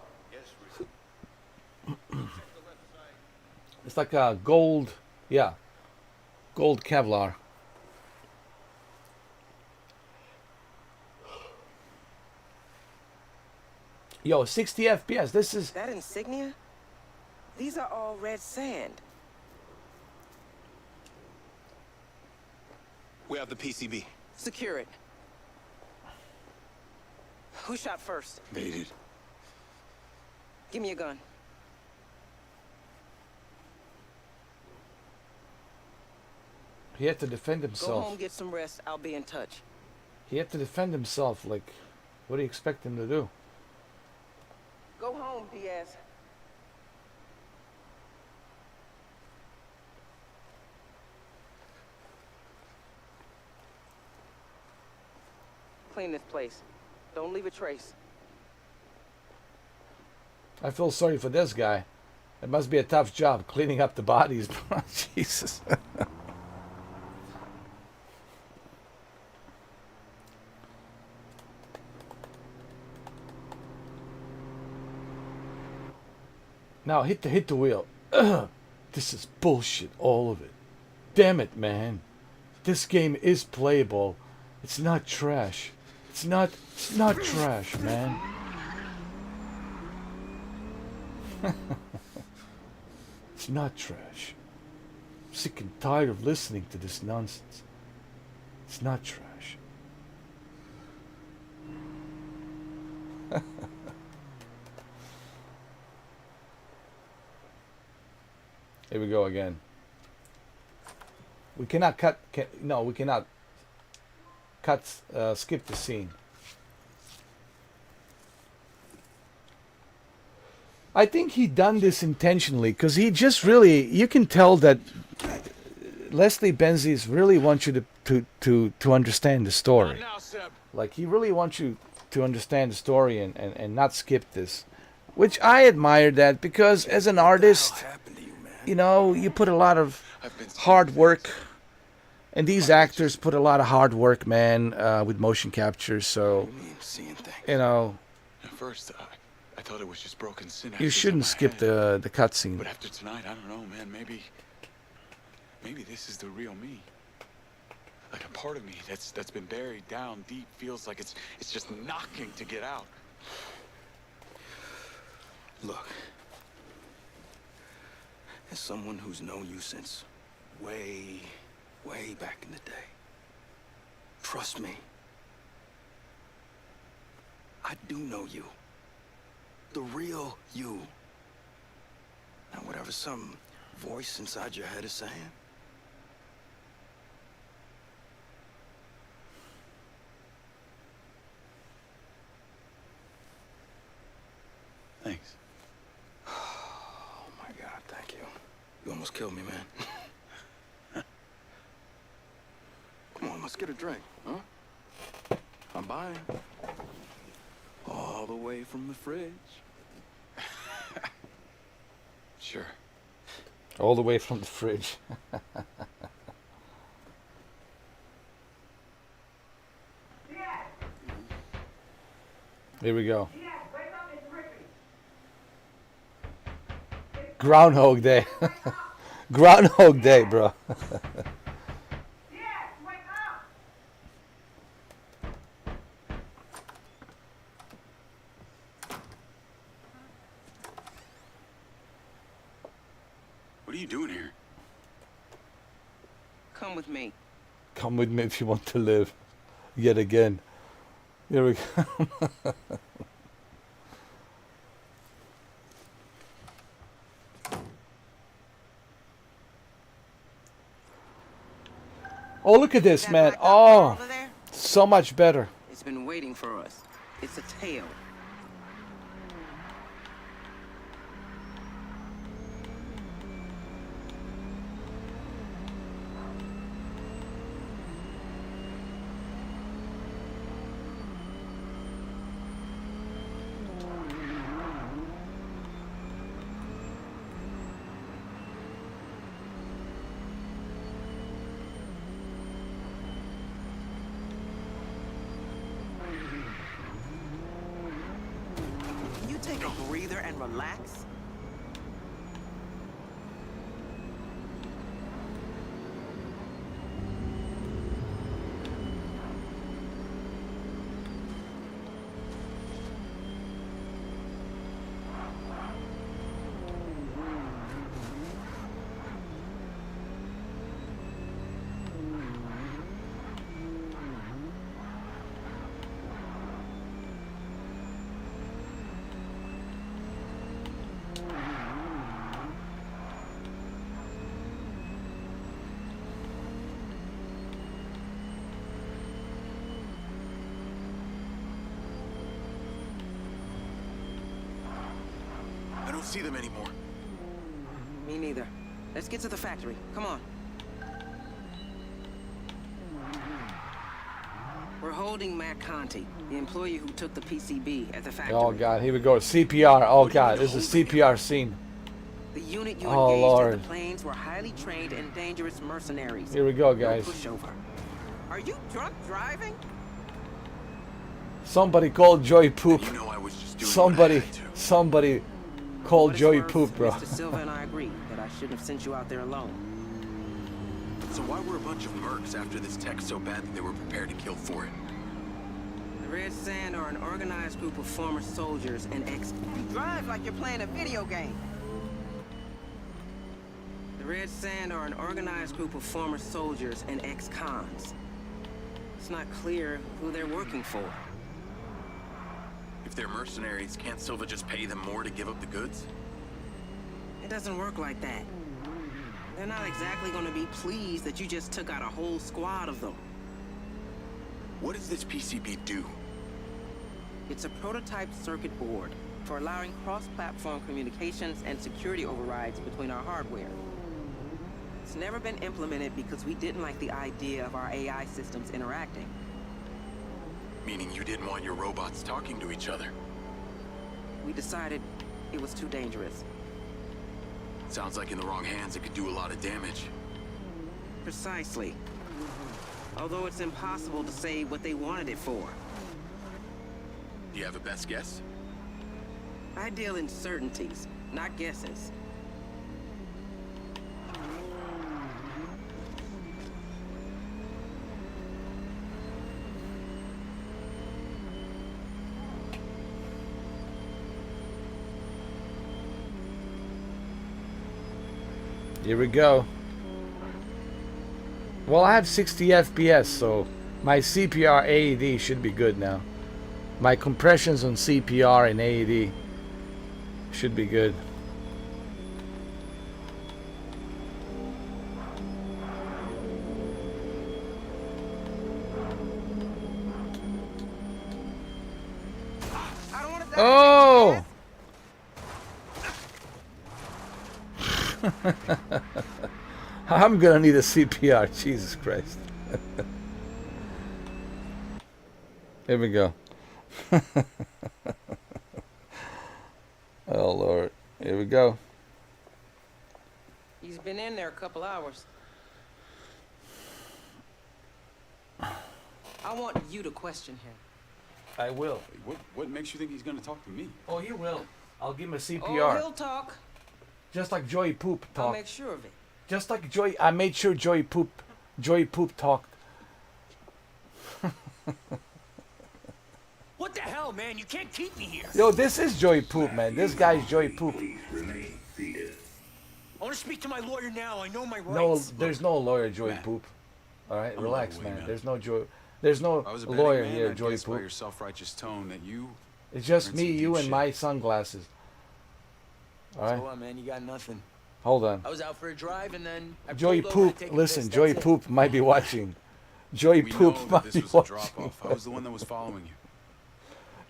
A: It's like a gold, yeah, gold Kevlar. Yo, 60 FPS. This is
H: that insignia. These are all red sand.
G: We have the PCB.
H: Secure it. Who shot first?
C: They did.
H: Give me a gun.
A: He had to defend
H: Go
A: himself.
H: home, get some rest. I'll be in touch.
A: He had to defend himself. Like, what do you expect him to do?
H: Go home, Diaz. Clean this place. Don't leave a trace.
A: I feel sorry for this guy. It must be a tough job cleaning up the bodies. Jesus. Now hit the wheel. Ugh, this is bullshit, all of it. Damn it, man. This game is playable. It's not trash. It's not trash, man. It's not trash. I'm sick and tired of listening to this nonsense. It's not trash. Here we go again. We cannot cut. No, we cannot skip the scene. I think he done this intentionally because he just really, you can tell that Leslie Benzies really wants you to understand the story. Like he really wants you to understand the story and not skip this, which I admire that because as an artist, you know, you put a lot of hard work, and these actors put a lot of hard work, man, with motion capture. So, you know,
C: At first, I thought it was just broken synapses.
A: you shouldn't skip the cutscene.
C: But after tonight, I don't know, man. Maybe this is the real me. Like a part of me that's been buried down deep feels like it's just knocking to get out.
L: Look, as someone who's known you since way back in the day, trust me, I do know you. The real you. Now, whatever some voice inside your head is saying,
C: Thanks.
L: oh my God, thank you. You almost killed me, man. Come on, let's get a drink, huh? I'm buying.
J: All the way from the fridge.
C: Sure.
A: All the way from the fridge. Here we go. Groundhog Day. Groundhog Day, bro.
C: What are you doing here?
H: Come with me.
A: Come with me if you want to live. Yet again. Here we go. Oh, look at this, man. Oh, so much better.
H: It's been waiting for us. It's a tail. Take a breather and relax.
C: I don't see them anymore.
H: Me neither. Let's get to the factory. Come on. We're holding Matt Conti, the employee who took the PCB at the factory.
A: Oh God, here we go. CPR. Oh God, this is a CPR scene.
H: The unit you
A: Oh,
H: engaged
A: Lord.
H: at the planes were highly trained and dangerous mercenaries.
A: Here we go, guys.
H: No pushover. Are you drunk driving?
A: Somebody called Joey Poop.
C: You know I was just doing what I had to.
A: Somebody called Joey Poop, bro.
H: Mr. Silva and I agree that I shouldn't have sent you out there alone.
C: So why were a bunch of mercs after this tech so bad that they were prepared to kill for it?
H: The Red Sand are an organized group of former soldiers and ex... You drive like you're playing a video game. The Red Sand are an organized group of former soldiers and ex-cons. It's not clear who they're working for.
C: If they're mercenaries, can't Silva just pay them more to give up the goods?
H: It doesn't work like that. They're not exactly going to be pleased that you just took out a whole squad of them.
C: What does this PCB do?
H: It's a prototype circuit board for allowing cross-platform communications and security overrides between our hardware. It's never been implemented because we didn't like the idea of our AI systems interacting.
C: Meaning you didn't want your robots talking to each other?
H: We decided it was too dangerous.
C: Sounds like in the wrong hands it could do a lot of damage.
H: Precisely. Although it's impossible to say what they wanted it for.
C: Do you have a best guess?
H: I deal in certainties, not guesses.
A: Here we go. Well, I have 60 FPS, so my CPR AED should be good now. My compressions on CPR and AED should be good. Oh! I'm gonna need a CPR, Jesus Christ. Here we go. Oh Lord, here we go.
H: He's been in there a couple hours. I want you to question him.
A: I will.
M: What makes you think he's gonna talk to me?
A: Oh, he will. I'll give him a CPR.
H: Oh, he'll talk.
A: Just like Joey Poop talked.
H: I'll make sure of it.
A: Just like I made sure Joey Poop talked.
N: What the hell, man? You can't keep me here.
A: Yo, this is Joey Poop, man. This guy's Joey Poop.
N: I want to speak to my lawyer now. I know my rights.
A: No, there's no lawyer, Joey Poop. All right, relax, man. There's no lawyer here, Joey Poop.
M: By your self-righteous tone that you.
A: It's just me, you, and my sunglasses. All right.
N: So, man, you got nothing.
A: Hold on.
N: I was out for a drive and then
A: Joey Poop, listen, Joey Poop might be watching. Joey Poop might be watching.
M: I was the one that was following you.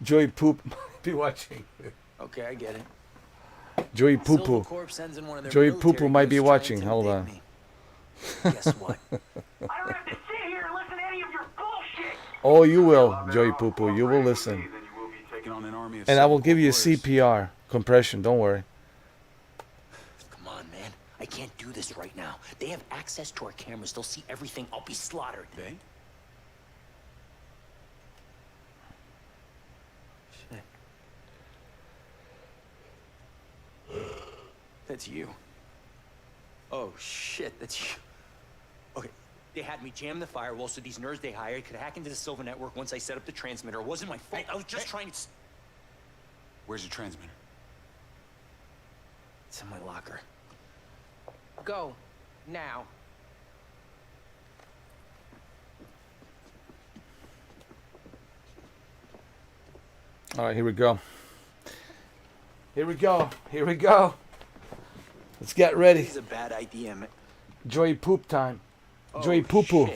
A: Joey Poop might be watching.
N: Okay, I get it.
A: Joey Poo Poo. Joey Poo Poo might be watching. Hold on.
N: Guess what? I don't have to sit here and listen to any of your bullshit.
A: Oh, you will, Joey Poo Poo. You will listen. And I will give you a CPR compression. Don't worry.
N: Come on, man. I can't do this right now. They have access to our cameras. They'll see everything. I'll be slaughtered.
M: They?
N: That's you. Oh, shit, that's you. Okay, they had me jam the firewall so these nerds they hired could hack into the Silva network once I set up the transmitter. It wasn't my fault. I was just trying to...
M: Where's your transmitter?
N: It's in my locker.
H: Go. Now.
A: All right, here we go. Here we go. Here we go. Let's get ready.
N: This is a bad idea, man.
A: Joey Poop time.
N: Oh,
A: Joey Poo Poo.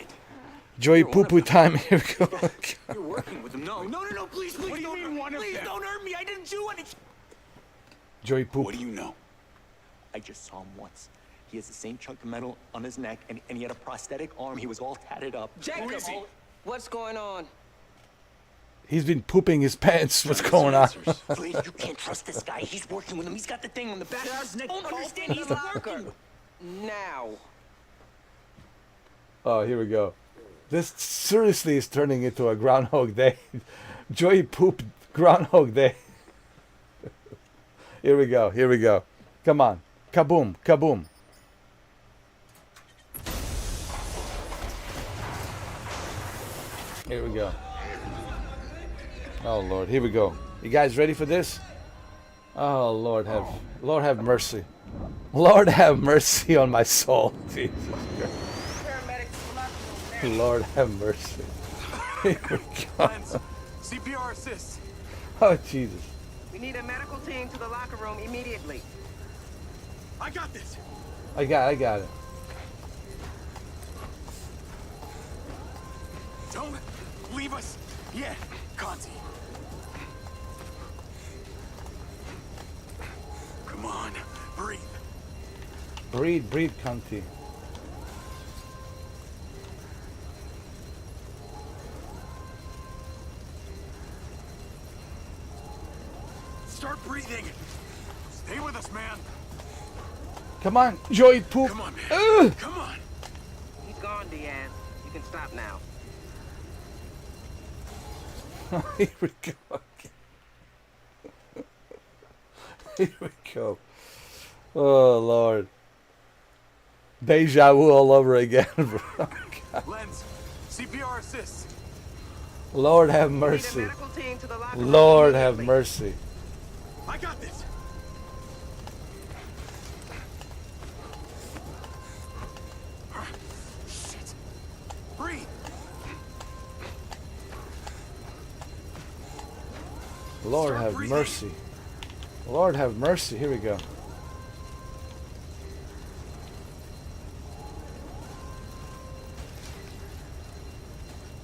A: Joey Poo Poo time. Here we go.
N: You're working with him. No, please,
C: What do you mean one of them?
N: Please don't hurt me. I didn't do anything.
A: Joey Poop.
C: What do you know?
N: I just saw him once. He has the same chunk of metal on his neck, and he had a prosthetic arm. He was all tatted up.
H: Jacob, what's going on?
A: He's been pooping his pants. What's going on?
N: Please, you can't trust this guy. He's working with him. He's got the thing on the back of his neck. Don't understand. He's working.
H: Now.
A: Oh, here we go. This seriously is turning into a Groundhog Day. Joey Poop Groundhog Day. Here we go. Here we go. Come on. Kaboom. Kaboom. Here we go. Oh Lord, here we go. You guys ready for this? Oh Lord have mercy. Lord have mercy on my soul. Jesus Christ. Lord have mercy. Here we go.
C: CPR assist.
A: Oh Jesus.
H: We need a medical team to the locker room immediately.
C: I got this.
A: I got it.
C: Don't leave us yet, Conti. Come on, breathe.
A: Breathe, Conti.
C: Start breathing. Stay with us, man.
A: Come on, Joey Poop.
C: Come on, man. Come on.
H: He's gone, Deanne. You can stop now.
A: Here we go. Here we go. Oh, Lord. Deja vu all over again, bro.
C: Lens, CPR assist.
A: Lord have mercy. Lord have mercy.
C: I got this. Shit. Breathe.
A: Lord have mercy. Lord have mercy. Here we go.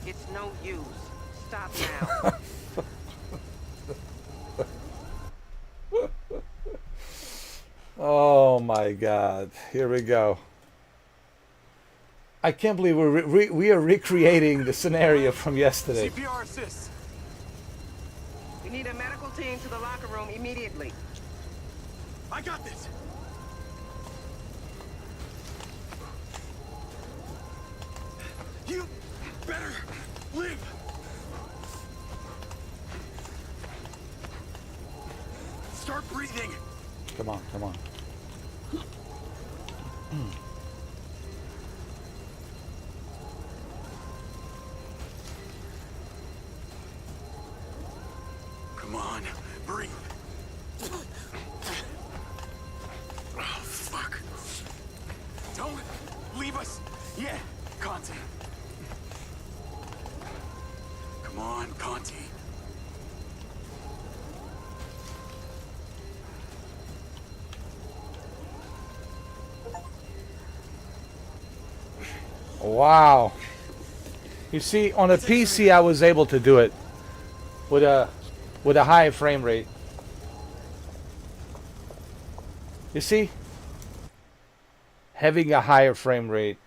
H: It's no use. Stop now.
A: Oh my God. Here we go. I can't believe we are recreating the scenario from yesterday.
C: CPR assist.
H: We need a medical team to the locker room immediately.
C: I got this. You better live. Start breathing.
A: Come on, come on.
C: Come on, breathe. Oh, fuck. Don't leave us yet, Conti. Come on, Conti.
A: Wow. You see, on a PC I was able to do it with a high frame rate. You see? Having a higher frame rate,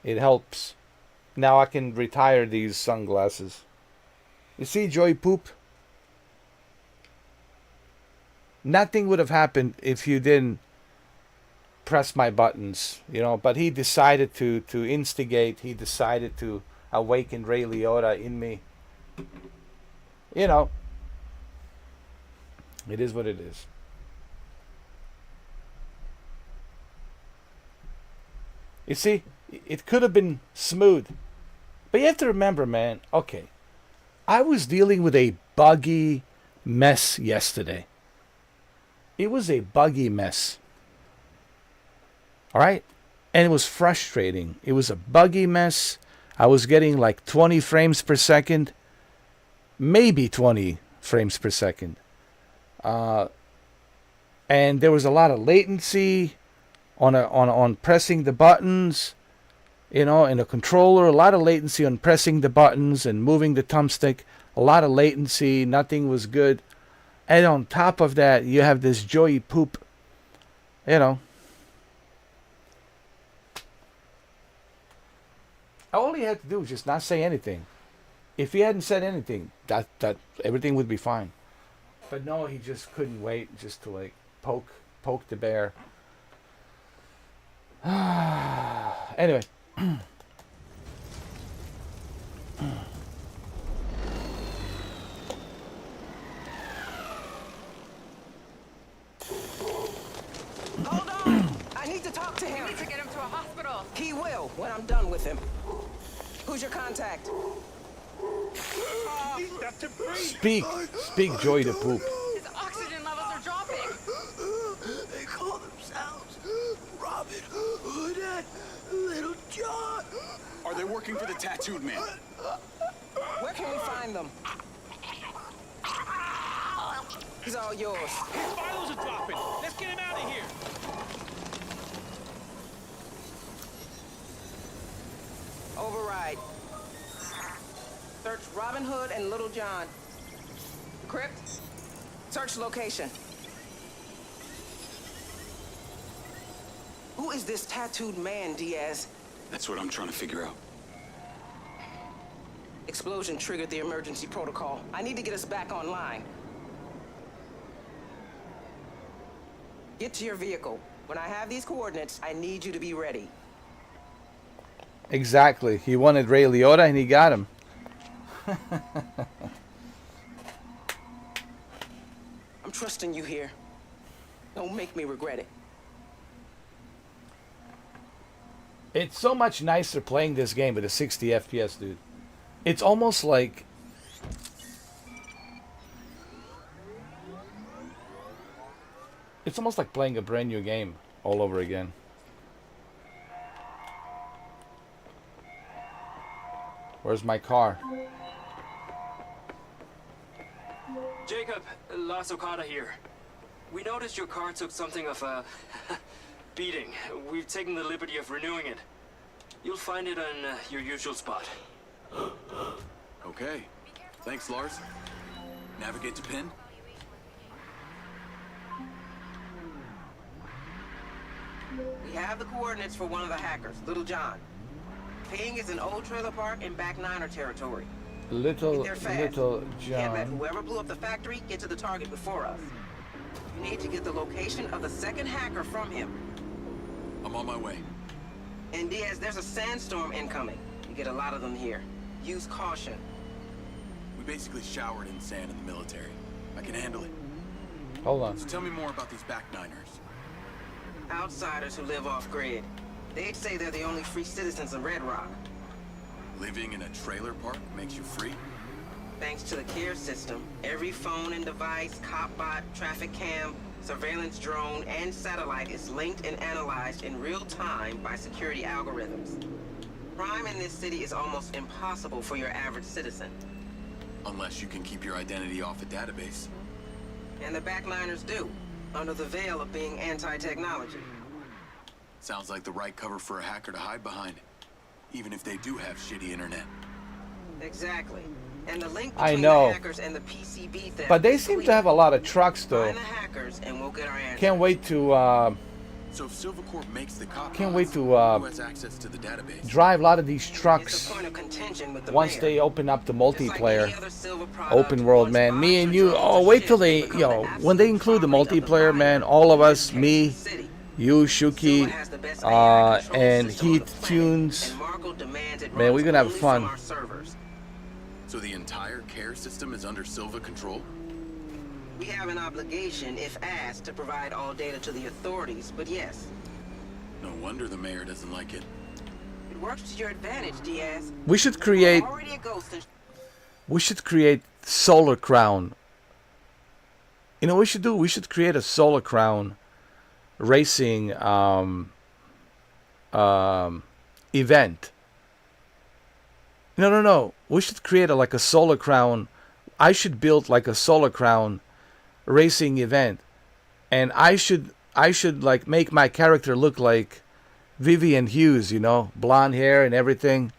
A: it helps. Now I can retire these sunglasses. You see, Joy Poop? Nothing would have happened if you didn't press my buttons, you know, but he decided to instigate. He decided to awaken Ray Liotta in me. You know, it is what it is. You see, it could have been smooth, but you have to remember, man, okay, I was dealing with a buggy mess yesterday. It was a buggy mess. All right? And it was frustrating. It was a buggy mess. I was getting like 20 frames per second. Maybe 20 frames per second. And there was a lot of latency on pressing the buttons. You know, in a controller, a lot of latency on pressing the buttons and moving the thumbstick. A lot of latency. Nothing was good. And on top of that, you have this Joey Poop. You know. All he had to do was just not say anything. If he hadn't said anything, that everything would be fine. But no, he just couldn't wait just to like poke the bear. Anyway.
H: Hold on! I need to talk to him.
O: We need to get him to a hospital.
H: He will when I'm done with him. Who's your contact?
A: Speak, Joy the Poop.
O: His oxygen levels are dropping.
L: They call themselves Robin Hood and Little John.
M: Are they working for the tattooed man?
H: Where can we find them? He's all yours.
P: His vitals are dropping. Let's get him out of here.
H: Override. Search Robin Hood and Little John. Crypt. Search location. Who is this tattooed man, Diaz?
M: That's what I'm trying to figure out.
H: Explosion triggered the emergency protocol. I need to get us back online. Get to your vehicle. When I have these coordinates, I need you to be ready.
A: Exactly. He wanted Ray Liotta and he got him.
H: I'm trusting you here. Don't make me regret it.
A: It's so much nicer playing this game with a 60 FPS, dude. It's almost like... It's almost like playing a brand new game all over again. Where's my car?
K: Jacob, Las Okada here. We noticed your car took something of a beating. We've taken the liberty of renewing it. You'll find it on your usual spot.
C: Okay. Thanks, Lars. Navigate to pin.
H: We have the coordinates for one of the hackers, Little John. Ping is an old trailer park in back Niner territory.
A: Little
H: Can't let
A: John.
H: whoever blew up the factory get to the target before us. You need to get the location of the second hacker from him.
C: I'm on my way.
H: And Diaz, there's a sandstorm incoming. You get a lot of them here. Use caution.
C: We basically showered in sand in the military. I can handle it.
A: Hold on.
C: So tell me more about these back Niners.
H: Outsiders who live off-grid. They'd say they're the only free citizens of Red Rock.
C: Living in a trailer park makes you free?
H: Thanks to the care system, every phone and device, cop bot, traffic cam, surveillance drone, and satellite is linked and analyzed in real time by security algorithms. Crime in this city is almost impossible for your average citizen.
C: Unless you can keep your identity off a database.
H: And the backliners do, under the veil of being anti-technology.
C: Sounds like the right cover for a hacker to hide behind, even if they do have shitty internet.
H: Exactly. And the link
A: I
H: between
A: know.
H: the hackers and the PCB theft.
A: But they
H: is
A: seem
H: clear.
A: to have a lot of trucks, though.
H: Find the hackers and we'll get our answers.
A: Can't wait to
C: So if Silva Corp makes the cop
A: Can't wait to,
C: who has access to the database?
A: drive a lot of these
H: It's
A: trucks
H: a point of contention with the
A: once
H: mayor.
A: they open up the
H: Just like
A: multiplayer.
H: any other Silva product,
A: Open world,
H: once
A: man. Me
H: bombs
A: and
H: or
A: you.
H: drones
A: Oh,
H: or
A: wait
H: ships
A: till they,
H: become
A: yo,
H: the
A: when they
H: absolute
A: include the
H: property of the
A: multiplayer,
H: buyer,
A: man, all of us,
H: protect
A: me,
H: the city.
A: you, Shuki,
H: Silva has the best AI control
A: and
H: system on the
A: Heath
H: planet,
A: Tunes.
H: and Marco demands it
A: Man,
H: runs
A: we're gonna have
H: only
A: fun.
H: from our servers.
C: So the entire care system is under Silva control?
H: We have an obligation, if asked, to provide all data to the authorities, but yes,
C: No wonder the mayor doesn't like it.
H: it works to your advantage, Diaz.
A: We should create.
H: You're already a ghost and
A: We should create Solar Crown. You know what we should do? We should create a Solar Crown racing event. No. We should create like a Solar Crown. I should build like a Solar Crown racing event, and I should like make my character look like Vivian Hughes, you know, blonde hair and everything.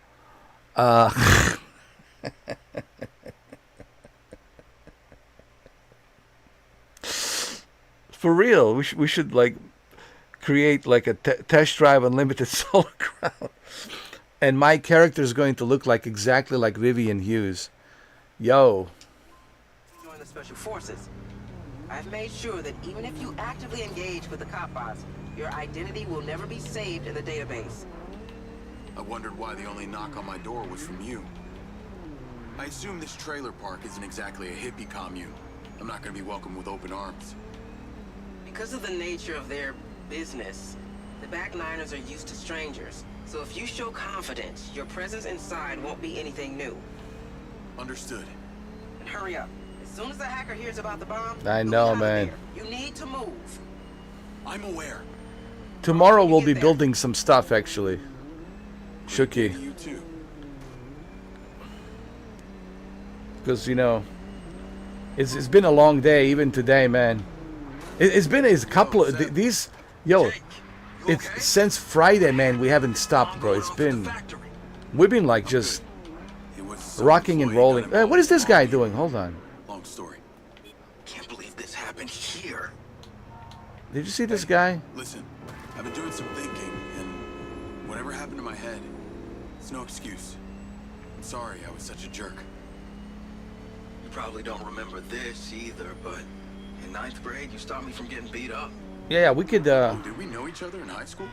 A: For real, we should like create like a test drive unlimited Solar Crown, and my character is going to look like exactly like Vivian Hughes. Yo.
H: join the special forces. I've made sure that even if you actively engage with the cop bots, your identity will never be saved in the database.
C: I wondered why the only knock on my door was from you. I assume this trailer park isn't exactly a hippie commune. I'm not going to be welcomed with open arms.
H: Because of the nature of their business, the backliners are used to strangers. So if you show confidence, your presence inside won't be anything new.
C: Understood.
H: And hurry up. As soon as the hacker hears about the bomb,
A: I
H: you'll
A: know,
H: be out of
A: man.
H: there. You need to move.
C: I'm aware.
A: Tomorrow we'll be building some stuff actually. Shuki.
C: You too.
A: Because, you know, it's been a long day, even today, man. It's been a couple of these, yo. It's since Friday, man. We haven't stopped, bro. It's been We've been like just
C: It was so
A: rocking and rolling.
C: employee
A: What is this guy
C: involved.
A: doing? Hold on.
C: Long story.
L: Can't believe this happened here.
A: Did you see this guy?
C: Listen, I've been doing some thinking, and whatever happened to my head, it's no excuse. I'm sorry I was such a jerk.
L: You probably don't remember this either, but in 9th grade, you stopped me from getting beat up.
A: Yeah, we could.
C: Oh, did we know each other in high school?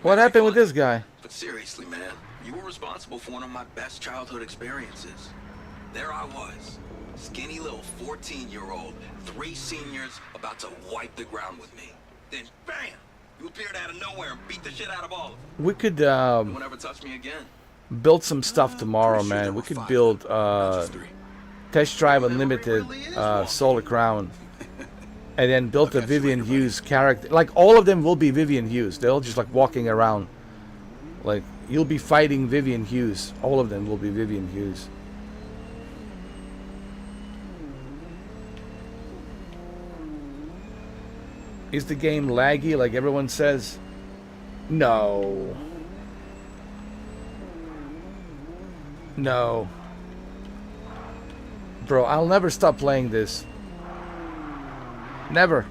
A: What happened with this guy?
L: But seriously, man, you were responsible for one of my best childhood experiences. There I was, skinny little 14-year-old, 3 seniors about to wipe the ground with me. Then, bam, you appeared out of nowhere and beat the shit out of all of them.
A: We could
L: No one ever touched me again.
A: build some stuff tomorrow, man. We could build Test Drive Unlimited Solar Crown. And then built a Vivian Hughes character. Like, all of them will be Vivian Hughes. They'll just, like, walking around. Like, you'll be fighting Vivian Hughes. All of them will be Vivian Hughes. Is the game laggy, like everyone says? No. No. Bro, I'll never stop playing this. Never.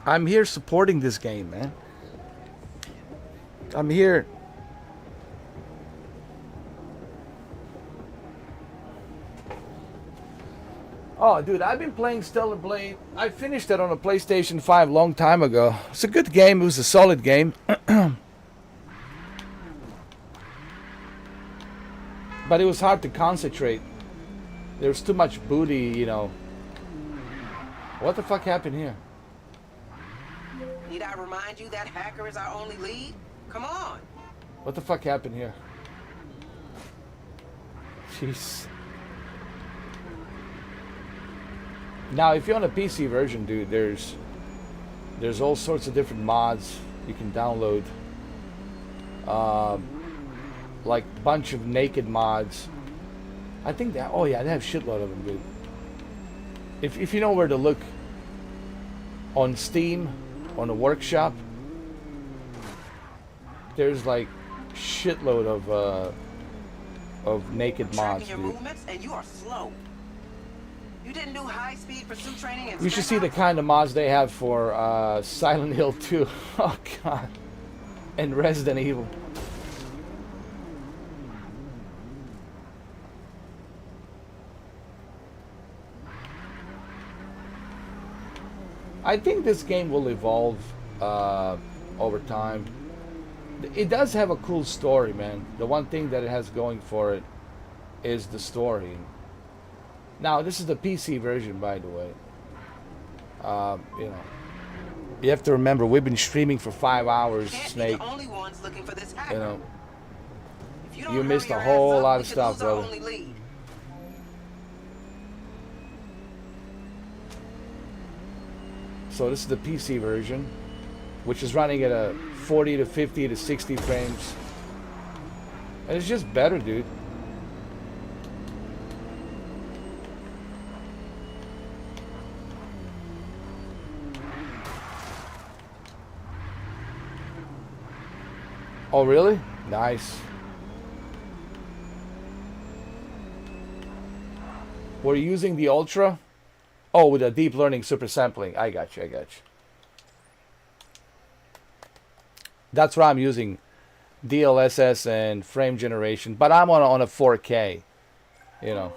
A: I'm here supporting this game, man. I'm here. Oh, dude, I've been playing Stellar Blade. I finished it on a PlayStation 5 a long time ago. It's a good game. It was a solid game. But it was hard to concentrate. There was too much booty, you know. What the fuck happened here?
H: Need I remind you that hacker is our only lead? Come on.
A: What the fuck happened here? Jeez. Now, if you're on a PC version, dude, there's all sorts of different mods you can download. Like bunch of naked mods. I think that, oh yeah, they have shitload of them, dude. If you know where to look on Steam, on a workshop, there's like shitload of naked mods,
H: Your
A: dude.
H: movements and you are slow. You didn't do high-speed pursuit training in
A: You should see the kind of mods they have for Silent Hill 2. Oh god. And Resident Evil. I think this game will evolve over time. It does have a cool story, man. The one thing that it has going for it is the story. Now, this is the PC version, by the way. You know, you have to remember we've been streaming for 5 hours, Snake.
H: The only ones looking for this hacker.
A: You know,
H: If you don't
A: you missed a
H: hurry your
A: whole
H: ass up,
A: lot
H: we
A: of
H: could
A: stuff,
H: lose our
A: brother.
H: only lead.
A: So this is the PC version, which is running at a 40 to 50 to 60 frames. And it's just better, dude. Oh, really? Nice. We're using the Ultra? Oh, with a deep learning super sampling. I got you, I got you. That's what I'm using. DLSS and frame generation. But I'm on a 4K. You know.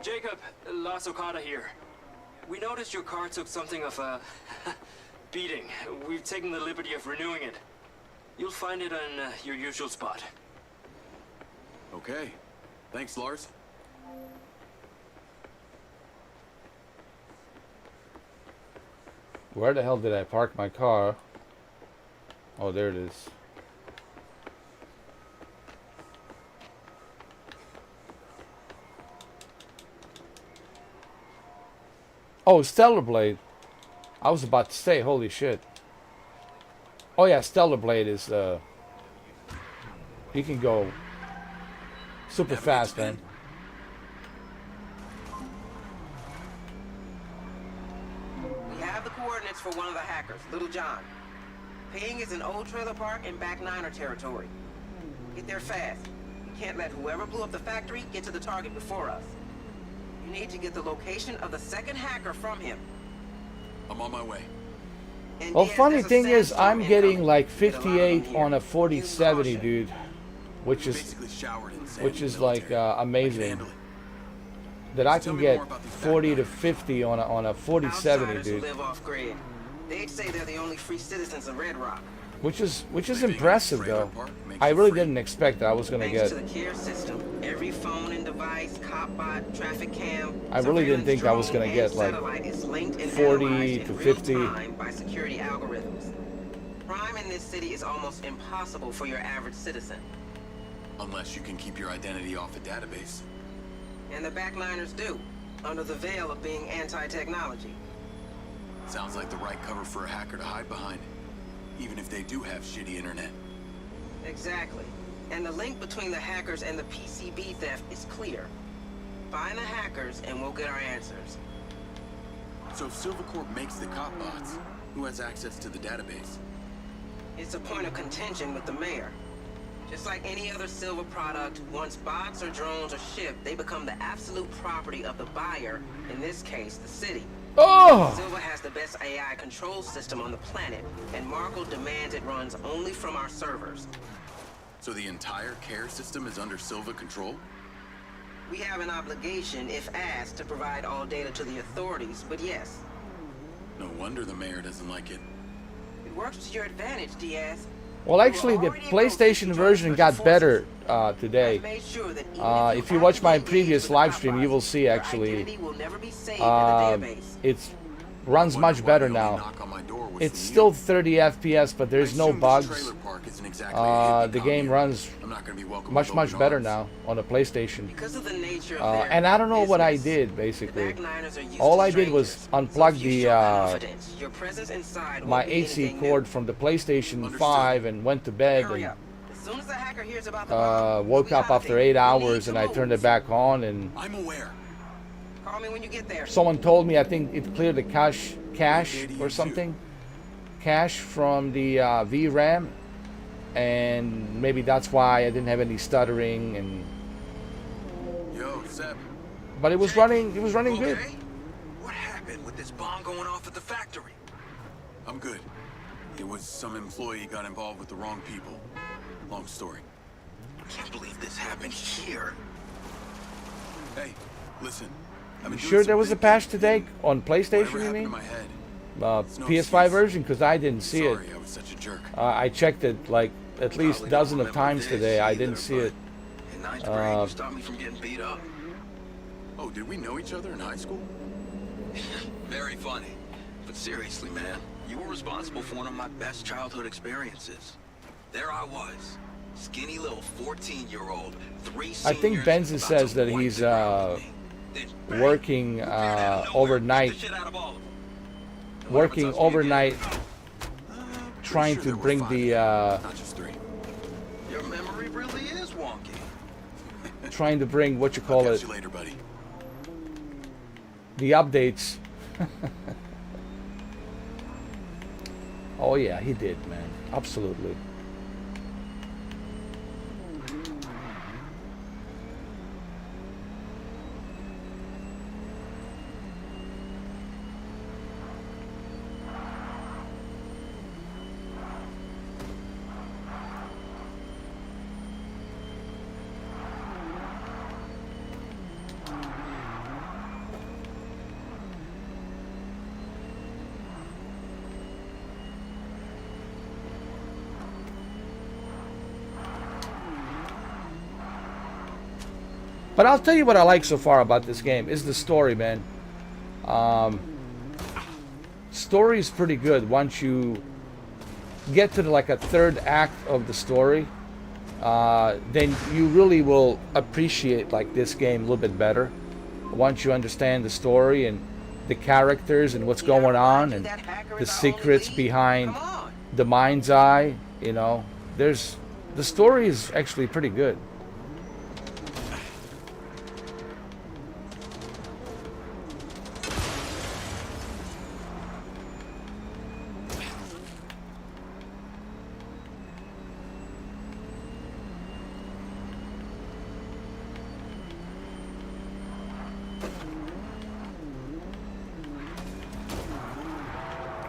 K: Jacob, Las Okada here. We noticed your car took something of a beating. We've taken the liberty of renewing it. You'll find it on your usual spot.
C: Okay. Thanks, Lars.
A: Where the hell did I park my car? Oh, there it is. Oh, Stellar Blade. I was about to say, holy shit. Oh yeah, Stellar Blade is you can go super fast, man.
H: We have the coordinates for one of the hackers. hackers, Little John. Ping is an old trailer park in back Niner territory. Get there fast. You can't let whoever blew up the factory get to the target before us. You need to get the location of the second hacker from him.
C: I'm on my way.
H: And
A: Well,
H: yes,
A: funny
H: there's a
A: thing is,
H: Sandstorm
A: I'm getting
H: incoming.
A: like
H: Get a lot of them
A: 58
H: here.
A: on a
H: Use
A: 4070,
H: caution.
A: dude, which is
C: Basically showered in sand
A: which
C: in
A: is
C: the
A: like
C: military. I can
A: amazing.
C: handle it.
A: That I
C: So tell
A: can
C: me
A: get
C: more about these
A: 40 to
C: backliners.
A: 50 on a 4070,
H: Outsiders who
A: dude,
H: live off grid. They'd say they're the only free citizens of Red Rock.
A: which is
C: Living in a
A: impressive
C: trailer
A: though.
C: park makes
A: I
C: you
A: really
C: free.
A: didn't expect that I was gonna
H: Thanks
A: get.
H: to the care system, every phone and device, copbot, traffic cam,
A: I really didn't think I was
H: surveillance
A: gonna
H: drone,
A: get, like,
H: and satellite is linked and
A: 40
H: analyzed
A: to
H: in
A: 50.
H: real time by security algorithms. Crime in this city is almost impossible for your average citizen,
C: Unless you can keep your identity off a database.
H: and the backliners do, under the veil of being anti-technology.
C: Sounds like the right cover for a hacker to hide behind. Even if they do have shitty internet.
H: Exactly. And the link between the hackers and the PCB theft is clear. Find the hackers and we'll get our answers.
C: So if Silva Corp makes the cop bots, who has access to the database?
H: It's a point of contention with the mayor. Just like any other Silva product, once bots or drones are shipped, they become the absolute property of the buyer, in this case, the city.
A: Oh!
H: Silva has the best AI control system on the planet, and Marco demands it runs only from our servers.
C: So the entire care system is under Silva control?
H: We have an obligation, if asked, to provide all data to the authorities, but yes,
C: No wonder the mayor doesn't like it.
H: it works to your advantage, Diaz.
A: Well, actually, the PlayStation version got better today.
H: I've made sure that even
A: If you watch my
H: actively
A: previous
H: engage with
A: live
H: the
A: stream,
H: cop
A: you will
H: bots,
A: see
H: your
A: actually
H: identity will never be saved in the database.
A: it runs
C: Wonder
A: much
C: why
A: better
C: the only
A: now.
C: knock on my door was
A: It's
C: from
A: still
C: you.
A: 30 FPS, but there's
C: I
A: no
C: assume this
A: bugs.
C: trailer park isn't exactly a hippie
A: The game
C: commune.
A: runs
C: I'm not gonna be welcomed
A: much
C: with open
A: better
C: arms.
A: now on the PlayStation.
H: Because of the nature of their
A: And I don't know what I
H: business,
A: did
H: the
A: basically.
H: backliners are used
A: All
H: to
A: I did was
H: strangers.
A: unplug
H: So if you
A: the
H: show confidence, your presence inside
A: my
H: won't be
A: AC
H: anything
A: cord
H: new.
A: from the PlayStation
C: Understood.
A: 5 and went to bed
H: Hurry
A: and
H: up. As soon as the hacker hears about the bomb, we'll
A: woke
H: be
A: up
H: out of
A: after
H: there.
A: 8
H: You need
A: hours
H: to
A: and I turned it
H: move.
A: back on and
C: I'm aware.
H: Call me when you get there.
A: someone told me I think it cleared the cache or something. Cache from the VRAM, and maybe that's why I didn't have any stuttering and
C: Yo, Seb.
A: but it was running good.
G: Okay? What happened with this bomb going off at the factory?
C: I'm good. It was some employee got involved with the wrong people. Long story.
G: I can't believe this happened here.
C: Hey, listen. I've
A: You
C: been
A: sure
C: doing
A: there
C: some
A: was a
C: thinking.
A: patch today on
C: Whatever
A: PlayStation, you
C: happened
A: mean?
C: to my head? It's no
A: PS5
C: excuse.
A: version, because I didn't see it.
C: Sorry, I was such a jerk.
A: I checked it like at least a
G: Probably
A: dozen
G: don't
A: of
G: remember
A: times
G: this
A: today. I
G: either,
A: didn't see
G: but
A: it.
G: In ninth grade, you stopped me from getting beat up.
C: Oh, did we know each other in high school?
G: Very funny. But seriously, man, you were responsible for one of my best childhood experiences. There I was, skinny little 14-year-old, three
A: I think
G: seniors
A: Benzi
G: about
A: says
G: to
A: that
G: wipe
A: he's
G: the ground with me. Then bang,
A: working
G: appeared out of nowhere,
A: overnight,
G: beat the shit out of all of them. And whatever
A: working
G: touched me again,
A: overnight, trying
C: sure
A: to
C: there were
A: bring
C: 5
A: the
C: Not just 3.
G: Your memory really is wonky.
A: trying to bring what you call
C: I'll
A: it,
C: catch you later, buddy.
A: the updates. Oh yeah, he did, man. Absolutely. But I'll tell you what I like so far about this game is the story, man. Story is pretty good once you get to like a third act of the story. Then you really will appreciate like this game a little bit better once you understand the story and the characters and what's going on and the secrets behind the MindsEye. You know, the story is actually pretty good.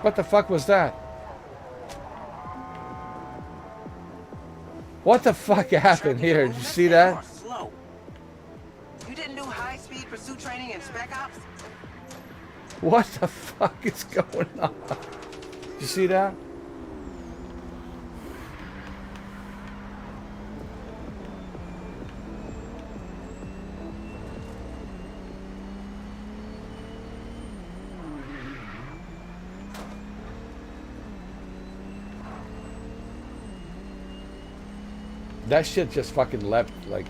A: What the fuck was that? What the fuck happened here? Did you see that?
H: Slow. You didn't do high-speed pursuit training in Spec Ops?
A: What the fuck is going on? Did you see that? That shit just fucking leapt, like,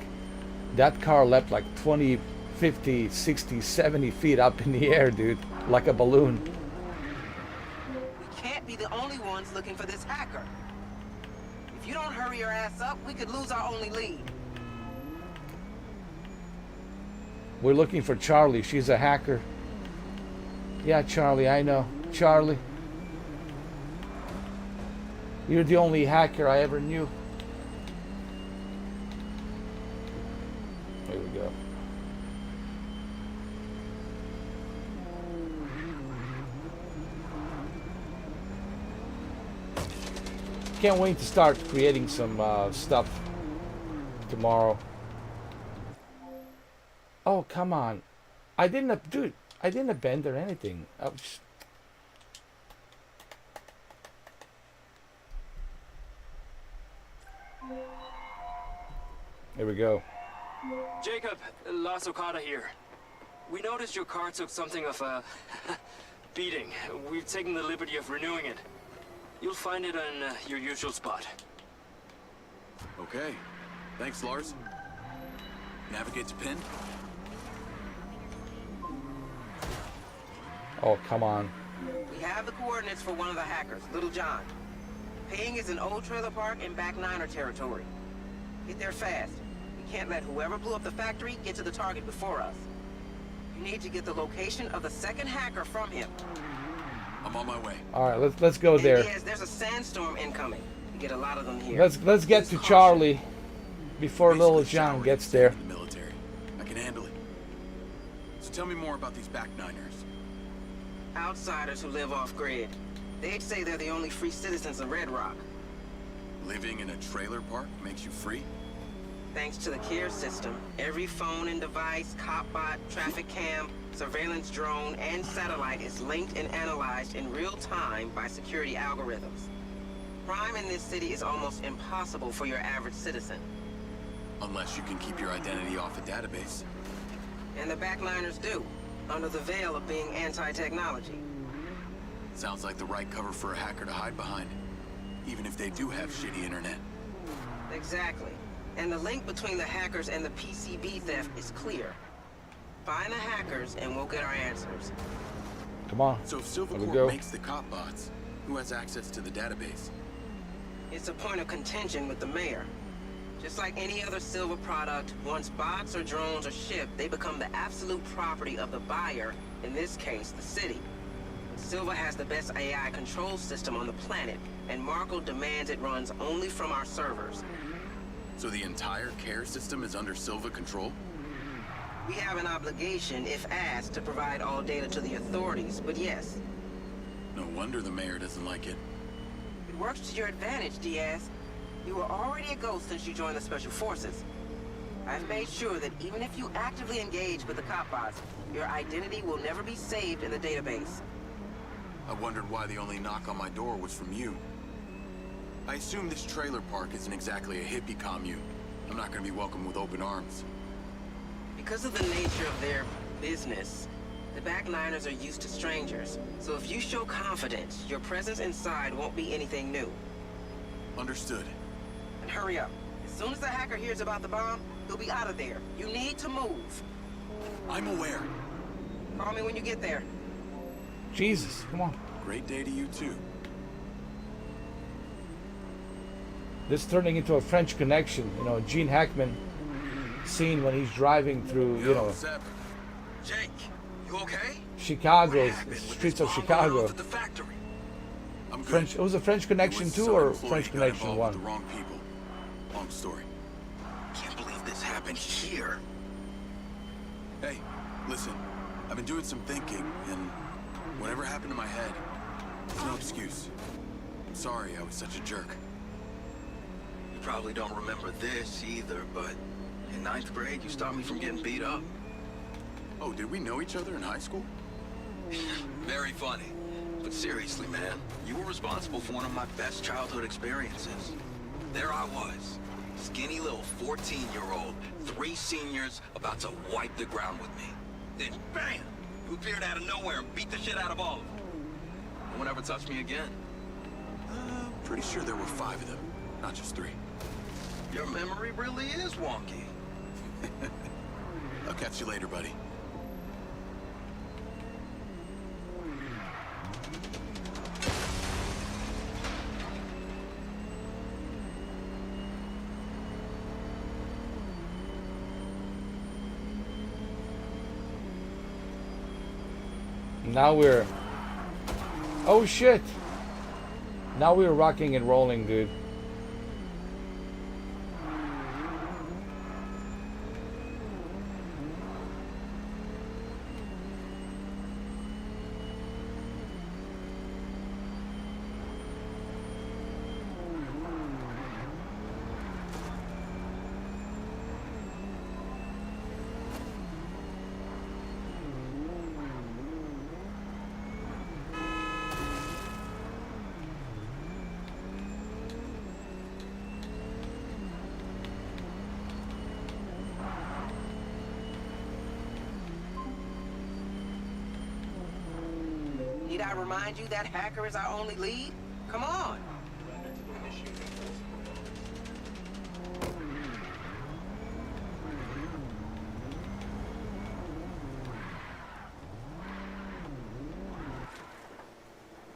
A: that car leapt like 20, 50, 60, 70 feet up in the air, dude, like a balloon.
H: We can't be the only ones looking for this hacker. If you don't hurry your ass up, we could lose our only lead.
A: We're looking for Charlie. She's a hacker. Yeah, Charlie, I know. Charlie. You're the only hacker I ever knew. There we go. Can't wait to start creating some stuff tomorrow. Oh, come on. I didn't, dude, I didn't abandon anything. I was... Here we go.
K: Jacob, Las Okada here. We noticed your car took something of a beating. We've taken the liberty of renewing it. You'll find it on your usual spot.
C: Okay. Thanks, Lars. Navigate to pin.
A: Oh, come on.
H: We have the coordinates for one of the hackers, Little John. Ping is an old trailer park in Back Niner territory. Get there fast. We can't let whoever blew up the factory get to the target before us. You need to get the location of the second hacker from him.
C: I'm on my way.
A: All right, let's go there.
H: Yes, there's a sandstorm incoming. We get a lot of them here.
A: Let's get to Charlie before Little John gets there.
C: The military. I can handle it. So tell me more about these Back Niners.
H: Outsiders who live off-grid. They'd say they're the only free citizens of Red Rock.
C: Living in a trailer park makes you free?
H: Thanks to the care system, every phone and device, copbot, traffic cam, surveillance drone, and satellite is linked and analyzed in real time by security algorithms. Crime in this city is almost impossible for your average citizen.
C: Unless you can keep your identity off a database.
H: And the backliners do, under the veil of being anti-technology.
C: Sounds like the right cover for a hacker to hide behind, even if they do have shitty internet.
H: Exactly. And the link between the hackers and the PCB theft is clear. Find the hackers and we'll get our answers.
A: Come on.
C: So if Silva
A: There we
C: Corp
A: go.
C: makes the cop bots, who has access to the database?
H: It's a point of contention with the mayor. Just like any other Silva product, once bots or drones are shipped, they become the absolute property of the buyer, in this case, the city. Silva has the best AI control system on the planet, and Marco demands it runs only from our servers.
C: So the entire care system is under Silva control?
H: We have an obligation, if asked, to provide all data to the authorities, but yes.
C: No wonder the mayor doesn't like it.
H: It works to your advantage, Diaz. You were already a ghost since you joined the Special Forces. I've made sure that even if you actively engage with the cop bots, your identity will never be saved in the database.
C: I wondered why the only knock on my door was from you. I assume this trailer park isn't exactly a hippie commune. I'm not going to be welcomed with open arms.
H: Because of the nature of their business, the backliners are used to strangers. So if you show confidence, your presence inside won't be anything new.
C: Understood.
H: And hurry up. As soon as the hacker hears about the bomb, he'll be out of there. You need to move.
C: I'm aware.
H: Call me when you get there.
A: Jesus, come on.
C: Great day to you too.
A: This turning into a French Connection, you know, Gene Hackman scene when he's driving through, you know,
L: Seb. Jake, you okay?
A: Chicago, the streets of Chicago.
L: At the factory.
C: I'm good.
A: French. It was a French Connection 2 or French Connection 1?
C: The wrong people. Long story.
L: Can't believe this happened here.
C: Hey, listen. I've been doing some thinking, and whatever happened to my head, There's no excuse. I'm sorry I was such a jerk.
L: You probably don't remember this either, but in 9th grade, you stopped me from getting beat up.
C: Oh, did we know each other in high school?
L: Very funny. But seriously, man, you were responsible for one of my best childhood experiences. There I was, skinny little 14-year-old, 3 seniors about to wipe the ground with me. Then bam! You appeared out of nowhere and beat the shit out of all of them. No one ever touched me again.
C: Pretty sure there were 5 of them, not just 3.
L: Your memory really is wonky.
C: I'll catch you later, buddy.
A: Now we're... Oh shit! Now we're rocking and rolling, dude.
H: Need I remind you that hacker is our only lead? Come on.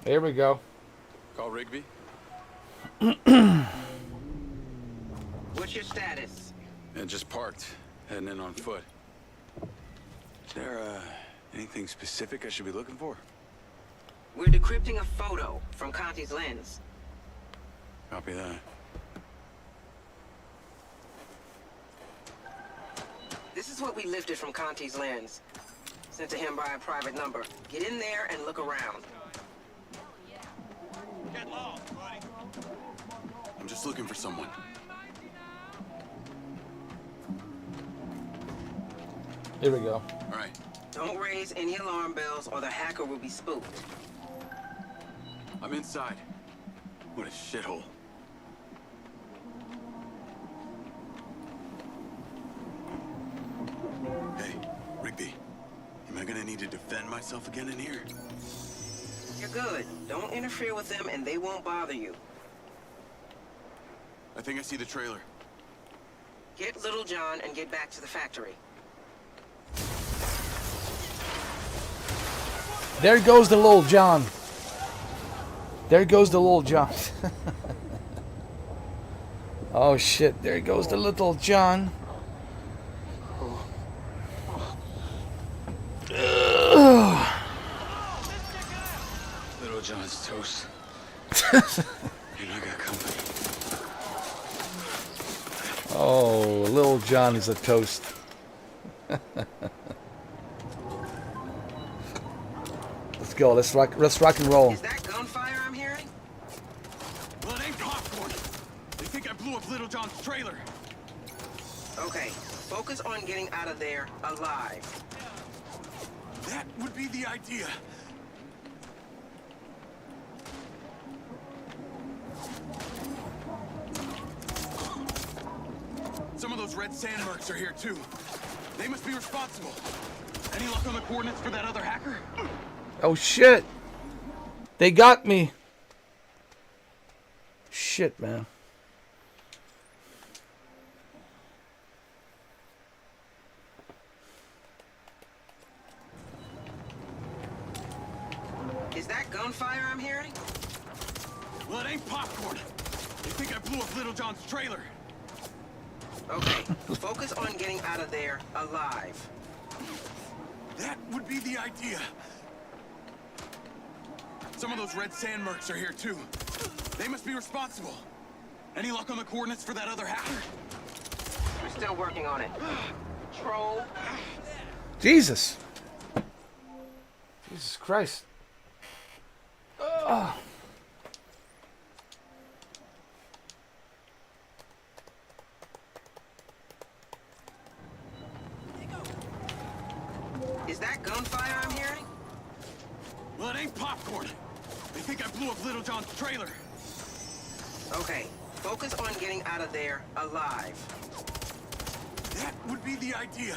A: Here we go.
C: Call Rigby.
H: What's your status?
M: Yeah, just parked, heading in on foot. Is there anything specific I should be looking for?
H: We're decrypting a photo from Conti's lens.
M: Copy that.
H: This is what we lifted from Conti's lens. Sent to him by a private number. Get in there and look around.
C: Get lost, buddy. I'm just looking for someone.
A: Here we go.
C: All right.
H: Don't raise any alarm bells or the hacker will be spooked.
C: I'm inside. What a shithole. Hey, Rigby. Am I gonna need to defend myself again in here?
H: You're good. Don't interfere with them and they won't bother you.
C: I think I see the trailer.
H: Get Little John and get back to the factory.
A: There goes the Little John. There goes the Little John. Oh shit, there goes the Little John.
M: Little John's toast. And I got company.
A: Oh, Little John is a toast. Let's go. Let's rock and roll.
H: Is that gunfire I'm hearing?
C: Well, it ain't popcorn. They think I blew up Little John's trailer.
H: Okay, focus on getting out of there alive.
C: That would be the idea. Some of those red sand mercs are here too. They must be responsible. Any luck on the coordinates for that other hacker?
A: Oh shit. They got me. Shit, man.
H: Is that gunfire I'm hearing?
C: Well, it ain't popcorn. They think I blew up Little John's trailer.
H: Okay, focus on getting out of there alive.
C: That would be the idea. Some of those red sand mercs are here too. They must be responsible. Any luck on the coordinates for that other hacker?
H: We're still working on it. Troll.
A: Jesus. Jesus Christ. Oh.
H: Is that gunfire I'm hearing?
C: Well, it ain't popcorn. They think I blew up Little John's trailer.
H: Okay, focus on getting out of there alive.
C: That would be the idea.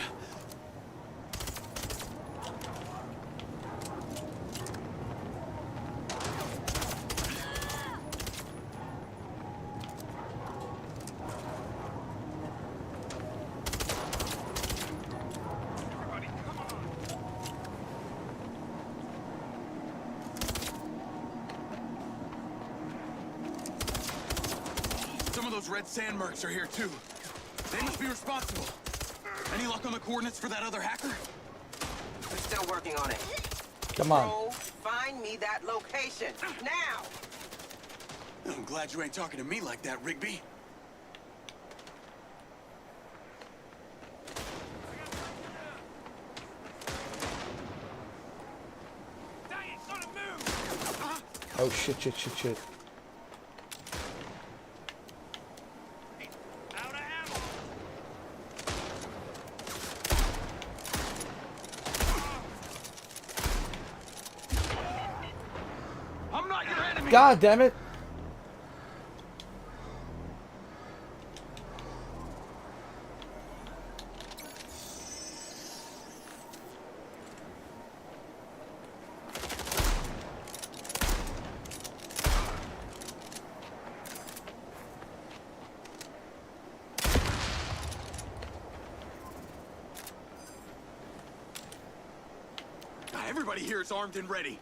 C: Some of those red sand mercs are here too. They must be responsible. Any luck on the coordinates for that other hacker?
H: We're still working on it.
A: Come on.
H: Bro, find me that location now.
C: I'm glad you ain't talking to me like that, Rigby.
A: Oh shit, shit, shit, shit.
C: I'm not your enemy.
A: God damn it.
C: Everybody here is armed and ready.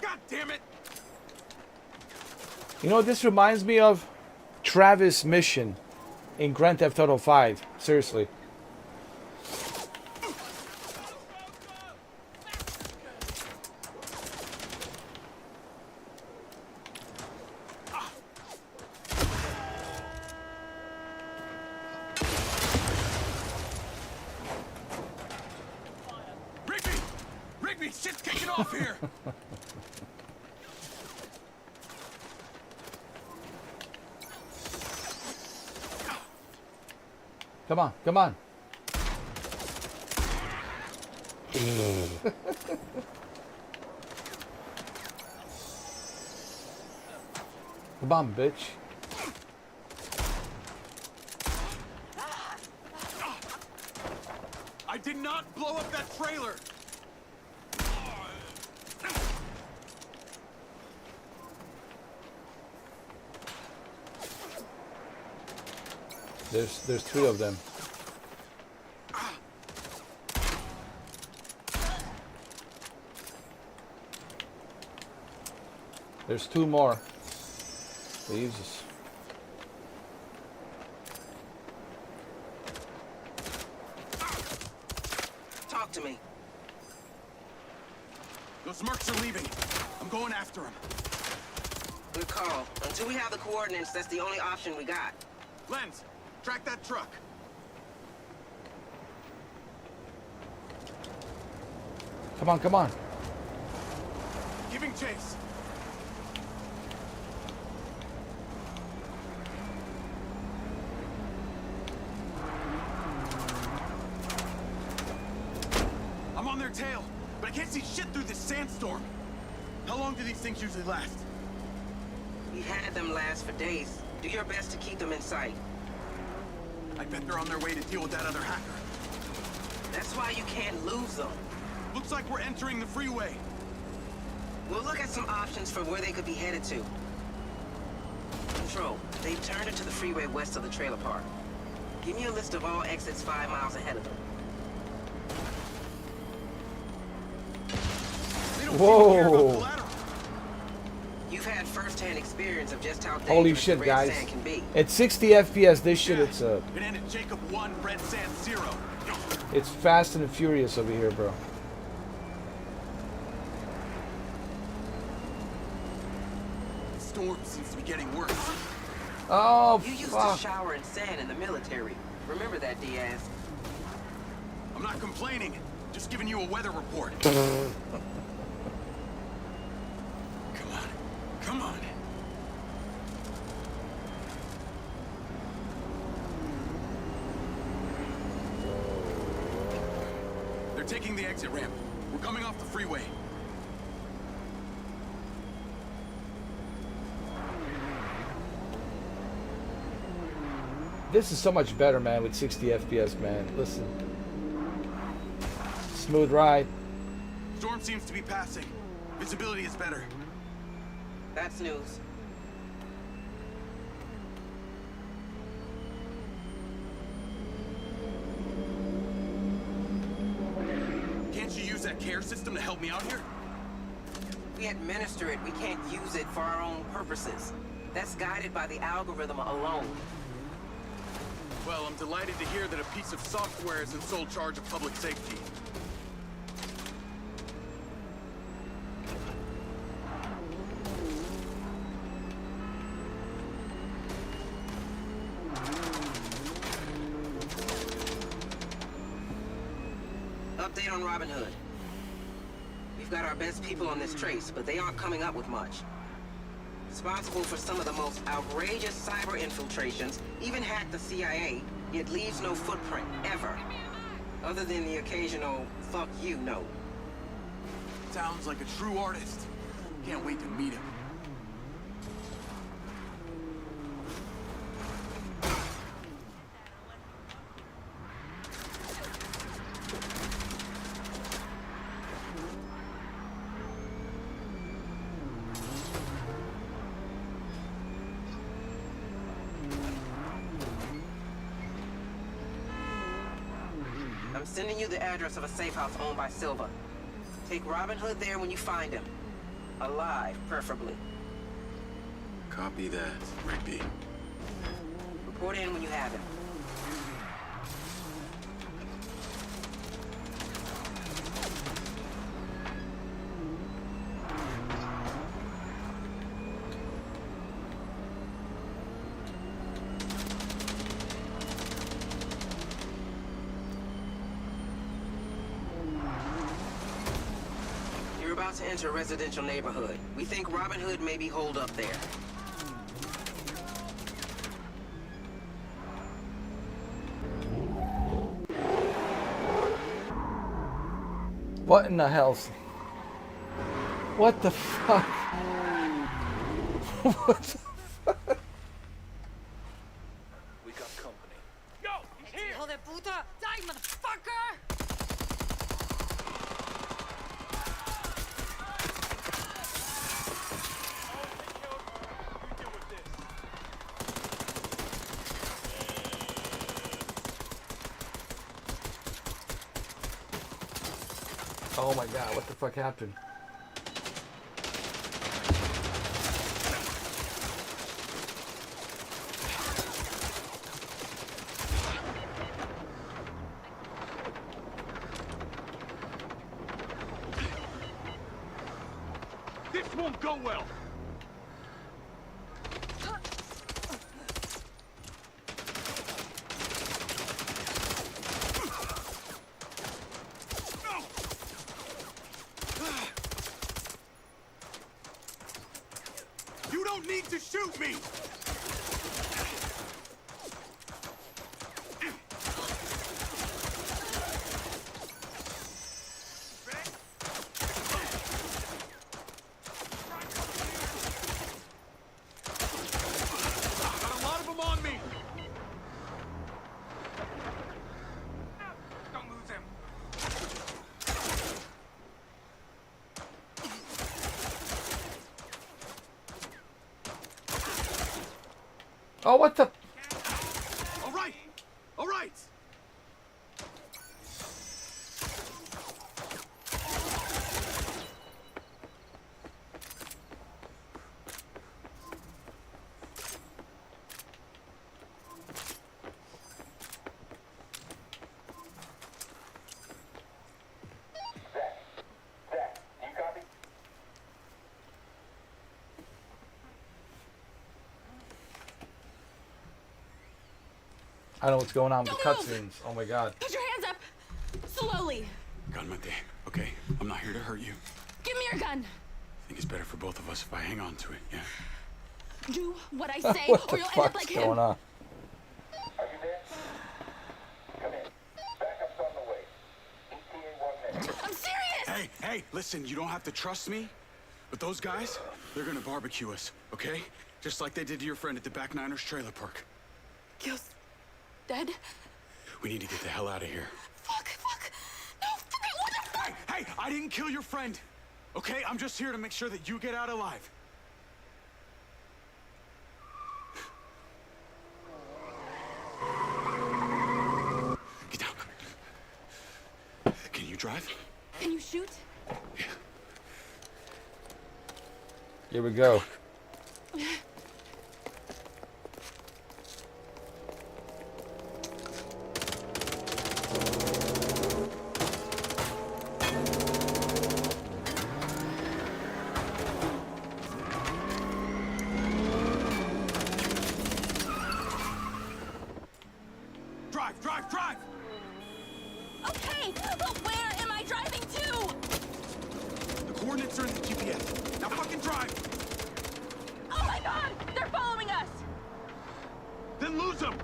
C: God damn it!
A: You know, this reminds me of Travis' mission in Grand Theft Auto 5. Seriously.
C: Rigby, shit's kicking off here!
A: Come on, come on. Come on, bitch.
C: I did not blow up that trailer!
A: There's three of them. There's two more. Jesus.
H: Talk to me.
C: Those mercs are leaving. I'm going after them.
H: Good call. Until we have the coordinates, that's the only option we got.
C: Lens, track that truck.
A: Come on, come on.
C: Giving chase. I'm on their tail, but I can't see shit through this sandstorm. How long do these things usually last?
H: We had them last for days. Do your best to keep them in sight.
C: I bet they're on their way to deal with that other hacker.
H: That's why you can't lose them.
C: Looks like we're entering the freeway.
H: We'll look at some options for where they could be headed to. Control, they've turned into the freeway west of the trailer park. Give me a list of all exits 5 miles ahead of them.
C: They don't seem to care about
A: Whoa.
C: collateral.
H: You You've had first-hand experience of just how dangerous
A: Holy
H: the
A: shit,
H: red
A: guys.
H: sand can be.
A: At 60 FPS, this shit, it's
C: It ended Jacob 1, red sand 0.
A: it's fast and furious over here, bro.
C: The storm seems to be getting worse.
A: Oh,
H: You used
A: fuck.
H: to shower in sand in the military. Remember that, Diaz?
C: I'm not complaining. Just giving you a weather report. Come on. Come on. They're taking the exit ramp. We're coming off the freeway.
A: This is so much better, man, with 60 FPS, man. Listen. Smooth ride.
C: Storm seems to be passing. Visibility is better.
H: That's news.
C: Can't you use that care system to help me out here?
H: We administer it. We can't use it for our own purposes. That's guided by the algorithm alone.
C: Well, I'm delighted to hear that a piece of software is in sole charge of public safety.
H: Update on Robin Hood. We've got our best people on this trace, but they aren't coming up with much. Responsible for some of the most outrageous cyber infiltrations, even hacked the CIA, yet leaves no footprint, ever. Other than the occasional, fuck you note.
C: Sounds like a true artist. Can't wait to meet him.
H: I'm sending you the address of a safe house owned by Silva. Take Robin Hood there when you find him. Alive, preferably.
C: Copy that, Rigby.
H: Report in when you have him. You're about to enter a residential neighborhood. We think Robin Hood may be holed up there.
A: What in the hell? What the fuck? What the fuck?
N: We got company.
O: Yo, he's here! Hijo de puta! Die, motherfucker!
A: Oh my god, what the fuck happened?
C: This won't go well. You don't need to shoot me! Got a lot of them on me! Don't lose him.
A: Oh, what the?
C: All right! All right!
A: I know what's going on with the
E: Don't
A: cutscenes. Oh my god.
E: Put your hands up. Slowly.
M: Calmate, okay? I'm not here to hurt you.
E: Give me your gun.
M: I think it's better for both of us if I hang on to it, yeah?
E: Do what I say,
A: What
E: or
A: the
E: you'll end up
A: fuck's
E: like
A: going
E: him.
A: on?
E: I'm serious.
M: Hey, listen, you don't have to trust me, but those guys, they're gonna barbecue us, okay? Just like they did to your friend at the Back Niners trailer park.
E: Gil's dead?
M: We need to get the hell out of here.
E: Fuck. No, what the fuck?
M: Hey, I didn't kill your friend, okay? I'm just here to make sure that you get out alive. Get down. Can you drive?
E: Can you shoot?
M: Yeah.
A: Here we go.
M: Drive!
E: Okay, but where am I driving to?
M: The coordinates are in the GPS. Now fucking drive!
E: Oh my god! They're following us!
M: Then lose them!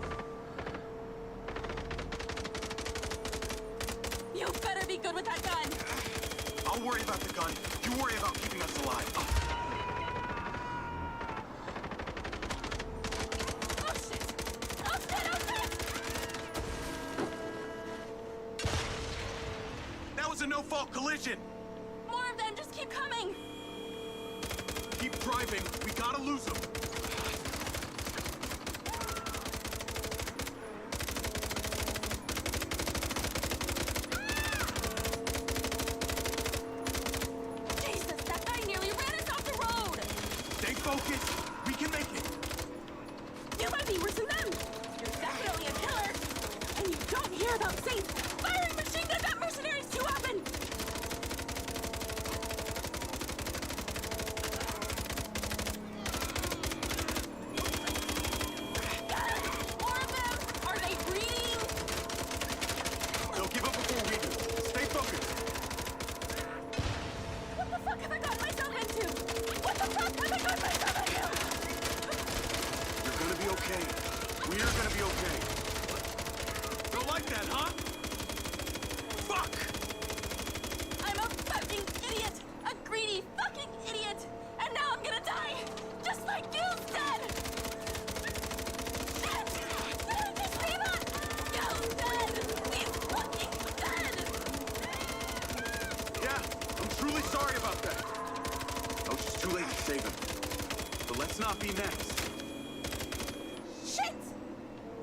E: You better be good with that gun!
M: I'll worry about the gun. You worry about keeping us alive.
E: Oh shit!
M: That was a no-fault collision!
E: More of them, just keep coming!
M: Keep driving. We gotta lose them.
E: Jesus, that guy nearly ran us off the road!
M: Stay focused. We can make it.
E: You might be worse than them! You're definitely a killer! And you don't hear about Saints firing machine guns at mercenaries too often! More of them! Are they breeding?
M: They'll give up before we do. Stay focused.
E: What the fuck have I got myself into? What the fuck have I got myself into?
M: You're gonna be okay. We're gonna be okay. Don't like that, huh? Fuck!
E: I'm a fucking idiot! A greedy fucking idiot! And now I'm gonna die! Just like Gil's dead! Shit! Just leave it! Gil's dead! He's fucking dead!
M: Yeah, I'm truly sorry about that. I was just too late to save him. But let's not be next.
E: Shit!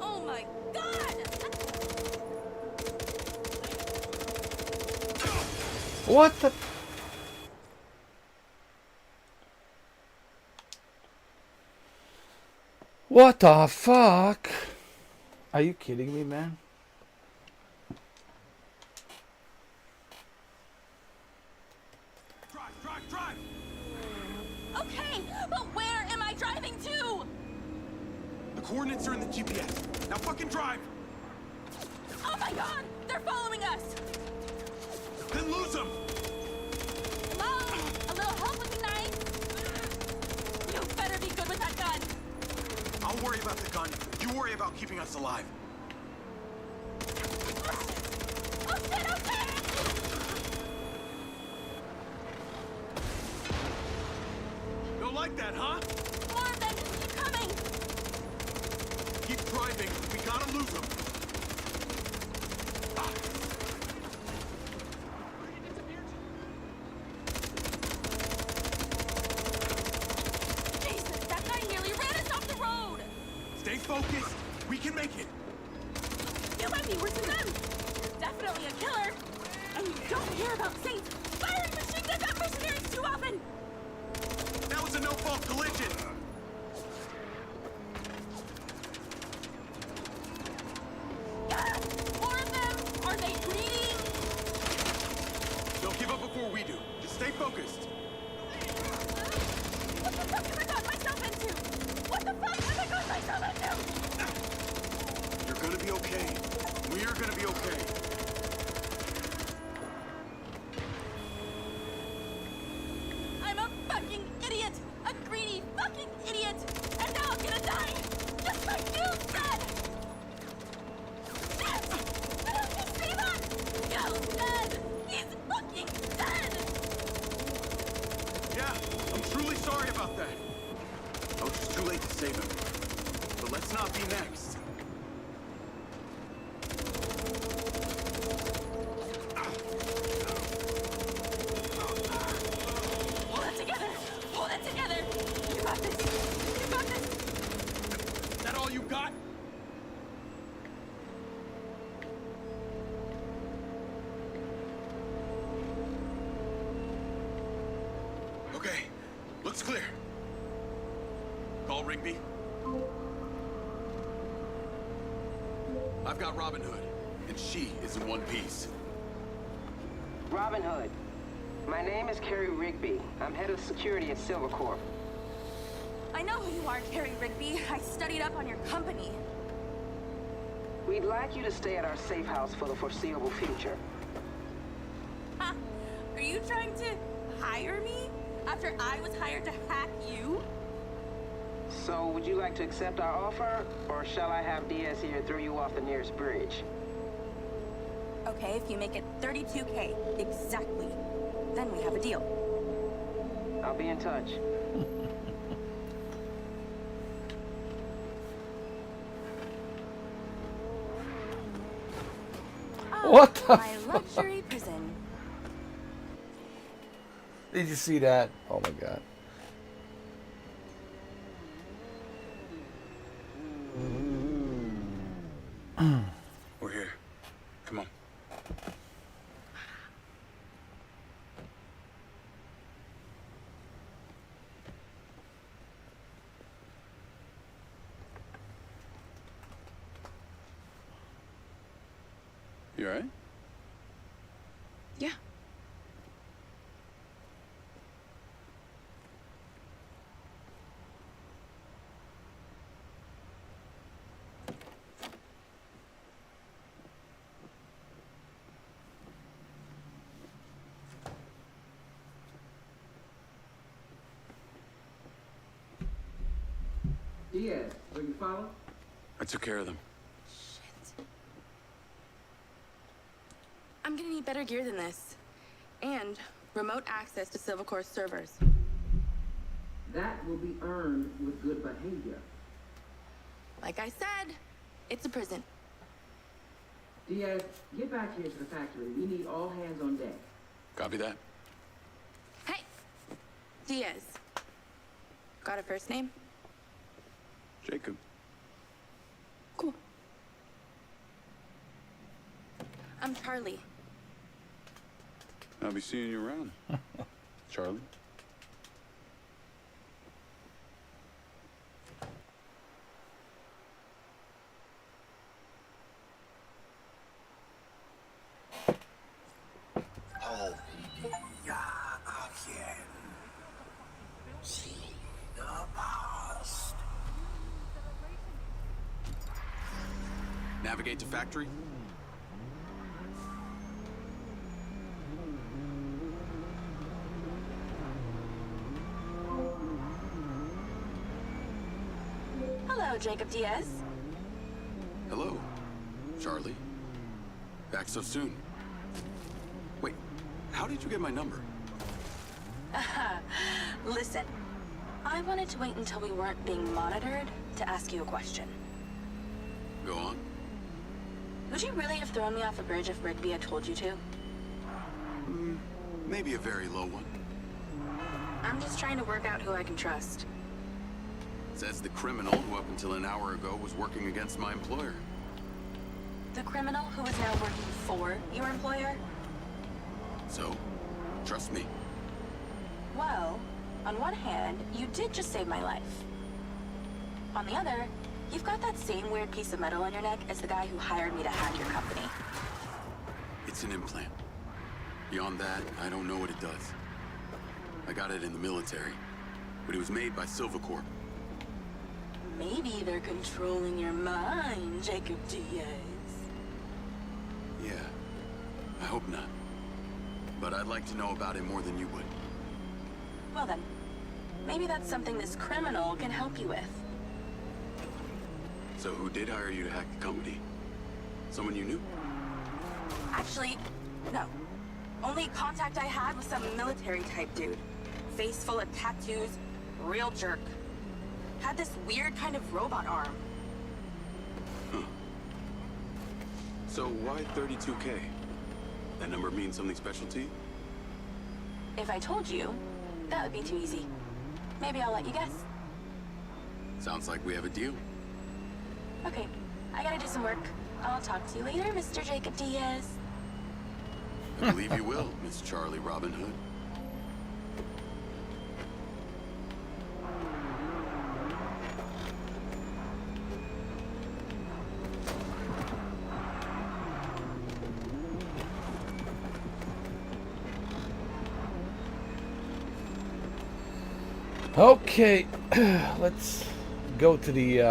E: Oh my god!
A: What the? What the fuck? Are you kidding me, man?
M: Drive!
E: Okay, but where am I driving to?
M: The coordinates are in the GPS. Now fucking drive!
E: Oh my god! They're following us!
M: Then lose them!
E: Mom, a little help would be nice. You better be good with that gun.
M: I'll worry about the gun. You worry about keeping us alive.
E: Oh shit!
M: Don't like that, huh?
E: More of them, just keep coming.
M: Keep driving. We gotta lose them.
E: Jesus, that guy nearly ran us off the road.
M: Stay focused. We can make it.
E: You might be worse than them. You're definitely a killer. And you don't hear about Saints firing machine guns at mercenaries too often.
M: That was a no-fault collision.
E: More of them. Are they breeding?
M: They'll give up before we do. Just stay focused.
E: What the fuck have I got myself into? What the fuck have I got myself into?
M: You're gonna be
E: fucking idiot! And now I'm gonna die! Just like you said! Yes! You see that? You said! He's fucking dead!
C: Yeah, I'm truly sorry about that. I was just too late to save him. But let's not be next.
E: Hold it together! Hold it together! You got this! You got this!
C: Is that all you got? Okay, looks clear. Call Rigby. I've got Robin Hood, and she is in one piece.
H: Robin Hood. My name is Carrie Rigby. I'm head of security at Silva Corp.
E: I know who you are, Carrie Rigby. I studied up on your company.
H: We'd like you to stay at our safe house for the foreseeable future.
E: Ha! Are you trying to hire me? After I was hired to hack you?
H: So, would you like to accept our offer, or shall I have Diaz here throw you off the nearest bridge?
E: Okay, if you make it 32K, exactly. Then we have a deal.
H: I'll be in touch.
A: What the
E: My luxury prison.
A: Did you see that? Oh my god.
C: We're here. Come on. You all right?
E: Yeah.
H: Diaz, will you follow?
C: I took care of them.
E: I'm gonna need better gear than this. And remote access to Silva Corps servers.
H: That will be earned with good behavior.
E: Like I said, it's a prison.
H: Diaz, get back here to the factory. We need all hands on deck.
C: Copy that.
E: Hey! Diaz. Got a first name?
C: Jacob.
E: Cool. I'm Charlie.
C: I'll be seeing you around. Charlie. Navigate to factory.
E: Hello, Jacob Diaz.
C: Hello, Charlie. Back so soon. Wait, how did you get my number?
E: Listen, I wanted to wait until we weren't being monitored to ask you a question.
C: Go on.
E: Would you really have thrown me off a bridge if Rigby had told you to?
C: Maybe a very low one.
E: I'm just trying to work out who I can trust.
C: Says the criminal who up until an hour ago was working against my employer.
E: The criminal who is now working for your employer?
C: So, trust me.
E: Well, on one hand, you did just save my life. On the other, you've got that same weird piece of metal on your neck as the guy who hired me to hack your company.
C: It's an implant. Beyond that, I don't know what it does. I got it in the military, but it was made by Silva Corp.
E: Maybe they're controlling your mind, Jacob Diaz.
C: Yeah, I hope not. But I'd like to know about it more than you would.
E: Well then, Maybe that's something this criminal can help you with.
C: So who did hire you to hack the company? Someone you knew?
E: Actually, no. Only contact I had was some military-type dude. Face full of tattoos, real jerk. Had this weird kind of robot arm.
C: Huh. So why 32K? That number means something special to you?
E: If I told you, that would be too easy. Maybe I'll let you guess.
C: Sounds like we have a deal.
E: Okay, I gotta do some work. I'll talk to you later, Mr. Jacob Diaz.
C: I believe you will, Miss Charlie Robin Hood.
A: Okay, let's go to the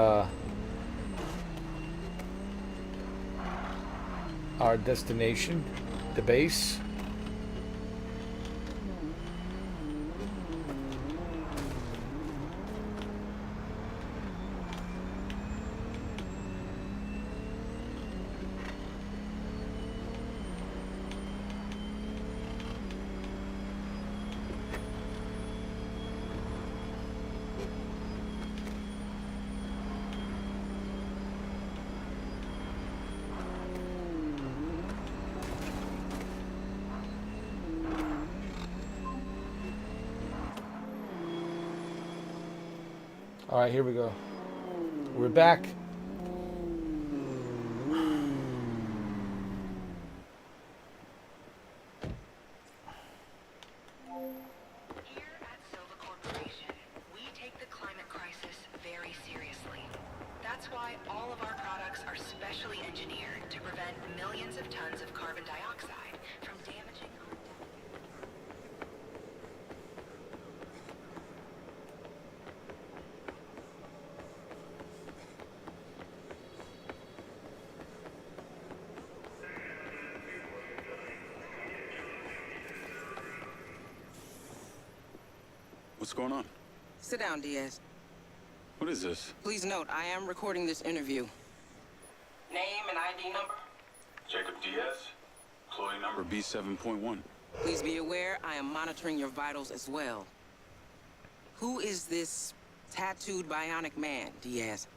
A: our destination, the base. All right, here we go. We're back.
C: What's going on?
H: Sit down, Diaz.
C: What is this?
H: Please note, I am recording this interview. Name and ID number?
C: Jacob Diaz. Employee number B7.1.
H: Please be aware, I am monitoring your vitals as well. Who is this tattooed bionic man, Diaz?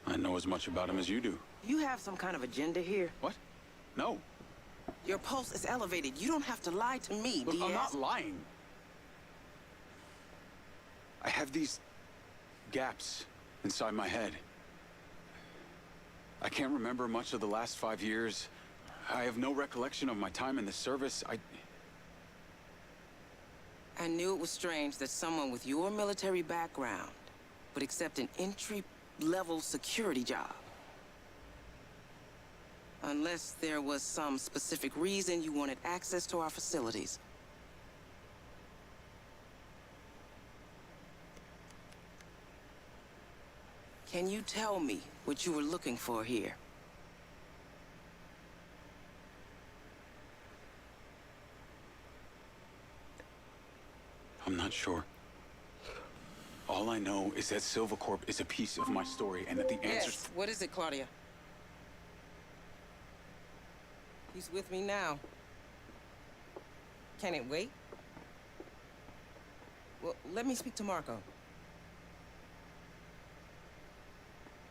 C: I know as much about him as you do.
H: You have some kind of agenda here?
C: What? No.
H: Your pulse is elevated. You don't have to lie to me,
C: Look,
H: Diaz.
C: I'm not lying. I have these gaps inside my head. I can't remember much of the last 5 years. I have no recollection of my time in the service.
H: I knew it was strange that someone with your military background would accept an entry-level security job. Unless there was some specific reason you wanted access to our facilities. Can you tell me what you were looking for here?
C: I'm not sure. All I know is that Silva Corp is a piece of my story and that the answers...
H: Yes, what is it, Claudia? He's with me now. Can it wait? Well, let me speak to Marco.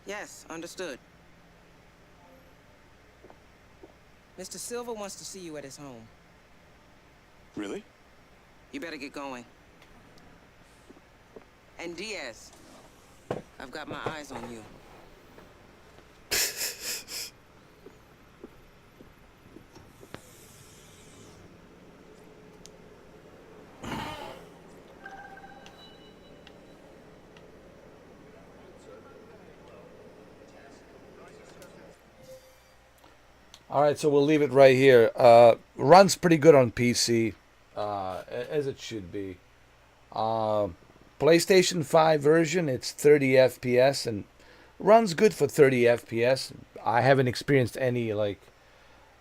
H: Yes, understood. Mr. Silva wants to see you at his home.
C: Really?
H: You better get going. And Diaz, I've got my eyes on you.
A: All right, so we'll leave it right here. Runs pretty good on PC, as it should be. PlayStation 5 version, it's 30 FPS and runs good for 30 FPS. I haven't experienced any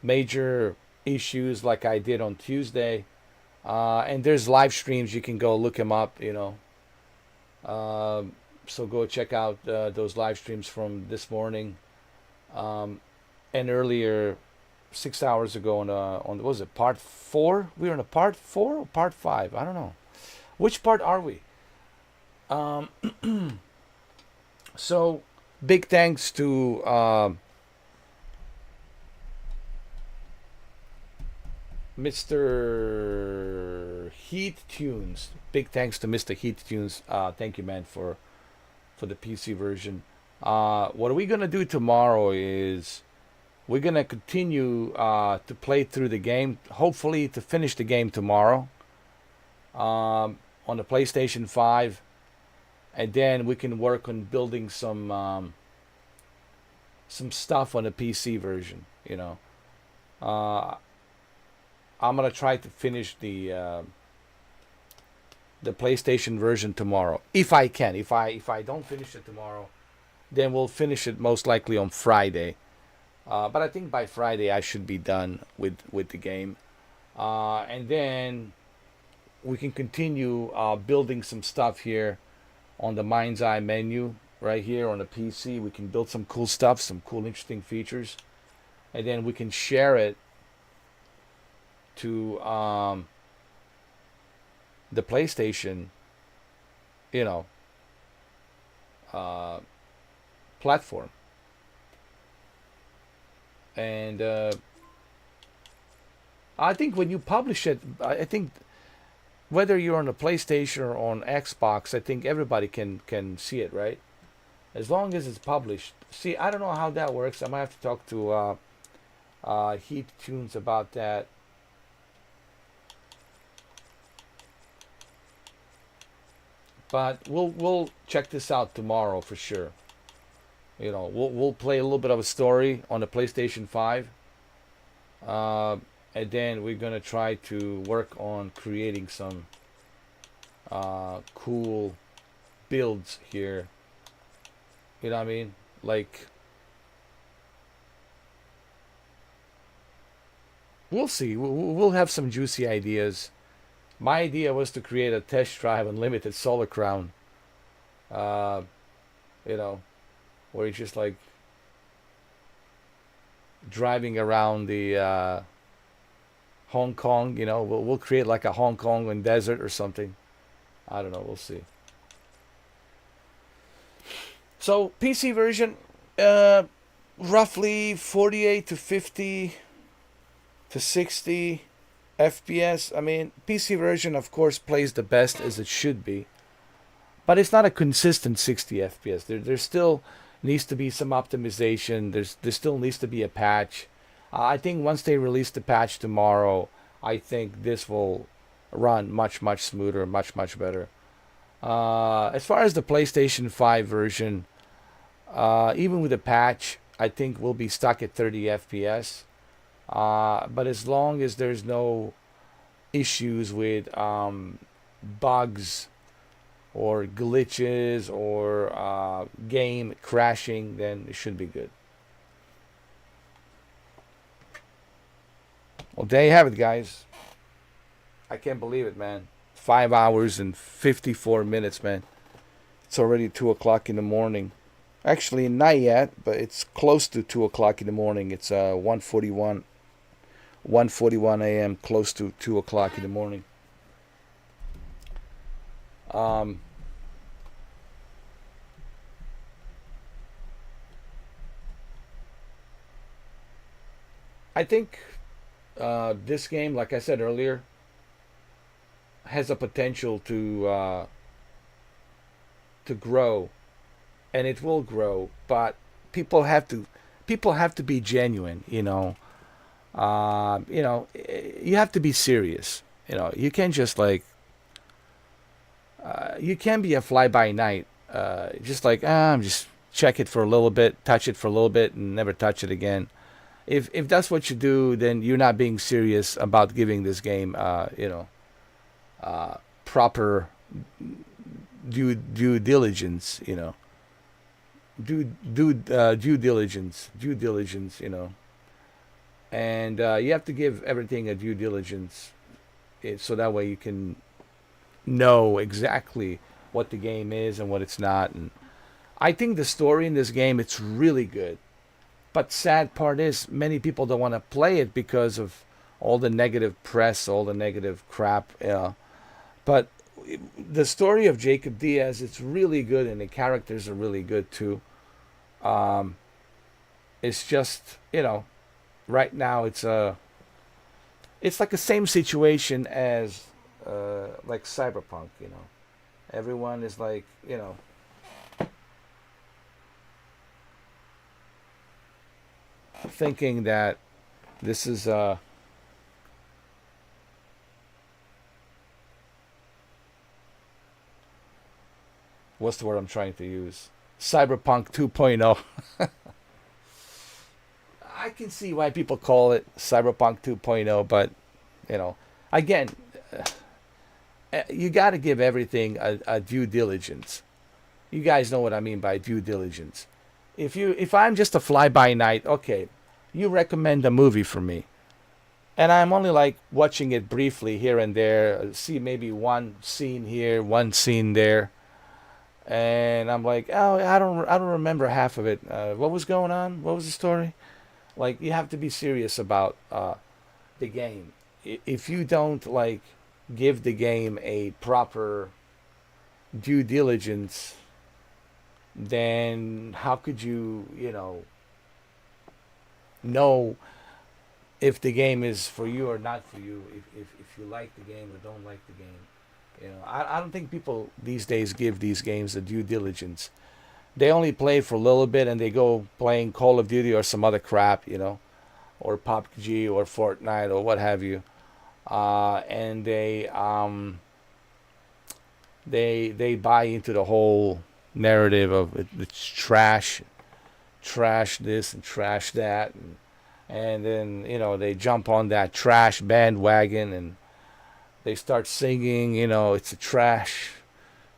A: major issues like I did on Tuesday. And there's live streams, you can go look them up, So go check out those live streams from this morning, and earlier, 6 hours ago on what was it, part 4? We were on a part 4 or part 5? I don't know. Which part are we? So big thanks to Mr. Heat Tunes. Big thanks to Mr. Heat Tunes. Thank you, man, for the PC version. What are we gonna do tomorrow is we're gonna continue to play through the game. Hopefully, to finish the game tomorrow on the PlayStation 5, and then we can work on building some stuff on the PC version. You know, I'm gonna try to finish the PlayStation version tomorrow, if I can. If I don't finish it tomorrow, then we'll finish it most likely on Friday. But I think by Friday I should be done with the game, and then we can continue building some stuff here on the MindsEye menu right here on the PC. We can build some cool stuff, some cool, interesting features, and then we can share it to the PlayStation, you know, platform. And I think when you publish it, I think whether you're on a PlayStation or on Xbox, I think everybody can see it, right? As long as it's published. See, I don't know how that works. I might have to talk to Heat Tunes about that. But we'll check this out tomorrow for sure. You know, we'll play a little bit of a story on the PlayStation 5, and then we're gonna try to work on creating some cool builds here. You know what I mean? Like, we'll see. We'll have some juicy ideas. My idea was to create a test drive unlimited solar crown. You know, where it's just like driving around the Hong Kong. You know, we'll create like a Hong Kong and desert or something. I don't know. We'll see. So PC version, roughly 48 to 50 to 60 FPS. I mean, PC version, of course, plays the best as it should be, but it's not a consistent 60 FPS. There still needs to be some optimization. There still needs to be a patch. I think once they release the patch tomorrow, I think this will run much smoother, much better. As far as the PlayStation 5 version, even with the patch, I think we'll be stuck at 30 FPS. But as long as there's no issues with bugs or glitches or game crashing, then it should be good. Well, there you have it, guys. I can't believe it, man. 5 hours and 54 minutes, man. It's already 2 o'clock in the morning. Actually, not yet, but it's close to 2 o'clock in the morning. It's 1:41 a.m., close to 2 o'clock in the morning. I think this game, like I said earlier, has a potential to grow, and it will grow. But people have to be genuine, you know. You have to be serious. You know, you can't just like you can be a fly-by-night, just like I'm just check it for a little bit, touch it for a little bit, and never touch it again. If that's what you do, then you're not being serious about giving this game, proper due diligence. You know, due diligence. You know. And you have to give everything a due diligence, so that way you can know exactly what the game is and what it's not. And I think the story in this game, it's really good. But sad part is many people don't want to play it because of all the negative press, all the negative crap. But the story of Jacob Diaz, it's really good, and the characters are really good too. It's just, right now it's like the same situation as like Cyberpunk. Everyone is like, thinking that this is what's the word I'm trying to use? Cyberpunk 2.0. I can see why people call it Cyberpunk 2.0, but again, you got to give everything a due diligence. You guys know what I mean by due diligence. If I'm just a fly-by-night, okay, you recommend a movie for me, and I'm only like watching it briefly here and there, see maybe one scene here, one scene there, and I'm like, oh, I don't remember half of it. What was going on? What was the story? Like, you have to be serious about the game. If you don't like give the game a proper due diligence, then how could you, know if the game is for you or not for you, if you like the game or don't like the game. I don't think people these days give these games a due diligence. They only play for a little bit and they go playing Call of Duty or some other crap, or PUBG or Fortnite or what have you. And they buy into the whole narrative of it's trash this and trash that, and then they jump on that trash bandwagon and they start singing it's a trash,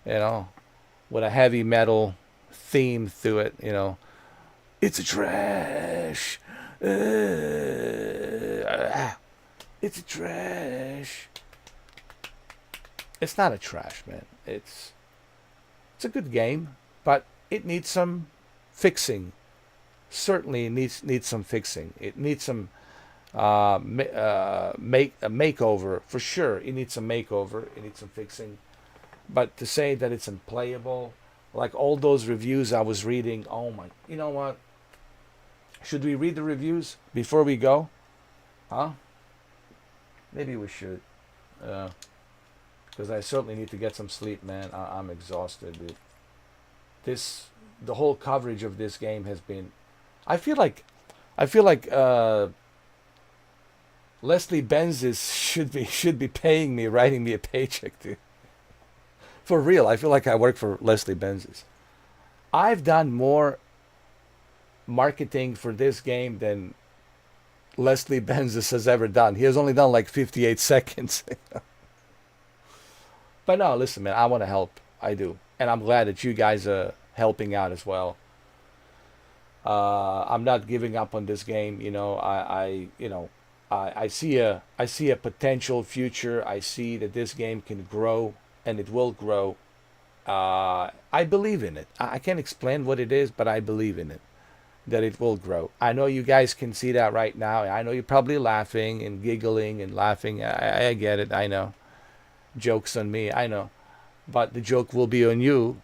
A: with a heavy metal theme through it. It's a trash, it's a trash. It's not a trash, man. It's a good game, but it needs some fixing. Certainly needs some fixing. It needs some a makeover for sure. It needs some makeover. It needs some fixing. But to say that it's unplayable, like all those reviews I was reading, oh my! You know what? Should we read the reviews before we go? Huh? Maybe we should. Because I certainly need to get some sleep, man. I'm exhausted, dude. The whole coverage of this game has been. I feel like Leslie Benzes should be paying me, writing me a paycheck, dude. For real, I feel like I work for Leslie Benzes. I've done more marketing for this game than Leslie Benzes has ever done. He has only done like 58 seconds. But no, listen, man, I want to help. I do. And I'm glad that you guys are helping out as well. I'm not giving up on this game. I see a potential future. I see that this game can grow, and it will grow. I believe in it. I can't explain what it is, but I believe in it, that it will grow. I know you guys can see that right now. I know you're probably laughing and giggling and laughing. I get it. I know. Joke's on me. I know. But the joke will be on you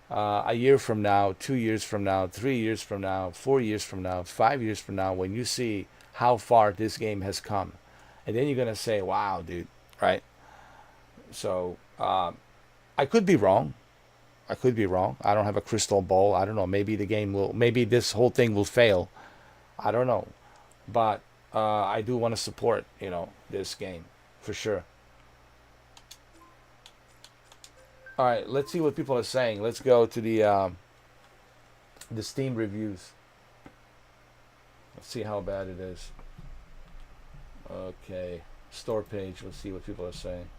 A: a year from now, 2 years from now, 3 years from now, 4 years from now, 5 years from now, when you see how far this game has come. And then you're going to say, wow, dude, right? So I could be wrong. I could be wrong. I don't have a crystal ball. I don't know. Maybe maybe this whole thing will fail. I don't know. But I do want to support, this game for sure. All right, let's see what people are saying. Let's go to the Steam reviews. Let's see how bad it is. Okay, store page. Let's see what people are saying.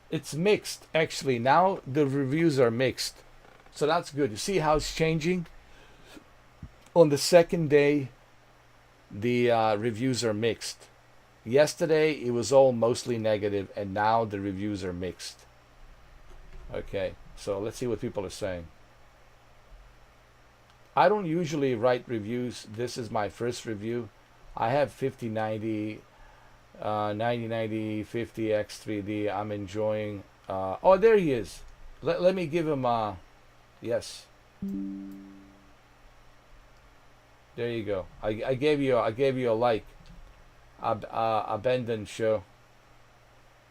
A: It's mixed, actually. Now the reviews are mixed. So that's good. You see how it's changing? On the second day, the reviews are mixed. Yesterday, it was all mostly negative, and now the reviews are mixed. Okay, so let's see what people are saying. I don't usually write reviews. This is my first review. I have 5090, 9090, 50X3D. I'm enjoying. Oh, there he is. Let me give him yes. There you go. I gave you a like. Abaddon show.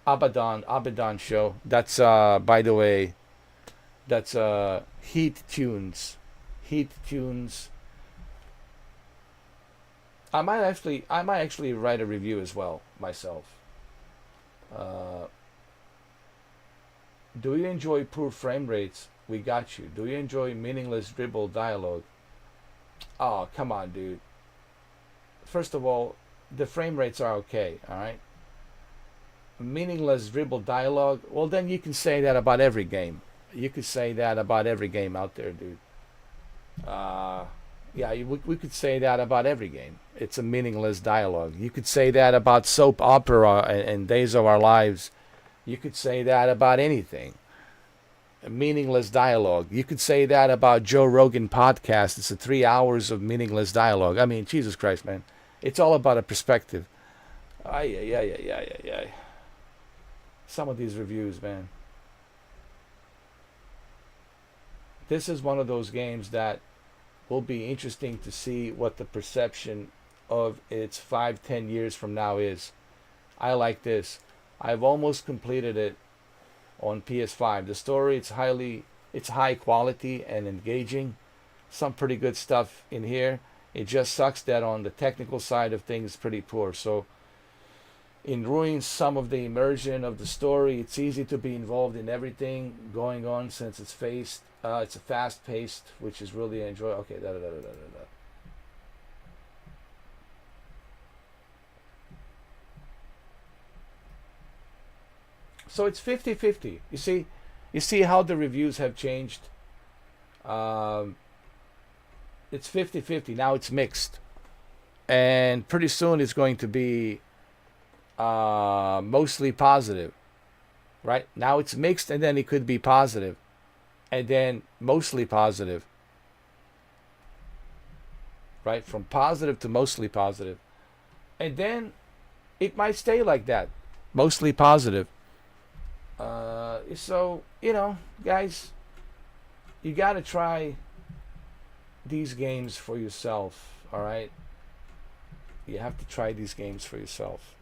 A: Abaddon show. That's by the way, that's Heat Tunes. Heat Tunes. I might actually write a review as well myself. Do you enjoy poor frame rates? We got you. Do you enjoy meaningless dribble dialogue? Oh, come on, dude. First of all, the frame rates are okay, alright? Meaningless dribble dialogue, well then you can say that about every game. You could say that about every game out there, dude. Yeah, we could say that about every game. It's a meaningless dialogue. You could say that about soap opera and Days of Our Lives. You could say that about anything. A meaningless dialogue. You could say that about Joe Rogan podcast. It's 3 hours of meaningless dialogue. I mean, Jesus Christ, man. It's all about a perspective. Ay. Some of these reviews, man. This is one of those games that will be interesting to see what the perception of its 5-10 years from now is. I like this. I've almost completed it on PS5. The story, it's high quality and engaging. Some pretty good stuff in here. It just sucks that on the technical side of things, it's pretty poor. So it ruins some of the immersion of the story. It's easy to be involved in everything going on since it's it's a fast-paced, which is really enjoyable. Okay, So it's 50-50. You see how the reviews have changed. It's 50-50. Now it's mixed, and pretty soon it's going to be mostly positive. Right now it's mixed, and then it could be positive, and then mostly positive. Right, from positive to mostly positive, and then it might stay like that, mostly positive. So, you know, guys, you got to try these games for yourself, all right? You have to try these games for yourself.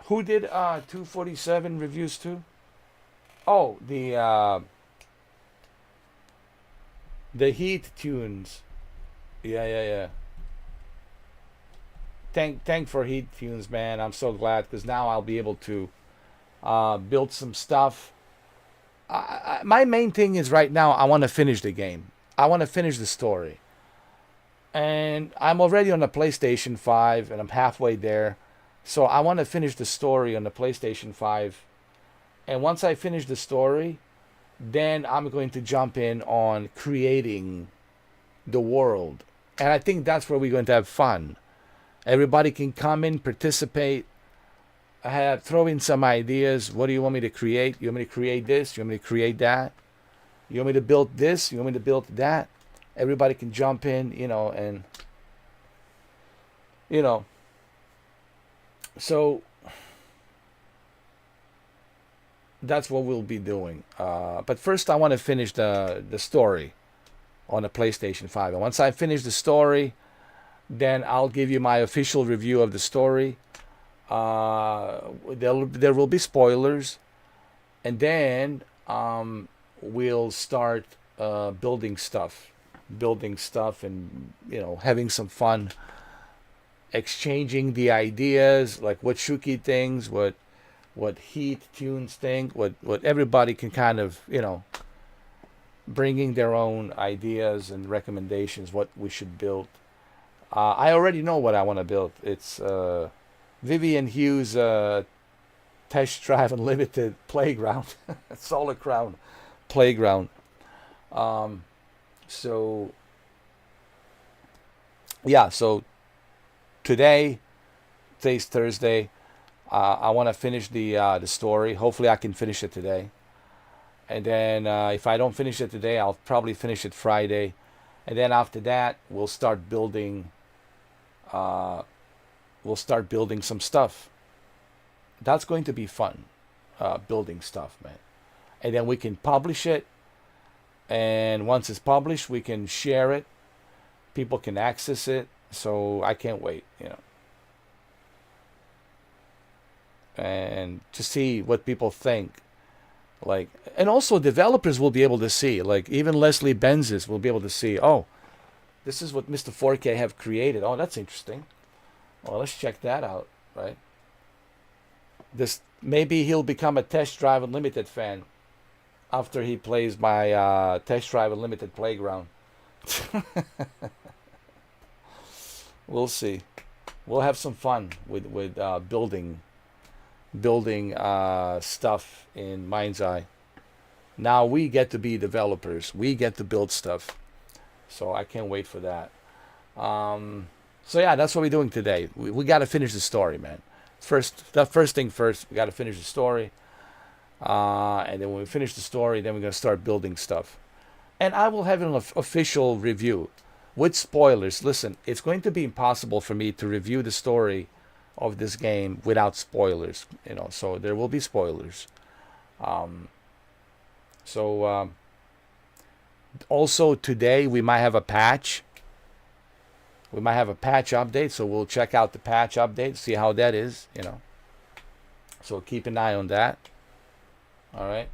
A: Who did 247 reviews too? Oh, the Heat Tunes. Yeah. Thank for Heat Tunes, man. I'm so glad, because now I'll be able to build some stuff. My main thing is right now I want to finish the game. I want to finish the story. And I'm already on the PlayStation 5, and I'm halfway there. So I want to finish the story on the PlayStation 5. And once I finish the story, then I'm going to jump in on creating the world. And I think that's where we're going to have fun. Everybody can come in, participate, throw in some ideas. What do you want me to create? You want me to create this? You want me to create that? You want me to build this? You want me to build that? Everybody can jump in, and, so that's what we'll be doing. But first I want to finish the story on the PlayStation 5. And once I finish the story, then I'll give you my official review of the story. There will be spoilers. And then we'll start building stuff and, having some fun, exchanging the ideas, like what Shuki thinks, what Heat Tunes think, what everybody can kind of, bringing their own ideas and recommendations what we should build. I already know what I want to build. It's Vivian Hughes Test Drive Unlimited Playground, Solar Crown Playground. So yeah, so today's Thursday. I want to finish the story. Hopefully, I can finish it today. And then if I don't finish it today, I'll probably finish it Friday. And then after that, we'll start building. We'll start building some stuff. That's going to be fun, building stuff, man. And then we can publish it. And once it's published, we can share it. People can access it. So I can't wait, you know. And to see what people think. Like, and also developers will be able to see, like even Leslie Benzes will be able to see, oh, this is what Mr. 4K have created. Oh, that's interesting. Well, let's check that out, right? This maybe he'll become a Test Drive Unlimited fan after he plays my Test Drive Unlimited Playground. We'll see. We'll have some fun with building stuff in MindsEye. Now we get to be developers. We get to build stuff. So I can't wait for that. So yeah, that's what we're doing today. We got to finish the story, man. First thing first, we got to finish the story. And then when we finish the story, then we're going to start building stuff. And I will have an official review with spoilers. Listen, it's going to be impossible for me to review the story of this game without spoilers, you know, so there will be spoilers. Also today we might have a patch. We might have a patch update, so we'll check out the patch update, see how that is, you know. So keep an eye on that. All right.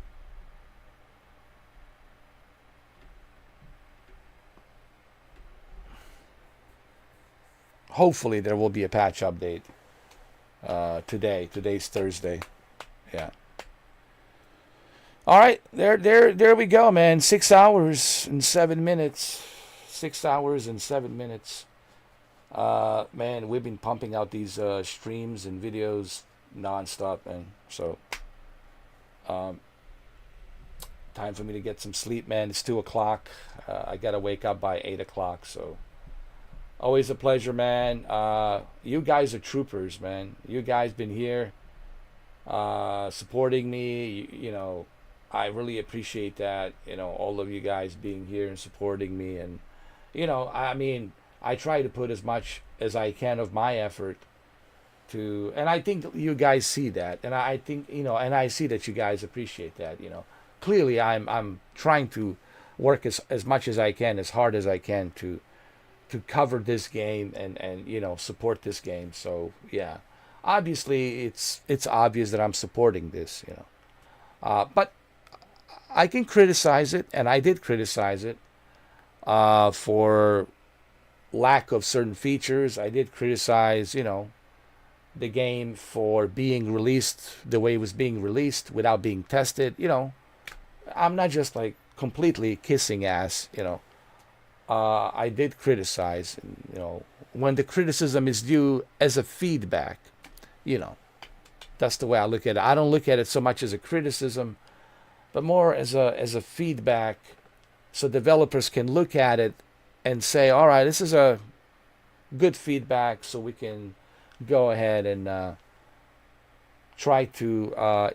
A: Hopefully there will be a patch update today. Today's Thursday. Yeah. All right, there we go, man. 6 hours and 7 minutes. 6 hours and 7 minutes. Man, we've been pumping out these streams and videos nonstop, and so time for me to get some sleep, man. It's 2 o'clock. I gotta wake up by 8 o'clock. So always a pleasure, man. You guys are troopers, man. You guys been here supporting me. You know, I really appreciate that. You know, all of you guys being here and supporting me. And, you know, I mean, I try to put as much as I can of my effort to, and I think you guys see that. And I think, you know, and I see that you guys appreciate that, you know. Clearly, I'm trying to work as much as I can, as hard as I can to cover this game and you know, support this game. So yeah, obviously it's obvious that I'm supporting this, you know, but I can criticize it, and I did criticize it for lack of certain features. I did criticize, you know, the game for being released the way it was being released without being tested. You know, I'm not just like completely kissing ass, you know. I did criticize, you know, when the criticism is due as a feedback, you know, that's the way I look at it. I don't look at it so much as a criticism, but more as a feedback, so developers can look at it and say, all right, this is a good feedback, so we can go ahead and try to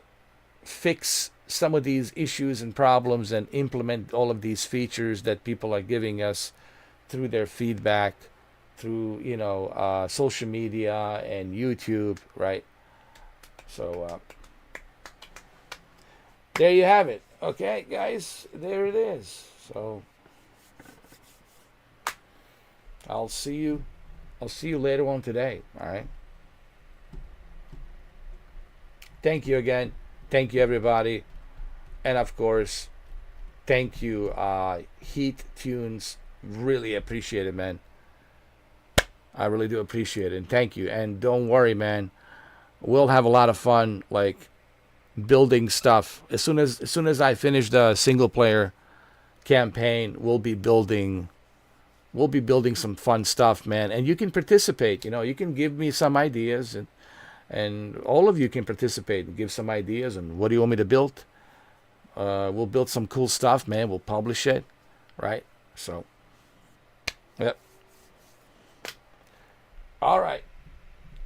A: fix some of these issues and problems and implement all of these features that people are giving us through their feedback, through, you know, social media and YouTube, right? So there you have it. Okay, guys, there it is. So I'll see you later on today. All right. Thank you again. Thank you, everybody. And of course, thank you, Heat Tunes. Really appreciate it, man. I really do appreciate it. And thank you. And don't worry, man. We'll have a lot of fun, like building stuff. As soon as I finish the single player campaign, we'll be building some fun stuff, man. And you can participate. You know, you can give me some ideas, and all of you can participate and give some ideas. And what do you want me to build? We'll build some cool stuff, man. We'll publish it, right? So, yep. All right.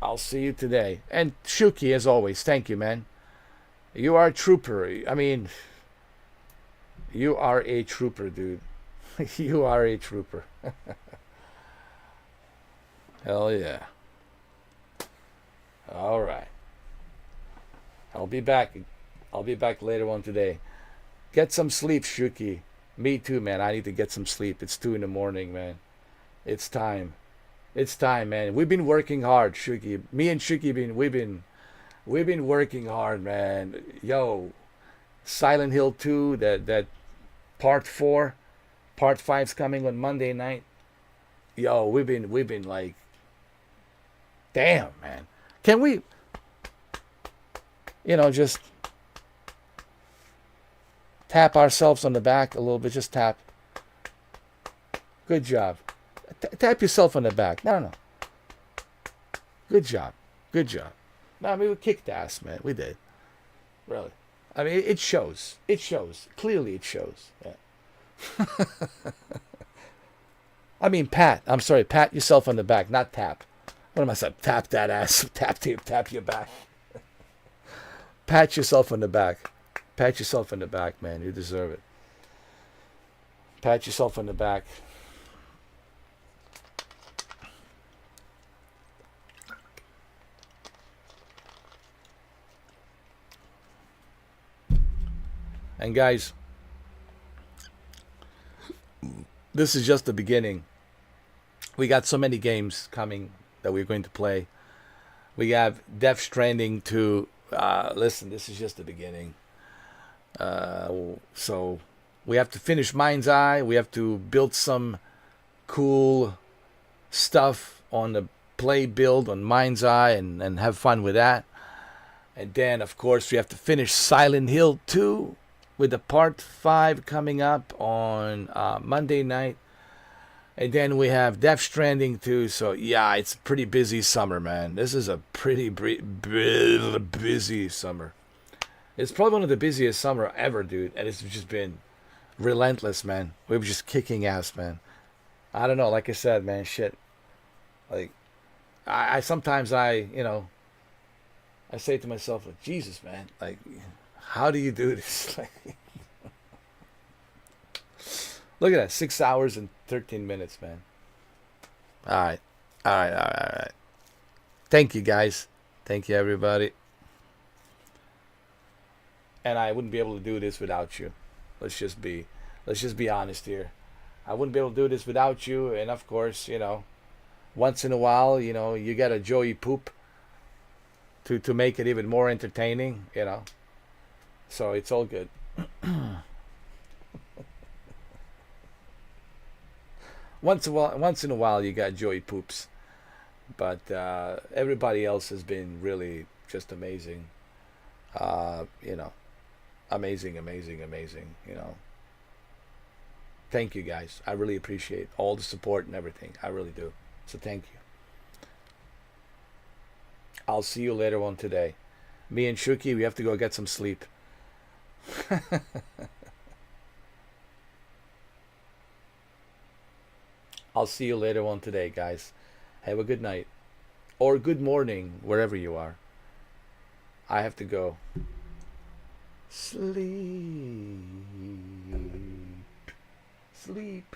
A: I'll see you today. And Shuki, as always, thank you, man. You are a trooper. I mean, you are a trooper, dude. You are a trooper. Hell yeah. All right. I'll be back. I'll be back later on today. Get some sleep, Shuki. Me too, man. I need to get some sleep. It's 2 a.m, man. It's time. It's time, man. We've been working hard, Shuki. Me and Shuki we've been working hard, man. Yo, Silent Hill 2, that part 4, part 5's coming on Monday night. Yo, we've been like, damn, man. Can we, just tap ourselves on the back a little bit? Just tap. Good job. Tap yourself on the back. No. Good job. Good job. No, I mean, we kicked ass, man. We did. Really. I mean, it shows. It shows. Clearly it shows. Yeah. I mean, pat. I'm sorry. Pat yourself on the back, not tap. What am I saying? Tap that ass. Tap your back. Pat yourself on the back. Pat yourself on the back, man. You deserve it. Pat yourself on the back. And guys, this is just the beginning. We got so many games coming that we're going to play. We have Death Stranding 2. Listen, this is just the beginning. So we have to finish MindsEye. We have to build some cool stuff on the play build on MindsEye and have fun with that. And then, of course, we have to finish Silent Hill 2. With the part 5 coming up on Monday night. And then we have Death Stranding 2. So, yeah, it's a pretty busy summer, man. This is a pretty busy summer. It's probably one of the busiest summer ever, dude. And it's just been relentless, man. We were just kicking ass, man. I don't know. Like I said, man, shit. Like, I sometimes I say to myself, like, Jesus, man. Like, how do you do this? Look at that, 6 hours and 13 minutes, man. All right. Thank you, guys. Thank you, everybody. And I wouldn't be able to do this without you. Let's just be honest here. I wouldn't be able to do this without you. And of course, once in a while, you got a Joey poop to make it even more entertaining, So it's all good. Once in a while, you got Joey poops, but everybody else has been really just amazing. Amazing. Thank you, guys. I really appreciate all the support and everything. I really do. So thank you. I'll see you later on today. Me and Shuki, we have to go get some sleep. I'll see you later on today, guys. Have a good night. Or good morning, wherever you are. I have to go. Sleep. Sleep.